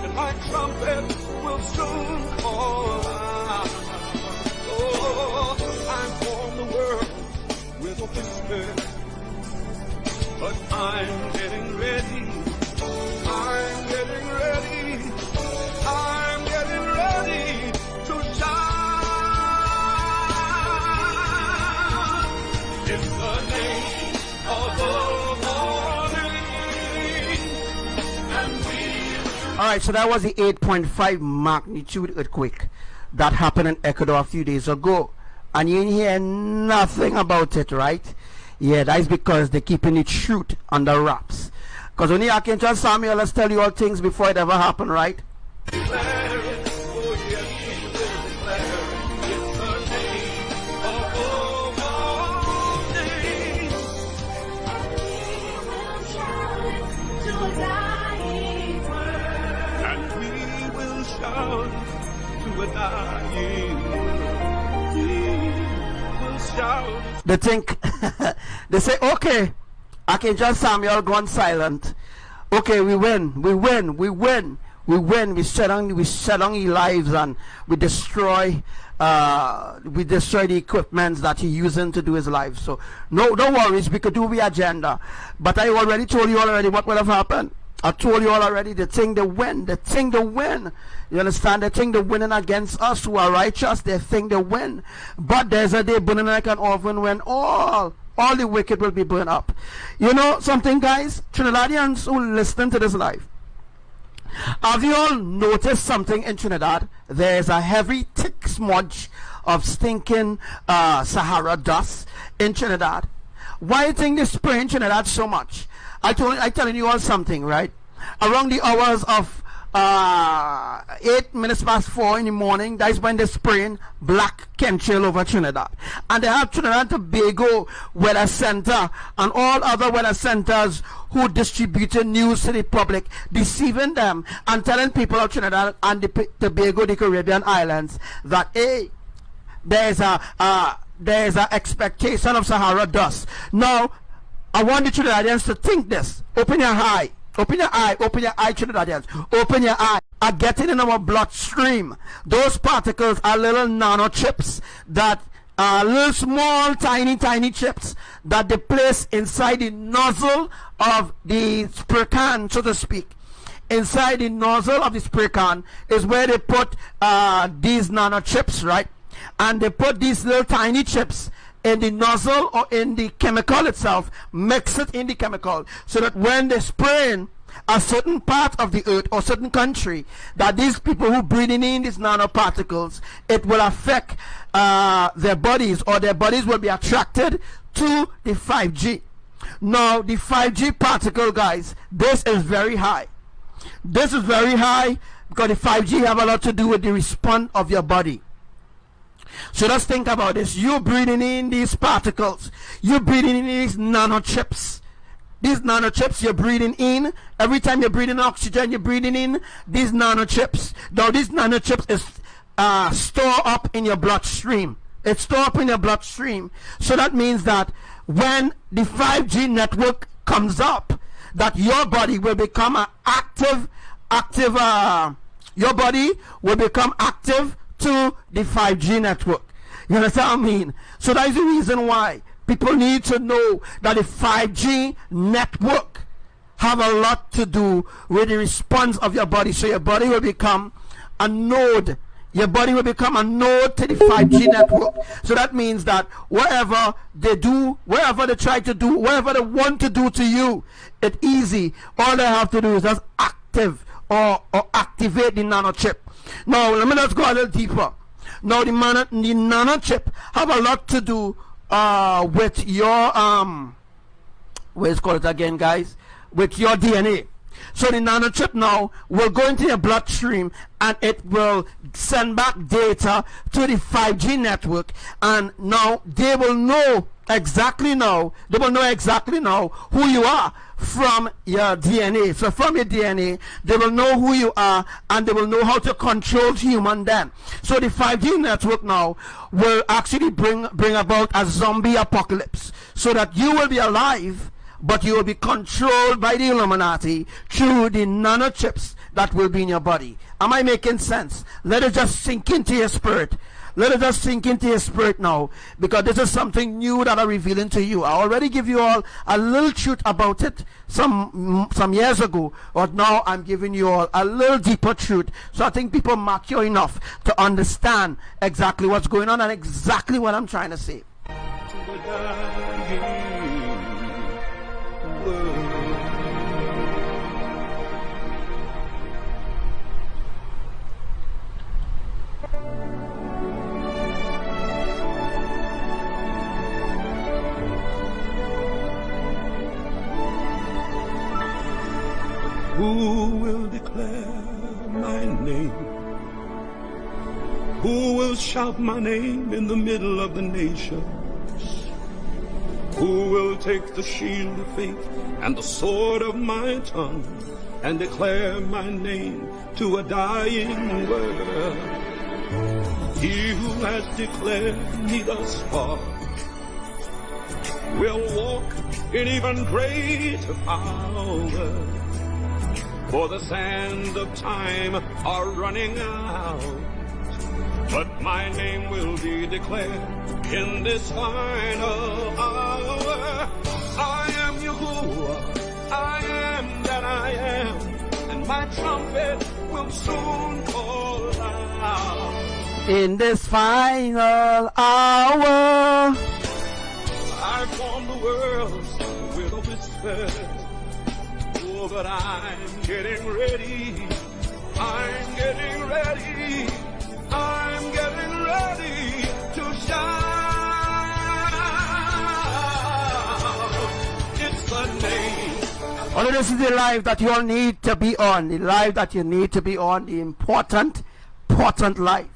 and my trumpet will soon call out. Oh, I form the world with a whisper, but I'm getting ready. I'm getting ready. I'm getting ready to shine. It's the name of the All right, so that was the 8.5 magnitude earthquake that happened in Ecuador a few days ago. And you didn't hear nothing about it, right? Yeah, that is because they're keeping the truth under wraps. Because only Archangel Samuel, let's tell you all things before it ever happened, right? They think, they say, okay, Archangel Samuel gone silent. Okay, we win, we shut down his lives, and we destroy the equipment that he's using to do his life. So no worries, we could do the agenda. But I already told you already what would have happened. I told you all already, they think they win. They think they win. You understand? They think they're winning against us who are righteous. They think they win. But there's a day burning like an oven when all the wicked will be burned up. You know something, guys? Trinidadians who listen to this live, have you all noticed something in Trinidad? There's a heavy, thick smudge of stinking Sahara dust in Trinidad. Why do you think they spray in Trinidad so much? I telling you all something, right? Around the hours of 8 minutes past 4 in the morning, that's when they're spraying black chemtrail over Trinidad. And they have Trinidad and Tobago Weather Center and all other weather centers who distributed news to the public, deceiving them and telling people of Trinidad and the Tobago, the Caribbean islands, that hey, there's a expectation of Sahara dust. Now, I want the Trinidadians to think this. Open your eye. Open your eye, Trinidadians. Open your eye. Are getting in our bloodstream. Those particles are little nanochips that are little small, tiny chips that they place inside the nozzle of the spray can, so to speak. Inside the nozzle of the spray can is where they put these nanochips, right? And they put these little tiny chips in the nozzle or in the chemical itself, mix it in the chemical, so that when they spray in a certain part of the earth or certain country, that these people who breathing in these nanoparticles, it will affect their bodies, or their bodies will be attracted to the 5G. Now, the 5G particle, guys, this is very high. This is very high because the 5G have a lot to do with the response of your body. So let's think about this. You're breathing in these particles. You're breathing in these nanochips. These nanochips you're breathing in. Every time you're breathing oxygen, you're breathing in these nanochips. Now, these nanochips is stored up in your bloodstream. It's stored up in your bloodstream. So that means that when the 5G network comes up, that your body will become an your body will become active to the 5G network. You understand what I mean? So that is the reason why people need to know that the 5G network have a lot to do with the response of your body. So your body will become a node. Your body will become a node to the 5G network. So that means that whatever they do, whatever they try to do, whatever they want to do to you, it's easy. All they have to do is just active or activate the nanochip. Now, let me just go a little deeper. Now, the nanochip have a lot to do with your what's called it again, guys? With your DNA. So the nanochip now will go into your bloodstream and it will send back data to the 5G network, and now they will know exactly now who you are from your DNA. So from your DNA, they will know who you are and they will know how to control human then. So the 5G network now will actually bring about a zombie apocalypse, so that you will be alive, but you will be controlled by the Illuminati through the nanochips that will be in your body. Am I making sense? Let it just sink into your spirit. Let it just sink into your spirit now, because this is something new that I'm revealing to you. I already give you all a little truth about it some years ago, but now I'm giving you all a little deeper truth. So I think people mature enough to understand exactly what's going on and exactly what I'm trying to say. Who will declare my name? Who will shout my name in the middle of the nations? Who will take the shield of faith and the sword of my tongue and declare my name to a dying world? He who has declared me thus far will walk in even greater power. For the sands of time are running out, but my name will be declared in this final hour. I am Yahuwah, I am that I am. my trumpet will soon call out. In this final hour, I formed the world with a whisper. Oh, but I'm getting ready. I'm getting ready. I'm getting ready to shout. It's the name. although this is the life that you all need to be on, the life that you need to be on, the important life.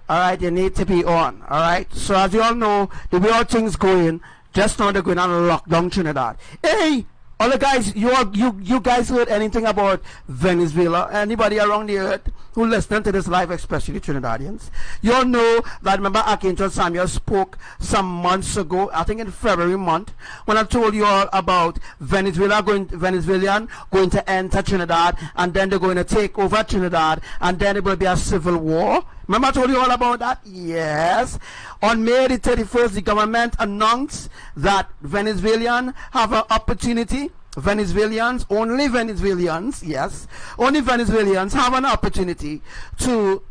All right, you need to be on. All right. So as you all know, the way all things going, just now they're going on a lockdown Trinidad. Hey, all the guys, you guys heard anything about Venezuela? Anybody around the earth who listened to this live, especially Trinidadians? You all know that, remember Archangel Samuel spoke some months ago, I think in February month, when I told you all about Venezuelian going to enter Trinidad, and then they're going to take over Trinidad, and then it will be a civil war. Remember I told you all about that? Yes. On May the 31st, the government announced that Venezuelans have an opportunity. Venezuelans, only Venezuelans, yes, only Venezuelans have an opportunity to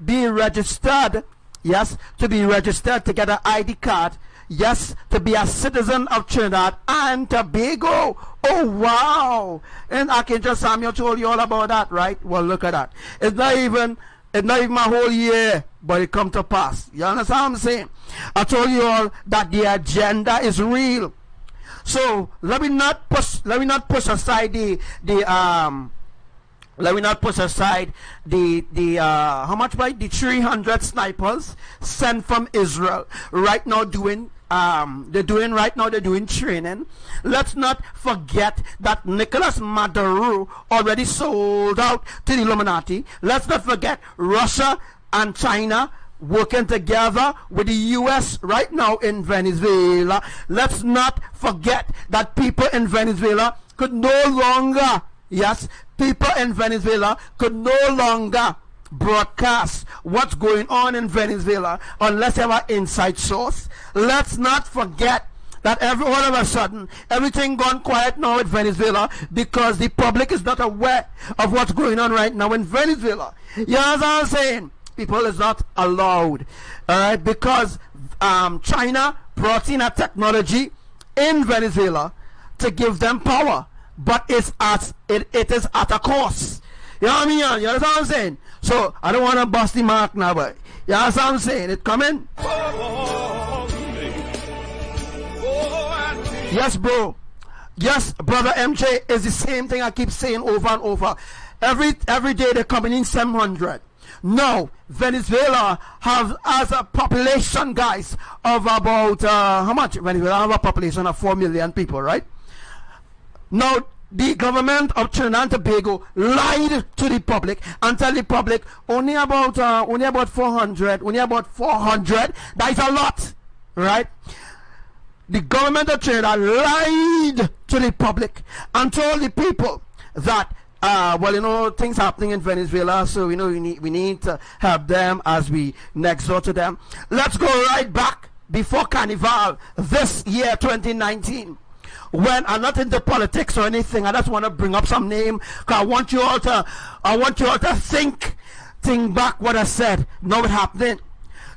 be registered, yes, to be registered to get an ID card, yes, to be a citizen of Trinidad and Tobago. Oh, wow. And Archangel Samuel told you all about that, right? Well, look at that. It's not even my whole year, but it come to pass. You understand what I'm saying? I told you all that the agenda is real. So let me not push aside the how much, right? The 300 snipers sent from Israel right now doing training. Let's not forget that Nicolas Maduro already sold out to the Illuminati. Let's not forget Russia and China working together with the US right now in Venezuela. Let's not forget that people in Venezuela could no longer, yes, people in Venezuela could no longer broadcast what's going on in Venezuela unless they have an inside source. Let's not forget that all of a sudden everything gone quiet now in Venezuela because the public is not aware of what's going on right now in Venezuela. You know what I'm saying? People is not allowed, all right, because China brought in a technology in Venezuela to give them power, but it is at a cost. You know what I mean? You understand what I'm saying? So I don't want to bust the mark now, but you know what I'm saying? It coming? Yes, bro. Yes, brother MJ, is the same thing I keep saying over and over. Every day they're coming in 700. No, Venezuela has a population, guys, of about how much? Venezuela have a population of 4 million people, right? Now, the government of Trinidad and Tobago lied to the public and tell the public only about 400. That is a lot, right? The government of Trinidad lied to the public and told the people that well, you know, things happening in Venezuela, so you know we need to help them as we next door to them. Let's go right back before Carnival this year 2019. When I'm not into politics or anything, I just want to bring up some name because I want you all to think back what I said. Know what happening.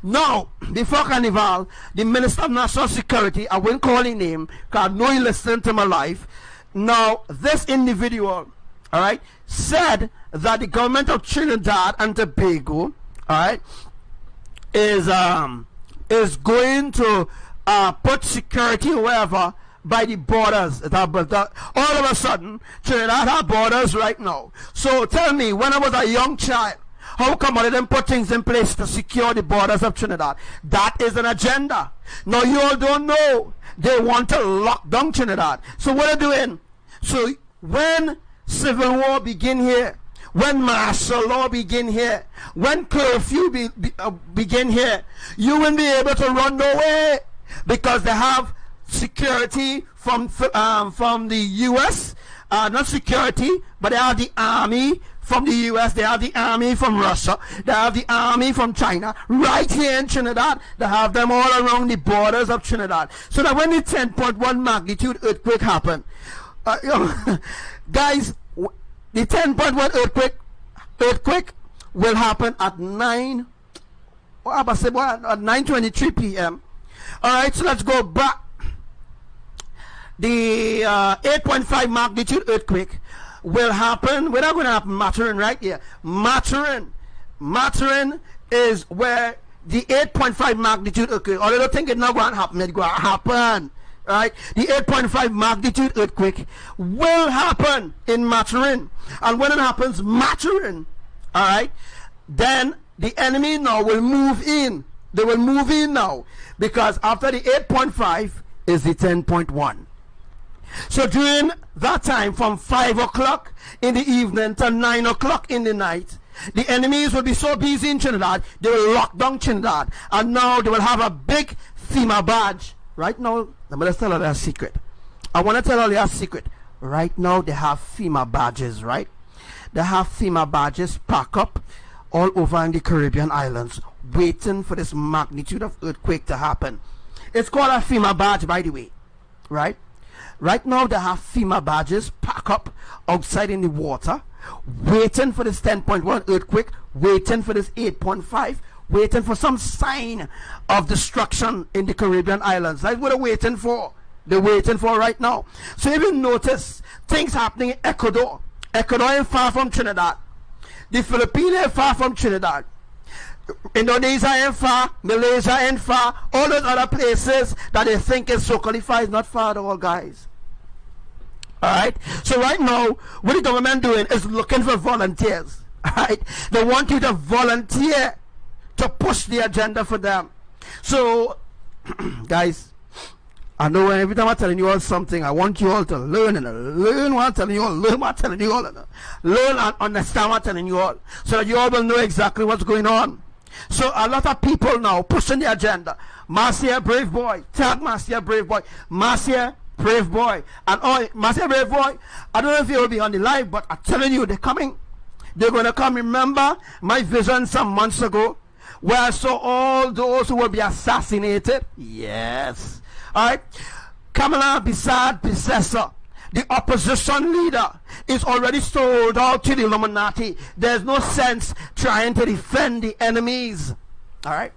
Now, before Carnival, the Minister of National Security, I won't call his name because I know he listened to my life. Now, this individual, all right, said that the government of Trinidad and Tobago, all right, is going to put security or whatever by the borders. All of a sudden, Trinidad have borders right now. So tell me, when I was a young child, how come all of them put things in place to secure the borders of Trinidad? That is an agenda. Now you all don't know. They want to lock down Trinidad. So what are they doing? So when civil war begin here, when martial law begin here, when curfew begin here, you won't be able to run nowhere because they have security from the US, not security, but they have the army from the US, they have the army from Russia, they have the army from China, right here in Trinidad. They have them all around the borders of Trinidad. So that when the 10.1 magnitude earthquake happened, guys, The 10.1 earthquake will happen at 9:23 p.m. Alright, so let's go back. The 8.5 magnitude earthquake will happen. We're not going to happen Maturin right here. Maturin is where the 8.5 magnitude earthquake, although I don't think it's not going to happen, it's going to happen. Right? The 8.5 magnitude earthquake will happen in Maturin. And when it happens, Maturin, alright, then the enemy now will move in. They will move in now, because after the 8.5 is the 10.1. So during that time, from 5 o'clock in the evening to 9 o'clock in the night, the enemies will be so busy in Trinidad, they will lock down Trinidad. And now they will have a big FEMA badge. Right now, I'm going to tell you a secret. I want to tell you a secret. Right now, they have FEMA badges, right? They have FEMA badges packed up all over in the Caribbean islands, waiting for this magnitude of earthquake to happen. It's called a FEMA badge, by the way, right? Right now, they have FEMA badges packed up outside in the water, waiting for this 10.1 earthquake, waiting for this 8.5, waiting for some sign of destruction in the Caribbean islands. That's what they're waiting for. They're waiting for right now. So if you notice things happening in Ecuador. Ecuador is far from Trinidad. The Philippines is far from Trinidad. Indonesia is far. Malaysia is far. All those other places that they think is so qualified is not far at all, guys. Alright? So right now, what the government doing is looking for volunteers. Alright? They want you to volunteer to push the agenda for them. So, guys, I know every time I'm telling you all something, I want you all to learn and learn what I'm telling you all, learn what I'm telling you all, and learn and understand what I'm telling you all, so that you all will know exactly what's going on. So a lot of people now pushing the agenda. MESSIYAH, brave boy. Tag MESSIYAH, brave boy. MESSIYAH, brave boy. And oh, MESSIYAH, brave boy, I don't know if you will be on the live, but I'm telling you, they're coming. They're going to come. Remember my vision some months ago, where I saw all those who will be assassinated? Yes. Alright. Kamala Bissad Bissessa, the opposition leader, is already sold out to the Illuminati. There's no sense trying to defend the enemies. Alright.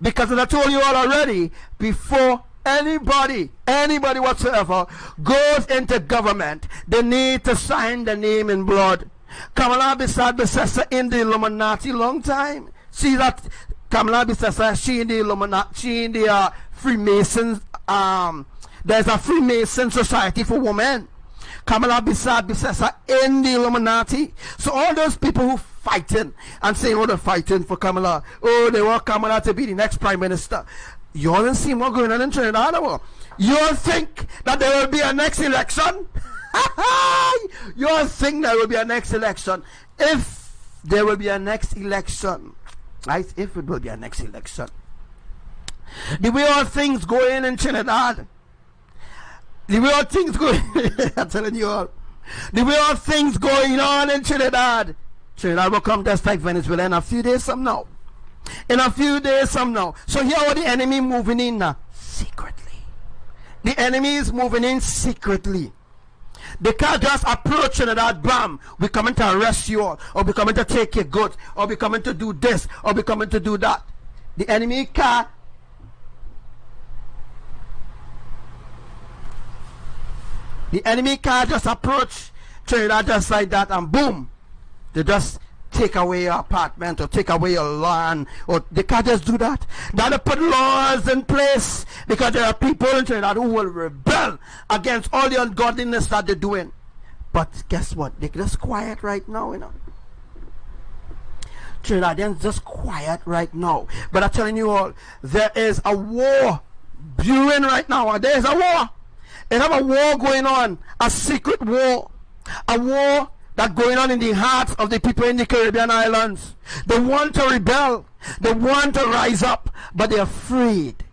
Because as I told you all already, before anybody whatsoever goes into government, they need to sign the name in blood. Kamala Bissad Bissessa in the Illuminati long time. See that Kamala Bissessa, she in the Illuminati, she in the Freemasons. There's a Freemason society for women. Kamala Bissad Bissessa in the Illuminati. So all those people who fighting and saying, oh, they're fighting for Kamala, oh, they want Kamala to be the next prime minister. You all see what's going on in Trinidad? You all think that there will be a next election? You all think there will be a next election? If there will be a next election, right? If it will be a next election, the way all things going in Trinidad, the way all things going, I'm telling you all, the way all things going on in Trinidad, Trinidad will come just like Venezuela in a few days from now. In a few days from now. So here are the enemy moving in now, secretly. The enemy is moving in secretly. They can't just approach Trinidad, bam, we're coming to arrest you all, or we're coming to take your goods, or we're coming to do this, or we're coming to do that. The enemy can't. The enemy can't just approach Trinidad just like that and boom, they just take away your apartment or take away your land, or they can't just do that. Now they put laws in place because there are people in Trinidad who will rebel against all the ungodliness that they're doing. But guess what? They're just quiet right now, you know. Trinidadians just quiet right now. But I'm telling you all, there is a war brewing right now. There is a war. They have a war going on, a secret war, a war that's going on in the hearts of the people in the Caribbean islands. They want to rebel, they want to rise up, but they're afraid.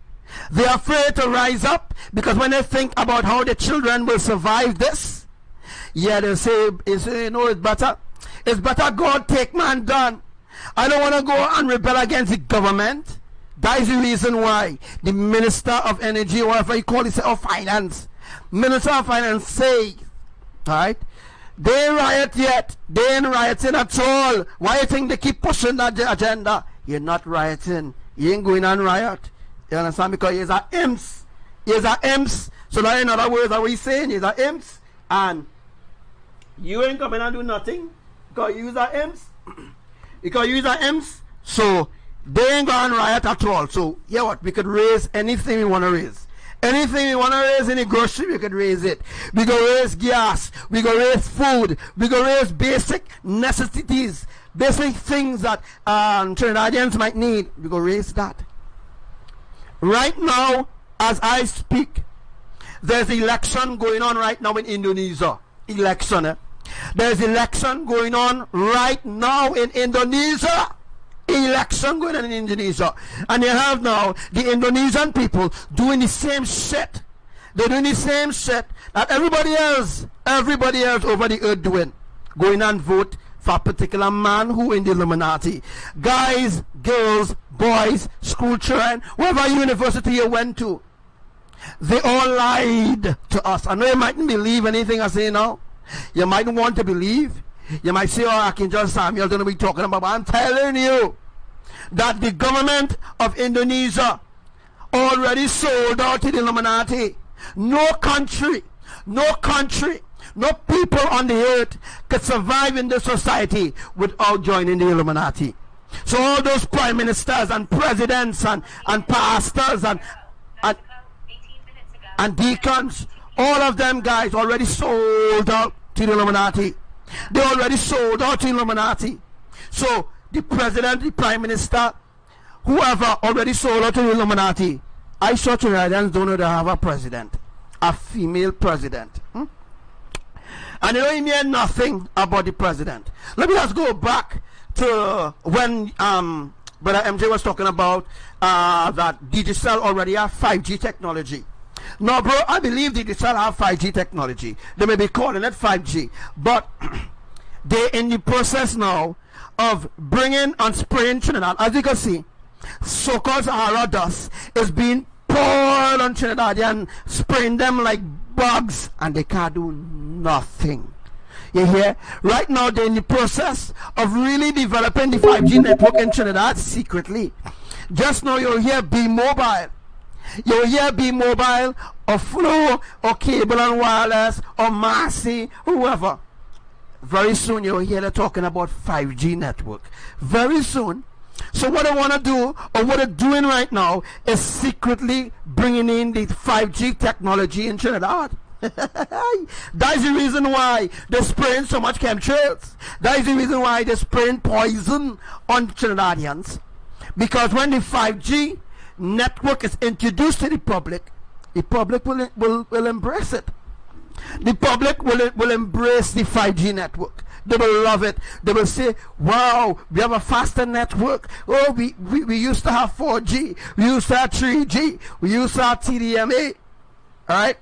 They're afraid to rise up because when they think about how the children will survive this, yeah, they say, you know, it's better God take man down. I don't want to go and rebel against the government. That is the reason why the Minister of Energy, or whatever you call it, or Finance, Minister of Finance says, alright, They ain't riot yet. They ain't rioting at all. Why you think they keep pushing that agenda? You're not rioting. You ain't going on riot. You understand? Because you're a imps. You're a imps. So that in other words, what he's saying, you're a imps. And you ain't coming and do nothing. Because you're a imps. Because you're a imps. So they ain't going to riot at all. So, yeah, what? We could raise anything we want to raise. Anything we want to raise in the grocery, we could raise it. We could raise gas. We could raise food. We could raise basic necessities. Basic things that Trinidadians might need. We could raise that. Right now, as I speak, there's election going on right now in Indonesia. Election, eh? There's election going on right now in Indonesia. Election going on in Indonesia. And you have now the Indonesian people doing the same shit. They're doing the same shit that everybody else over the earth doing. Going and vote for a particular man who in the Illuminati. Guys, girls, boys, school children, whatever university you went to, they all lied to us. I know you mightn't believe anything I say now. You might want to believe. You might say, oh, Archangel Samuel don't know what you're talking about. But I'm telling you that the government of Indonesia already sold out to the Illuminati. No country, no people on the earth could survive in this society without joining the Illuminati. So all those prime ministers and presidents and pastors and deacons, all of them guys already sold out to the Illuminati. They already sold out to the Illuminati. So the president, the prime minister, whoever already sold out to the Illuminati. I saw Trinidadians don't know they have a president, a female president. And they don't hear nothing about the president. Let me just go back to when Brother MJ was talking about that Digicel already have 5G technology. No, bro, I believe Digicel have 5G technology. They may be calling it 5G, but they're in the process now of bringing and spraying Trinidad. As you can see, so-called Sahara dust is being poured on Trinidad and spraying them like bugs, and they can't do nothing. You hear? Right now they're in the process of really developing the 5G network in Trinidad secretly. Just now you'll hear B-Mobile. You'll hear B-Mobile or Flow or Cable and Wireless or Marcy, whoever. Very soon you'll hear they're talking about 5G network. Very soon. So what I want to do, or what they're doing right now, is secretly bringing in the 5G technology in Trinidad. That's the reason why they're spraying so much chemtrails. That is the reason why they're spraying poison on Trinidadians. Because when the 5G network is introduced to the public will embrace it. The public will embrace the 5G network. They will love it. They will say, wow, we have a faster network. Oh, we used to have 4G. We used to have 3G. We used to have TDMA. Alright?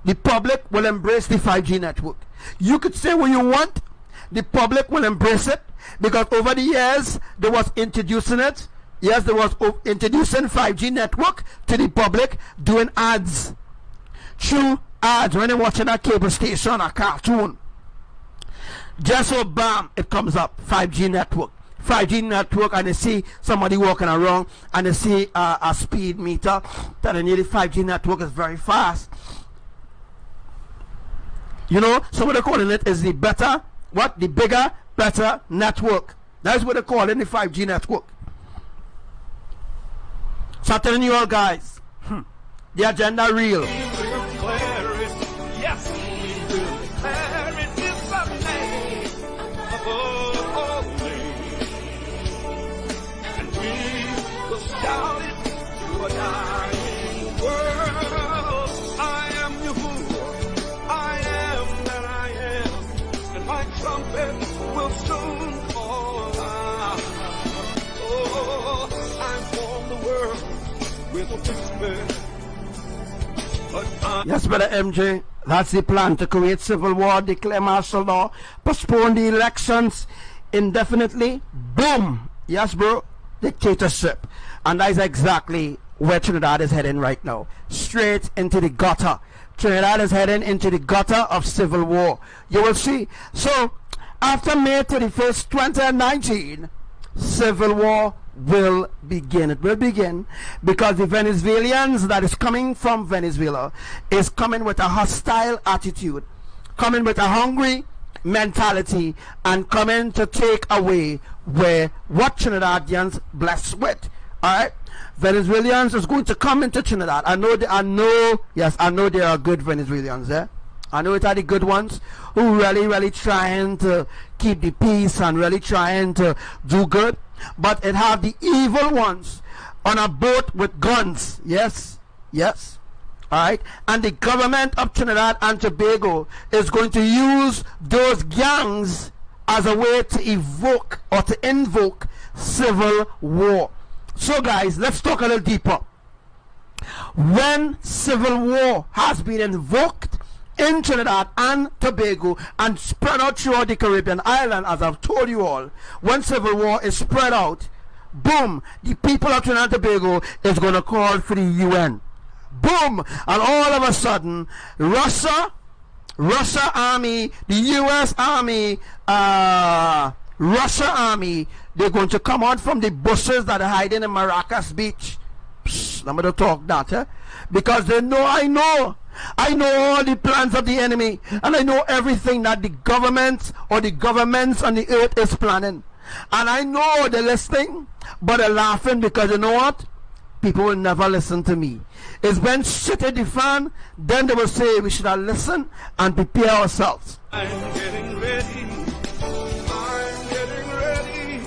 The public will embrace the 5G network. You could say what you want. The public will embrace it. Because over the years, they was introducing it. Yes, they was introducing 5G network to the public, doing ads. True ads when they're watching a cable station, a cartoon. Just so bam, it comes up, 5G network. 5G network, and they see somebody walking around, and they see a speed meter that they need. The 5G network is very fast. You know, so what they're calling it is the better, what? The bigger, better network. That's what they're calling the 5G network. So I'm telling you all guys, the agenda real. Yes, we will declare it is the name of holy. And we will shout it to a dying world. I am Yahuwah, I am that I am, and my trumpet will soon call out. Oh, I form the world with a whisper. Yes, Brother MJ, that's the plan, to create civil war, declare martial law, postpone the elections indefinitely. Boom! Yes, bro, dictatorship. And that is exactly where Trinidad is heading right now. Straight into the gutter. Trinidad is heading into the gutter of civil war. You will see. So, after May 31st, 2019, civil war will begin. It will begin because the Venezuelans that is coming from Venezuela is coming with a hostile attitude, coming with a hungry mentality, and coming to take away what Trinidadians blessed with. Alright? Venezuelans is going to come into Trinidad. I know there are good Venezuelans there. I know it are the good ones who really trying to keep the peace and really trying to do good. But it have the evil ones on a boat with guns. Yes. Alright? And the government of Trinidad and Tobago is going to use those gangs as a way to evoke or to invoke civil war. So guys, let's talk a little deeper. When civil war has been invoked in Trinidad and Tobago and spread out throughout the Caribbean island, as I've told you all, when civil war is spread out, boom, the people of Trinidad and Tobago is going to call for the UN. Boom, and all of a sudden, Russia army, the US army, Russia army, they're going to come out from the bushes that are hiding in Maracas Beach. I'm going to talk that, because they know I know all the plans of the enemy, and I know everything that the government or the governments on the earth is planning. And I know they're listening, but they're laughing because you know what? People will never listen to me. It's when shit hit the fan, then they will say we should have listened and prepare ourselves. I'm getting ready. I'm getting ready.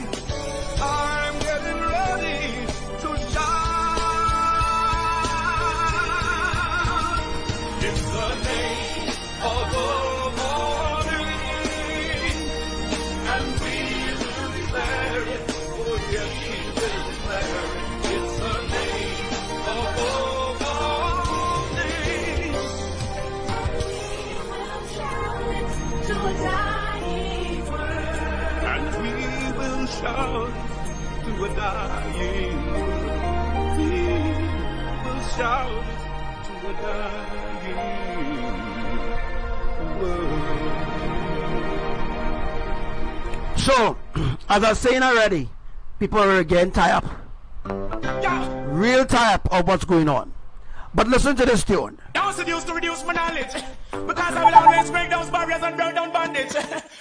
I'm getting ready to shine. It's the name of the morning, and we will declare it. Oh yes, we will declare it. It's the name of the shout to a dying world. We will shout to a dying world. So, as I was saying already, people are getting tired up. Real tired up of what's going on. But listen to this tune. Don't seduce to reduce my knowledge, because I will always break down barriers and burn down bondage.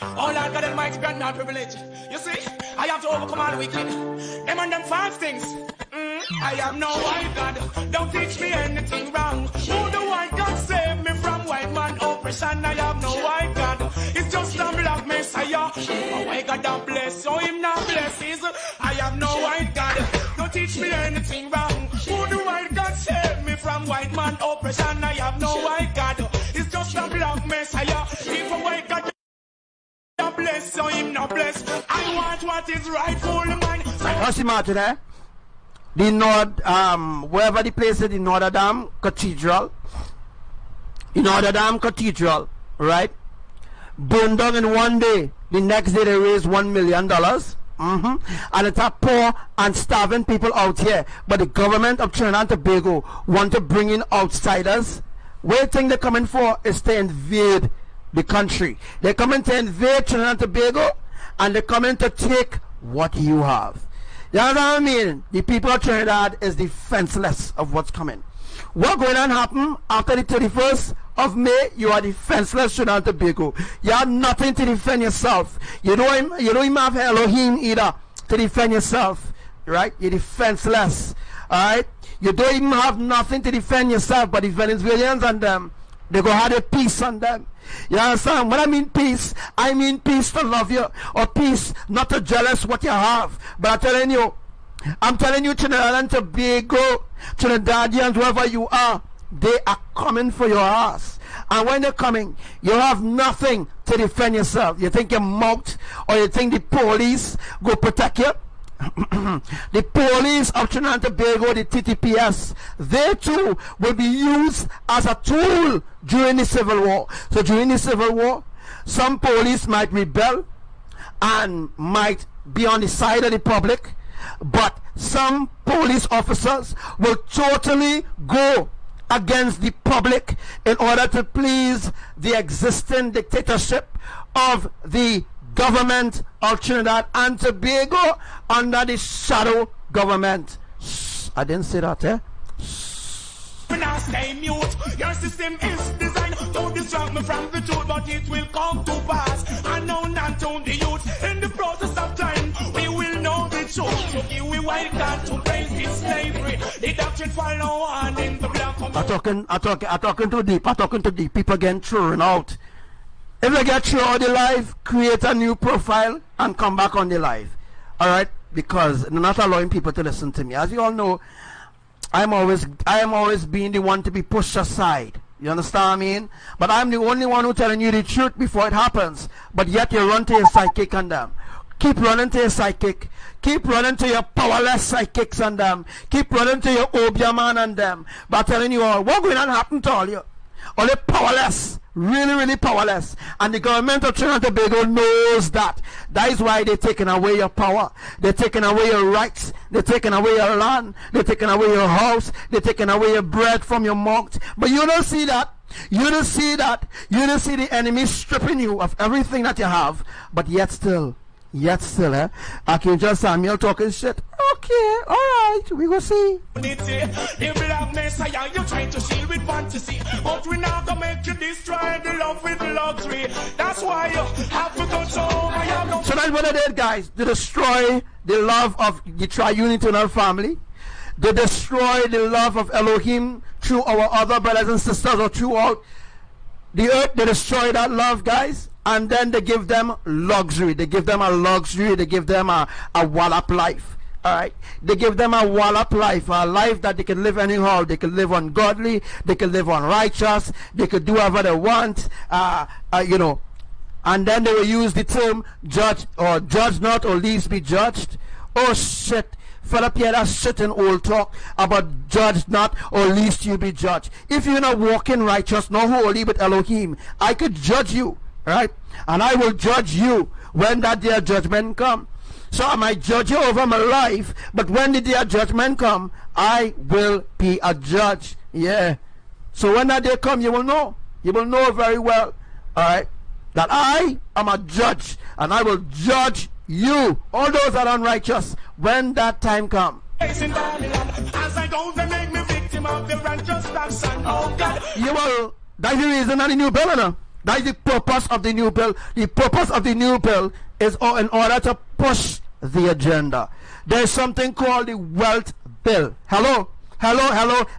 Oh Lord God Almighty, grant me privilege. You see, I have to overcome all the wicked, them and them false things. I am no white God, don't teach me anything wrong. Who the white God save me from white man oppression? I am no white God, it's just a black Messiah. Oh white God don't bless, so him not blesses. I am no white God, don't teach me anything wrong. Who the white God save me from white man oppression? I have no white God, it's just a black Messiah. If a white God not bless, so him not bless. I want what is rightful mine. What's the matter there? The North, wherever the place is, the Notre Dame Cathedral, right? Burned down in one day. The next day they raised $1 million. And it's a poor and starving people out here. But the government of Trinidad and Tobago want to bring in outsiders. What you think they're coming for is to invade the country. They're coming to invade Trinidad and Tobago, and they're coming to take what you have. You know what I mean? The people of Trinidad is defenseless of what's coming. What going to happen after the 31st of May? You are defenseless, Trinidad and Tobago. You have nothing to defend yourself. You don't even have Elohim either to defend yourself. Right? You're defenseless. Alright? You don't even have nothing to defend yourself, but the Venezuelans and them, they go have a peace on them. You understand? When I mean peace to love you, or peace not to jealous what you have. But I'm telling you, Trinidad and Tobago, Trinidadians, whoever you are, they are coming for your ass. And when they're coming, you have nothing to defend yourself. You think you're mocked, or you think the police go protect you? The police of Trinidad and Tobago, the TTPS, they too will be used as a tool during the civil war. So during the civil war, some police might rebel and might be on the side of the public, but some police officers will totally go against the public in order to please the existing dictatorship of the government of Trinidad and Tobago under the shadow government. Shh, I didn't say that, eh? Now stay mute. Your system is designed to distract me from the truth, but it will come to pass. I know not on the youth. In the process of time, we will know the truth. So give we white God to praise his slavery. The doctrine follow on in the black. I'm talking too deep. I'm talking too deep. People getting thrown out. If you get thrown out the live, create a new profile and come back on the live. Alright? Because they're not allowing people to listen to me. As you all know, I am always being the one to be pushed aside. You understand what I mean? But I'm the only one who telling you the truth before it happens. But yet you run to your psychic and them. Keep running to your psychic. Keep running to your powerless psychics and them. Keep running to your Obia man and them. But I'm telling you all, what's going to happen to all you? All the powerless. Really, really powerless. And the government of Trinidad and Tobago knows that. That is why they're taking away your power. They're taking away your rights. They're taking away your land. They're taking away your house. They're taking away your bread from your mouth. But you don't see that. You don't see that. You don't see the enemy stripping you of everything that you have. But yet still, Archangel Samuel talking shit. Okay, alright, we go see. The black Messiah, you trying to shield with fantasy, but we not gonna make you destroy the love with luxury. That's why you have to go so that's what they did, guys. They destroy the love of the triune eternal family. They destroy the love of Elohim through our other brothers and sisters or throughout the earth. They destroy that love, guys. And then they give them luxury. They give them a luxury. They give them a wallop life. Alright, they give them a wallop life, a life that they can live anyhow. They can live ungodly, they can live unrighteous, they could do whatever they want, you know. And then they will use the term judge or judge not or least be judged. Oh shit, Philip, yeah, that's shit in old talk about judge not or least you be judged. If you're not walking righteous, nor holy with Elohim, I could judge you, right? And I will judge you when that day of judgment come. So I might judge you over my life, but when the day of judgment come, I will be a judge. Yeah. So when that day come, you will know. You will know very well, alright, that I am a judge, and I will judge you, all those that are unrighteous, when that time come. As I go, they make me victim of the righteous action. Oh God. You will. That's the reason of the new bill, no? That is the purpose of the new bill. The purpose of the new bill is in order to push the agenda. There is something called the wealth bill. Hello,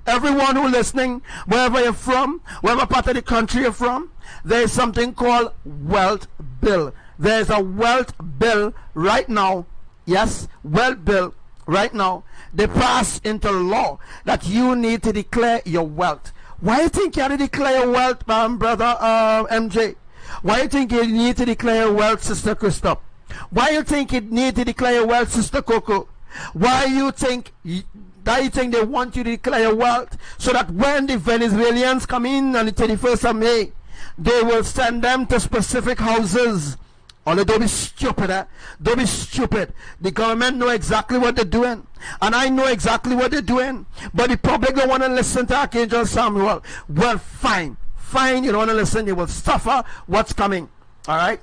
everyone who listening, wherever you're from, wherever part of the country you're from, there is something called wealth bill. There is a wealth bill right now. Yes, wealth bill right now. They pass into law that you need to declare your wealth. Why do you think you have to declare your wealth, brother MJ? Why do you think you need to declare your wealth, Sister Christoph? Why do you think you need to declare your wealth, Sister Coco? Why do you think they want you to declare your wealth? So that when the Venezuelans come in on the 31st of May, they will send them to specific houses. Only don't be stupid, eh? Don't be stupid. The government know exactly what they're doing. And I know exactly what they're doing. But the public don't want to listen to Archangel Samuel. Well, fine. Fine, you don't want to listen. You will suffer what's coming. Alright?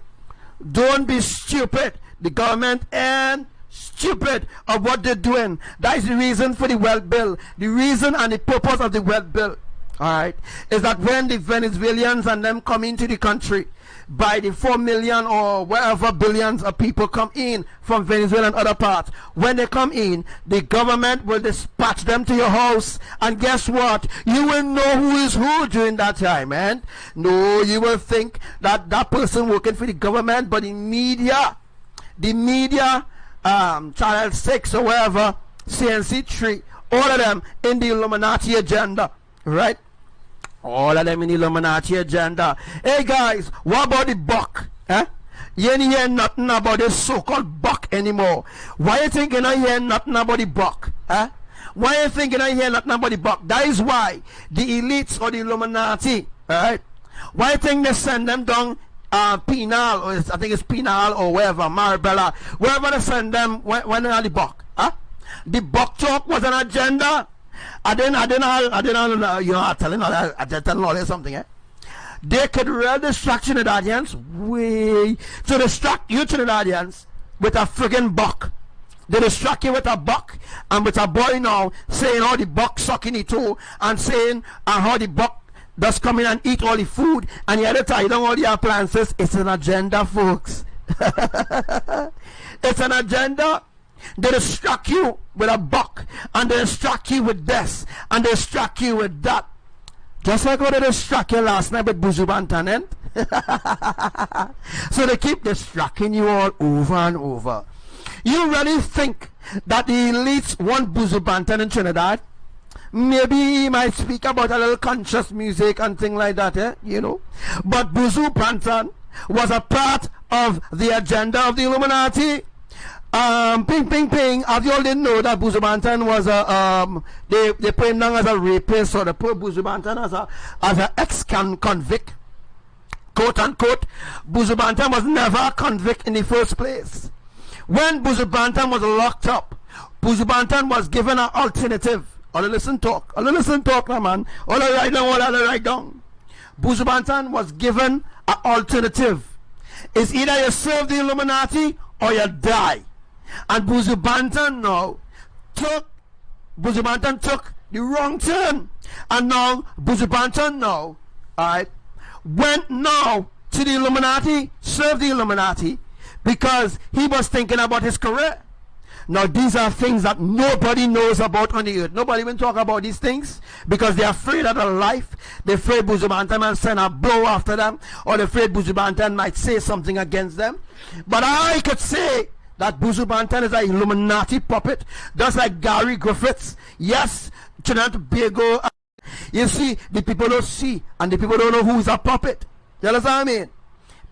Don't be stupid. The government and stupid of what they're doing. That is the reason for the wealth bill. The reason and the purpose of the wealth bill, alright, is that when the Venezuelans and them come into the country, by the 4 million or wherever billions of people come in from Venezuela and other parts, when they come in, the government will dispatch them to your house, and guess what? You will know who is who during that time, man. No, you will think that that person working for the government, but the media, Channel 6 or wherever, CNC 3, all of them in the Illuminati agenda, right? All of them in the Illuminati agenda. Hey guys, what about the buck? Eh? You ain't hear nothing about this so-called buck anymore. Why you think you don't hear nothing about the buck? Eh? Why you think you don't hear nothing about the buck? That is why the elites or the Illuminati, right? Why you think they send them down Penal, or I think it's Penal or wherever, Marabella, wherever they send them when they're at the buck? Huh? The buck talk was an agenda. I didn't know, you know, I'm telling all something, eh? They could really distract Trinidadians to distract you Trinidadians with a friggin' buck. They distract you with a buck and with a boy now saying how the buck sucking it too and saying how the buck does come in and eat all the food and the other tie down all the appliances. It's an agenda, folks. It's an agenda. They distract you with a buck and they distract you with this and they distract you with that. Just like how they distract you last night with Buzu Bantanen. So they keep distracting you all over and over. You really think that the elites want Buzu Bantan in Trinidad? Maybe he might speak about a little conscious music and things like that, eh? You know. But Buzu Bantan was a part of the agenda of the Illuminati. Ping, ping, ping. As you all didn't know that Buzu Bantan was they put him down as a rapist, or they put Buzu Bantan as an ex-convict, quote unquote. Buzu Bantan was never a convict in the first place. When Buzu Bantan was locked up, Buzu Bantan was given an alternative. All listen talk now, man. All right down. Buzu Bantan was given an alternative. It's either you serve the Illuminati or you die. And Buzu Bantan took the wrong turn. And now Buzu Bantan alright, went now to the Illuminati, served the Illuminati, because he was thinking about his career. Now these are things that nobody knows about on the earth. Nobody even talk about these things because they're afraid of their life. They're afraid Buzu Bantan might send a blow after them, or they're afraid Buzu Bantan might say something against them. But I could say that Buzu Bantan is an Illuminati puppet, just like Gary Griffiths. Yes, Trinidad and Tobago. You see, the people don't see, and the people don't know who is a puppet. You understand what I mean?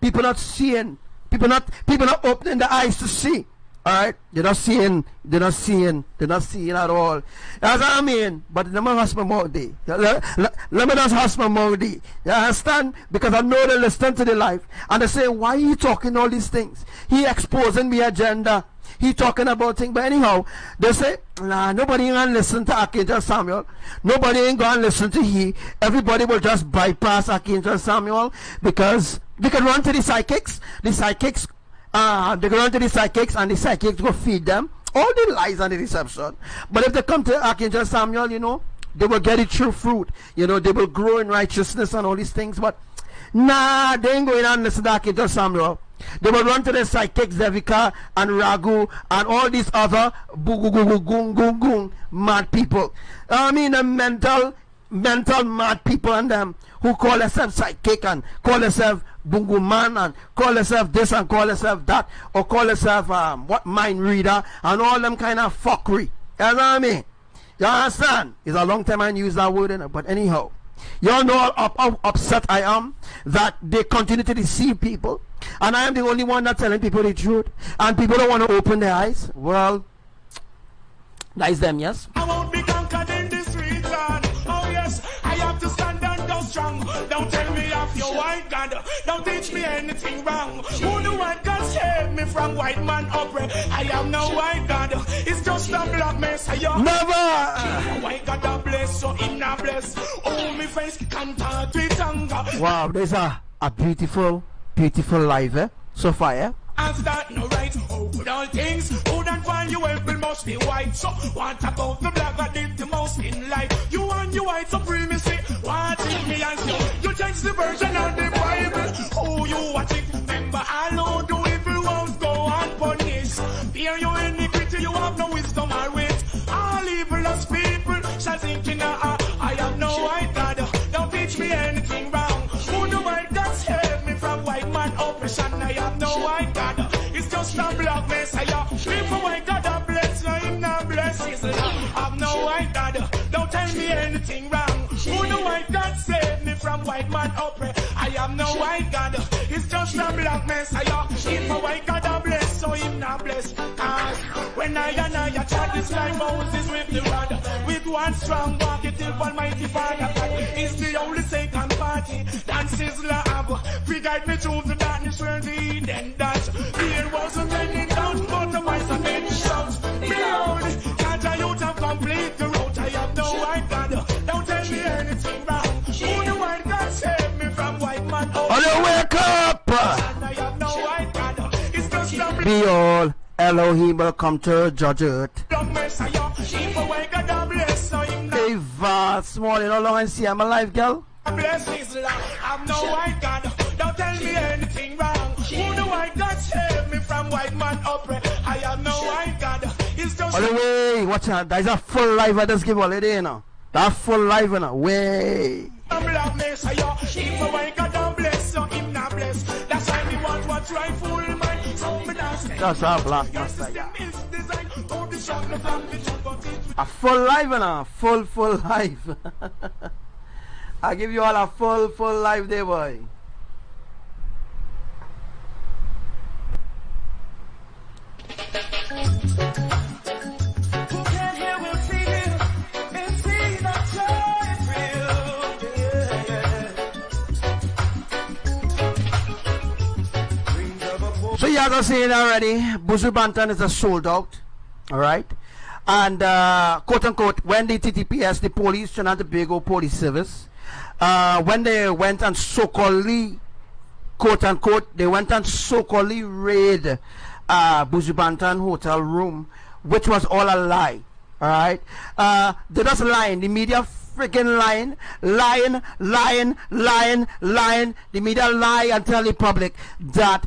People not seeing. People not opening their eyes to see. Alright? They're not seeing at all. That's what I mean. But let me hush my mouth there. Let me just hush my mouth there. You understand? Because I know they listen to the life. And they say, why are you talking all these things? He exposing the agenda. He talking about things. But anyhow, they say, nah, nobody ain't gonna listen to Archangel Samuel. Nobody ain't gonna listen to he. Everybody will just bypass Archangel Samuel because they can run to the psychics. The psychics, they can run to the psychics and the psychics will feed them all the lies and the deception. But if they come to Archangel Samuel, you know, they will get it true fruit. You know, they will grow in righteousness and all these things. But nah, they ain't going and listen to Archangel Samuel. They will run to the psychics, Devika and Ragu and all these other mad people. I mean, the mental mad people and them who call themselves psychic and call themselves bungu man and call themselves this and call themselves that, or call themselves mind reader and all them kind of fuckery. You know what I mean? You understand? It's a long time I use that word in it, but anyhow, y'all know how upset I am that they continue to deceive people, and I am the only one that's telling people the truth, and people don't want to open their eyes. Well, that is them, yes. I won't be conquered in this region. Oh yes, I have to stand and go strong. Don't tell me of your white God. Don't teach me anything wrong. Who the white God save me from white man opera? I am no white God. It's just a black messiah. Never. White God a bless, so him not bless. Oh, me face can't talk with anger. Wow, there's a beautiful life, eh? So far, eh? As that no right, oh, with all things, who don't find you able must be white. So, what about the black that did the most in life? You and your white supremacy, watching me as you change the version of the Bible. Oh, you watch it, remember, I know do evil won't go unpunished. Fear your iniquity, you have no wisdom or wit. All evilest people shall think in I have no white God. Don't teach me anything wrong. Who the white God save me from white man oppression? I have no white God. It's just a black messiah. If a white God a bless, no him not bless his love. I've no white God. Don't tell me anything wrong. Who the white God save me from white man oppression? I have no white God. It's just a black messiah. If a white God a bless, so him not bless. When I chat this like Moses with the rod, with one strong walk it till Almighty Father. It's the only second party. Dance is love. We guide me through the darkness where the Eden dance. There wasn't any doubt, but the voice of many shouts. Behold, can't I out of complete the road? I have no I have no white God. It's just a Behold, Elohim will come to judge earth. blood Messiah. People wake up and bless him. Hey, vast morning, how long I see I'm alive, girl? Bless his love. I'm no white God. Don't tell me anything wrong. Who the white God save me from white man oppress? I am no white God. It's just All the way, watch out. There's a full life I just give holiday, you know. That full life, you know. Way. a black Messiah. People wake up and bless him not bless. That's why me want what's right for him. That's our black Messiah. A full life, you know. Full life. I give you all a full life there, boy. So you guys saying already, Buju Banton is a sold out, all right? And quote unquote, when the TTPS, the police, Trinidad and Tobago Police Service, when they went and so-called, quote unquote, they went and so-called raid Buju Banton hotel room, which was all a lie, all right? They just lying, the media freaking lying. The media lie and tell the public that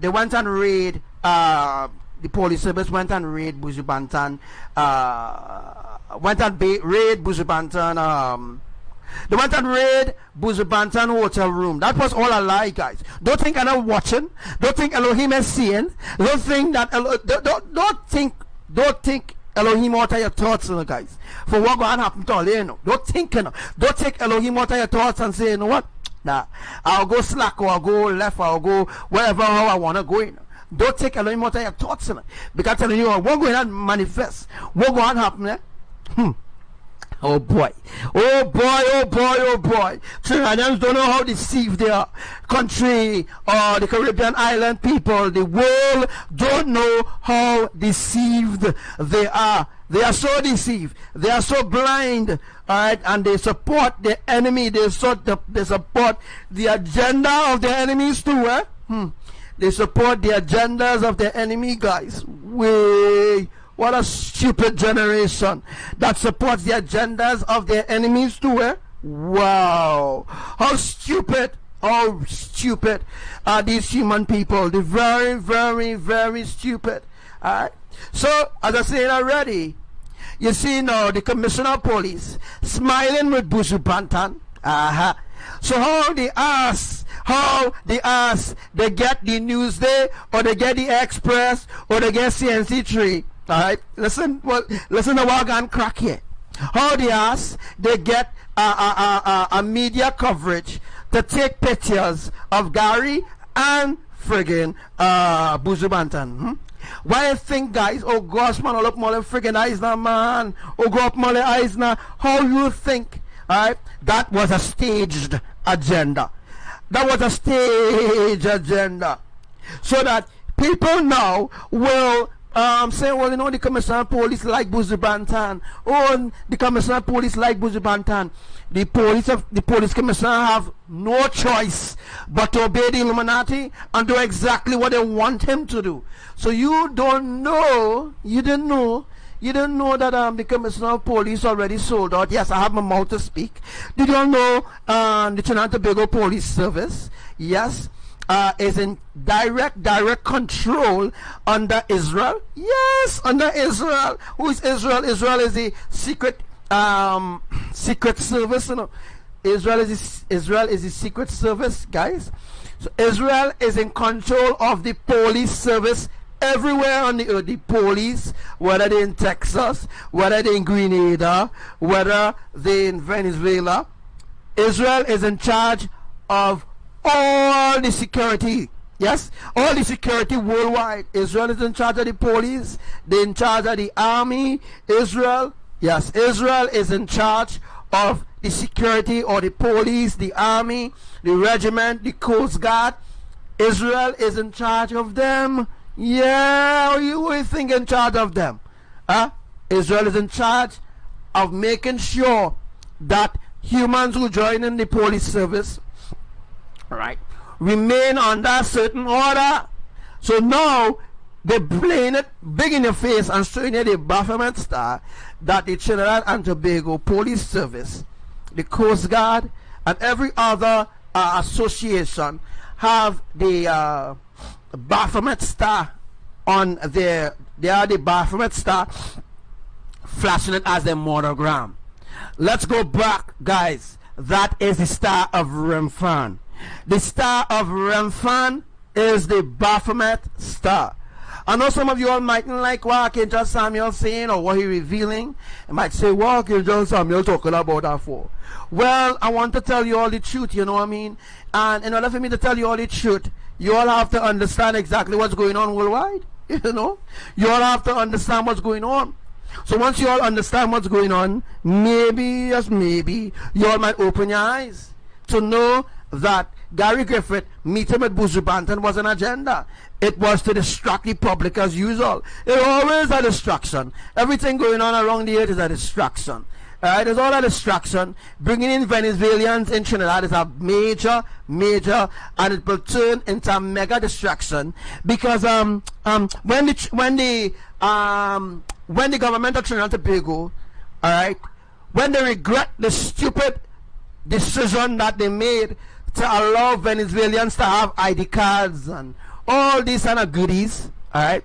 they went and raid, the police service went and raid Buju Banton, raid Buju Banton, they went and raid Buju Banton hotel room. That was all a lie, guys. Don't think I'm not watching. Don't think Elohim is seeing. Don't think that don't think Elohim out of your thoughts, you know, guys. For what going to happen to all you know. Don't think, you know. Don't take Elohim out of your thoughts and say, you know what? Nah, I'll go slack or I'll go left or I'll go wherever how I want to go in. Don't take Elohim out of your thoughts, you know. Because I'm telling you, what going to manifest? What going to happen there? Oh boy, Trinidadians don't know how deceived their country or the Caribbean island people. The world don't know how deceived they are. They are so deceived. They are so blind. Alright, and they support the enemy. They support the agenda of the enemies too, eh? They support the agendas of the enemy, guys. What a stupid generation that supports the agendas of their enemies too, eh? Wow. How stupid are these human people. They're very stupid. Alright. So, as I said already, you see now the commissioner of police smiling with Buju Banton. So how they ask, they get the Newsday, or they get the Express, or they get CNC3. Alright, listen to what gone crack here. How they ask, they get a media coverage to take pictures of Gary and friggin' Buju Banton. Why you think, guys? Oh gosh, man, all up my friggin' eyes now, man. Oh, go up my eyes now. How you think? Alright, that was a staged agenda. That was a staged agenda. So that people now will say, well, you know, the commissioner of police like Buju Banton. Oh, the commissioner of police like Buju Banton. The police commissioner have no choice but to obey the Illuminati and do exactly what they want him to do. So you didn't know that the commissioner of police already sold out. Yes, I have my mouth to speak. Did you know the Trinidad and Tobago Police Service? Yes. Is in direct control under Israel. Yes, under Israel. Who is Israel? Israel is the secret service. You know, Israel is the secret service, guys. So Israel is in control of the police service everywhere on the earth. The police, whether they're in Texas, whether they're in Grenada, whether they're in Venezuela, Israel is in charge of all the security. Yes, all the security worldwide. Israel is in charge of the police. They're in charge of the army. Israel is in charge of the security or the police, the army, the regiment, the coast guard. Israel is in charge of them. Yeah, you think in charge of them? Israel is in charge of making sure that humans who join in the police service, right, remain under a certain order. So now they playing it big in your face and showing you the Baphomet star that the Trinidad and Tobago Police Service, the Coast Guard, and every other association have the Baphomet star on their. They are the Baphomet star, flashing it as their monogram. Let's go back, guys. That is the star of Remphan. The star of Remphan is the Baphomet star. I know some of you all mightn't like what Archangel Samuel saying or what he revealing. You might say, what Archangel Samuel talking about that for? Well, I want to tell you all the truth, you know what I mean? And in order for me to tell you all the truth, you all have to understand exactly what's going on worldwide. You know? You all have to understand what's going on. So once you all understand what's going on, maybe, just maybe, you all might open your eyes to know that Gary Griffith meeting with Buju Banton was an agenda. It was to distract the public as usual. It's always a distraction. Everything going on around the earth is a distraction. Alright, it's all a distraction. Bringing in Venezuelans in Trinidad is a major, and it will turn into a mega distraction because when the government of Trinidad and Tobago, alright, when they regret the stupid decision that they made to allow Venezuelans to have ID cards and all these kind of goodies, alright,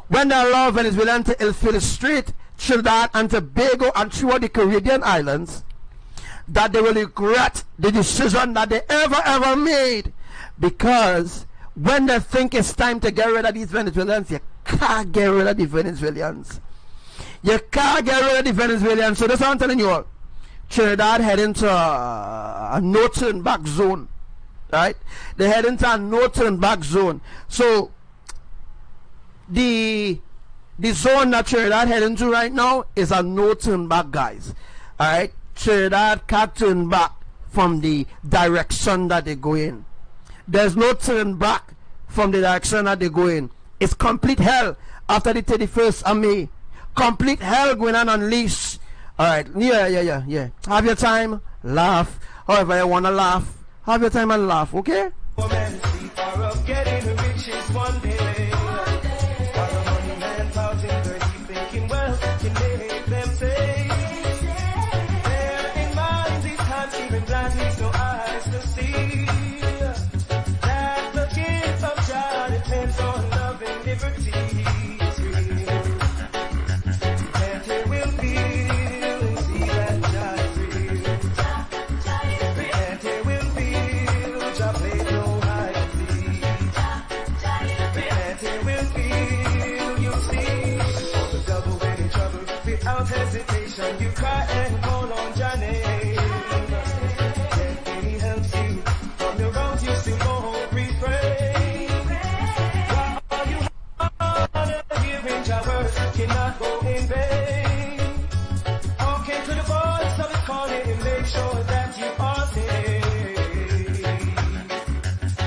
when they allow Venezuelans to infiltrate Trinidad and Tobago and throughout the Caribbean islands, that they will regret the decision that they ever made, because when they think it's time to get rid of these Venezuelans, you can't get rid of the Venezuelans. You can't get rid of the Venezuelans. So that's what I'm telling you all. Trinidad head into a no turn back zone, right? They head into a no turn back zone. So the zone that Trinidad head into right now is a no turn back, guys. All right, Trinidad can't turn back from the direction that they go in. There's no turn back from the direction that they go in. It's complete hell after the 31st of May. Complete hell going on unleashed. Alright, yeah. Have your time, laugh. However you want to laugh, have your time and laugh, okay? Hesitation, you cry and call on Johnny. When he helps you from the road, you still won't refrain. While you honor, hearing your words cannot go in vain. Hearken to the voice of his calling and make sure that you are saved.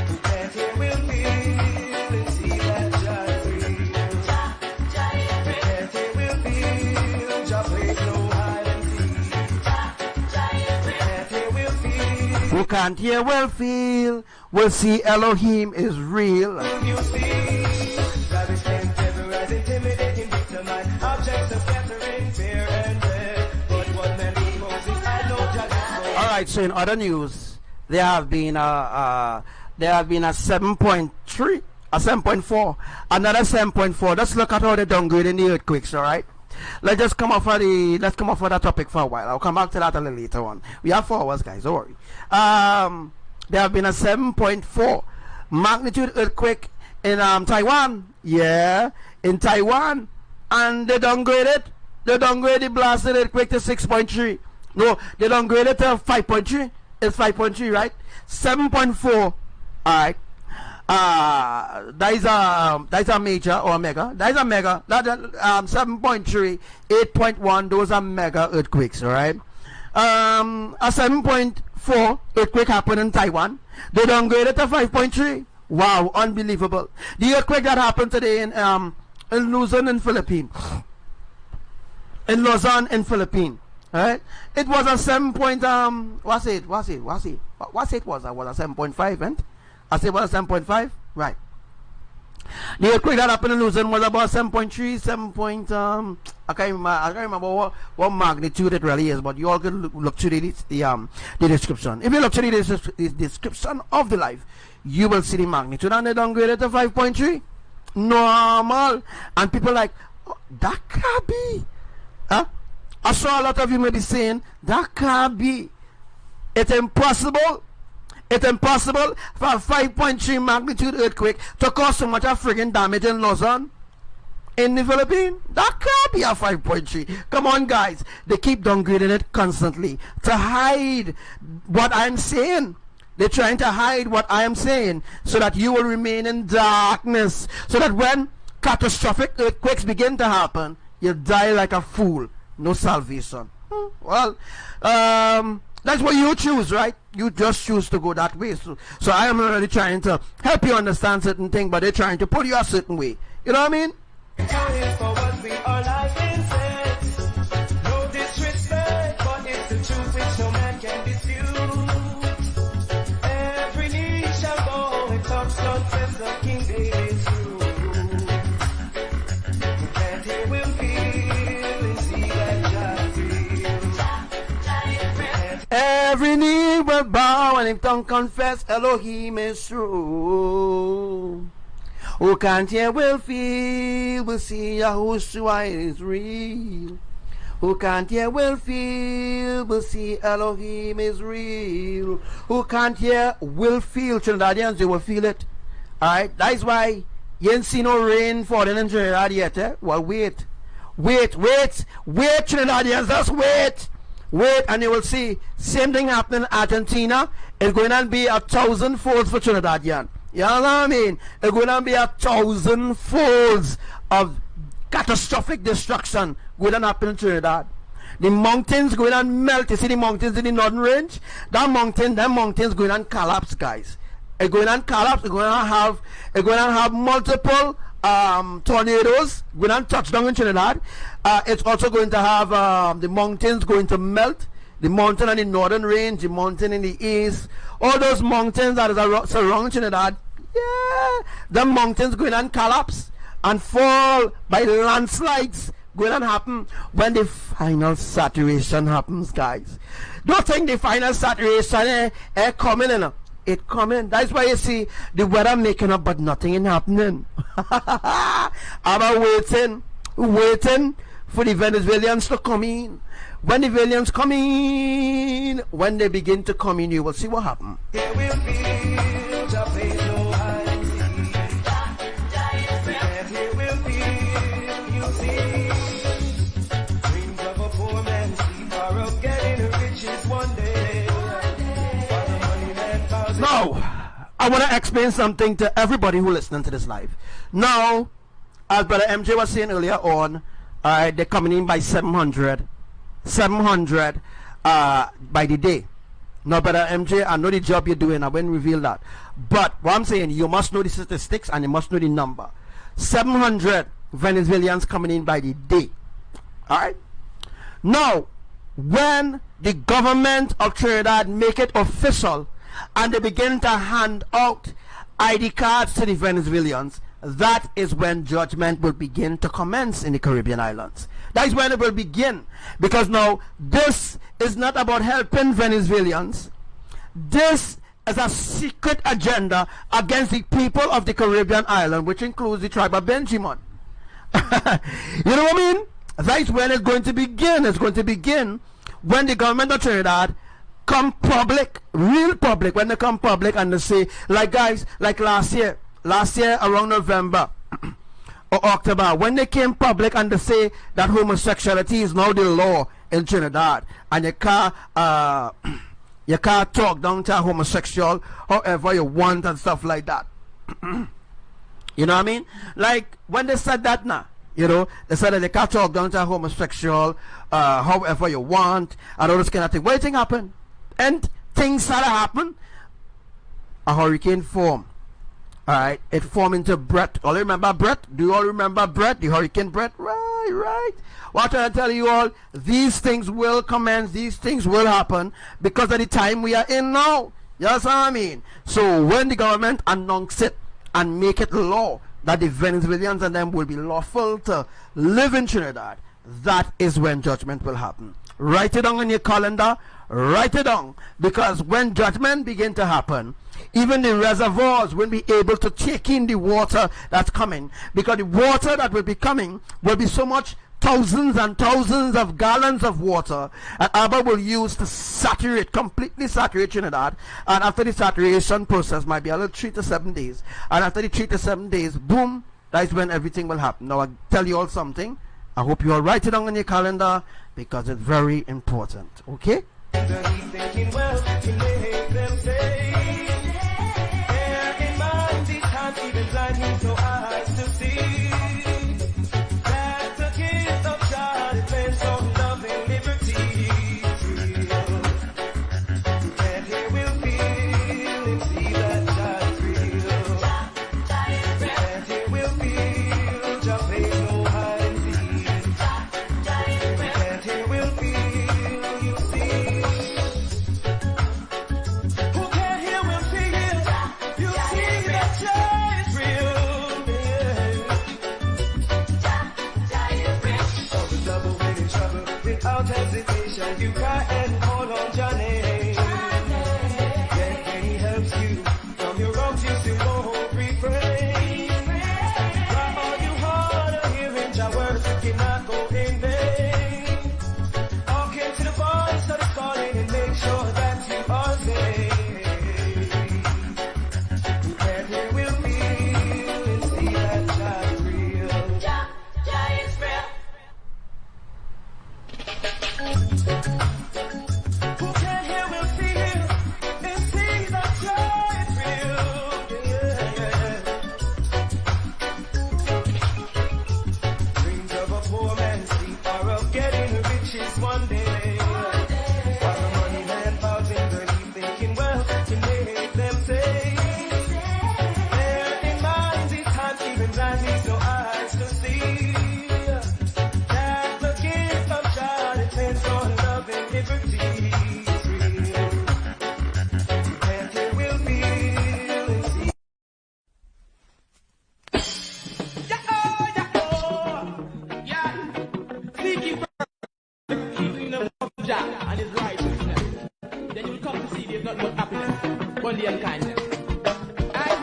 Who can't hear will feel and see that Jah real. Who can't hear will feel, Jah plays no hide and seek. Who can't hear will feel, will see Elohim is real. You see, God is sent terrorize, intimidating, victimize, objects of scattering, fear and dread. But what man proposes, I know Jah. Alright, so in other news, there have been a 7.3, a 7.4, another 7.4. Let's look at how they downgrading the earthquakes, alright? Let's just come off of that topic for a while. I'll come back to that a little later on. We have 4 hours, guys, don't worry. There have been a 7.4 magnitude earthquake in Taiwan. Yeah, in Taiwan. And they downgraded the blasted earthquake to 6.3. No, they downgraded to 5.3. It's 5.3, right? 7.4. Alright. That is a major or a mega. That is a mega. That 7.3, 8.1, those are mega earthquakes, alright? A 7.4 earthquake happened in Taiwan. They downgraded to 5.3. Wow, unbelievable. The earthquake that happened today in Luzon in Philippines. In Luzon in Philippines. Alright? It was a 7. Was a 7.5, and I say about 7.5? Right. The earthquake that happened in Luzon was about 7.3, 7 point, I can't remember what magnitude it really is, but you all can look to the description. If you look to the description of the life, you will see the magnitude, and they downgraded to 5.3. Normal. And people like, oh, that can't be. Huh? I saw a lot of you may be saying, that can't be. It's impossible. It's impossible for a 5.3 magnitude earthquake to cause so much of friggin' damage in Luzon, in the Philippines. That can't be a 5.3. Come on, guys. They keep downgrading it constantly to hide what I'm saying. They're trying to hide what I am saying so that you will remain in darkness. So that when catastrophic earthquakes begin to happen, you die like a fool. No salvation. Well, that's what you choose, right? You just choose to go that way. So I am really trying to help you understand certain things, but they're trying to put you a certain way. You know what I mean? For what we are like insects. No disrespect, but it's the truth which no man can dispute. Every knee shall bow and tongue confess the King David's true. You can't hear will feel and see that Jah feels. Every knee will bow and if tongue confess Elohim is true. Who can't hear will feel, will see YAHUSHUA is real. Who can't hear will feel, will see Elohim is real. Who can't hear will feel, Trinidadians, you will feel it. Alright, that's why you ain't see no rain falling in Trinidad yet, eh? Well, wait, Trinidadians, just wait, and you will see same thing happening in Argentina. It's going to be 1,000 folds for Trinidadian. You know what I mean? It's going to be 1,000 folds of catastrophic destruction going to happen in Trinidad. The mountains going to melt. You see the mountains in the northern range? Them mountains going to collapse, guys. It's going to collapse. It's going to have multiple tornadoes going to touch down in Trinidad. It's also going to have the mountains going to melt. The mountain on the northern range, the mountain in the east, all those mountains that is surrounding Trinidad, yeah, the mountains going to collapse and fall by landslides going to happen when the final saturation happens, guys. Don't think the final saturation coming in. It coming. That's why you see the weather making up, but nothing is happening. I'm waiting for the Venezuelans to come in. When the Venezuelans come in, when they begin to come in, you will see what happens. There will be Jah plays no hide and seek. Here will be, you see, dreams of a poor man's sleep are of getting riches one day. Now, I want to explain something to everybody who listening to this live. Now, as Brother MJ was saying earlier on, they're coming in by 700 by the day. Now, Brother MJ, I know the job you're doing. I won't reveal that. But what I'm saying, you must know the statistics and you must know the number. 700 Venezuelans coming in by the day. Alright? Now, when the government of Trinidad make it official and they begin to hand out ID cards to the Venezuelans, that is when judgment will begin to commence in the Caribbean islands. That is when it will begin. Because now, this is not about helping Venezuelans. This is a secret agenda against the people of the Caribbean island, which includes the tribe of Benjamin. You know what I mean? That is when it's going to begin. It's going to begin when the government of Trinidad come public, real public, when they come public and they say, like guys, like last year around November or October, when they came public and they say that homosexuality is now the law in Trinidad and you can't talk down to a homosexual however you want and stuff like that. You know what I mean? Like when they said that now, you know, they said that they can't talk down to a homosexual however you want and all this kind of thing. What do you think happened? And things started happen. A hurricane formed. Alright, it formed into Brett. All remember Brett? Do you all remember Brett? The hurricane Brett? Right. What I tell you all, these things will commence, these things will happen because of the time we are in now. You understand what I mean? So when the government announce it and make it law that the Venezuelans and them will be lawful to live in Trinidad, that is when judgment will happen. Write it down on your calendar. Write it down, because when judgment begin to happen, even the reservoirs will be able to take in the water that's coming, because the water that will be coming will be so much, thousands and thousands of gallons of water, and ABBA will use to saturate, completely saturate Trinidad. And after the saturation process might be a little 3 to 7 days, and after the 3 to 7 days, boom, that is when everything will happen. Now I'll tell you all something. I hope you all write it down on your calendar, because it's very important. Okay? Thinking well, he made them say, bear in mind these times even blind me so eyes to see that the gift of God depends on love and liberty. And he will feel and see that God is real. And he will feel just ain't no hide and seek. And he will feel, you see. Without hesitation, you cry and call on your name. Then when he helps you from your wrongs, you still won't refrain. Try all you hard to hearing your words, cannot go in vain. Hearken to the voice that is calling and make sure that you are safe. And he will feel and see that God is real. Jah is real. Who can hear will feel and see that joy is real. Dreams of a poor man's sleep are of getting riches one day. While the money man falls in belief, thinking wealth can make them say, bear in mind these times even blind needs no eyes to see that the gift of God depends on love and liberty. And he will feel and see. Yeah. Seeking first the kingdom of Jah and his righteousness. Then you will come to see there's not much happiness, only and kindness. And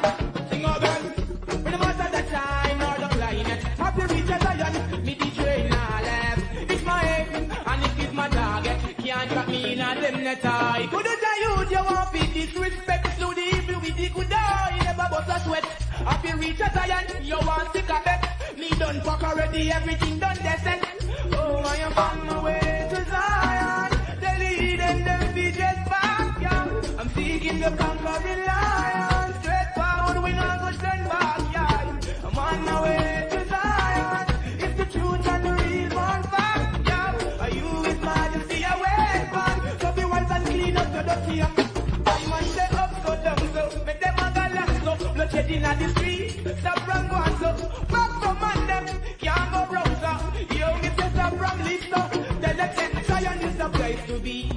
sing all girls, when the master that time or the climate, happy reach a Zion, me the train now left. It's my aim and it is my target. Can't trap me in a them net eye. Couldn't tell you want to disrespect to the evil with the good eye. Never bust a sweat. Happy reach a Zion, you want sick a bet. Me done fuck already, everything done decent. Oh, I am on my way to Zion. The lead and the beat just back, yeah. I'm seeking the conquering lion. Straight forward, we not go stand back, yeah. I'm on my way to Zion. It's the truth and the real one fact, yeah. Are you with majesty awaken? So be wise and clean up your dirty act. I might stay up, go down, so make them a galaxo. Bloodshed in the street, stop from one, so back from man them, can't go wrong, so yo, it's just a from list, so tell them that Zion is the place to be.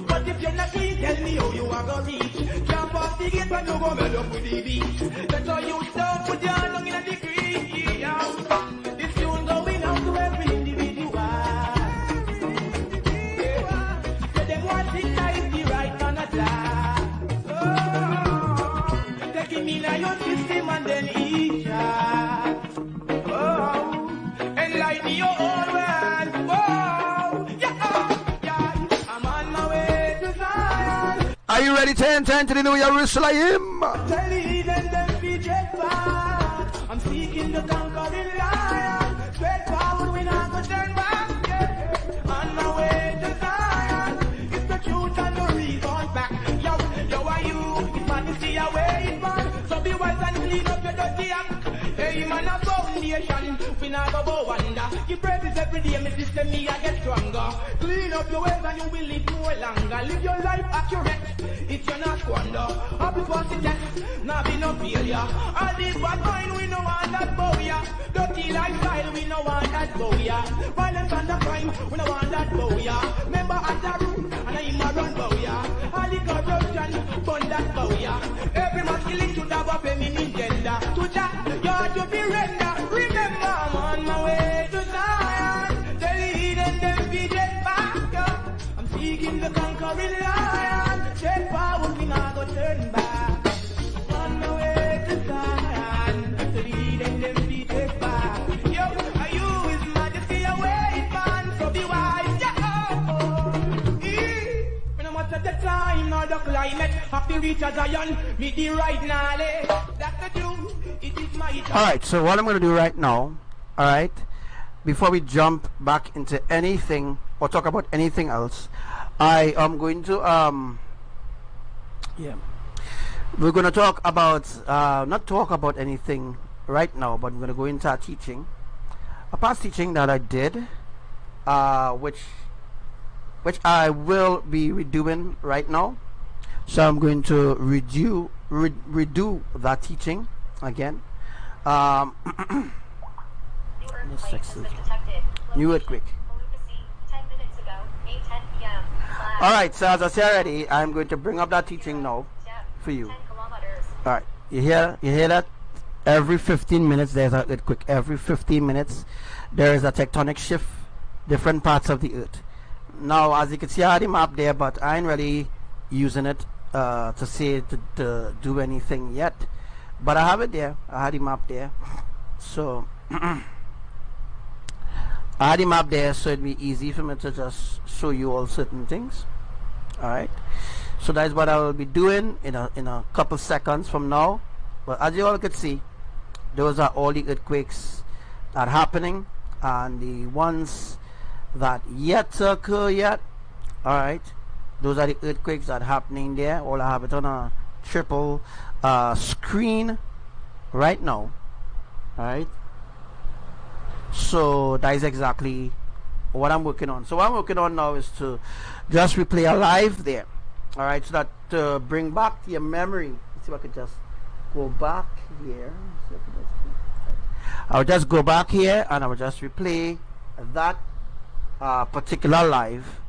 But if you're not clean, tell me how you are gonna reach. Can't pass the gate, but you go melt up with the beat. That's how you stop, put your hand on in a degree, yeah. This tune going out to every individual. Yeah. So them want it like the right man attack. Oh, taking me now your system and then eat ya. Oh, enlighten your own world. Oh, yeah, yeah. I'm on my way to Zion. Are you ready to enter into the new YAHRUSHALAYIM? I'm seeking the conquering lion. Straight forward, we not go turn back. Yeah. On my way to Zion. It's the truth and the reason back. Yo, are you? It's majesty away, man. So be wise and clean up your dirty act. Hey, man, a foundation. We not go wonder. Give praises every day, my sister, me, I get stronger. Clean up your ways and you will live more longer. Live your life accurate. It's your not squander. Happy positive, not be no failure. All this bad mind, we no want that booyah. Dirty lifestyle, we no want that booyah. Violence and the crime, we no want that booyah. Member at the root, and I'm a run booyah. All the corruption, fund that and reach a giant. Meet the right knowledge. Dr. Doom, it is my job. Alright, so what I'm going to do right now, alright, before we jump back into anything or talk about anything else, I am going to, we're going to talk about, not talk about anything right now, but we're going to go into a teaching, a past teaching that I did, which I will be redoing right now. So I'm going to redo that teaching again. New earthquake. Alright, so as I said already, I'm going to bring up that teaching now for you. Alright, you hear that? Every 15 minutes there's an earthquake. Every 15 minutes there is a tectonic shift, different parts of the earth. Now, as you can see, I had the map there, but I ain't really using it to do anything yet. But I have it there. I had the map there. So I had the map there, so it'd be easy for me to just show you all certain things. Alright. So that's what I will be doing in a couple seconds from now. But as you all can see, those are all the earthquakes that are happening, and the ones that yet to occur yet. Alright, those are the earthquakes that are happening there. All I have it on a triple screen right now. Alright, so that is exactly what I'm working on. So what I'm working on now is to just replay a live there. Alright, so that to bring back to your memory. Let's see if I could just go back here. I'll just go back here and I will just replay that particular live,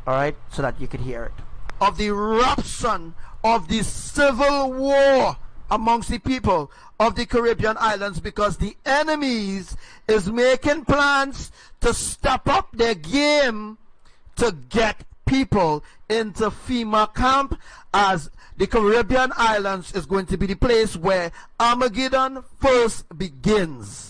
alright, so that you can hear it. Of the eruption of the civil war amongst the people of the Caribbean islands, because the enemies is making plans to step up their game to get people into FEMA camp, as the Caribbean islands is going to be the place where Armageddon first begins.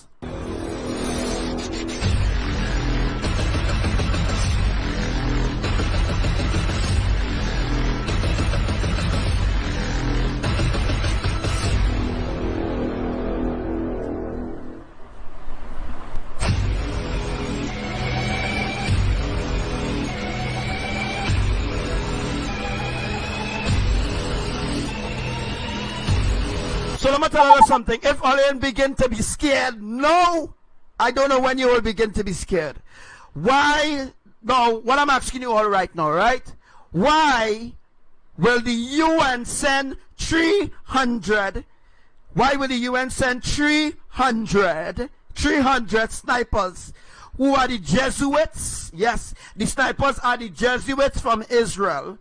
So let me tell you something. If Elion begin to be scared, no, I don't know when you will begin to be scared. Why? No, what I'm asking you all right now, right? Why will the UN send 300? Why will the UN send 300 snipers who are the Jesuits? Yes, the snipers are the Jesuits from Israel,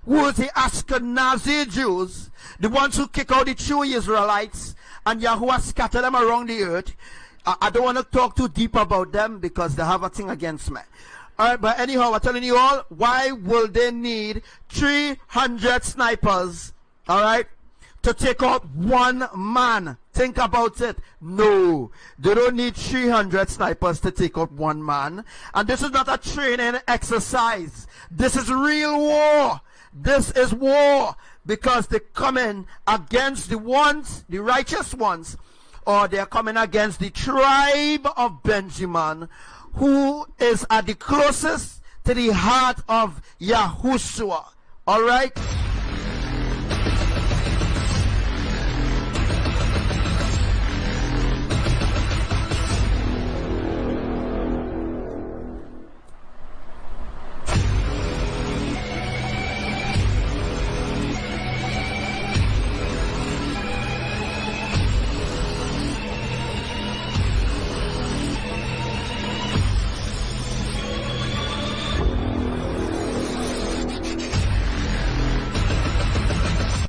who are the Ashkenazi Jews, the ones who kick out the true Israelites, and Yahuwah scatter them around the earth. I don't want to talk too deep about them because they have a thing against me. Alright, but anyhow, I'm telling you all, why will they need 300 snipers, alright, to take out one man? Think about it. No, they don't need 300 snipers to take out one man. And this is not a training exercise. This is real war. This is war, because they're coming against the ones, the righteous ones, or they're coming against the tribe of Benjamin, who is at the closest to the heart of Yahushua. All right?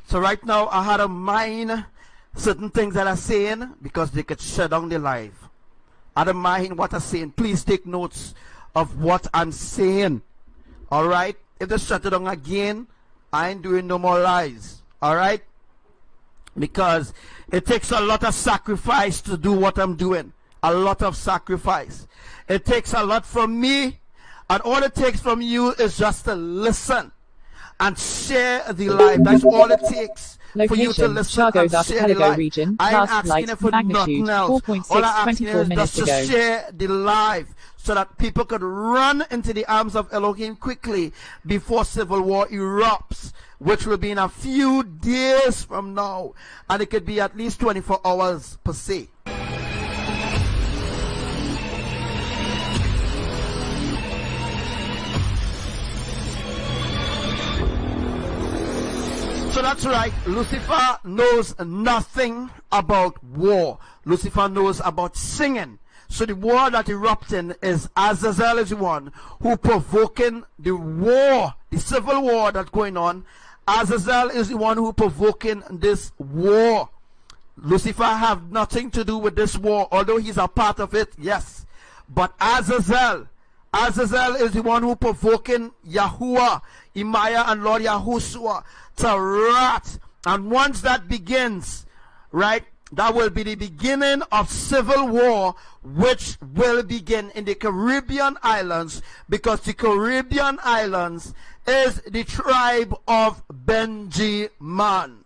So right now I had to mind certain things that I'm saying because they could shut down the live. I don't mind what I'm saying. Please take notes of what I'm saying. Alright? If they shut it down again, I ain't doing no more lives. Alright? Because it takes a lot of sacrifice to do what I'm doing. A lot of sacrifice. It takes a lot from me, and all it takes from you is just to listen. and share the live. That's all it takes for you to Location, listen Chagos and share the Archipelago live. region, I ain't last asking flight, you for magnitude nothing else. 4.6, All I'm asking 24 is minutes just ago. to share the live so that people could run into the arms of Elohim quickly before civil war erupts, which will be in a few days from now, and it could be at least 24 hours per se. So that's right, Lucifer knows nothing about war. Lucifer knows about singing. So the war that erupting is Azazel is the one who provoking the war, the civil war that's going on. Azazel is the one who provoking this war. Lucifer have nothing to do with this war, although he's a part of it, yes. But Azazel is the one who provoking Yahuwah, IMAYAH, and Lord YAHUSHUA to wrath. And once that begins, right, that will be the beginning of civil war, which will begin in the Caribbean islands, because the Caribbean islands is the tribe of Benjamin.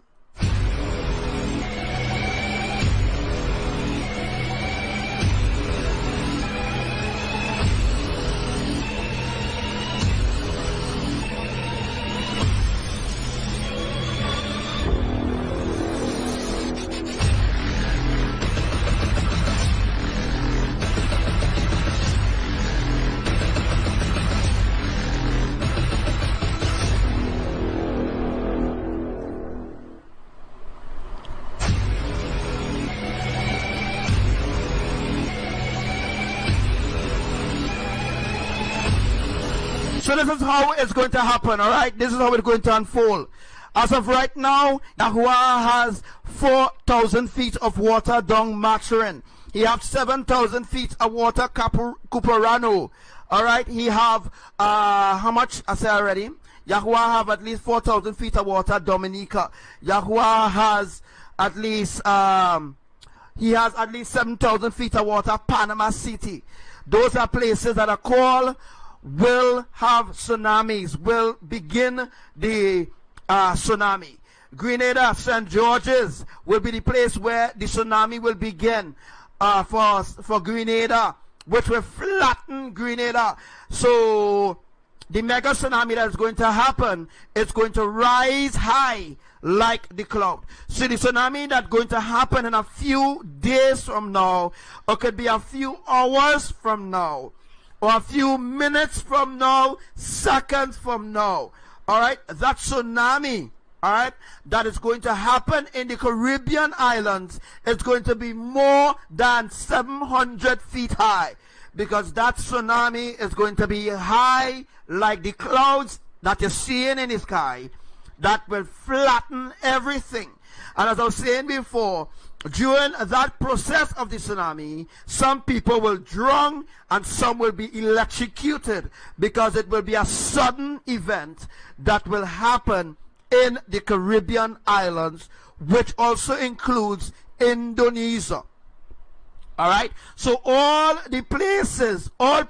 So this is how it's going to happen, all right? This is how it's going to unfold. As of right now, Yahuwah has 4,000 feet of water down Mathurin. He have 7,000 feet of water Cuperano. All right, he have, how much? I said already. Yahuwah have at least 4,000 feet of water Dominica. Yahuwah has at least, he has at least 7,000 feet of water Panama City. Those are places that are called, will have tsunamis, will begin the tsunami. Grenada, St. George's will be the place where the tsunami will begin for Grenada, which will flatten Grenada. So the mega tsunami that is going to happen is going to rise high like the cloud. So the tsunami that's going to happen in a few days from now, or could be a few hours from now, or a few minutes from now, seconds from now, all right, that tsunami, all right, that is going to happen in the Caribbean islands is going to be more than 700 feet high, because that tsunami is going to be high like the clouds that you're seeing in the sky, that will flatten everything. And as I was saying before, during that process of the tsunami, some people will drown and some will be electrocuted, because it will be a sudden event that will happen in the Caribbean islands, which also includes Indonesia. All right, so all the places on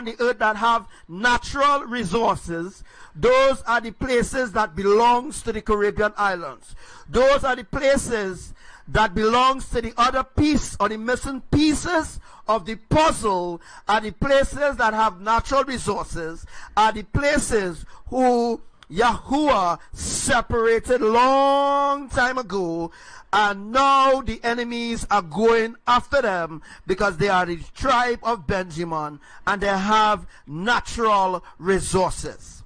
the earth that have natural resources, those are the places that belongs to the Caribbean islands. Those are the places that belongs to the other piece, or the missing pieces of the puzzle, are the places that have natural resources, are the places who Yahuwah separated long time ago, and now the enemies are going after them because they are the tribe of Benjamin and they have natural resources.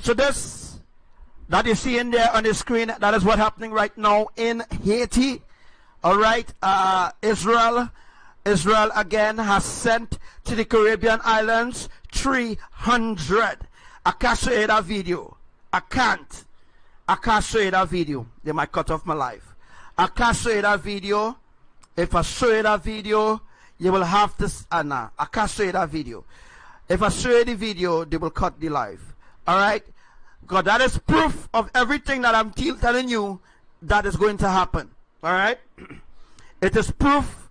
So this that you see in there on the screen, that is what's happening right now in Haiti. All right, Israel again has sent to the Caribbean islands 300. I can't show you that video. I can't show you that video. They might cut off my life. I can't show you that video. If I show you that video, you will have to. Nah, I can't show you that video. If I show you the video, they will cut the live. All right, because that is proof of everything that I'm telling you that is going to happen. All right, it is proof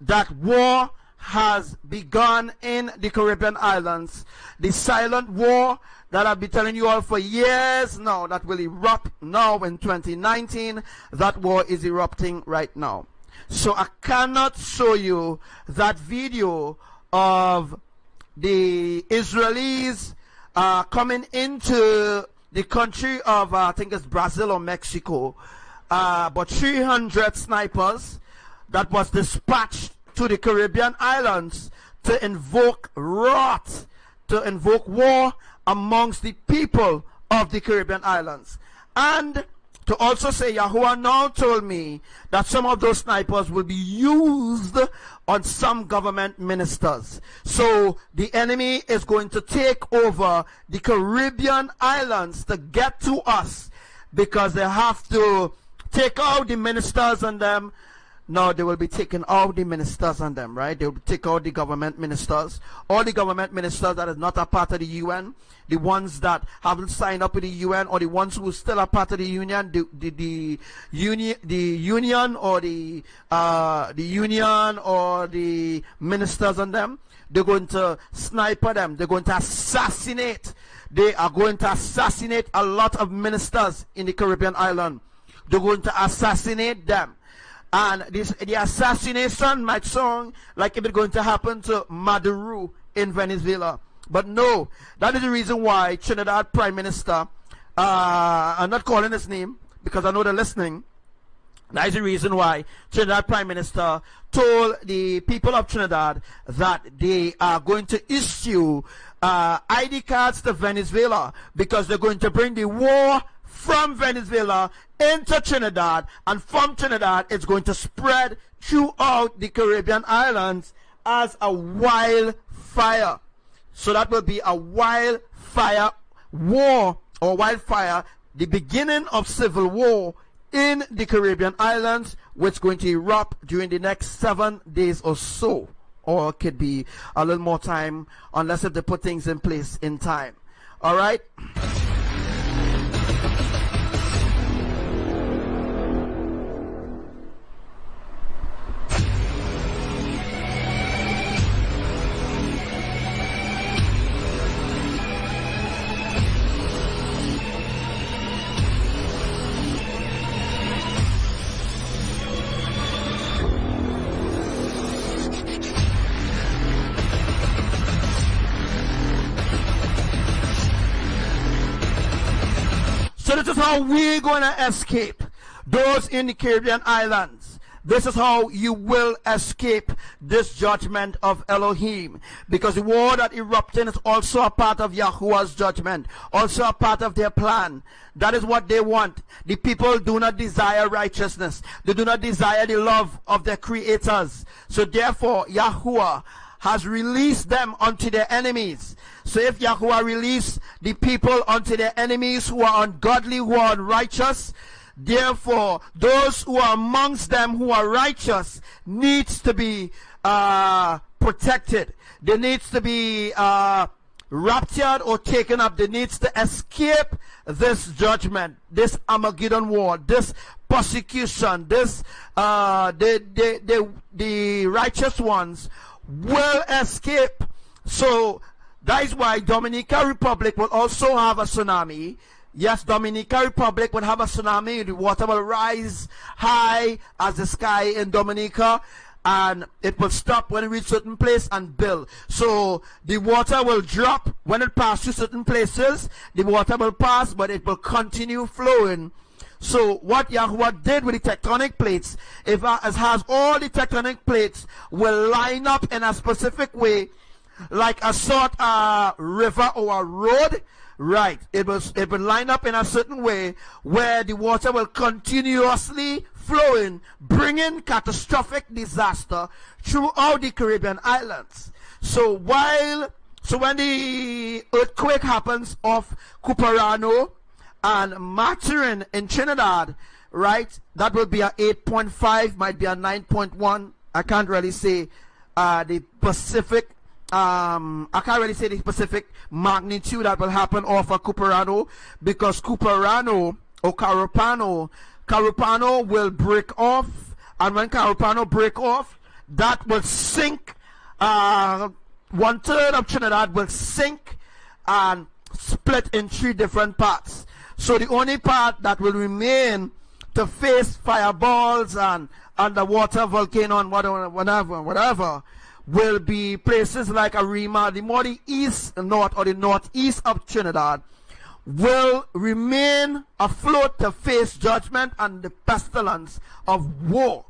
that war has begun in the Caribbean islands. The silent war that I've been telling you all for years now, that will erupt now in 2019. That war is erupting right now. So I cannot show you that video of the Israelis coming into the country of I think it's Brazil or Mexico, but 300 snipers that was dispatched to the Caribbean islands to invoke wrath, to invoke war amongst the people of the Caribbean islands. And to also say, Yahuwah now told me that some of those snipers will be used on some government ministers. So the enemy is going to take over the Caribbean islands to get to us, because they have to take out the ministers on them. No, they will be taking out the ministers on them, right? They will take out the government ministers. All the government ministers that is not a part of the UN, the ones that haven't signed up with the UN, or the ones who still are part of the union, the union or the ministers on them, they're going to sniper them. They're going to assassinate. They are going to assassinate a lot of ministers in the Caribbean island. They're going to assassinate them. And the assassination might sound like it's going to happen to Maduro in Venezuela. But no, that is the reason why Trinidad Prime Minister, I'm not calling his name because I know they're listening. That is the reason why Trinidad Prime Minister told the people of Trinidad that they are going to issue ID cards to Venezuela, because they're going to bring the war from Venezuela into Trinidad, and from Trinidad it's going to spread throughout the Caribbean islands as a wildfire. So that will be a wildfire war, or wildfire, the beginning of civil war in the Caribbean islands, which is going to erupt during the next 7 days or so, or it could be a little more time, unless if they put things in place in time. All right. So this is how we're going to escape. Those in the Caribbean islands, this is how you will escape this judgment of Elohim. Because the war that erupted is also a part of Yahuwah's judgment, also a part of their plan. That is what they want. The people do not desire righteousness. They do not desire the love of their creators. So therefore, Yahuwah has released them unto their enemies. So if Yahuwah release the people unto their enemies who are ungodly, who are unrighteous, therefore those who are amongst them who are righteous needs to be protected. They needs to be raptured or taken up. They needs to escape this judgment, this Armageddon war, this persecution, this the righteous ones will escape. So that is why Dominica Republic will also have a tsunami. Yes, Dominica Republic will have a tsunami. The water will rise high as the sky in Dominica, and it will stop when it reaches certain place and build. So the water will drop when it passes through certain places. The water will pass, but it will continue flowing. So what Yahuwah did with the tectonic plates, if it has all the tectonic plates will line up in a specific way, like a sort of river or a road, Right. It will line up in a certain way where the water will continuously flowing, bringing catastrophic disaster throughout the Caribbean islands. So when the earthquake happens off Cuperano and Maturin in Trinidad, right, that will be a 8.5, might be a 9.1. I can't really say the Pacific. I can't really say the specific magnitude that will happen off of Cuperano, because Cuperano or Carupano will break off, and when Carupano break off, that will sink. 1/3 of Trinidad will sink and split in 3 different parts. So the only part that will remain to face fireballs and underwater volcano and whatever will be places like Arima. The more the east, north, or the northeast of Trinidad will remain afloat to face judgment and the pestilence of war.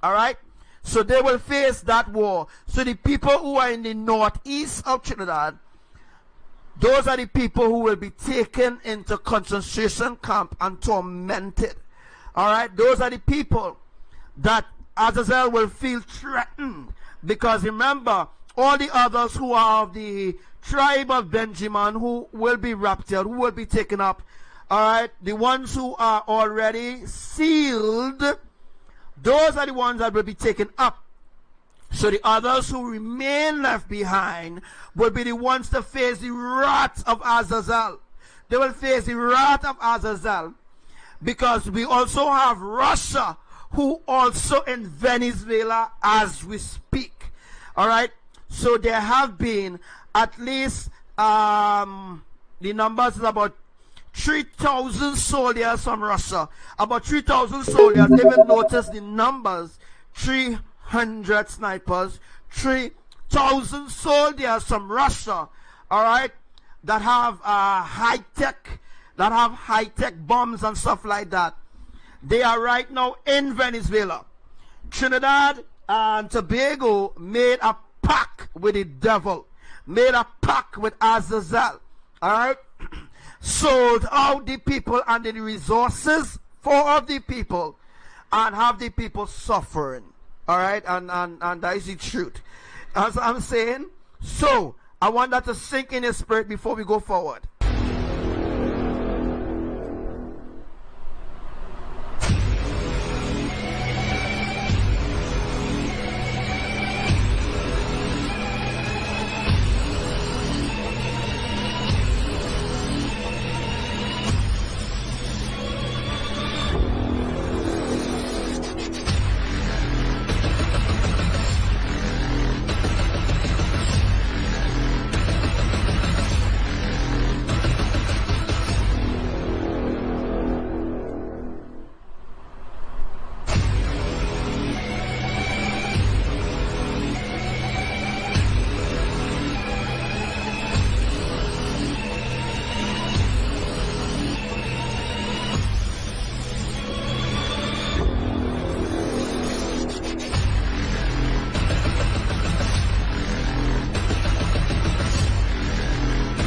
Alright? So they will face that war. So the people who are in the northeast of Trinidad, those are the people who will be taken into concentration camp and tormented. Alright? Those are the people that Azazel will feel threatened. Because remember, all the others who are of the tribe of Benjamin, who will be raptured, who will be taken up, alright, the ones who are already sealed, those are the ones that will be taken up. So the others who remain left behind will be the ones to face the wrath of Azazel. They will face the wrath of Azazel, because we also have Russia, who also in Venezuela as we speak. Alright, so there have been at least the numbers is about 3,000 soldiers from Russia. About 3,000 soldiers. Even notice the numbers: 300 snipers, 3,000 soldiers from Russia. Alright, that have high tech bombs and stuff like that. They are right now in Venezuela. Trinidad and Tobago made a pact with the devil, made a pact with Azazel. Alright? Sold out the people and the resources for the people, and have the people suffering. Alright? And that is the truth. As I'm saying, so I want that to sink in your spirit before we go forward.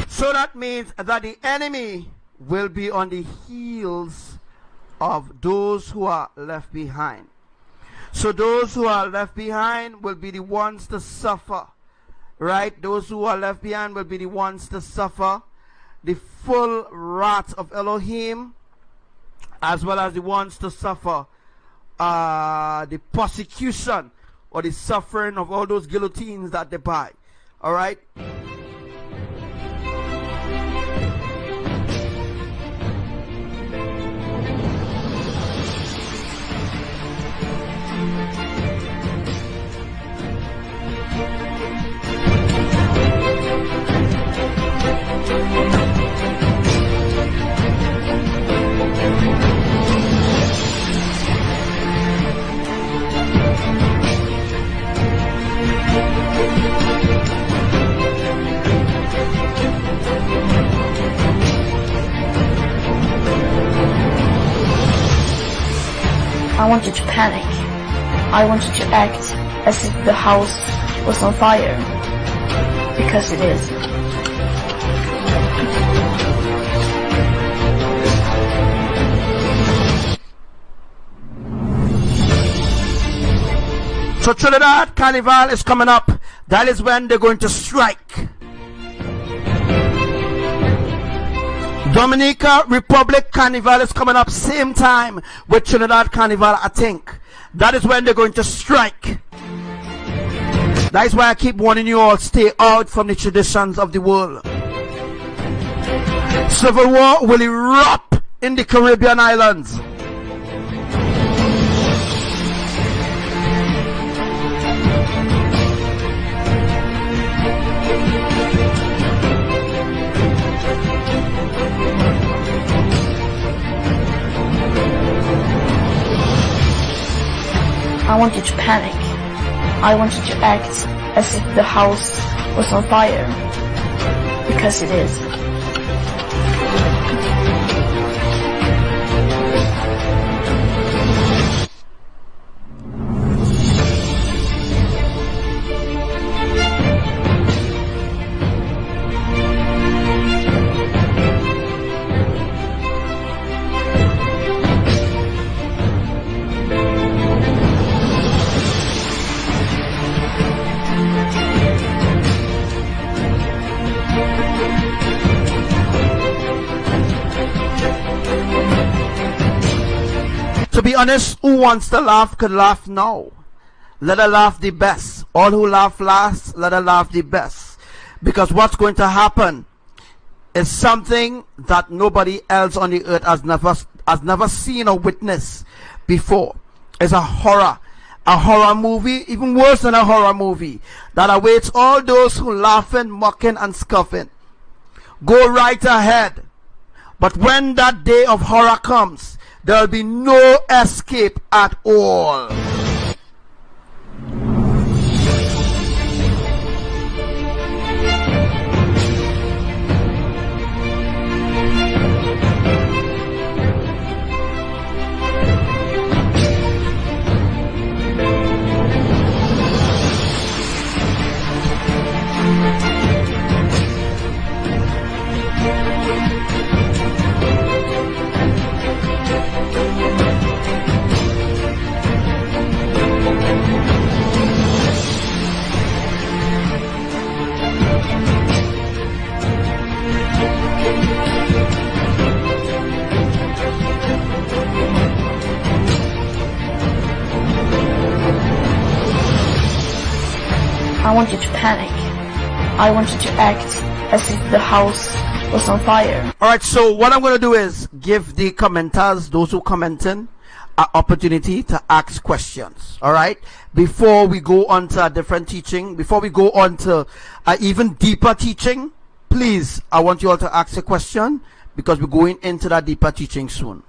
So that means that the enemy will be on the heels of those who are left behind. So those who are left behind will be the ones to suffer. Right? Those who are left behind will be the ones to suffer the full wrath of Elohim, as well as the ones to suffer the persecution or the suffering of all those guillotines that they buy. Alright? I wanted to panic. I wanted to act as if the house was on fire. Because it is. So Trinidad Carnival is coming up. That is when they're going to strike. Dominica Republic Carnival is coming up same time with Trinidad Carnival, I think. That is when they're going to strike. That is why I keep warning you all, stay out from the traditions of the world. Civil war will erupt in the Caribbean islands. I want you to panic. I want you to act as if the house was on fire. Because it is. To be honest, who wants to laugh could laugh now. Let her laugh the best. All who laugh last, let her laugh the best. Because what's going to happen is something that nobody else on the earth has never seen or witnessed before. It's a horror movie, even worse than a horror movie, that awaits all those who laughing, mocking, and scoffing. Go right ahead. But when that day of horror comes, there will be no escape at all. I want you to panic. I want you to act as if the house was on fire. Alright, so what I'm going to do is give the commenters, those who commenting, an opportunity to ask questions. Alright, before we go on to a different teaching, before we go on to an even deeper teaching, please, I want you all to ask a question, because we're going into that deeper teaching soon.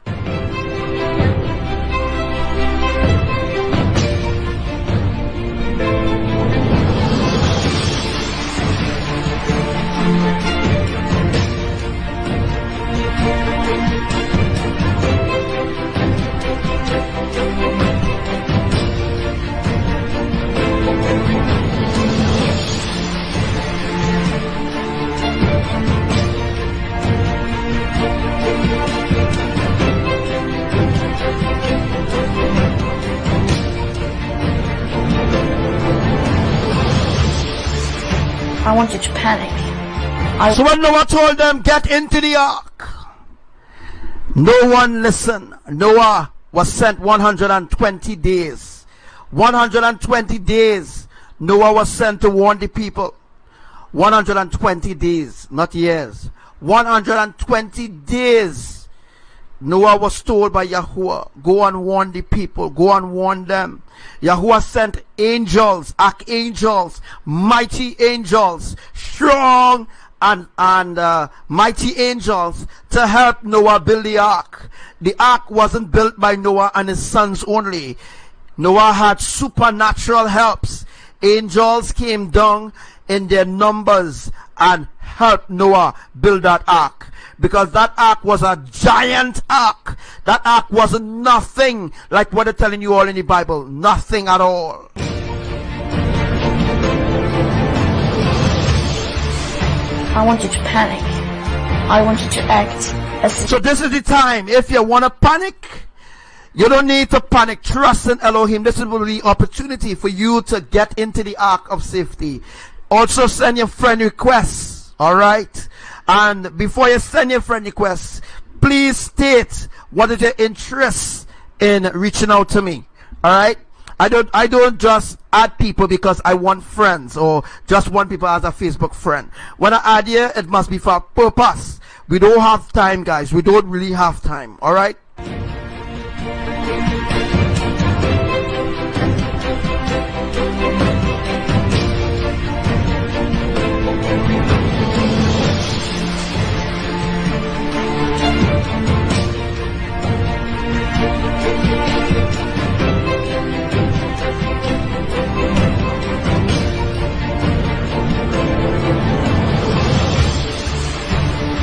I want you to panic. So when Noah told them, get into the ark, no one listened. Noah was sent 120 days. 120 days Noah was sent to warn the people. 120 days, not years. 120 days Noah was told by Yahuwah, go and warn the people, go and warn them. Yahuwah sent angels, archangels, mighty angels, strong and mighty angels to help Noah build the ark. The ark wasn't built by Noah and his sons only. Noah had supernatural helps. Angels came down in their numbers and helped Noah build that ark. Because that ark was a giant ark. That ark wasn't nothing like what they're telling you all in the Bible. Nothing at all. I want you to panic. I want you to act as if... So this is the time. If you want to panic, You don't need to panic. Trust in Elohim. This will be the opportunity for you to get into the ark of safety. Also send your friend requests. Alright? And before you send your friend requests, please state what is your interest in reaching out to me. Alright? I don't just add people because I want friends or just want people as a Facebook friend. When I add you, it must be for a purpose. We don't have time, guys. We don't really have time. Alright?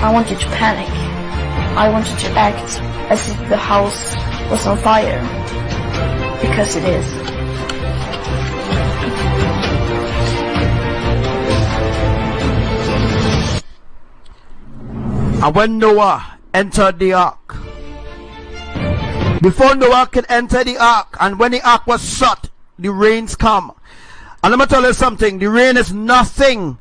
I want you to panic. I want you to act as if the house was on fire. Because it is. And when Noah entered the ark, before Noah could enter the ark, and when the ark was shut, the rains come. And let me tell you something, the rain is nothing.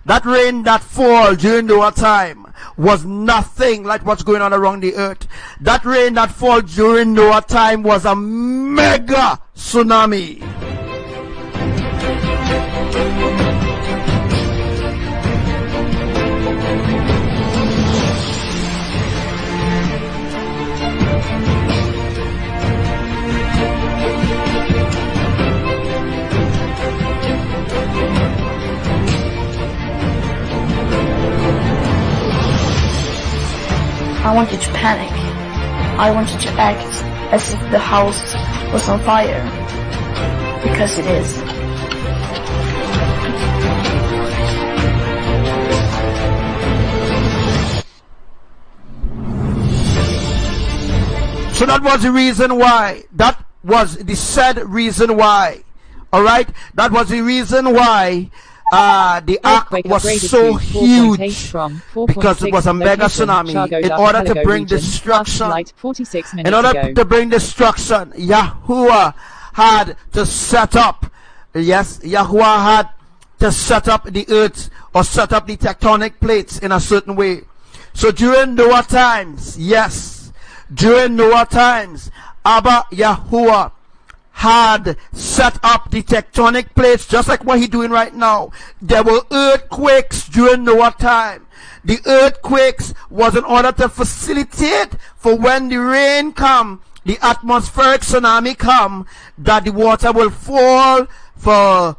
That rain that fall during Noah time was nothing like what's going on around the earth. That rain that fall during Noah time was a mega tsunami. I want you to panic. I want you to act as if the house was on fire. Because it is. So that was the reason why. That was the said reason why. Alright? That was the reason why the ark was so huge, because it was a mega tsunami. In order to bring destruction, Yahuwah had to set up, Yahuwah had to set up the earth or set up the tectonic plates in a certain way. So during Noah times, during Noah times, Abba Yahuwah had set up the tectonic plates just like what he's doing right now. There were earthquakes during Noah time. The earthquakes was in order to facilitate for when the rain come, the atmospheric tsunami come, that the water will fall for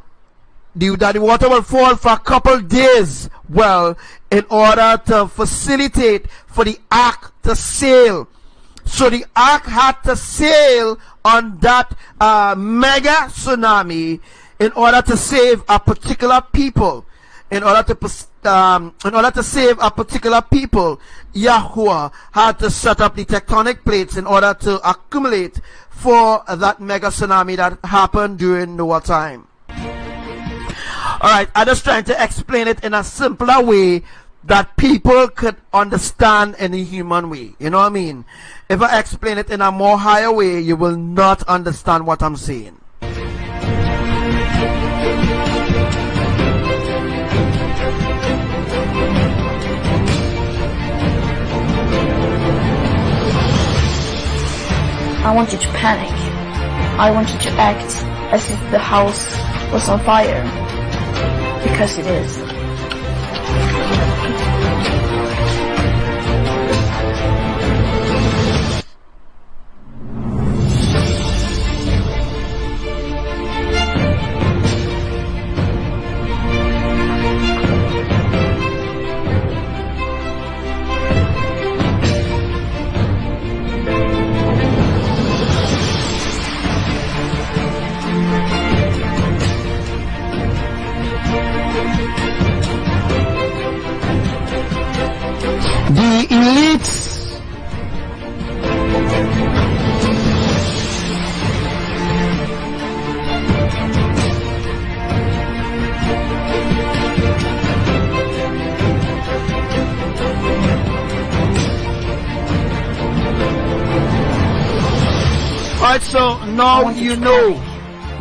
a couple days. Well, in order to facilitate for the ark to sail. So the ark had to sail on that mega tsunami in order to save a particular people. In order to save a particular people, Yahuwah had to set up the tectonic plates in order to accumulate for that mega tsunami that happened during Noah time. Alright, I'm just trying to explain it in a simpler way that people could understand in a human way. You know what I mean? If I explain it in a more higher way, you will not understand what I'm saying. I want you to panic. I want you to act as if the house was on fire. Because it is. The elites Alright, so now you know.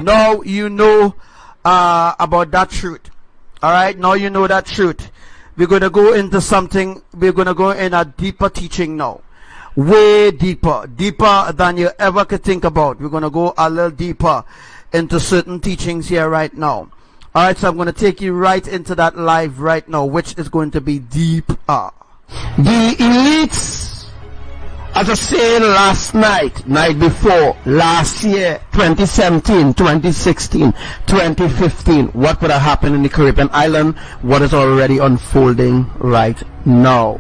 Now you know about that truth. Alright, now you know that truth. We're going to go into something, we're going to go in a deeper teaching now. Way deeper. Deeper than you ever could think about. We're going to go a little deeper into certain teachings here right now. Alright, so I'm going to take you right into that live right now, which is going to be deeper. The elites, as I said last night before, last year, 2017, 2016, 2015, what would have happened in the Caribbean island? What is already unfolding right now?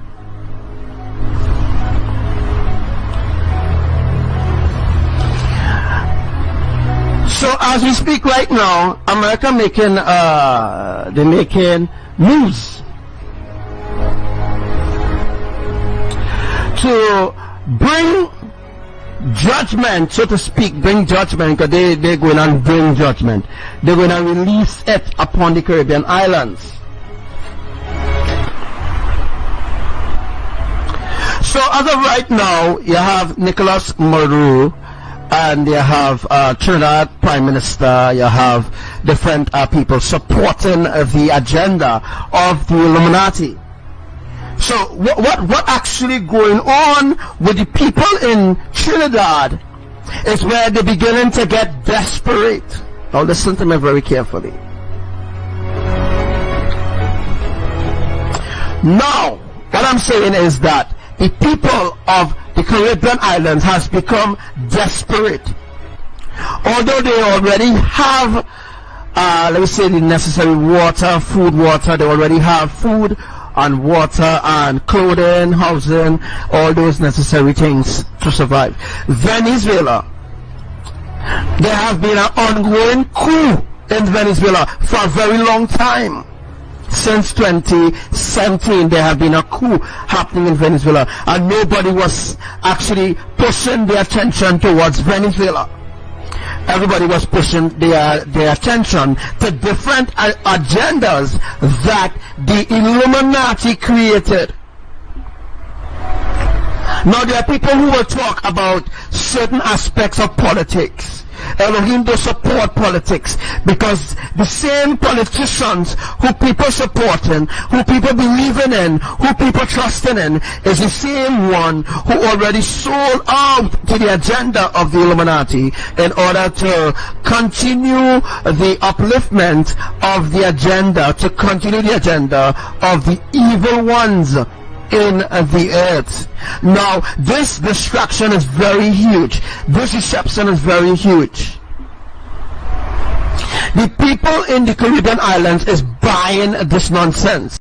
So as we speak right now, America they're making moves to bring judgment, so to speak, bring judgment, because they're going to bring judgment. They're going to release it upon the Caribbean islands. So as of right now, you have Nicolas Maduro, and you have Trinidad Prime Minister, you have different people supporting the agenda of the Illuminati. So what actually going on with the people in Trinidad is where they're beginning to get desperate. Now listen to me very carefully. Now, what I'm saying is that the people of the Caribbean islands has become desperate. Although they already have, let me say, the necessary water, food, water, they already have food and water and clothing, housing, all those necessary things to survive. Venezuela, there have been an ongoing coup in Venezuela for a very long time. Since 2017, there have been a coup happening in Venezuela, and nobody was actually pushing their attention towards Venezuela. Everybody was pushing their attention to different agendas that the Illuminati created. Now there are people who will talk about certain aspects of politics. Elohim does support politics, because the same politicians who people supporting, who people believing in, who people trusting in, is the same one who already sold out to the agenda of the Illuminati in order to continue the upliftment of the agenda, to continue the agenda of the evil ones in the earth. Now this distraction is very huge. This deception is very huge. The people in the Caribbean islands is buying this nonsense.